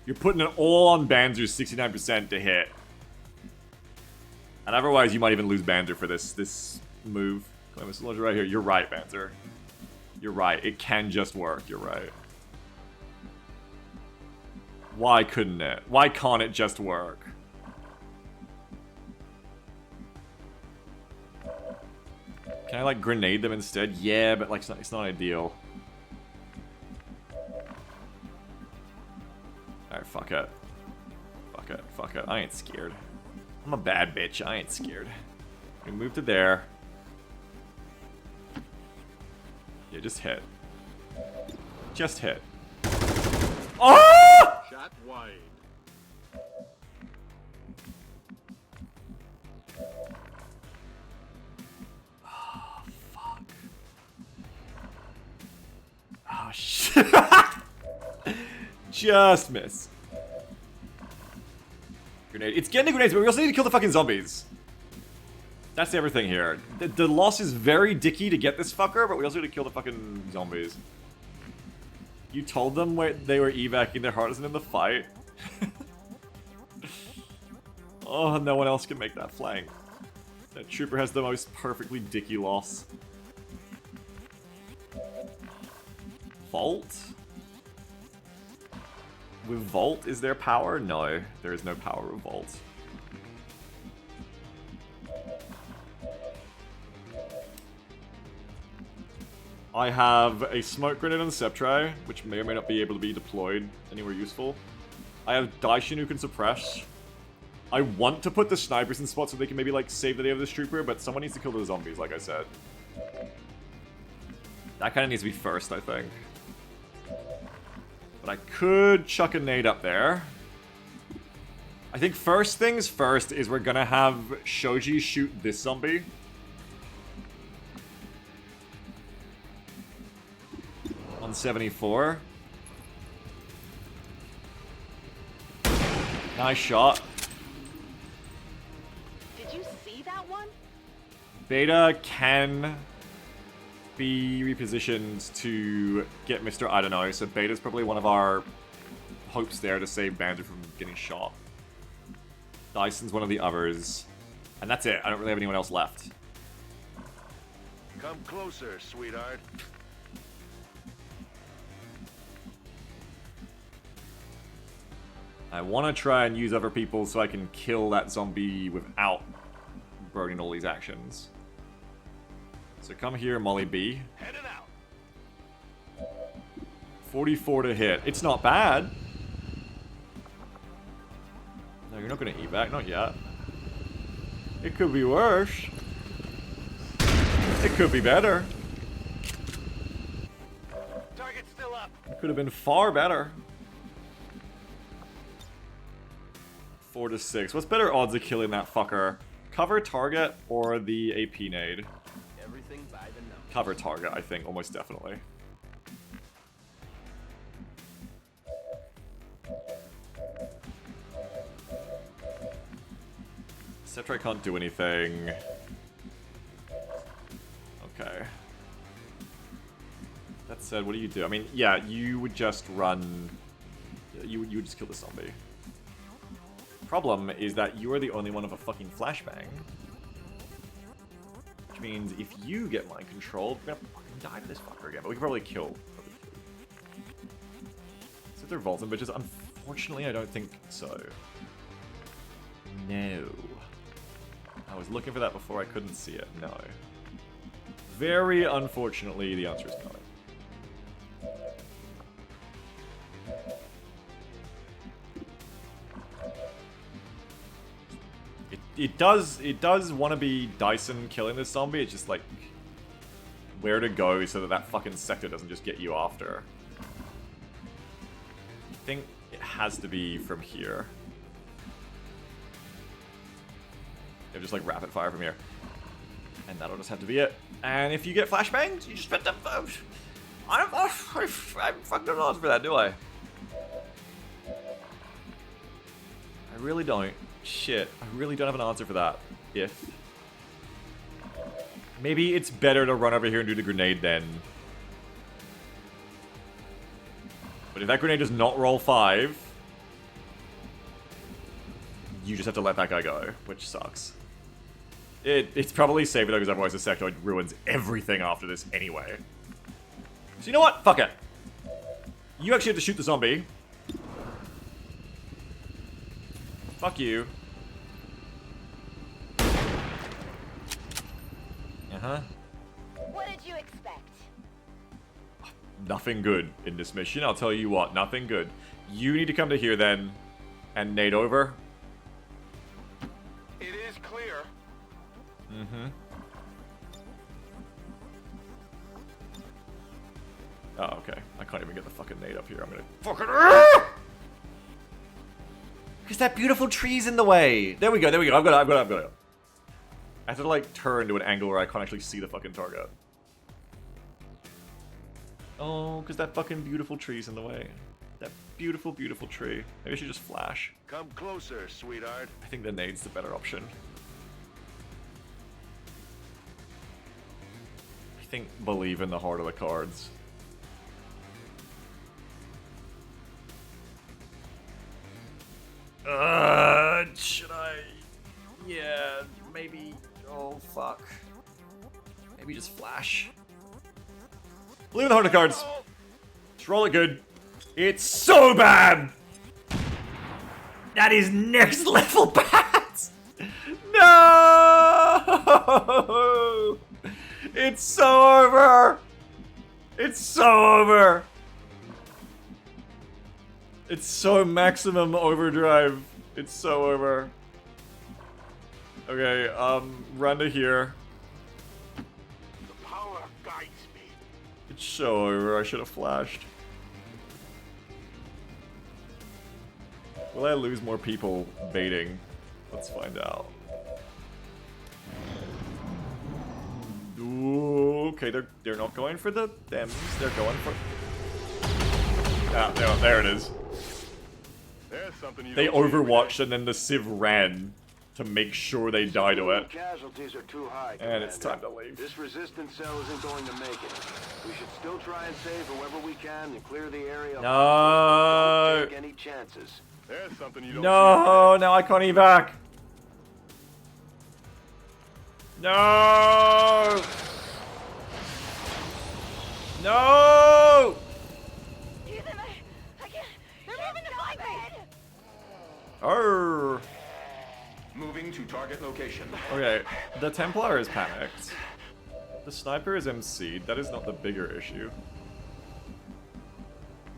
You're putting it all on Banzer's 69% to hit. And otherwise, you might even lose Banzer for this move. Columbus Launcher right here. You're right, Banzer. You're right. It can just work. You're right. Why couldn't it? Why can't it just work? Can I, like, grenade them instead? Yeah, but, like, it's not ideal. Alright, fuck it. Fuck it. Fuck it. I ain't scared. I'm a bad bitch. I ain't scared. We move to there. Yeah, just hit. Just hit. Oh! Shot wide. Oh, fuck. Oh, shit. Just miss. Grenade. It's getting the grenades, but we also need to kill the fucking zombies. That's everything here. The loss is very dicky to get this fucker, but we also need to kill the fucking zombies. You told them they were evacing their hearts in the fight. Oh, no one else can make that flank. That trooper has the most perfectly dicky loss. Vault? With Vault, is there power? No, there is no power with Vault. I have a smoke grenade on the Sceptri, which may or may not be able to be deployed anywhere useful. I have Daishin who can suppress. I want to put the snipers in spots so they can maybe, like, save the day of this trooper, but someone needs to kill the zombies, like I said. That kind of needs to be first, I think. But I could chuck a nade up there. I think first things first is we're gonna have Shoji shoot this zombie. On 74. Nice shot. Did you see that one? Beta can be repositioned to get Mr. I don't know, so Beta's probably one of our hopes there to save Banjo from getting shot. Dyson's one of the others. And that's it. I don't really have anyone else left. Come closer, sweetheart. I want to try and use other people so I can kill that zombie without burning all these actions. So come here, Molly B. Headed out. 44 to hit. It's not bad. No, you're not going to evac. Not yet. It could be worse. It could be better. Target's still up. It could have been far better. 4 to 6. What's better odds of killing that fucker? cover target or the AP nade? Everything by the numbers. Cover target, I think, almost definitely. Sceptre can't do anything. Okay. That said, what do you do? I mean, yeah, you would just run... You would just kill the zombie. Problem is that you are the only one of a fucking flashbang. Which means if you get mind control, we're gonna fucking die to this fucker again. But we can probably kill. So they're Volton, but just unfortunately I don't think so. No. I was looking for that before, I couldn't see it. No. Very unfortunately, the answer is no. It does want to be Dyson killing this zombie. It's just like where to go so that that fucking sector doesn't just get you after. I think it has to be from here. Yeah, just like rapid fire from here. And that'll just have to be it. And if you get flashbangs, you just spend them. I fucking don't know for that, do I? I really don't. Shit, I really don't have an answer for that. If... Maybe it's better to run over here and do the grenade then. But if that grenade does not roll 5... You just have to let that guy go, which sucks. It's probably safer though, because otherwise the sectoid ruins everything after this anyway. So you know what? Fuck it. You actually have to shoot the zombie. Fuck you. Uh-huh. What did you expect? Nothing good in this mission, I'll tell you what. Nothing good. You need to come to here then, and nade over. It is clear. Mm-hmm. Oh, okay. I can't even get the fucking nade up here. I'm gonna fucking... Because that beautiful tree's in the way. There we go, there we go. I've got it. I have to, like, turn to an angle where I can't actually see the fucking target. Oh, because that fucking beautiful tree's in the way. That beautiful, beautiful tree. Maybe I should just flash. Come closer, sweetheart. I think the nade's the better option. I think believe in the heart of the cards. Should I? Yeah, maybe. Oh, fuck. Maybe just flash. Believe in the heart of the cards. Just roll it good. It's so bad! That is next level bad! No! It's so over! It's so over! It's so maximum overdrive. It's so over. Okay, run to here. The power guides me. It's so over. I should have flashed. Will I lose more people baiting? Let's find out. Ooh, okay, they're not going for the thems. They're going for... Ah, there it is. There's something you They don't see every overwatched day. and then the Civ ran to make sure they die to it. Casualties are too high, And it's Commander. time to leave. This resistance cell isn't going to make it. We should still try and save whoever we can and clear the area. No. Don't take any chances. There's something you don't No, now I can't evac. No. No. I can't. They're moving to find me. Arr. Moving to target location. Okay, the Templar is panicked. The sniper is MC'd. That is not the bigger issue.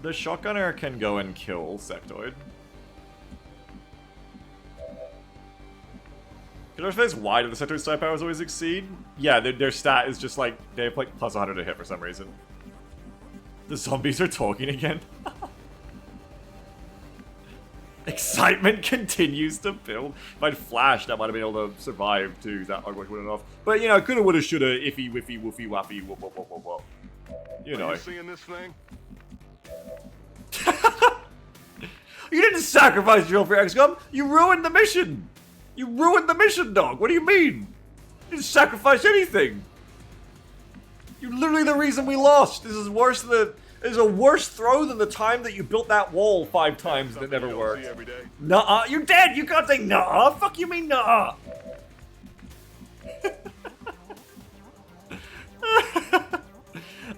The shotgunner can go and kill Sectoid. Can I realize why do the Sectoid sniper powers always exceed? Yeah, their stat is just like, they have like plus 100 to hit for some reason. The zombies are talking again. Excitement continues to build. If I'd flashed, I might have been able to survive too. That argument wouldn't enough. But you know, coulda, woulda, shoulda, iffy, whiffy, woofy, waffy, whoop, whoop, whoop, whoop, whoop. You know. Are you seeing this thing? You didn't sacrifice yourself for XCOM. You ruined the mission. You ruined the mission, dog. What do you mean? You didn't sacrifice anything. You're literally the reason we lost. This is worse than. This is a worse throw than the time that you built that wall 5 times that never worked. Nuh-uh, you're dead! You can't say nuh-uh! Fuck you mean nuh-uh!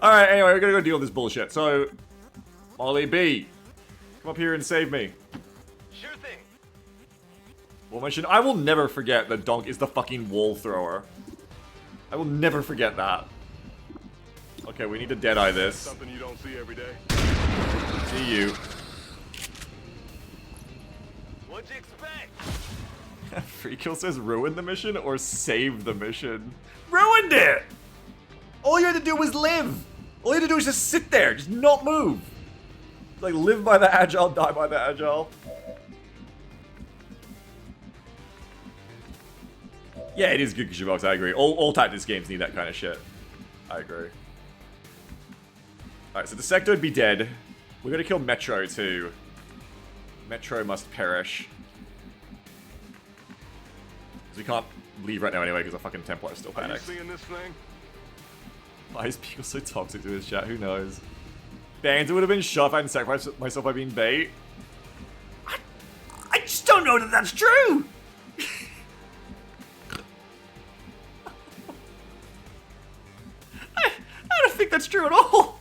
Alright, anyway, we're gonna go deal with this bullshit. So, Molly B, come up here and save me. Sure thing. Wall mission. I will never forget that Donk is the fucking wall thrower. I will never forget that. Okay, we need to deadeye this. Something you don't see every day. See you. What'd you expect? Freekill says ruin the mission or save the mission. Ruined it! All you had to do was live. All you had to do was just sit there, just not move. Like, live by the agile, die by the agile. Yeah, it is good Kishimox, I agree. All tactics games need that kind of shit. I agree. Alright, so the sector would be dead. We're gonna kill Metro too. Metro must perish. Because we can't leave right now anyway because the fucking Templar still Are you panics. seeing this thing? Why is people so toxic to his chat? Who knows? Bands would have been shot if I hadn't sacrificed myself by being bait. I just don't know that that's true! I don't think that's true at all!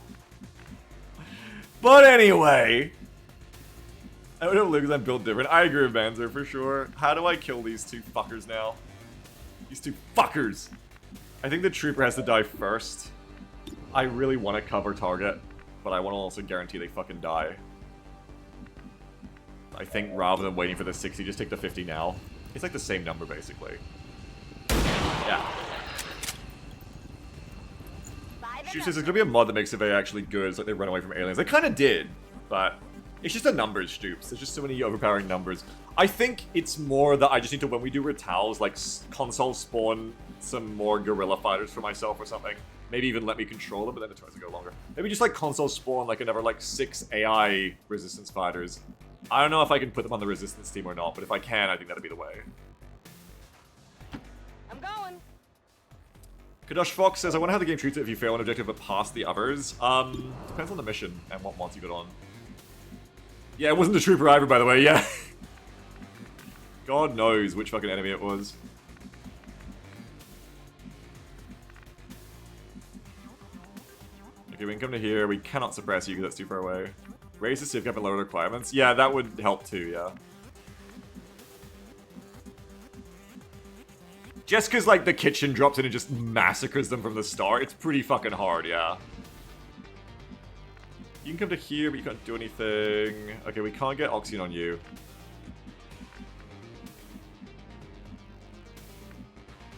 But anyway, I would have because I'm built different. I agree with Banzer for sure. How do I kill these two fuckers now? These two fuckers! I think the trooper has to die first. I really want to cover target, but I want to also guarantee they fucking die. I think rather than waiting for the 60, just take the 50 now. It's like the same number basically. Yeah. She says there's gonna be a mod that makes it very actually good. It's like they run away from aliens. They kind of did, but it's just a numbers, Stoops. There's just so many overpowering numbers. I think it's more that I just need to, when we do retals, like console spawn some more guerrilla fighters for myself or something. Maybe even let me control them, but then it tries to go longer. Maybe just like console spawn like another like 6 AI resistance fighters. I don't know if I can put them on the resistance team or not, but if I can, I think that'd be the way. I'm going. Kadosh Fox says, I wonder how the game treats it if you fail an objective but pass the others. Depends on the mission and what mods you got on. Yeah, it wasn't the trooper either, by the way, yeah. God knows which fucking enemy it was. Okay, we can come to here. We cannot suppress you because that's too far away. Raise the civ cap and lower the requirements. Yeah, that would help too, yeah. Just because, like, the kitchen drops in and just massacres them from the start, it's pretty fucking hard, yeah. You can come to here, but you can't do anything. Okay, we can't get Oxygen on you.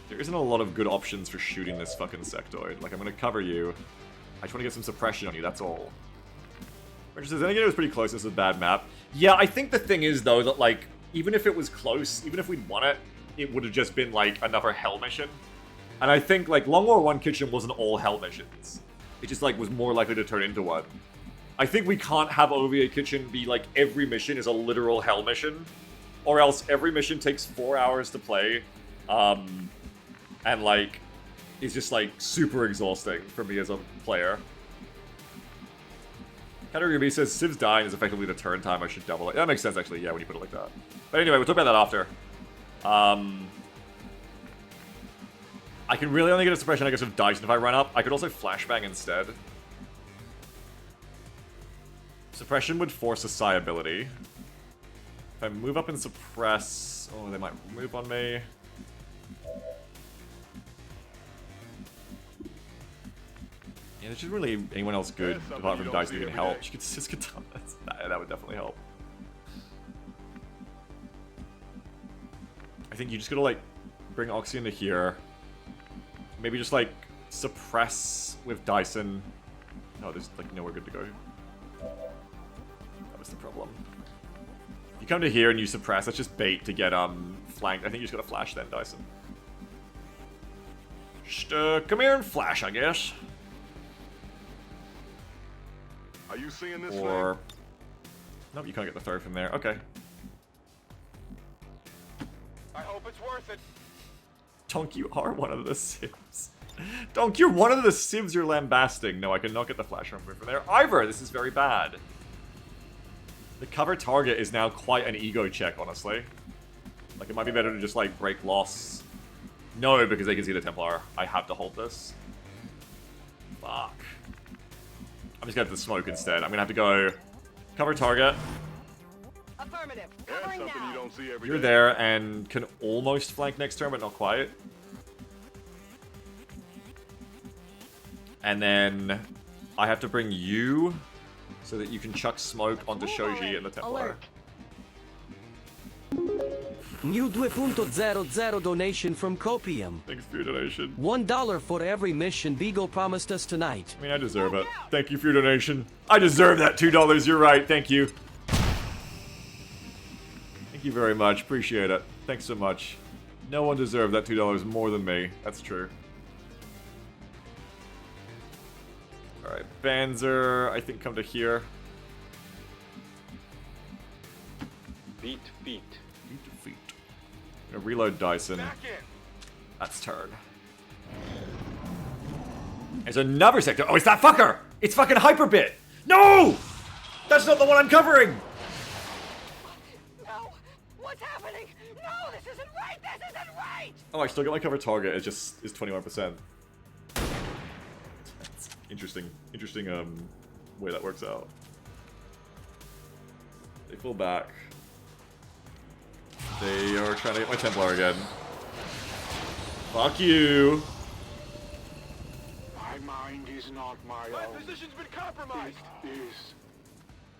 There isn't a lot of good options for shooting this fucking sectoid. Like, I'm gonna cover you. I just want to get some suppression on you, that's all. Richard says, then again, it was pretty close. This is a bad map. Yeah, I think the thing is, though, that, like, even if it was close, even if we'd won it, it would have just been, like, another hell mission. And I think, like, Long War 1 Kitchen wasn't all hell missions. It just, like, was more likely to turn into one. I think we can't have OvA Kitchen be, like, every mission is a literal hell mission. Or else every mission takes 4 hours to play. And, like, is just, like, super exhausting for me as a player. Category B says, Civ's dying is effectively the turn time, I should double it. That makes sense, actually, yeah, when you put it like that. But anyway, we'll talk about that after. I can really only get a suppression, I guess, with Dyson if I run up. I could also flashbang instead. Suppression would force a psi ability. If I move up and suppress... Oh, they might move on me. Yeah, there's just really anyone else good apart from Dyson who can help. She could just get that would definitely help. I think you just gotta, like, bring Oxygen to here. Maybe just, like, suppress with Dyson. No, there's, like, nowhere good to go. That was the problem. You come to here and you suppress, that's just bait to get flanked. I think you just gotta flash then, Dyson. Just come here and flash, I guess. Are you seeing this Or... Nope, you can't get the throw from there. Okay. I hope it's worth it. Donk, you are one of the Sims. Donk, you're one of the Sims you're lambasting. No, I cannot get the flash from there either. This is very bad. The cover target is now quite an ego check, honestly. Like, it might be better to just, like, break loss. No, because they can see the Templar. I have to hold this. Fuck. I'm just gonna have to smoke instead. I'm gonna have to go cover target. Affirmative. That's Covering something now. you don't see every You're day. there and can almost flank next turn, but not quite. And then I have to bring you so that you can chuck smoke onto Shoji and the Templar. Alert. New 2.00 donation from Copium. Thanks for your donation. $1 for every mission Beagle promised us tonight. I mean, I deserve it. Thank you for your donation. I deserve that $2. You're right. Thank you. Thank you very much. Appreciate it. Thanks so much. No one deserved that $2 more than me. That's true. Alright, Banzer, I think come to here. Feet. Feet to feet. I'm gonna reload Dyson. Back in. That's turn. There's another sector. Oh, it's that fucker! It's fucking Hyperbit! No! That's not the one I'm covering! No! What's happening? No, this isn't right! This isn't right! Oh, I still got my cover target. It just is 21%. That's interesting way that works out. They pull back. They are trying to get my Templar again. Fuck you! My mind is not my My own. position's been compromised. It is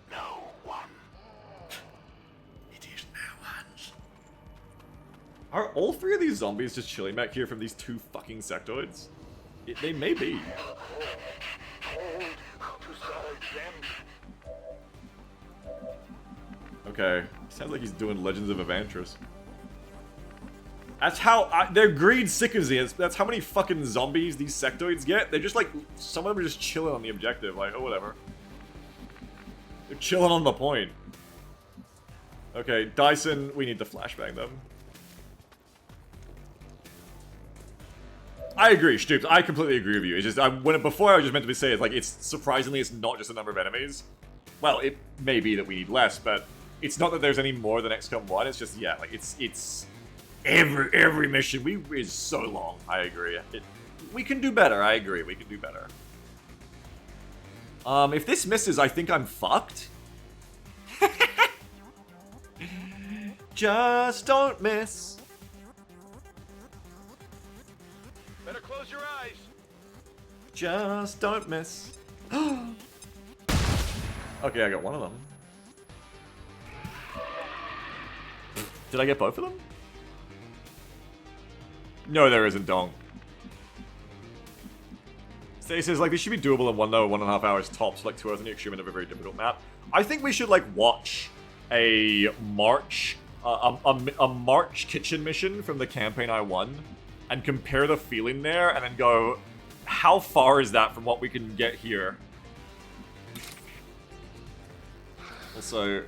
no one. It is no one's. Are all three of these zombies just chilling back here from these two fucking sectoids? They may be. Hold to solid them. Okay. Sounds like he's doing Legends of Evantris. That's how... their greed sickens me. That's how many fucking zombies these sectoids get. They're just like... Some of them are just chilling on the objective. Like, oh, whatever. They're chilling on the point. Okay, Dyson, we need to flashbang them. I agree, Stoops. I completely agree with you. It's just... before I was just meant to be saying, like, it's surprisingly, it's not just the number of enemies. Well, it may be that we need less, but... It's not that there's any more than XCOM 1, it's just, yeah, like, it's... Every mission is so long, I agree. We can do better, I agree, we can do better. If this misses, I think I'm fucked. Just don't miss. Better close your eyes. Just don't miss. Okay, I got one of them. Did I get both of them? No, there isn't, Dong. Stay says, like, this should be doable in 1.5 hours tops, like 2 hours on the extreme end of a very difficult map. I think we should, like, watch a March, a March kitchen mission from the campaign I won, and compare the feeling there, and then go, how far is that from what we can get here? Also,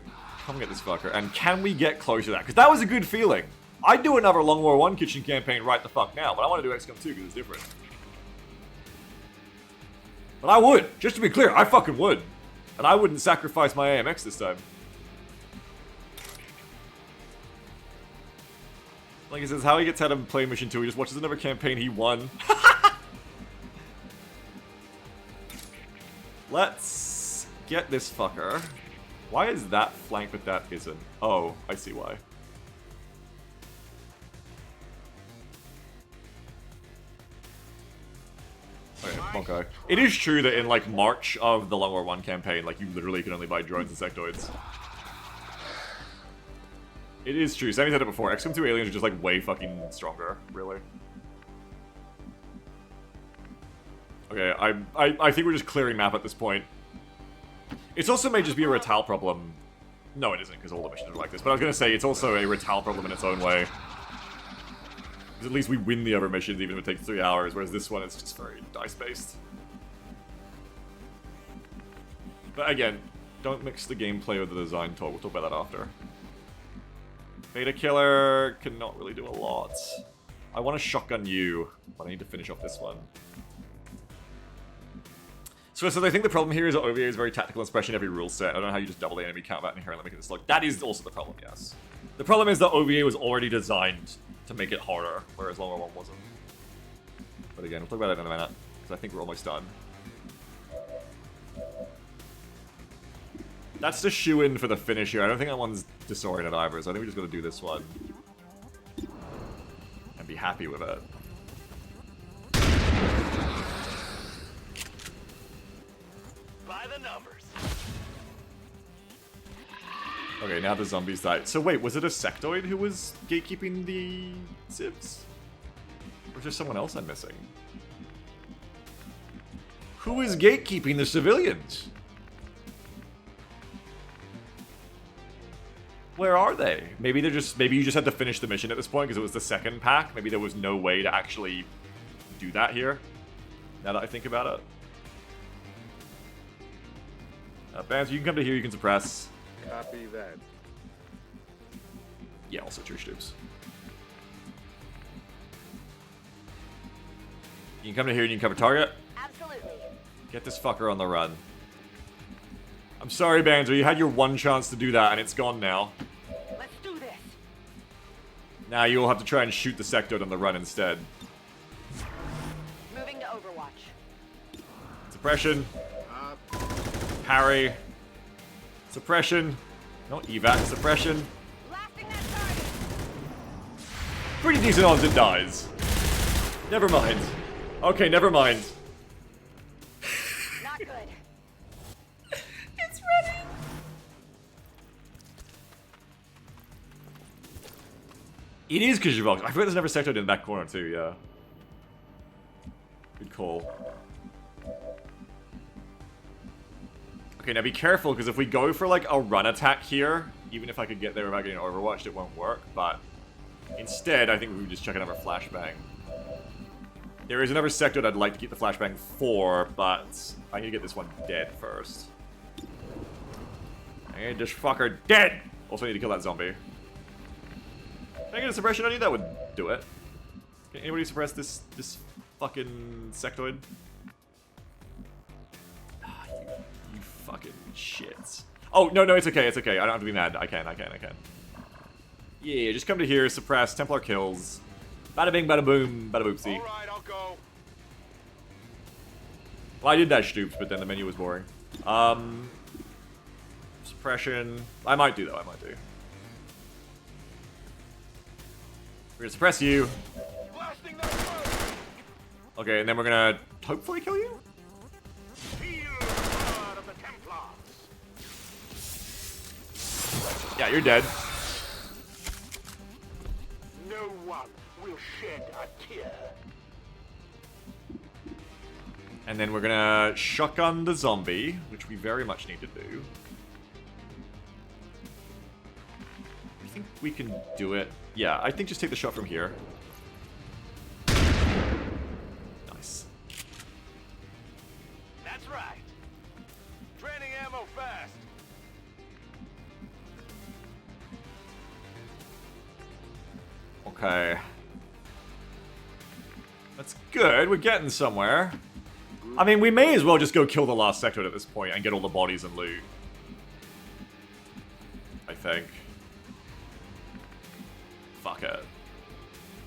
come get this fucker, and can we get close to that? Because that was a good feeling. I'd do another Long War 1 kitchen campaign right the fuck now, but I want to do XCOM 2 because it's different. But I would, just to be clear, I fucking would. And I wouldn't sacrifice my AMX this time. Like he says, how he gets out of play mission 2, he just watches another campaign he won. Let's get this fucker. Why is that flanked but that isn't? Oh, I see why. Okay. It is true that in, like, March of the Long War 1 campaign, like, you literally can only buy drones and sectoids. It is true. Sammy said it before. XCOM 2 aliens are just, like, way fucking stronger, really. Okay, I think we're just clearing map at this point. It's also may just be a Ratal problem. No, it isn't, because all the missions are like this. But I was going to say, it's also a retale problem in its own way. Because at least we win the other missions, even if it takes 3 hours, whereas this one is just very dice-based. But again, don't mix the gameplay with the design talk. We'll talk about that after. Beta Killer cannot really do a lot. I want to shotgun you, but I need to finish off this one. So I think the problem here is that OvA is very tactical and special in every rule set. I don't know how you just double the enemy count back inherently making this look. That is also the problem, yes. The problem is that OvA was already designed to make it harder, whereas longer one wasn't. But again, we'll talk about it in a minute, because I think we're almost done. That's the shoe-in for the finish here. I don't think that one's disoriented either, so I think we just gotta do this one. And be happy with it. By the numbers. Okay, now the zombies died. So wait, was it a sectoid who was gatekeeping the civs? Or is there someone else I'm missing? Who is gatekeeping the civilians? Where are they? Maybe they're just, maybe you just had to finish the mission at this point because it was the second pack. Maybe there was no way to actually do that here. Now that I think about it. Bands, you can come to here, you can suppress. Copy that. Yeah, also true stoops. You can come to here and you can cover target. Absolutely. Get this fucker on the run. I'm sorry, Banzer, you had your one chance to do that and it's gone now. Let's do this. Now you'll have to try and shoot the sectoid on the run instead. Moving to Overwatch. Suppression. Parry. Suppression. No, evac. Suppression. Blasting that target. Pretty decent odds it dies. Never mind. Okay, never mind. Not good. It's ready. It is Kijavox. I forgot there's never sectoid in the back corner too, yeah. Good call. Okay, now be careful, because if we go for like a run attack here, even if I could get there without getting overwatched, it won't work, but instead, I think we would just check another flashbang. There is another sector I'd like to keep the flashbang for, but I need to get this one dead first. I need this fucker dead! Also need to kill that zombie. Can I get a suppression on you? That would do it. Can anybody suppress this fucking sectoid? Ah, you fucking shits. Oh, no, it's okay, it's okay. I don't have to be mad. I can. Yeah, just come to here, suppress, Templar kills. Bada bing, bada boom, bada boopsie. Alright, I'll go. Well, I did that stoops, but then the menu was boring. Suppression. I might do, though, I might do. We're gonna suppress you. Blasting that target. Okay, and then we're gonna hopefully kill you? Feel the blood of the Templars. Yeah, you're dead. No one will shed a tear. And then we're gonna shotgun the zombie, which we very much need to do. I think we can do it. Yeah, I think just take the shot from here. Nice. That's right. Draining ammo fast. Okay. That's good. We're getting somewhere. I mean, we may as well just go kill the last sector at this point and get all the bodies and loot. I think. Fuck it.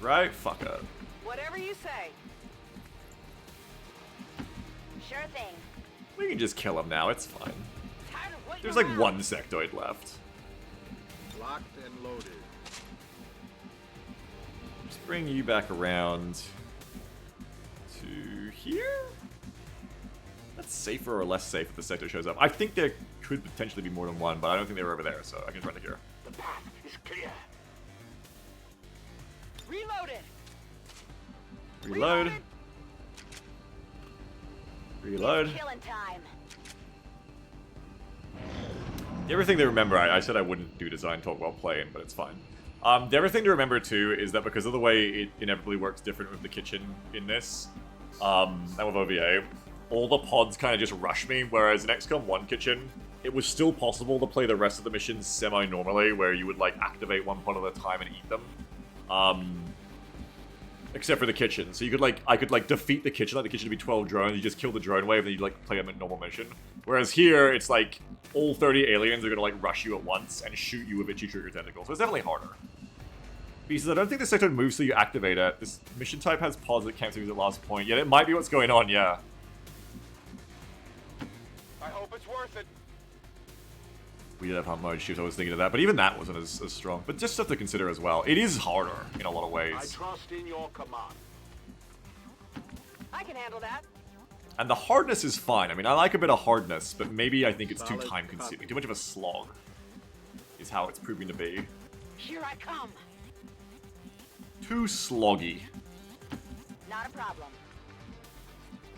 Right? Fuck it. Whatever you say. Sure thing. We can just kill him now. It's fine. Tired of waiting There's like around. one sectoid left. Locked and loaded. Just bring you back around to here? That's safer or less safe if the sector shows up. I think there could potentially be more than one, but I don't think they were over there, so I can run to here. The path is clear. Reloaded. Reload. Reload. Killing time. The other thing to remember, I said I wouldn't do design talk while playing, but it's fine. The other thing to remember too is that because of the way it inevitably works different with the kitchen in this, and with OVA, all the pods kind of just rush me, whereas in XCOM 1 kitchen, it was still possible to play the rest of the missions semi-normally, where you would like activate one pod at a time and eat them. Except for the kitchen. So you could like, I could like defeat the kitchen, like the kitchen would be 12 drones, you just kill the drone wave, and then you'd like play a normal mission. Whereas here, it's like, all 30 aliens are gonna like rush you at once and shoot you with itchy trigger tentacles. So it's definitely harder. Because I don't think the sector moves so you activate it. This mission type has pause that cancels at last point. Yet it might be what's going on, yeah. I hope it's worth it. We did have hard mode shoots, I was thinking of that, but even that wasn't as strong. But just stuff to consider as well. It is harder in a lot of ways. I trust in your command. I can handle that. And the hardness is fine. I mean, I like a bit of hardness, but maybe I think it's too time-consuming. Too much of a slog is how it's proving to be. Here I come. Too sloggy. Not a problem.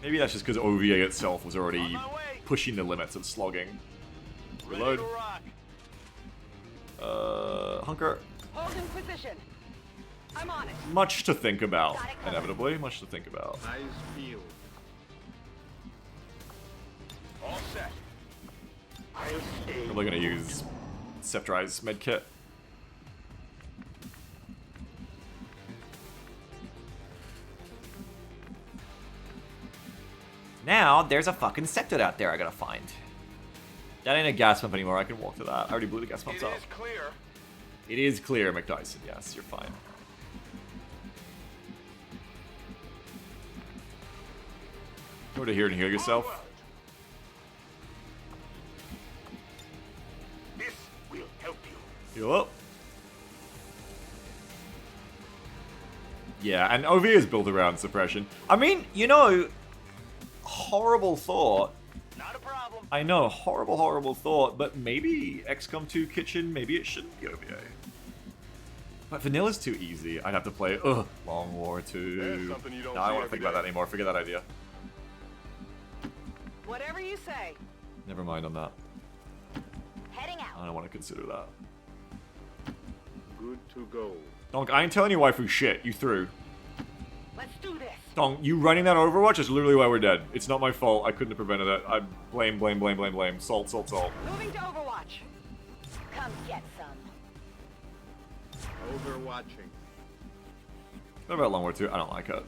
Maybe that's just because OVA itself was already pushing the limits of slogging. Reload. Hunker. Hold in position. I'm on it. Much to think about, inevitably. Much to think about. Eyes peeled. All set. Probably gonna use Sceptrize medkit. Now, there's a fucking scepter out there I gotta find. That ain't a gas pump anymore, I can walk to that. I already blew the gas pumps up. It is clear. It is clear, McDyson, yes, you're fine. Go to here and heal yourself. This will help you. Heal up. Yeah, and OVA is built around suppression. I mean, you know, horrible thought. Not a problem. I know, horrible thought, but maybe XCOM 2 Kitchen, maybe it shouldn't be OVA. But Vanilla's too easy. I'd have to play, Long War 2. There's something you don't No, I don't see want to every think about day. that anymore. Forget that idea. Whatever you say. Never mind on that. Heading out. I don't want to consider that. Good to go. Donk, I ain't telling you waifu shit. You threw. Let's do this. Donk, you running that Overwatch is literally why we're dead. It's not my fault. I couldn't have prevented it. I blame. Salt. Moving to Overwatch. Come get some. Overwatching. What about Long War 2? I don't like it.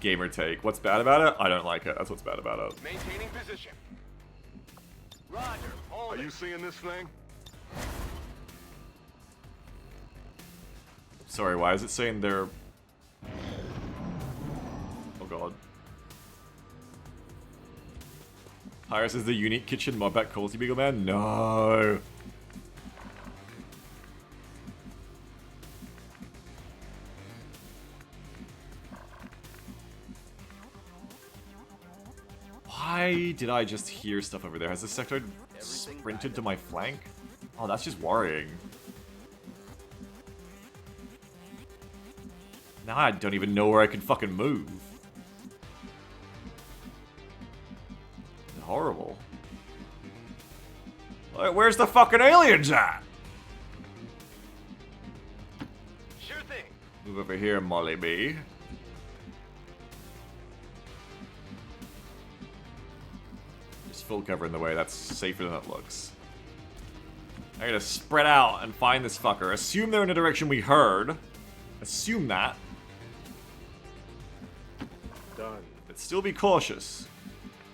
Gamer take. What's bad about it? I don't like it. That's what's bad about it. Maintaining position. Roger. Hold Are you seeing this thing? Sorry, why is it saying they're... Oh god. Iris is the unique kitchen mod pack quality Beagle Man? No! Why did I just hear stuff over there? Has the sector sprinted to my flank? Oh, that's just worrying. Now I don't even know where I can fucking move. Horrible. Where's the fucking aliens at? Sure thing. Move over here, Molly B. Just full cover in the way. That's safer than it looks. I gotta spread out and find this fucker. Assume they're in the direction we heard. Assume that. Done. But still be cautious.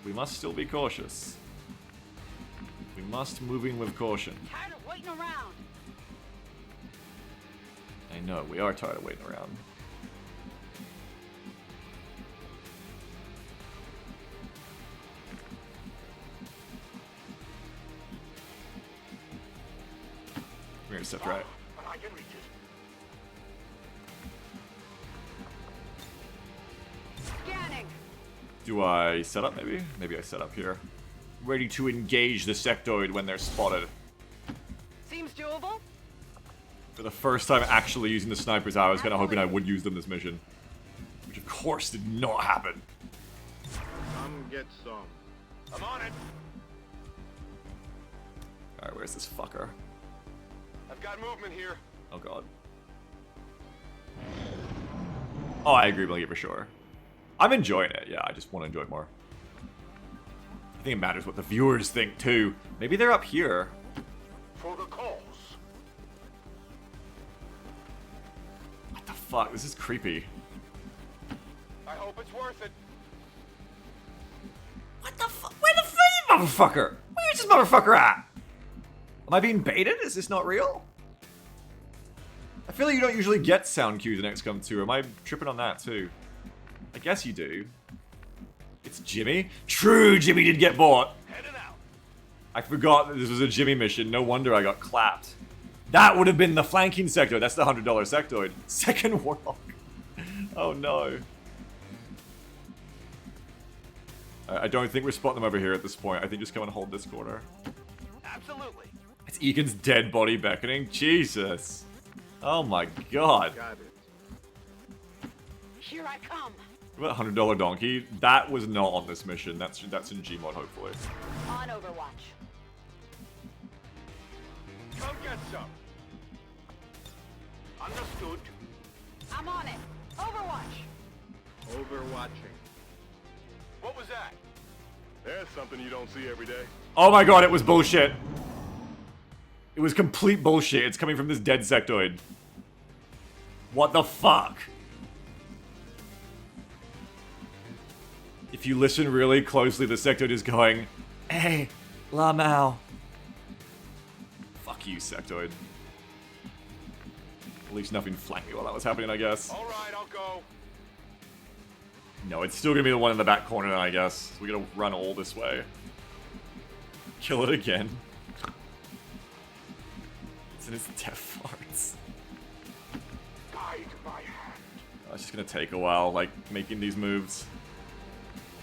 We must still be cautious. We must move in with caution. Tired of waiting around. I know, we are tired of waiting around. We're gonna step right. I can reach it. Scanning. Do I set up, maybe? Maybe I set up here. Ready to engage the sectoid when they're spotted. Seems doable. For the first time actually using the snipers, I was kind of hoping I would use them this mission. Which of course did not happen. Come get some. I'm on it. Alright, where's this fucker? I've got movement here. Oh god. Oh, I agree with you for sure. I'm enjoying it, yeah, I just want to enjoy it more. I think it matters what the viewers think too. Maybe they're up here. For the cause. What the fuck? This is creepy. I hope it's worth it. What the fuck? Where the fuck, motherfucker? Where's this motherfucker at? Am I being baited? Is this not real? I feel like you don't usually get sound cues in XCOM 2. Am I tripping on that too? I guess you do. It's Jimmy? True, Jimmy did get bought. Heading out. I forgot that this was a Jimmy mission. No wonder I got clapped. That would have been the flanking sectoid. That's the $100 sectoid. Second warlock. Oh no. I don't think we're spotting them over here at this point. I think just come and hold this corner. Absolutely. It's Egan's dead body beckoning. Jesus. Oh my god. Got it. Here I come. What about $100 donkey? That was not on this mission. That's in Gmod, hopefully. On Overwatch. Come get some. Understood. I'm on it. Overwatch. Overwatching. What was that? There's something you don't see every day. Oh my god, it was bullshit. It was complete bullshit. It's coming from this dead sectoid. What the fuck? If you listen really closely, the sectoid is going, "Hey, La Mao." Fuck you, sectoid. At least nothing flanked me while that was happening, I guess. All right, I'll go. No, it's still gonna be the one in the back corner, I guess. So we gotta run all this way. Kill it again. It's in his death farts. Guide my hand. Oh, it's just gonna take a while, like, making these moves.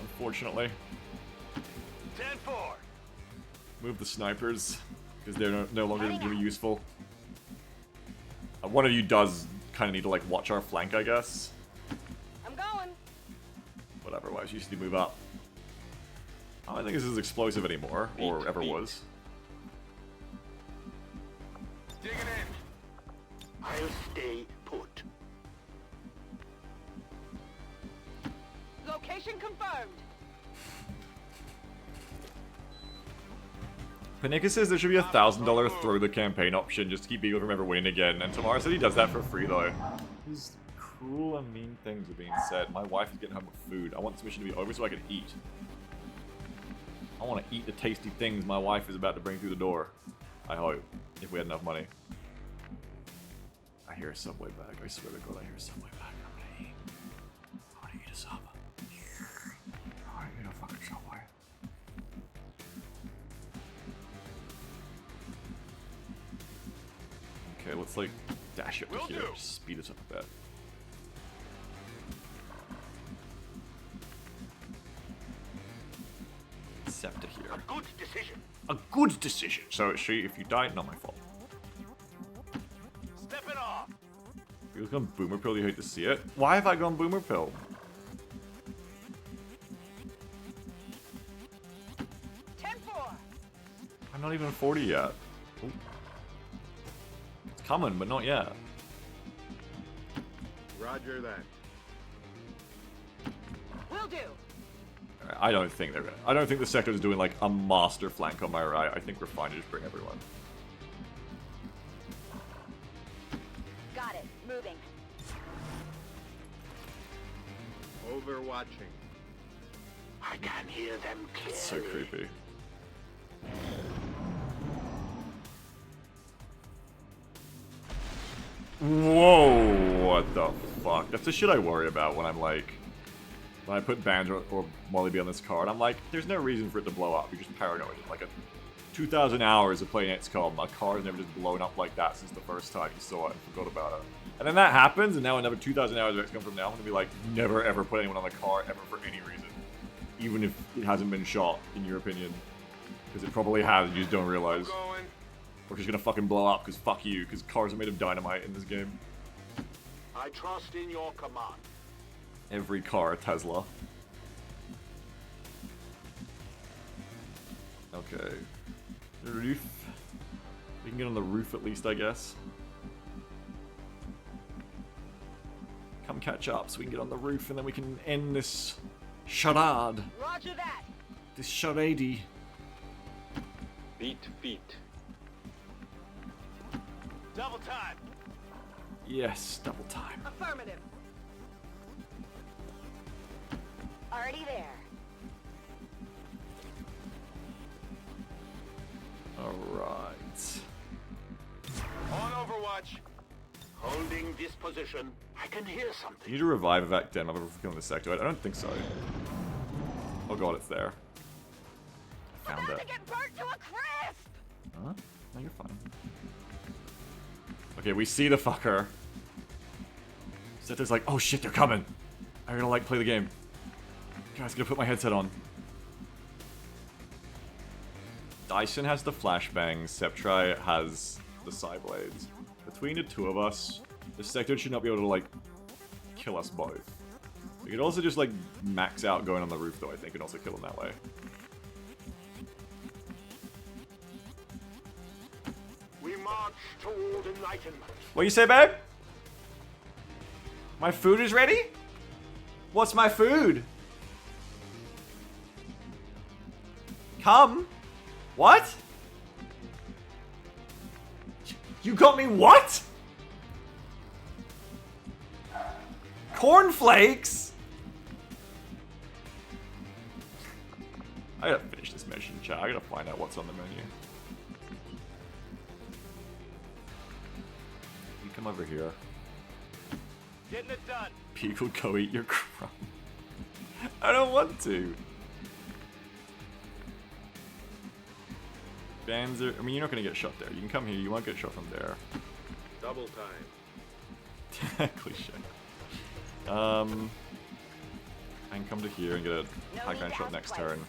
Unfortunately. 10-4. Move the snipers, because they're no longer really useful. One of you does kind of need to, like, watch our flank, I guess. I'm going. But otherwise, you just need to move up. I don't think this is explosive anymore, or ever was. Digging in. I'll stay put. Location confirmed. Panika says there should be a $1,000 throw the campaign option just to keep people from ever winning again, and Tamara said he does that for free though. These cruel and mean things are being said. My wife is getting home with food. I want this mission to be over so I can eat. I want to eat the tasty things my wife is about to bring through the door. I hope, if we had enough money. I hear a subway bag. I swear to God, I hear a subway bag. I'm gonna eat. I want to eat a sub. I want to eat a fucking subway. Okay, let's like dash up to here. Just speed us up a bit. Scepter here. A good decision. A good decision. So if you die, not my fault. Stepping off. You've gone boomer pill, you hate to see it. Why have I gone boomer pill? 10-4. I'm not even 40 yet. Ooh. It's coming, but not yet. Roger that. Will do. Alright, I don't think they're gonna. I don't think the sector is doing like a master flank on my right. I think we're fine to just bring everyone. Got it. Moving. Overwatching. I can hear them clearly. It's so creepy. Whoa! What the fuck? That's the shit I worry about when I'm like, when I put Bands or Molly B on this card. I'm like, there's no reason for it to blow up. You're just paranoid. Like a 2,000 hours of playing XCOM, a car's never just blown up like that since the first time you saw it and forgot about it. And then that happens, and now another 2,000 hours of XCOM from now, I'm gonna be like, never ever put anyone on the car ever for any reason, even if it hasn't been shot, in your opinion, because it probably has. You just don't realize. Going. Or just gonna fucking blow up, because fuck you, because cars are made of dynamite in this game. I trust in your command. Every car a Tesla. Okay. Roof. We can get on the roof at least, I guess. Come catch up so we can get on the roof and then we can end this charade. Roger that. This charade. Beat feet. Double time. Yes, double time. Affirmative. Already there. Alright. On Overwatch. Holding this position. I can hear You something. need to revive evac den. I've ever killing this sector. I don't think so. Oh god, it's there. I found About it. to get burnt to a crisp. Huh? No, you're fine. Okay, we see the fucker. Sector's like, oh shit, they're coming. I'm gonna like play the game. Guys, gonna put my headset on. Dyson has the flashbangs, Septri has the side blades. Between the two of us, the sector should not be able to, like, kill us both. We could also just, like, max out going on the roof, though, I think, and also kill them that way. We march toward enlightenment. What you say, babe? My food is ready? What's my food? Come? What? You got me what? Cornflakes? I gotta finish this mission, chat. I gotta find out what's on the menu. You come over here. Getting it done. People, go eat your crumb. I don't want to. Banzer, I mean, you're not gonna get shot there. You can come here, you won't get shot from there. Double time. Cliche. I can come to here and get a high ground shot next turn.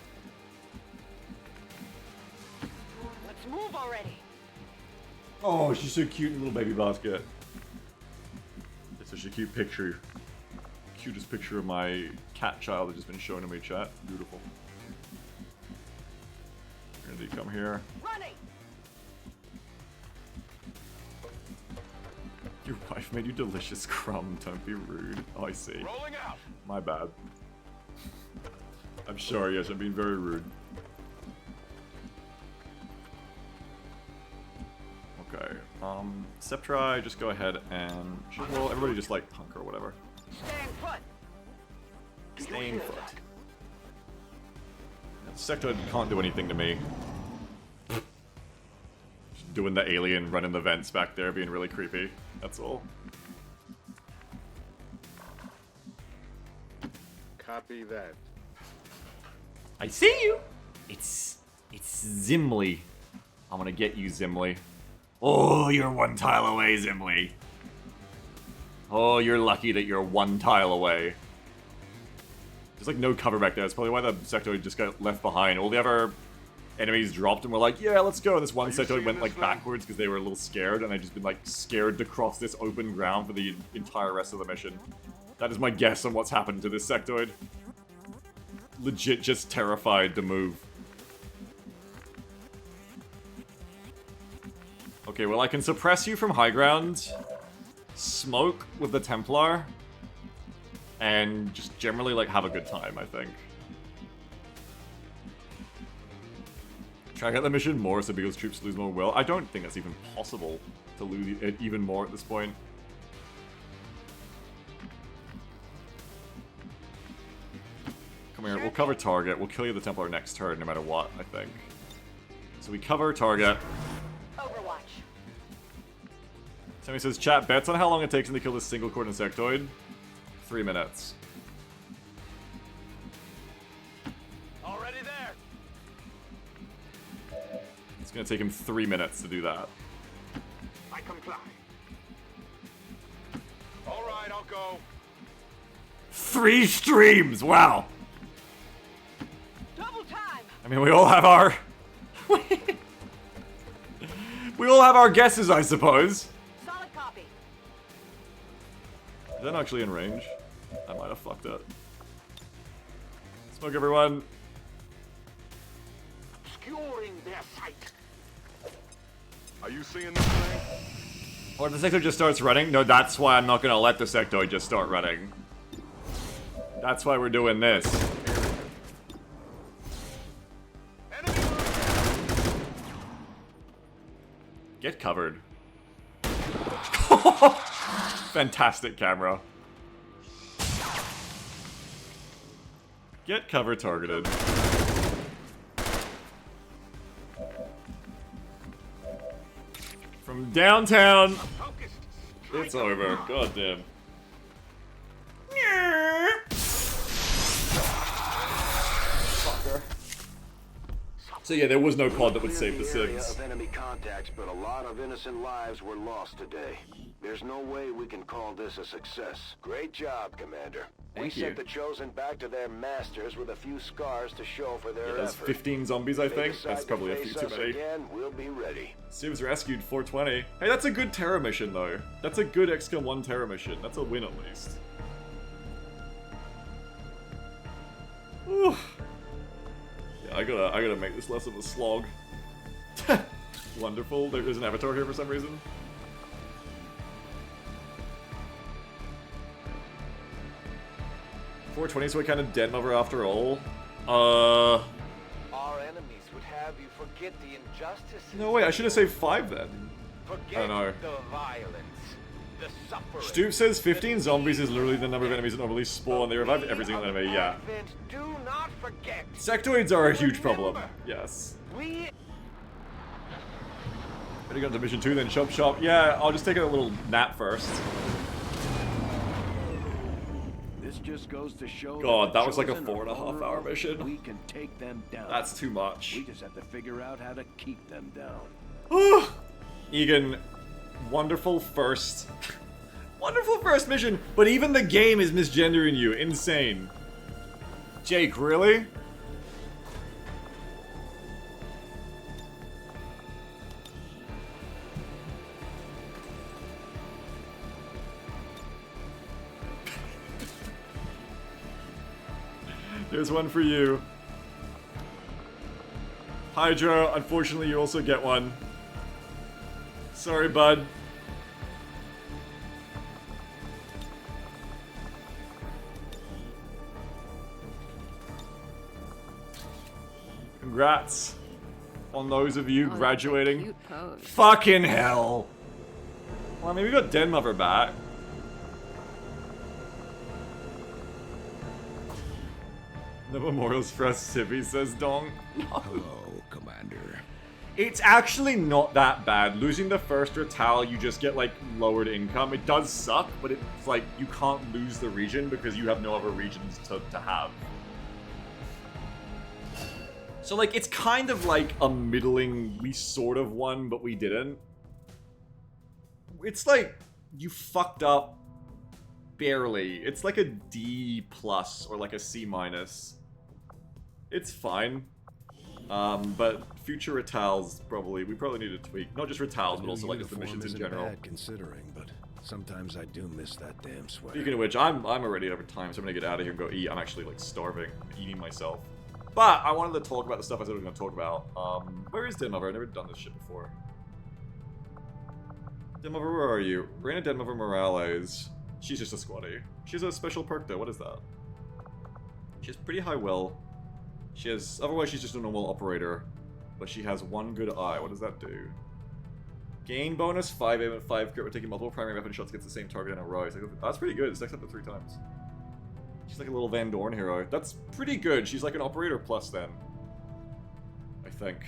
Let's move already. Oh, she's so cute in a little baby basket. It's such a cute picture. Cutest picture of my cat child that just been shown to me, chat. Beautiful. Gonna do come here. Running. Your wife made you delicious crumb. Don't be rude. Oh, I see. Rolling out. My bad. I'm sorry, yes, I'm being very rude. Okay, Septri, just go ahead and... Well, everybody just, like, hunker or whatever. Staying put. Staying put. Sector can't do anything to me. Just doing the alien running the vents back there, being really creepy. That's all. Copy that. I see you! It's Zimli. I'm gonna get you, Zimli. Oh, you're one tile away, Zimli. Oh, you're lucky that you're one tile away. There's like no cover back there. That's probably why the sectoid just got left behind. All the other enemies dropped and were like, yeah, let's go. And this one sectoid went like backwards because they were a little scared, and they've just been like scared to cross this open ground for the entire rest of the mission. That is my guess on what's happened to this sectoid. Legit just terrified to move. Okay, well I can suppress you from high ground, smoke with the Templar, and just generally like have a good time, I think. Try to get the mission more so Beagle's troops lose more will. I don't think that's even possible to lose it even more at this point. Come here, we'll cover target. We'll kill you the Templar next turn no matter what, I think. So we cover target. Overwatch. Sammy says, chat, bets on how long it takes him to kill this single cord insectoid? 3 minutes. Already there. It's gonna take him 3 minutes to do that. I comply. All right, I'll go. 3 streams! Wow! Double time. I mean, we all have our... we all have our guesses, I suppose. Solid copy. Is that actually in range? I might have fucked it. Smoke, everyone. Obscuring their sight. Are you seeing this thing? Or the sector just starts running? No, that's why I'm not gonna let the sectoid just start running. That's why we're doing this. Get covered. Fantastic camera. Get cover targeted. From downtown. It's over. God damn. Fucker. So yeah, there was no pod that would save the Sims. Of enemy contacts, but a lot of innocent lives were lost today. There's no way we can call this a success. Great job, Commander. We sent the Chosen back to their masters with a few scars to show for their There's effort. 15 zombies, I think. That's probably a few too many. Again, we'll be ready. Sims rescued 420. Hey, that's a good Terra mission, though. That's a good XCOM 1 Terra mission. That's a win, at least. Whew. Yeah, I gotta make this less of a slog. Wonderful. There's an avatar here for some reason. .420 is what kind of den lover after all. Our enemies would have you forget the injustices. No way, I should have saved 5 then. Forget I don't know. the violence, the suffering. Stoop says 15 zombies is literally the number of enemies that normally spawn. They revive every single enemy, yeah. Do not forget. Sectoids are a huge problem. Yes. We Better go to mission 2 then shop. Yeah, I'll just take a little nap first. This just goes to show God, that was like a Chosen are 4.5 hour vulnerable. mission. We can take them down. That's too much. We just have to figure out how to keep them down. Egan, wonderful first mission, but even the game is misgendering you. Insane. Jake, really? There's one for you. Hydra, unfortunately you also get one. Sorry, bud. Congrats on those of you graduating. Fucking hell. Well, I mean, we got Den Mother back. The memorials for us, Sibby, says Dong. Hello, Commander. It's actually not that bad. Losing the first Ratal, you just get, like, lowered income. It does suck, but it's like, you can't lose the region because you have no other regions to have. So, like, it's kind of like a middling, we sort of won, but we didn't. It's like, you fucked up barely. It's like a D+ or like a C-. It's fine. But future Ratals we probably need to tweak. Not just Ratals, but also like just the missions in general. Bad considering, but sometimes I do miss that damn sweat. Speaking of which, I'm already over time, so I'm gonna get out of here and go eat. I'm actually like starving, eating myself. But I wanted to talk about the stuff I said I was gonna talk about. Where is Denmover? I've never done this shit before. Denmover, where are you? Reina Denmover Morales. She's just a squatty. She has a special perk though. What is that? She has pretty high will. She has, otherwise she's just a normal operator, but she has one good eye. What does that do? Gain bonus 5 aim and 5 crit when taking multiple primary weapon shots against the same target in a row. Like, that's pretty good. It stacks up to 3 times. She's like a little Van Dorn hero. That's pretty good. She's like an operator plus then. I think.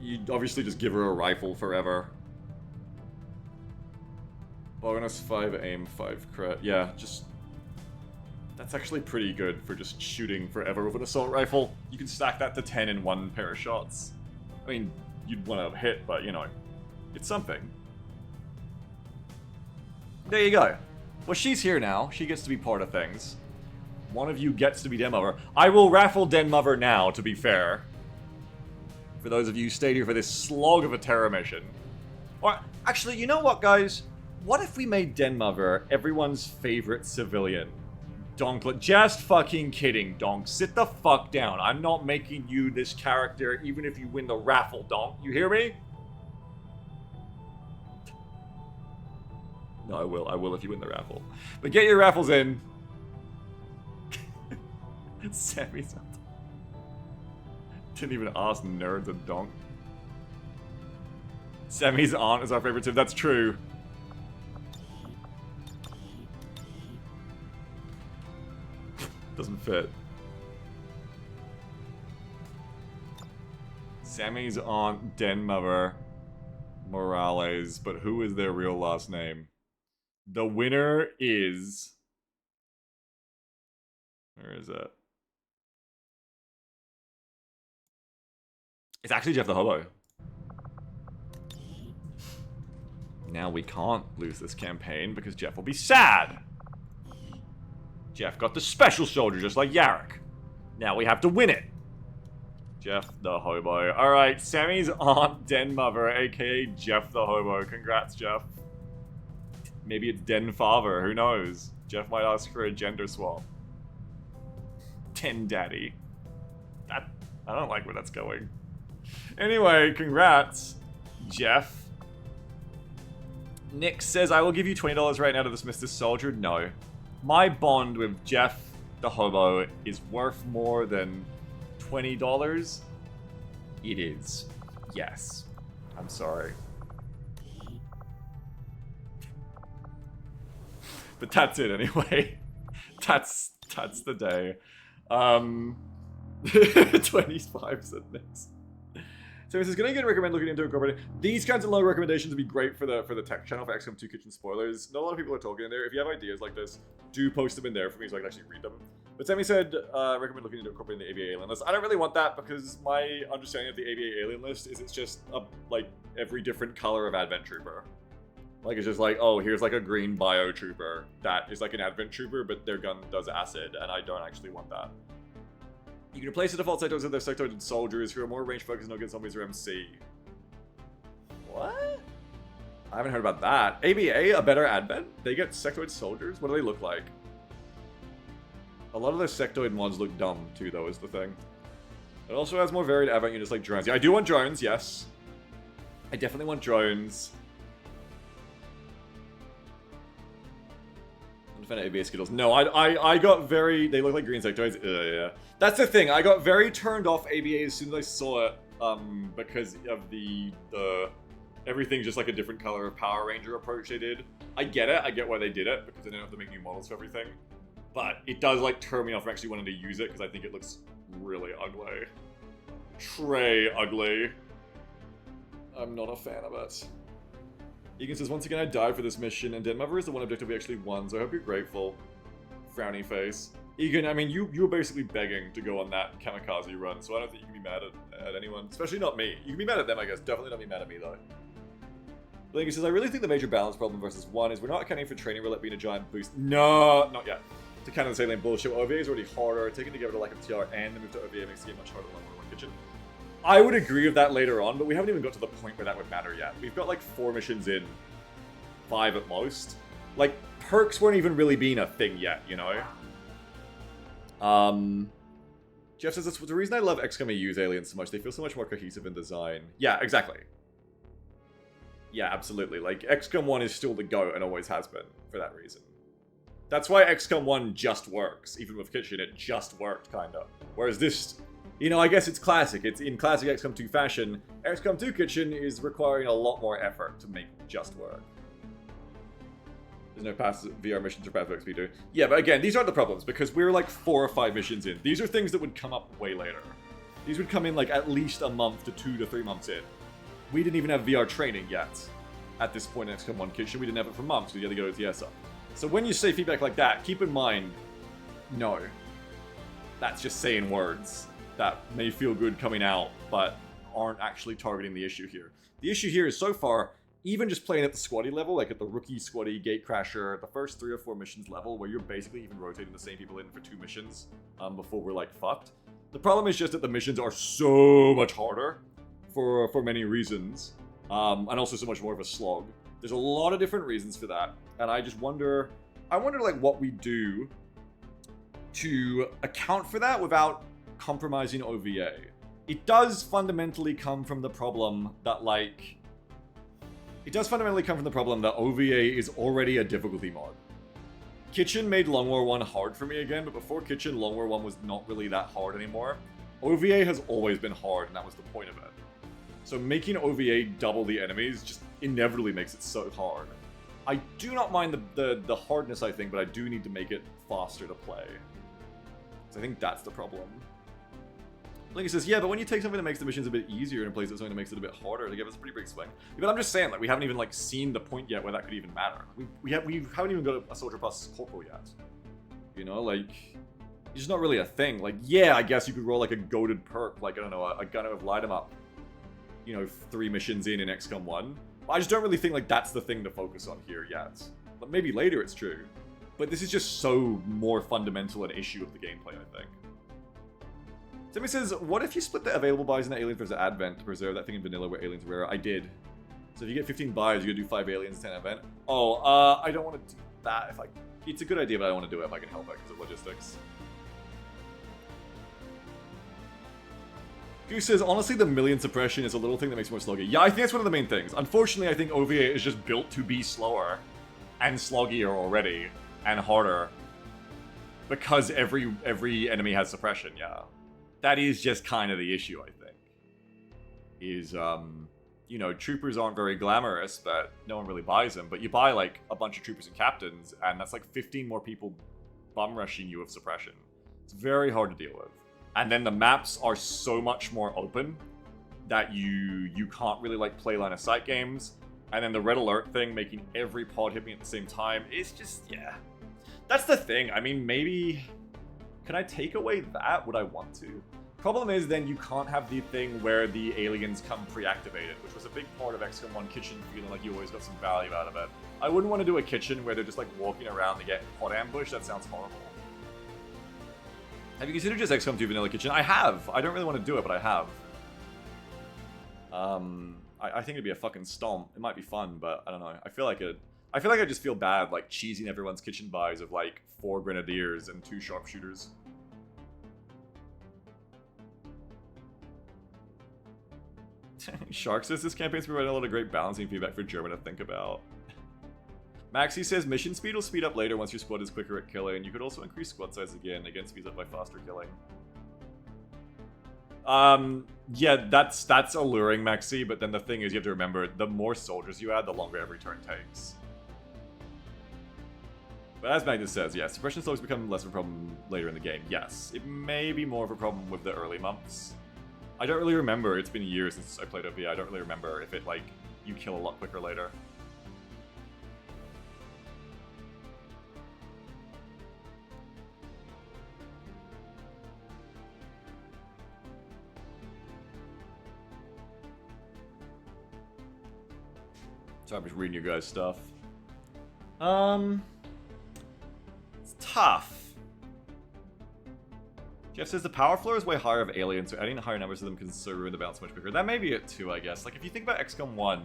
You'd obviously just give her a rifle forever. Bonus 5 aim, 5 crit. Yeah, just... That's actually pretty good for just shooting forever with an assault rifle. You can stack that to 10 in one pair of shots. I mean, you'd want to hit, but you know, it's something. There you go. Well, she's here now. She gets to be part of things. One of you gets to be Denmover. I will raffle Denmover now, to be fair. For those of you who stayed here for this slog of a Terra mission. Or, actually, you know what, guys? What if we made Denmover everyone's favorite civilian? Donk, just fucking kidding, Donk. Sit the fuck down. I'm not making you this character even if you win the raffle, Donk. You hear me? No, I will. I will if you win the raffle. But get your raffles in. Sammy's up. Didn't even ask nerds a Donk. Sammy's aunt is our favorite too. That's true. Doesn't fit. Sammy's aunt, Denmother Morales, but who is their real last name? The winner is... Where is it? It's actually Jeff the Hobo. Now we can't lose this campaign because Jeff will be sad. Jeff got the special soldier just like Yarrick. Now we have to win it. Jeff the Hobo. Alright, Sammy's aunt, Den Mother, aka Jeff the Hobo. Congrats, Jeff. Maybe it's Den Father, who knows? Jeff might ask for a gender swap. Den Daddy. I don't like where that's going. Anyway, congrats, Jeff. Nick says, I will give you $20 right now to dismiss this soldier. No. My bond with Jeff the Hobo is worth more than $20. It is. Yes. I'm sorry. But that's it anyway. That's the day. 25 said next. So this is gonna recommend looking into incorporating these kinds of low recommendations would be great for the tech channel for XCOM 2 Kitchen spoilers. Not a lot of people are talking in there. If you have ideas like this, do post them in there for me so I can actually read them. But Sammy said recommend looking into incorporating the AVA alien list. I don't really want that because my understanding of the AVA alien list is it's just like every different color of Advent Trooper. Like it's just like, oh, here's like a green bio trooper that is like an Advent Trooper, but their gun does acid, and I don't actually want that. You can replace the default sectoids with their sectoided soldiers who are more range focused and don't get zombies or MC. What? I haven't heard about that. ABA, a better Advent? They get sectoid soldiers? What do they look like? A lot of their sectoid mods look dumb too, though, is the thing. It also has more varied Advent units like drones. Yeah, I do want drones, yes. I definitely want drones. ABA Skittles. No, I got very... They look like green sectoids. Yeah. That's the thing. I got very turned off ABA as soon as I saw it because of the everything's just like a different color of Power Ranger approach they did. I get it. I get why they did it because they didn't have to make new models for everything. But it does like turn me off from actually wanting to use it because I think it looks really ugly. Trey ugly. I'm not a fan of it. Egan says, once again I died for this mission, and Denmother is the one objective we actually won, so I hope you're grateful. Frowny face. Egan, I mean, you were basically begging to go on that kamikaze run, so I don't think you can be mad at anyone. Especially not me. You can be mad at them, I guess. Definitely not be mad at me, though. Egan says, I really think the major balance problem versus 1 is we're not accounting for training roulette being a giant boost. No, not yet. To counter the salient bullshit, OVA is already harder. Taking together the lack of TR and the move to OVA makes the game much harder than OvA Kitchen. I would agree with that later on, but we haven't even got to the point where that would matter yet. We've got like 4 missions in. 5 at most. Like, perks weren't even really being a thing yet, you know? Jeff says, that's the reason I love XCOM AU's aliens so much. They feel so much more cohesive in design. Yeah, exactly. Yeah, absolutely. Like, XCOM 1 is still the GOAT and always has been, for that reason. That's why XCOM 1 just works. Even with Kitchen, it just worked, kinda. Whereas this... You know, I guess it's classic. It's in classic XCOM 2 fashion. XCOM 2 Kitchen is requiring a lot more effort to make just work. There's no past VR missions or path to XP2. Yeah, but again, these aren't the problems, because we're like 4 or 5 missions in. These are things that would come up way later. These would come in like at least a month to 2 to 3 months in. We didn't even have VR training yet. At this point in XCOM 1 Kitchen, we didn't have it for months. We had to get OTS up. So when you say feedback like that, keep in mind, no. That's just saying words that may feel good coming out, but aren't actually targeting the issue here. The issue here is so far, even just playing at the squaddy level, like at the rookie squaddy, gatecrasher, the first 3 or 4 missions level, where you're basically even rotating the same people in for 2 missions before we're like fucked. The problem is just that the missions are so much harder for many reasons, and also so much more of a slog. There's a lot of different reasons for that, and I just wonder, like what we do to account for that without compromising OVA. It does fundamentally come from the problem that, like... It does fundamentally come from the problem that OVA is already a difficulty mod. Kitchen made Long War 1 hard for me again, but before Kitchen, Long War 1 was not really that hard anymore. OVA has always been hard, and that was the point of it. So making OVA double the enemies just inevitably makes it so hard. I do not mind the hardness, I think, but I do need to make it faster to play. So I think that's the problem. Linky says, yeah, but when you take something that makes the missions a bit easier and plays it something that makes it a bit harder, to give us a pretty big swing. Yeah, but I'm just saying, like, we haven't even, like, seen the point yet where that could even matter. We haven't even got a Soldier Plus Corporal yet. You know, like, it's just not really a thing. Like, yeah, I guess you could roll, like, a goated perk, like, I don't know, a Gunner of Light 'em Up, you know, 3 missions in XCOM 1. I just don't really think, like, that's the thing to focus on here yet. But maybe later it's true. But this is just so more fundamental an issue of the gameplay, I think. Timmy says, what if you split the available buys in the Aliens vs. Advent to preserve that thing in vanilla where aliens are rare? I did. So if you get 15 buys, you gotta do 5 aliens, 10 event. Oh, I don't want to do that if I... It's a good idea, but I don't want to do it if I can help it because of logistics. Goose says, honestly, the million suppression is a little thing that makes it more sluggy. Yeah, I think that's one of the main things. Unfortunately, I think OVA is just built to be slower and sluggier already and harder because every enemy has suppression, yeah. That is just kind of the issue, I think. Is, you know, troopers aren't very glamorous, but no one really buys them. But you buy, like, a bunch of troopers and captains, and that's like 15 more people bum rushing you with suppression. It's very hard to deal with. And then the maps are so much more open that you can't really, like, play line of sight games. And then the red alert thing, making every pod hit me at the same time, is just, yeah. That's the thing. I mean, maybe... Can I take away that? Would I want to? Problem is, then you can't have the thing where the aliens come pre-activated, which was a big part of XCOM 1 Kitchen, feeling like you always got some value out of it. I wouldn't want to do a Kitchen where they're just, like, walking around to get pod ambush. That sounds horrible. Have you considered just XCOM 2 Vanilla Kitchen? I have. I don't really want to do it, but I have. I think it'd be a fucking stomp. It might be fun, but I don't know. I feel like I just feel bad, like, cheesing everyone's kitchen buys of, like, 4 grenadiers and 2 sharpshooters. Shark says this campaign's providing a lot of great balancing feedback for German to think about. Maxi says mission speed will speed up later once your squad is quicker at killing. You could also increase squad size again speeds up by faster killing. Yeah, that's alluring, Maxi, but then the thing is you have to remember, the more soldiers you add, the longer every turn takes. But as Magnus says, yeah, suppression slugs become less of a problem later in the game. Yes, it may be more of a problem with the early months. I don't really remember, it's been years since I played OvA, I don't really remember if it, like, you kill a lot quicker later. So I'm just reading your guys' stuff. It's tough. Jeff says the power floor is way higher of aliens, so adding higher numbers of them can so ruin the balance much quicker. That may be it too, I guess. Like, if you think about XCOM 1,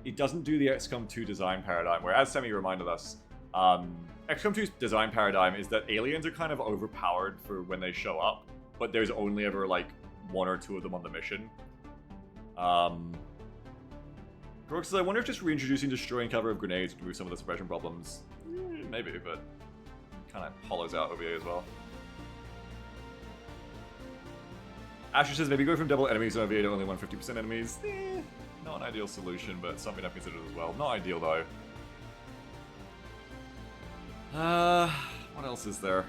it doesn't do the XCOM 2 design paradigm, where, as Semi reminded us, XCOM 2's design paradigm is that aliens are kind of overpowered for when they show up, but there's only ever, like, 1 or 2 of them on the mission. Brooks says, I wonder if just reintroducing destroying cover of grenades would remove some of the suppression problems. Maybe, but kind of hollows out OvA as well. Asher says, maybe go from double enemies in OvA to only 150% enemies. Not an ideal solution, but something I've considered as well. Not ideal, though. What else is there?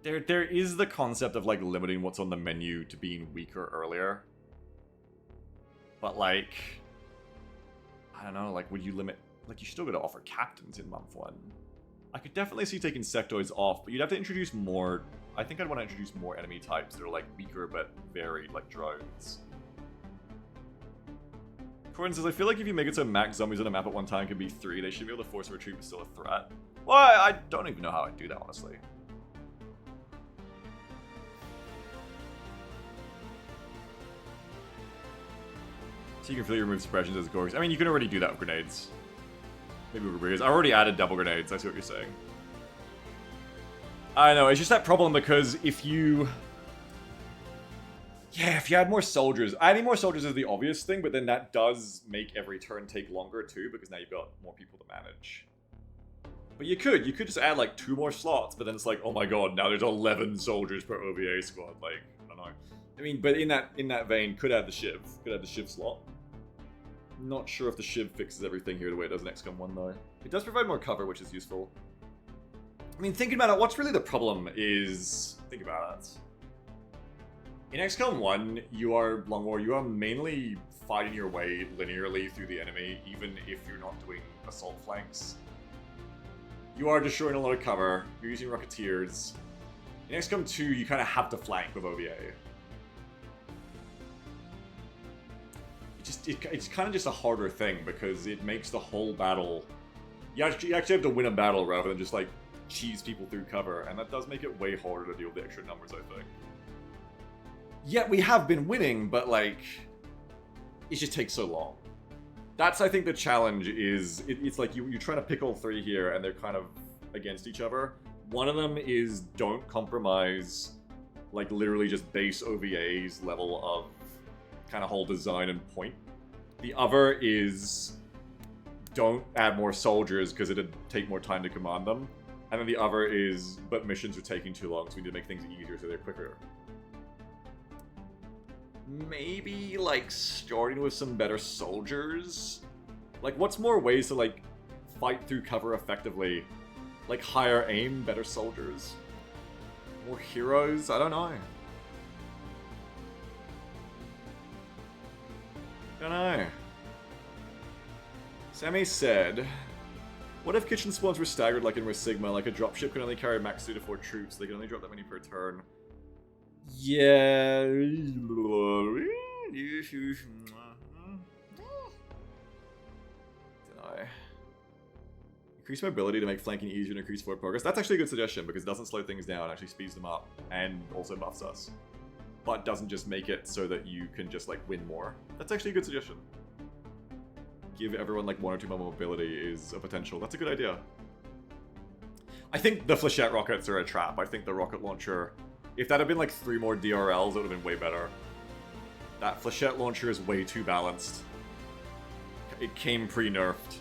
There is the concept of, like, limiting what's on the menu to being weaker earlier. But, like, I don't know, like, would you limit... Like, you still got to offer captains in month 1. I could definitely see taking sectoids off, but you'd have to introduce more... I think I'd want to introduce more enemy types that are, like, weaker but varied, like drones. Corin says, I feel like if you make it so max zombies on a map at one time can be 3, they should be able to force a retreat but still a threat. Well, I don't even know how I'd do that, honestly. So you can fully remove suppressions as gorgs. I mean, you can already do that with grenades. Maybe Rodriguez. I already added double grenades, I see what you're saying. I know, it's just that problem because if you... Yeah, if you add more soldiers... Adding more soldiers is the obvious thing, but then that does make every turn take longer too, because now you've got more people to manage. But you could just add like 2 more slots, but then it's like, oh my god, now there's 11 soldiers per OVA squad. Like, I don't know. I mean, but in that vein, could add the Shiv. Could add the Shiv slot. Not sure if the Shiv fixes everything here the way it does in XCOM 1 though. It does provide more cover, which is useful. I mean, thinking about it, what's really the problem is... Think about it. In XCOM 1, you are mainly fighting your way linearly through the enemy, even if you're not doing assault flanks. You are destroying a lot of cover, you're using Rocketeers. In XCOM 2, you kind of have to flank with OVA. It's kind of just a harder thing, because it makes the whole battle... You actually have to win a battle rather than just, like, cheese people through cover, and that does make it way harder to deal with the extra numbers, I think. Yet we have been winning, but, like, it just takes so long. That's, I think, the challenge is, it's like you're trying to pick all 3 here, and they're kind of against each other. One of them is don't compromise, like, literally just base OVA's level of kind of whole design and point. The other is don't add more soldiers because it'd take more time to command them. And then the other is, but missions are taking too long, so we need to make things easier so they're quicker. Maybe, like, starting with some better soldiers? Like, what's more ways to, like, fight through cover effectively? Like, higher aim, better soldiers? More heroes? I don't know. Don't know. Sammy said, what if kitchen spawns were staggered like in Risk Sigma? Like a dropship can only carry max 3 to 4 troops, they can only drop that many per turn. Yeah. Dunno. Increase mobility to make flanking easier and increase forward progress. That's actually a good suggestion because it doesn't slow things down, actually speeds them up, and also buffs us. But doesn't just make it so that you can just, like, win more. That's actually a good suggestion. Give everyone, like, 1 or 2 more mobility is a potential. That's a good idea. I think the Flechette rockets are a trap. I think the rocket launcher... If that had been, like, 3 more DRLs, it would have been way better. That Flechette launcher is way too balanced. It came pre-nerfed.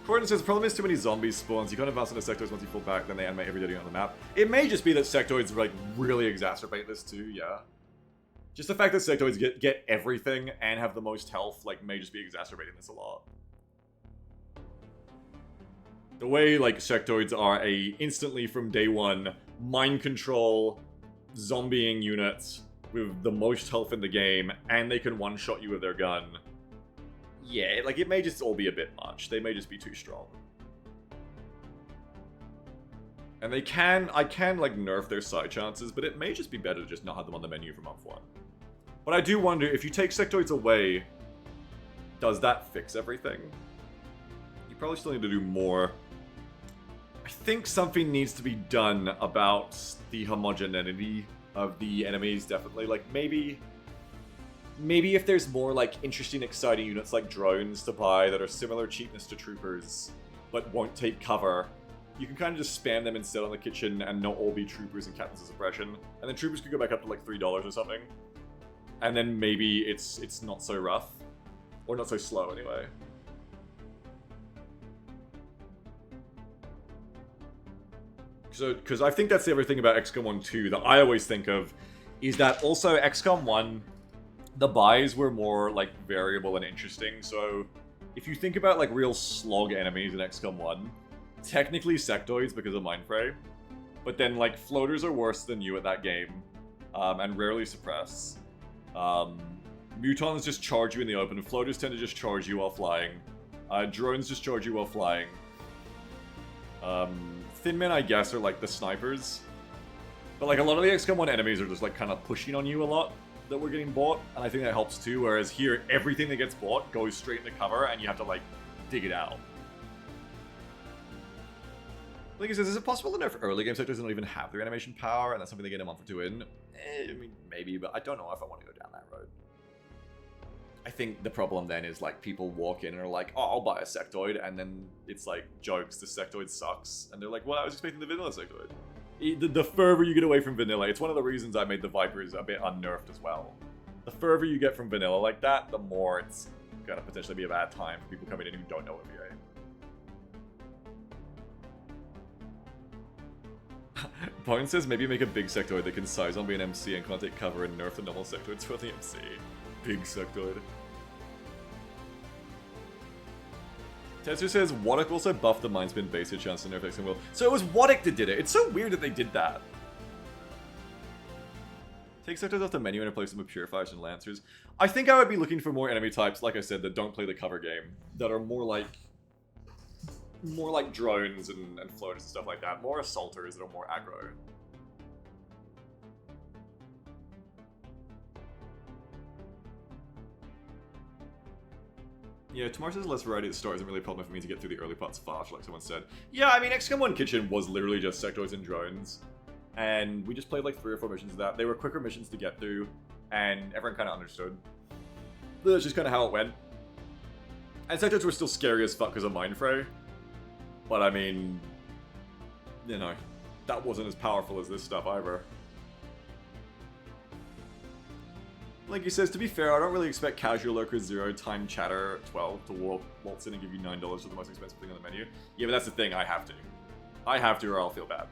Gordon says, the problem is too many zombies spawns. You can't advance into sectors once you fall back, then they animate every day on the map. It may just be that sectoids, like, really exacerbate this too, yeah. Just the fact that sectoids get everything and have the most health, like, may just be exacerbating this a lot. The way, like, sectoids are a instantly from day one mind control zombieing units with the most health in the game, and they can one-shot you with their gun. Yeah, like, it may just all be a bit much. They may just be too strong. And I can, like, nerf their side chances, but it may just be better to just not have them on the menu for month 1. But I do wonder, if you take sectoids away, does that fix everything? You probably still need to do more. I think something needs to be done about the homogeneity of the enemies, definitely. Like, maybe if there's more, like, interesting, exciting units like drones to buy that are similar cheapness to troopers, but won't take cover, you can kind of just spam them instead on the kitchen and not all be troopers and captains of suppression. And then troopers could go back up to, like, $3 or something. And then maybe it's not so rough. Or not so slow, anyway. So, because I think that's the other thing about XCOM 1 2 that I always think of, is that also XCOM 1, the buys were more, like, variable and interesting. So, if you think about, like, real slog enemies in XCOM 1, technically sectoids because of Mindfray, but then, like, floaters are worse than you at that game, and rarely suppress. Mutons just charge you in the open, floaters tend to just charge you while flying, drones just charge you while flying. Thin men, I guess, are like the snipers. But like a lot of the XCOM 1 enemies are just like kind of pushing on you a lot that we're getting bought, and I think that helps too, whereas here, everything that gets bought goes straight into cover, and you have to like, dig it out. Like he says, is it possible to nerf early game sectors don't even have their animation power, and that's something they get a month or 2 in? I mean, maybe, but I don't know if I want to go down that road. I think the problem then is like people walk in and are like, oh, I'll buy a sectoid, and then it's like jokes, the sectoid sucks, and they're like, well, I was expecting the vanilla sectoid. The further you get away from vanilla, it's one of the reasons I made the Vipers a bit unnerved as well. The further you get from vanilla like that, the more it's gonna potentially be a bad time for people coming in who don't know OvA. Bone says maybe make a big sectoid that can size on be an MC and can't take cover and nerf the normal sectoids for the MC. Big sectoid. Tetsu says Waddick also buffed the Mindspin base hit chance to nerf XCOM will. So it was Waddick that did it. It's so weird that they did that. Take sectors off the menu and replace them with purifiers and lancers. I think I would be looking for more enemy types, like I said, that don't play the cover game, that are more like drones and floaters and stuff like that. More assaulters that are more aggro. Yeah, tomorrow says less variety at the start isn't really a problem for me to get through the early parts fast, like someone said. Yeah, I mean, XCOM 1 Kitchen was literally just sectoids and drones. And we just played like 3 or 4 missions of that. They were quicker missions to get through, and everyone kind of understood. That's just kind of how it went. And sectoids were still scary as fuck because of Mindfray. But I mean, you know, that wasn't as powerful as this stuff either. Like he says, to be fair, I don't really expect Casual Lurker 0 time chatter 12 to waltz in and give you $9 for the most expensive thing on the menu. Yeah, but that's the thing, I have to. I have to or I'll feel bad.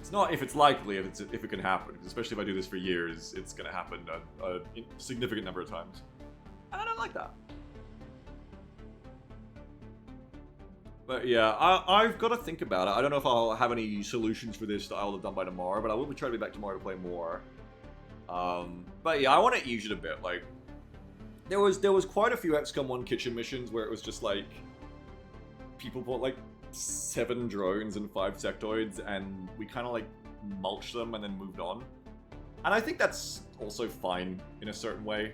It's not if it's likely, if it can happen. Because especially if I do this for years, it's going to happen a significant number of times. And I don't like that. But yeah, I've got to think about it. I don't know if I'll have any solutions for this that I'll have done by tomorrow, but I will be trying to be back tomorrow to play more. But yeah, I want to ease it a bit. Like, there was quite a few XCOM 1 Kitchen missions where it was just like people bought like 7 drones and 5 sectoids, and we kind of like mulched them and then moved on. And I think that's also fine in a certain way.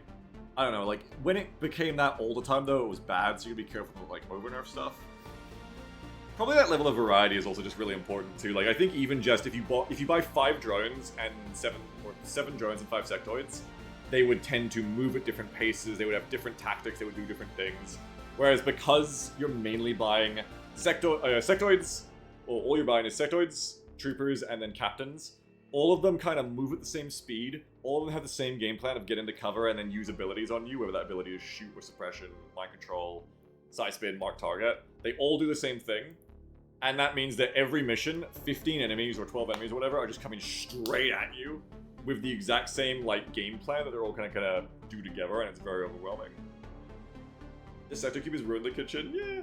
I don't know, like when it became that all the time though, it was bad. So you gotta be careful with like overnerf stuff. Probably that level of variety is also just really important too. Like I think even just if you buy 5 drones and 7 drones and 5 sectoids, they would tend to move at different paces. They would have different tactics. They would do different things. Whereas because you're mainly buying sectoids, or all you're buying is sectoids, troopers, and then captains, all of them kind of move at the same speed. All of them have the same game plan of get into cover and then use abilities on you, whether that ability is shoot or suppression, mind control, side spin, mark target. They all do the same thing. And that means that every mission, 15 enemies or 12 enemies or whatever, are just coming straight at you with the exact same like game plan that they're all kind of do together, and it's very overwhelming. The sector cube has ruined the kitchen, yeah.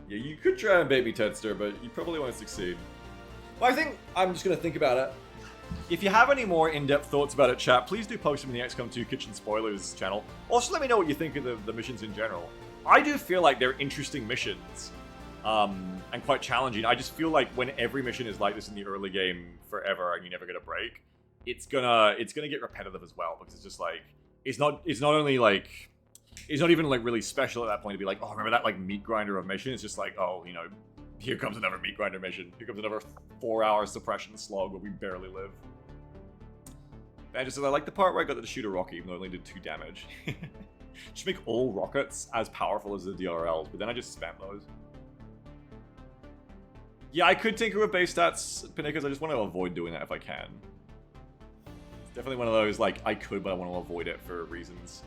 Yeah, you could try and baby Tedster, but you probably won't succeed. Well, I think I'm just going to think about it. If you have any more in-depth thoughts about it, chat, please do post them in the XCOM 2 Kitchen Spoilers channel. Also, let me know what you think of the missions in general. I do feel like they're interesting missions, and quite challenging. I just feel like when every mission is like this in the early game forever and you never get a break, it's gonna get repetitive as well, because it's just like it's not even like really special at that point to be like, oh, remember that like meat grinder of mission? It's just like, oh, you know, here comes another meat grinder mission. Here comes another 4-hour suppression slog where we barely live. Banjo says, I like the part where I got to shoot a rocket even though I only did 2 damage. Just make all rockets as powerful as the DRLs, but then I just spam those. Yeah, I could tinker with base stats, Pinicas. I just want to avoid doing that if I can. It's definitely one of those, like, I could, but I want to avoid it for reasons.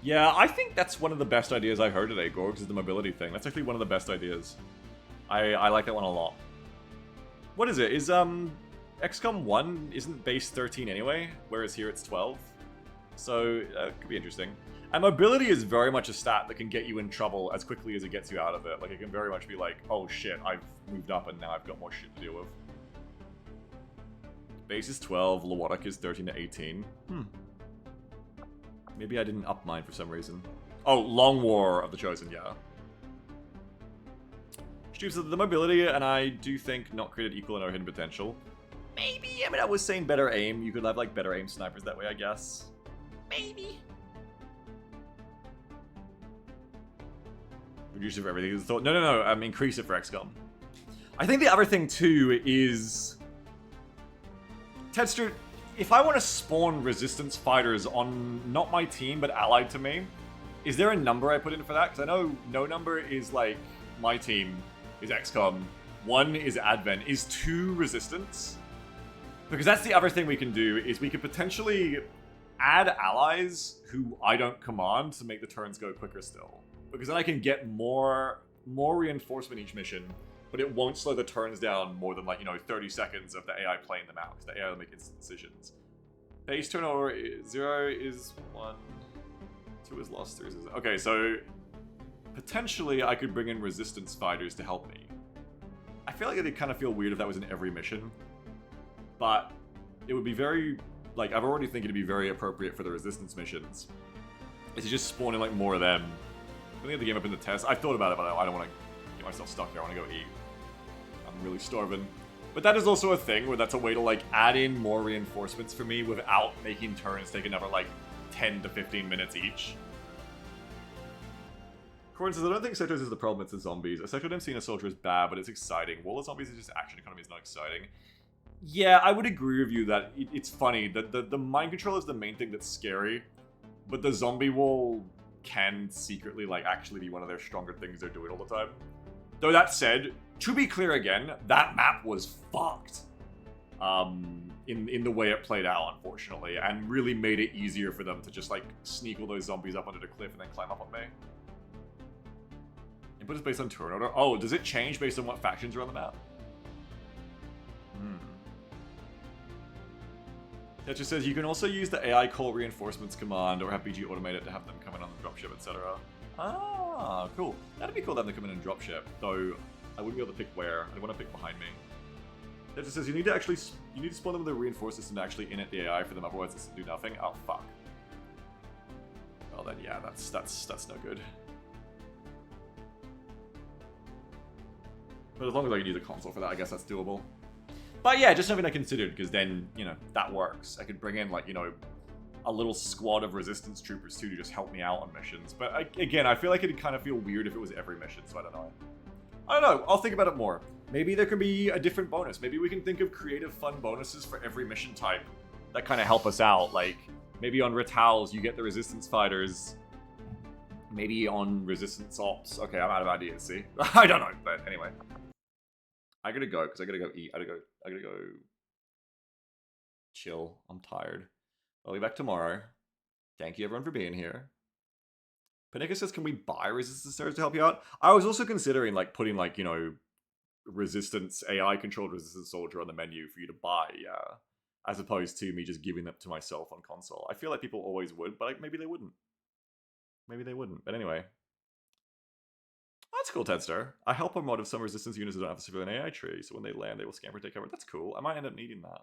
Yeah, I think that's one of the best ideas I heard today, Gorgs, is the mobility thing. That's actually one of the best ideas. I like that one a lot. What is it? Is XCOM 1 isn't base 13 anyway, whereas here it's 12. So it could be interesting. And mobility is very much a stat that can get you in trouble as quickly as it gets you out of it. Like, it can very much be like, oh shit, I've moved up and now I've got more shit to deal with. Base is 12, Lawadic is 13 to 18. Maybe I didn't up mine for some reason. Oh, Long War of the Chosen, yeah. Steve said the mobility, and I do think not created equal and no hidden potential. Maybe, I mean, I was saying better aim. You could have, like, better aim snipers that way, I guess. Maybe. Reduce it for everything. Thought, no. Increase it for XCOM. I think the other thing too is, Tedster, if I want to spawn resistance fighters on not my team but allied to me, is there a number I put in for that? Because I know no number is like my team is XCOM, 1 is Advent, is 2 resistance? Because that's the other thing we can do, is we could potentially add allies who I don't command to make the turns go quicker still. Because then I can get more reinforcement each mission, but it won't slow the turns down more than 30 seconds of the AI playing them out, because the AI will make instant decisions. Base turnover 0 is 1, 2 is lost, 3 is... Okay, so potentially I could bring in resistance fighters to help me. I feel like it'd kind of feel weird if that was in every mission, but it would be very... I've already think it'd be very appropriate for the resistance missions. Is to just spawn in more of them. I think the game up in the test. I've thought about it, but I don't want to get myself stuck there. I want to go eat. I'm really starving. But that is also a thing where that's a way to add in more reinforcements for me without making turns take another 10 to 15 minutes each. Corin says, I don't think Sectors is the problem, it's the zombies. A Sector MC in a soldier is bad, but it's exciting. Wall of Zombies is just action economy is not exciting. Yeah, I would agree with you that it's funny. The mind control is the main thing that's scary, but the zombie wall can secretly actually be one of their stronger things they're doing all the time. Though that said, to be clear again, that map was fucked. In the way it played out, unfortunately, and really made it easier for them to just sneak all those zombies up under the cliff and then climb up on me. Input is based on turn order. Oh, does it change based on what factions are on the map? That just says you can also use the AI call reinforcements command or have BG automate it to have them come in on the dropship, etc. Ah, cool. That'd be cool to have them come in and dropship, though I wouldn't be able to pick where. I'd want to pick behind me. That just says you need to spawn them with a reinforced system to actually init the AI for them, otherwise it's do nothing. Oh fuck. Well then, yeah, that's no good. But as long as I can use a console for that, I guess that's doable. But yeah, just something I considered, because then, that works. I could bring in, a little squad of resistance troopers too to just help me out on missions. But again, I feel like it'd kind of feel weird if it was every mission, so I don't know. I don't know, I'll think about it more. Maybe there can be a different bonus. Maybe we can think of creative, fun bonuses for every mission type that kind of help us out. Maybe on Ritals, you get the resistance fighters. Maybe on resistance ops. Okay, I'm out of ideas, see? I don't know, but anyway. I gotta go, because I gotta go eat. I gotta go chill. I'm tired. I'll be back tomorrow. Thank you everyone for being here. Panika says, can we buy resistance stars to help you out? I was also considering putting resistance, AI controlled resistance soldier on the menu for you to buy, yeah. As opposed to me just giving them to myself on console. I feel like people always would, but maybe they wouldn't. Maybe they wouldn't, but anyway. That's cool, Tedstar. I help a mod of some resistance units that don't have a civilian AI tree, so when they land, they will scamper take cover. That's cool. I might end up needing that.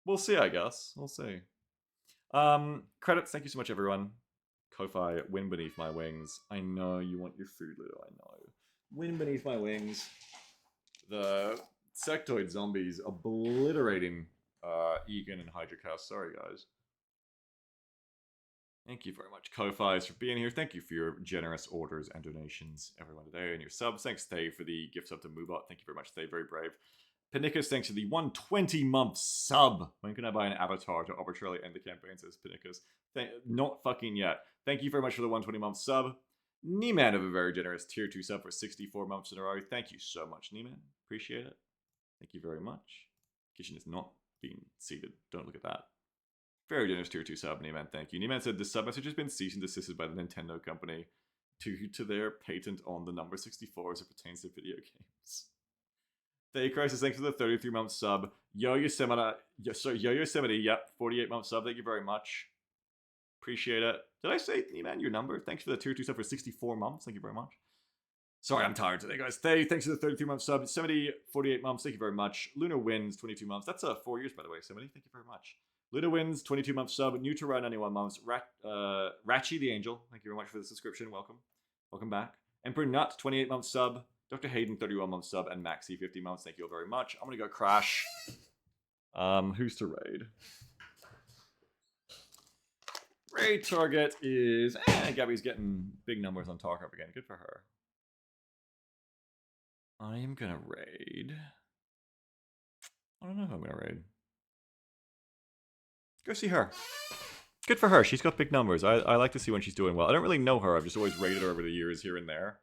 We'll see, I guess. We'll see. Credits, thank you so much, everyone. Ko-Fi, wind beneath my wings. I know you want your food, Ludo, I know. Wind beneath my wings. The sectoid zombies obliterating Egan and Hydrocast. Sorry, guys. Thank you very much, Ko-Fis, for being here. Thank you for your generous orders and donations, everyone today, and your subs. Thanks, Thay, for the gift sub to Moobot. Thank you very much, Thay. Very brave. Panikas, thanks for the 120-month sub. When can I buy an avatar to arbitrarily end the campaign, says Panikas. Not fucking yet. Thank you very much for the 120-month sub. Nieman of a very generous tier 2 sub for 64 months in a row. Thank you so much, Nieman. Appreciate it. Thank you very much. Kitchen is not being seated. Don't look at that. Very generous tier 2 sub, Nieman. Thank you. Nieman said, the sub message has been cease and desisted by the Nintendo company due to their patent on the number 64 as it pertains to video games. Day Crisis, thanks for the 33-month sub. Yo Yosemite, yep, 48-month sub. Thank you very much. Appreciate it. Did I say, Nieman, your number? Thanks for the tier 2 sub for 64 months. Thank you very much. Sorry, I'm tired today, guys. Thanks for the 33-month sub. 70, 48 months. Thank you very much. Lunar Wins, 22 months. That's 4 years, by the way, 70. Thank you very much. Lunar Wins, 22-month sub. New to Run, 91 months. Ratchy the Angel, thank you very much for the subscription. Welcome. Welcome back. Emperor Nut, 28-month sub. Dr. Hayden, 31-month sub. And Maxi, 50 months. Thank you all very much. I'm going to go crash. Who's to raid? Raid target is... Gabby's getting big numbers on Tarkov again. Good for her. I am gonna raid. I don't know who I'm gonna raid. Go see her. Good for her. She's got big numbers. I like to see when she's doing well. I don't really know her. I've just always rated her over the years here and there.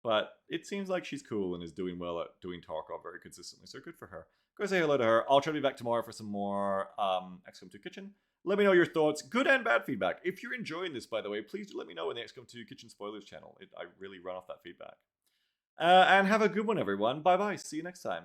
But it seems like she's cool and is doing well at doing Tarkov very consistently. So good for her. Go say hello to her. I'll try to be back tomorrow for some more XCOM 2 Kitchen. Let me know your thoughts, good and bad feedback. If you're enjoying this, by the way, please do let me know in the XCOM 2 Kitchen Spoilers channel. I really run off that feedback. And have a good one, everyone. Bye-bye. See you next time.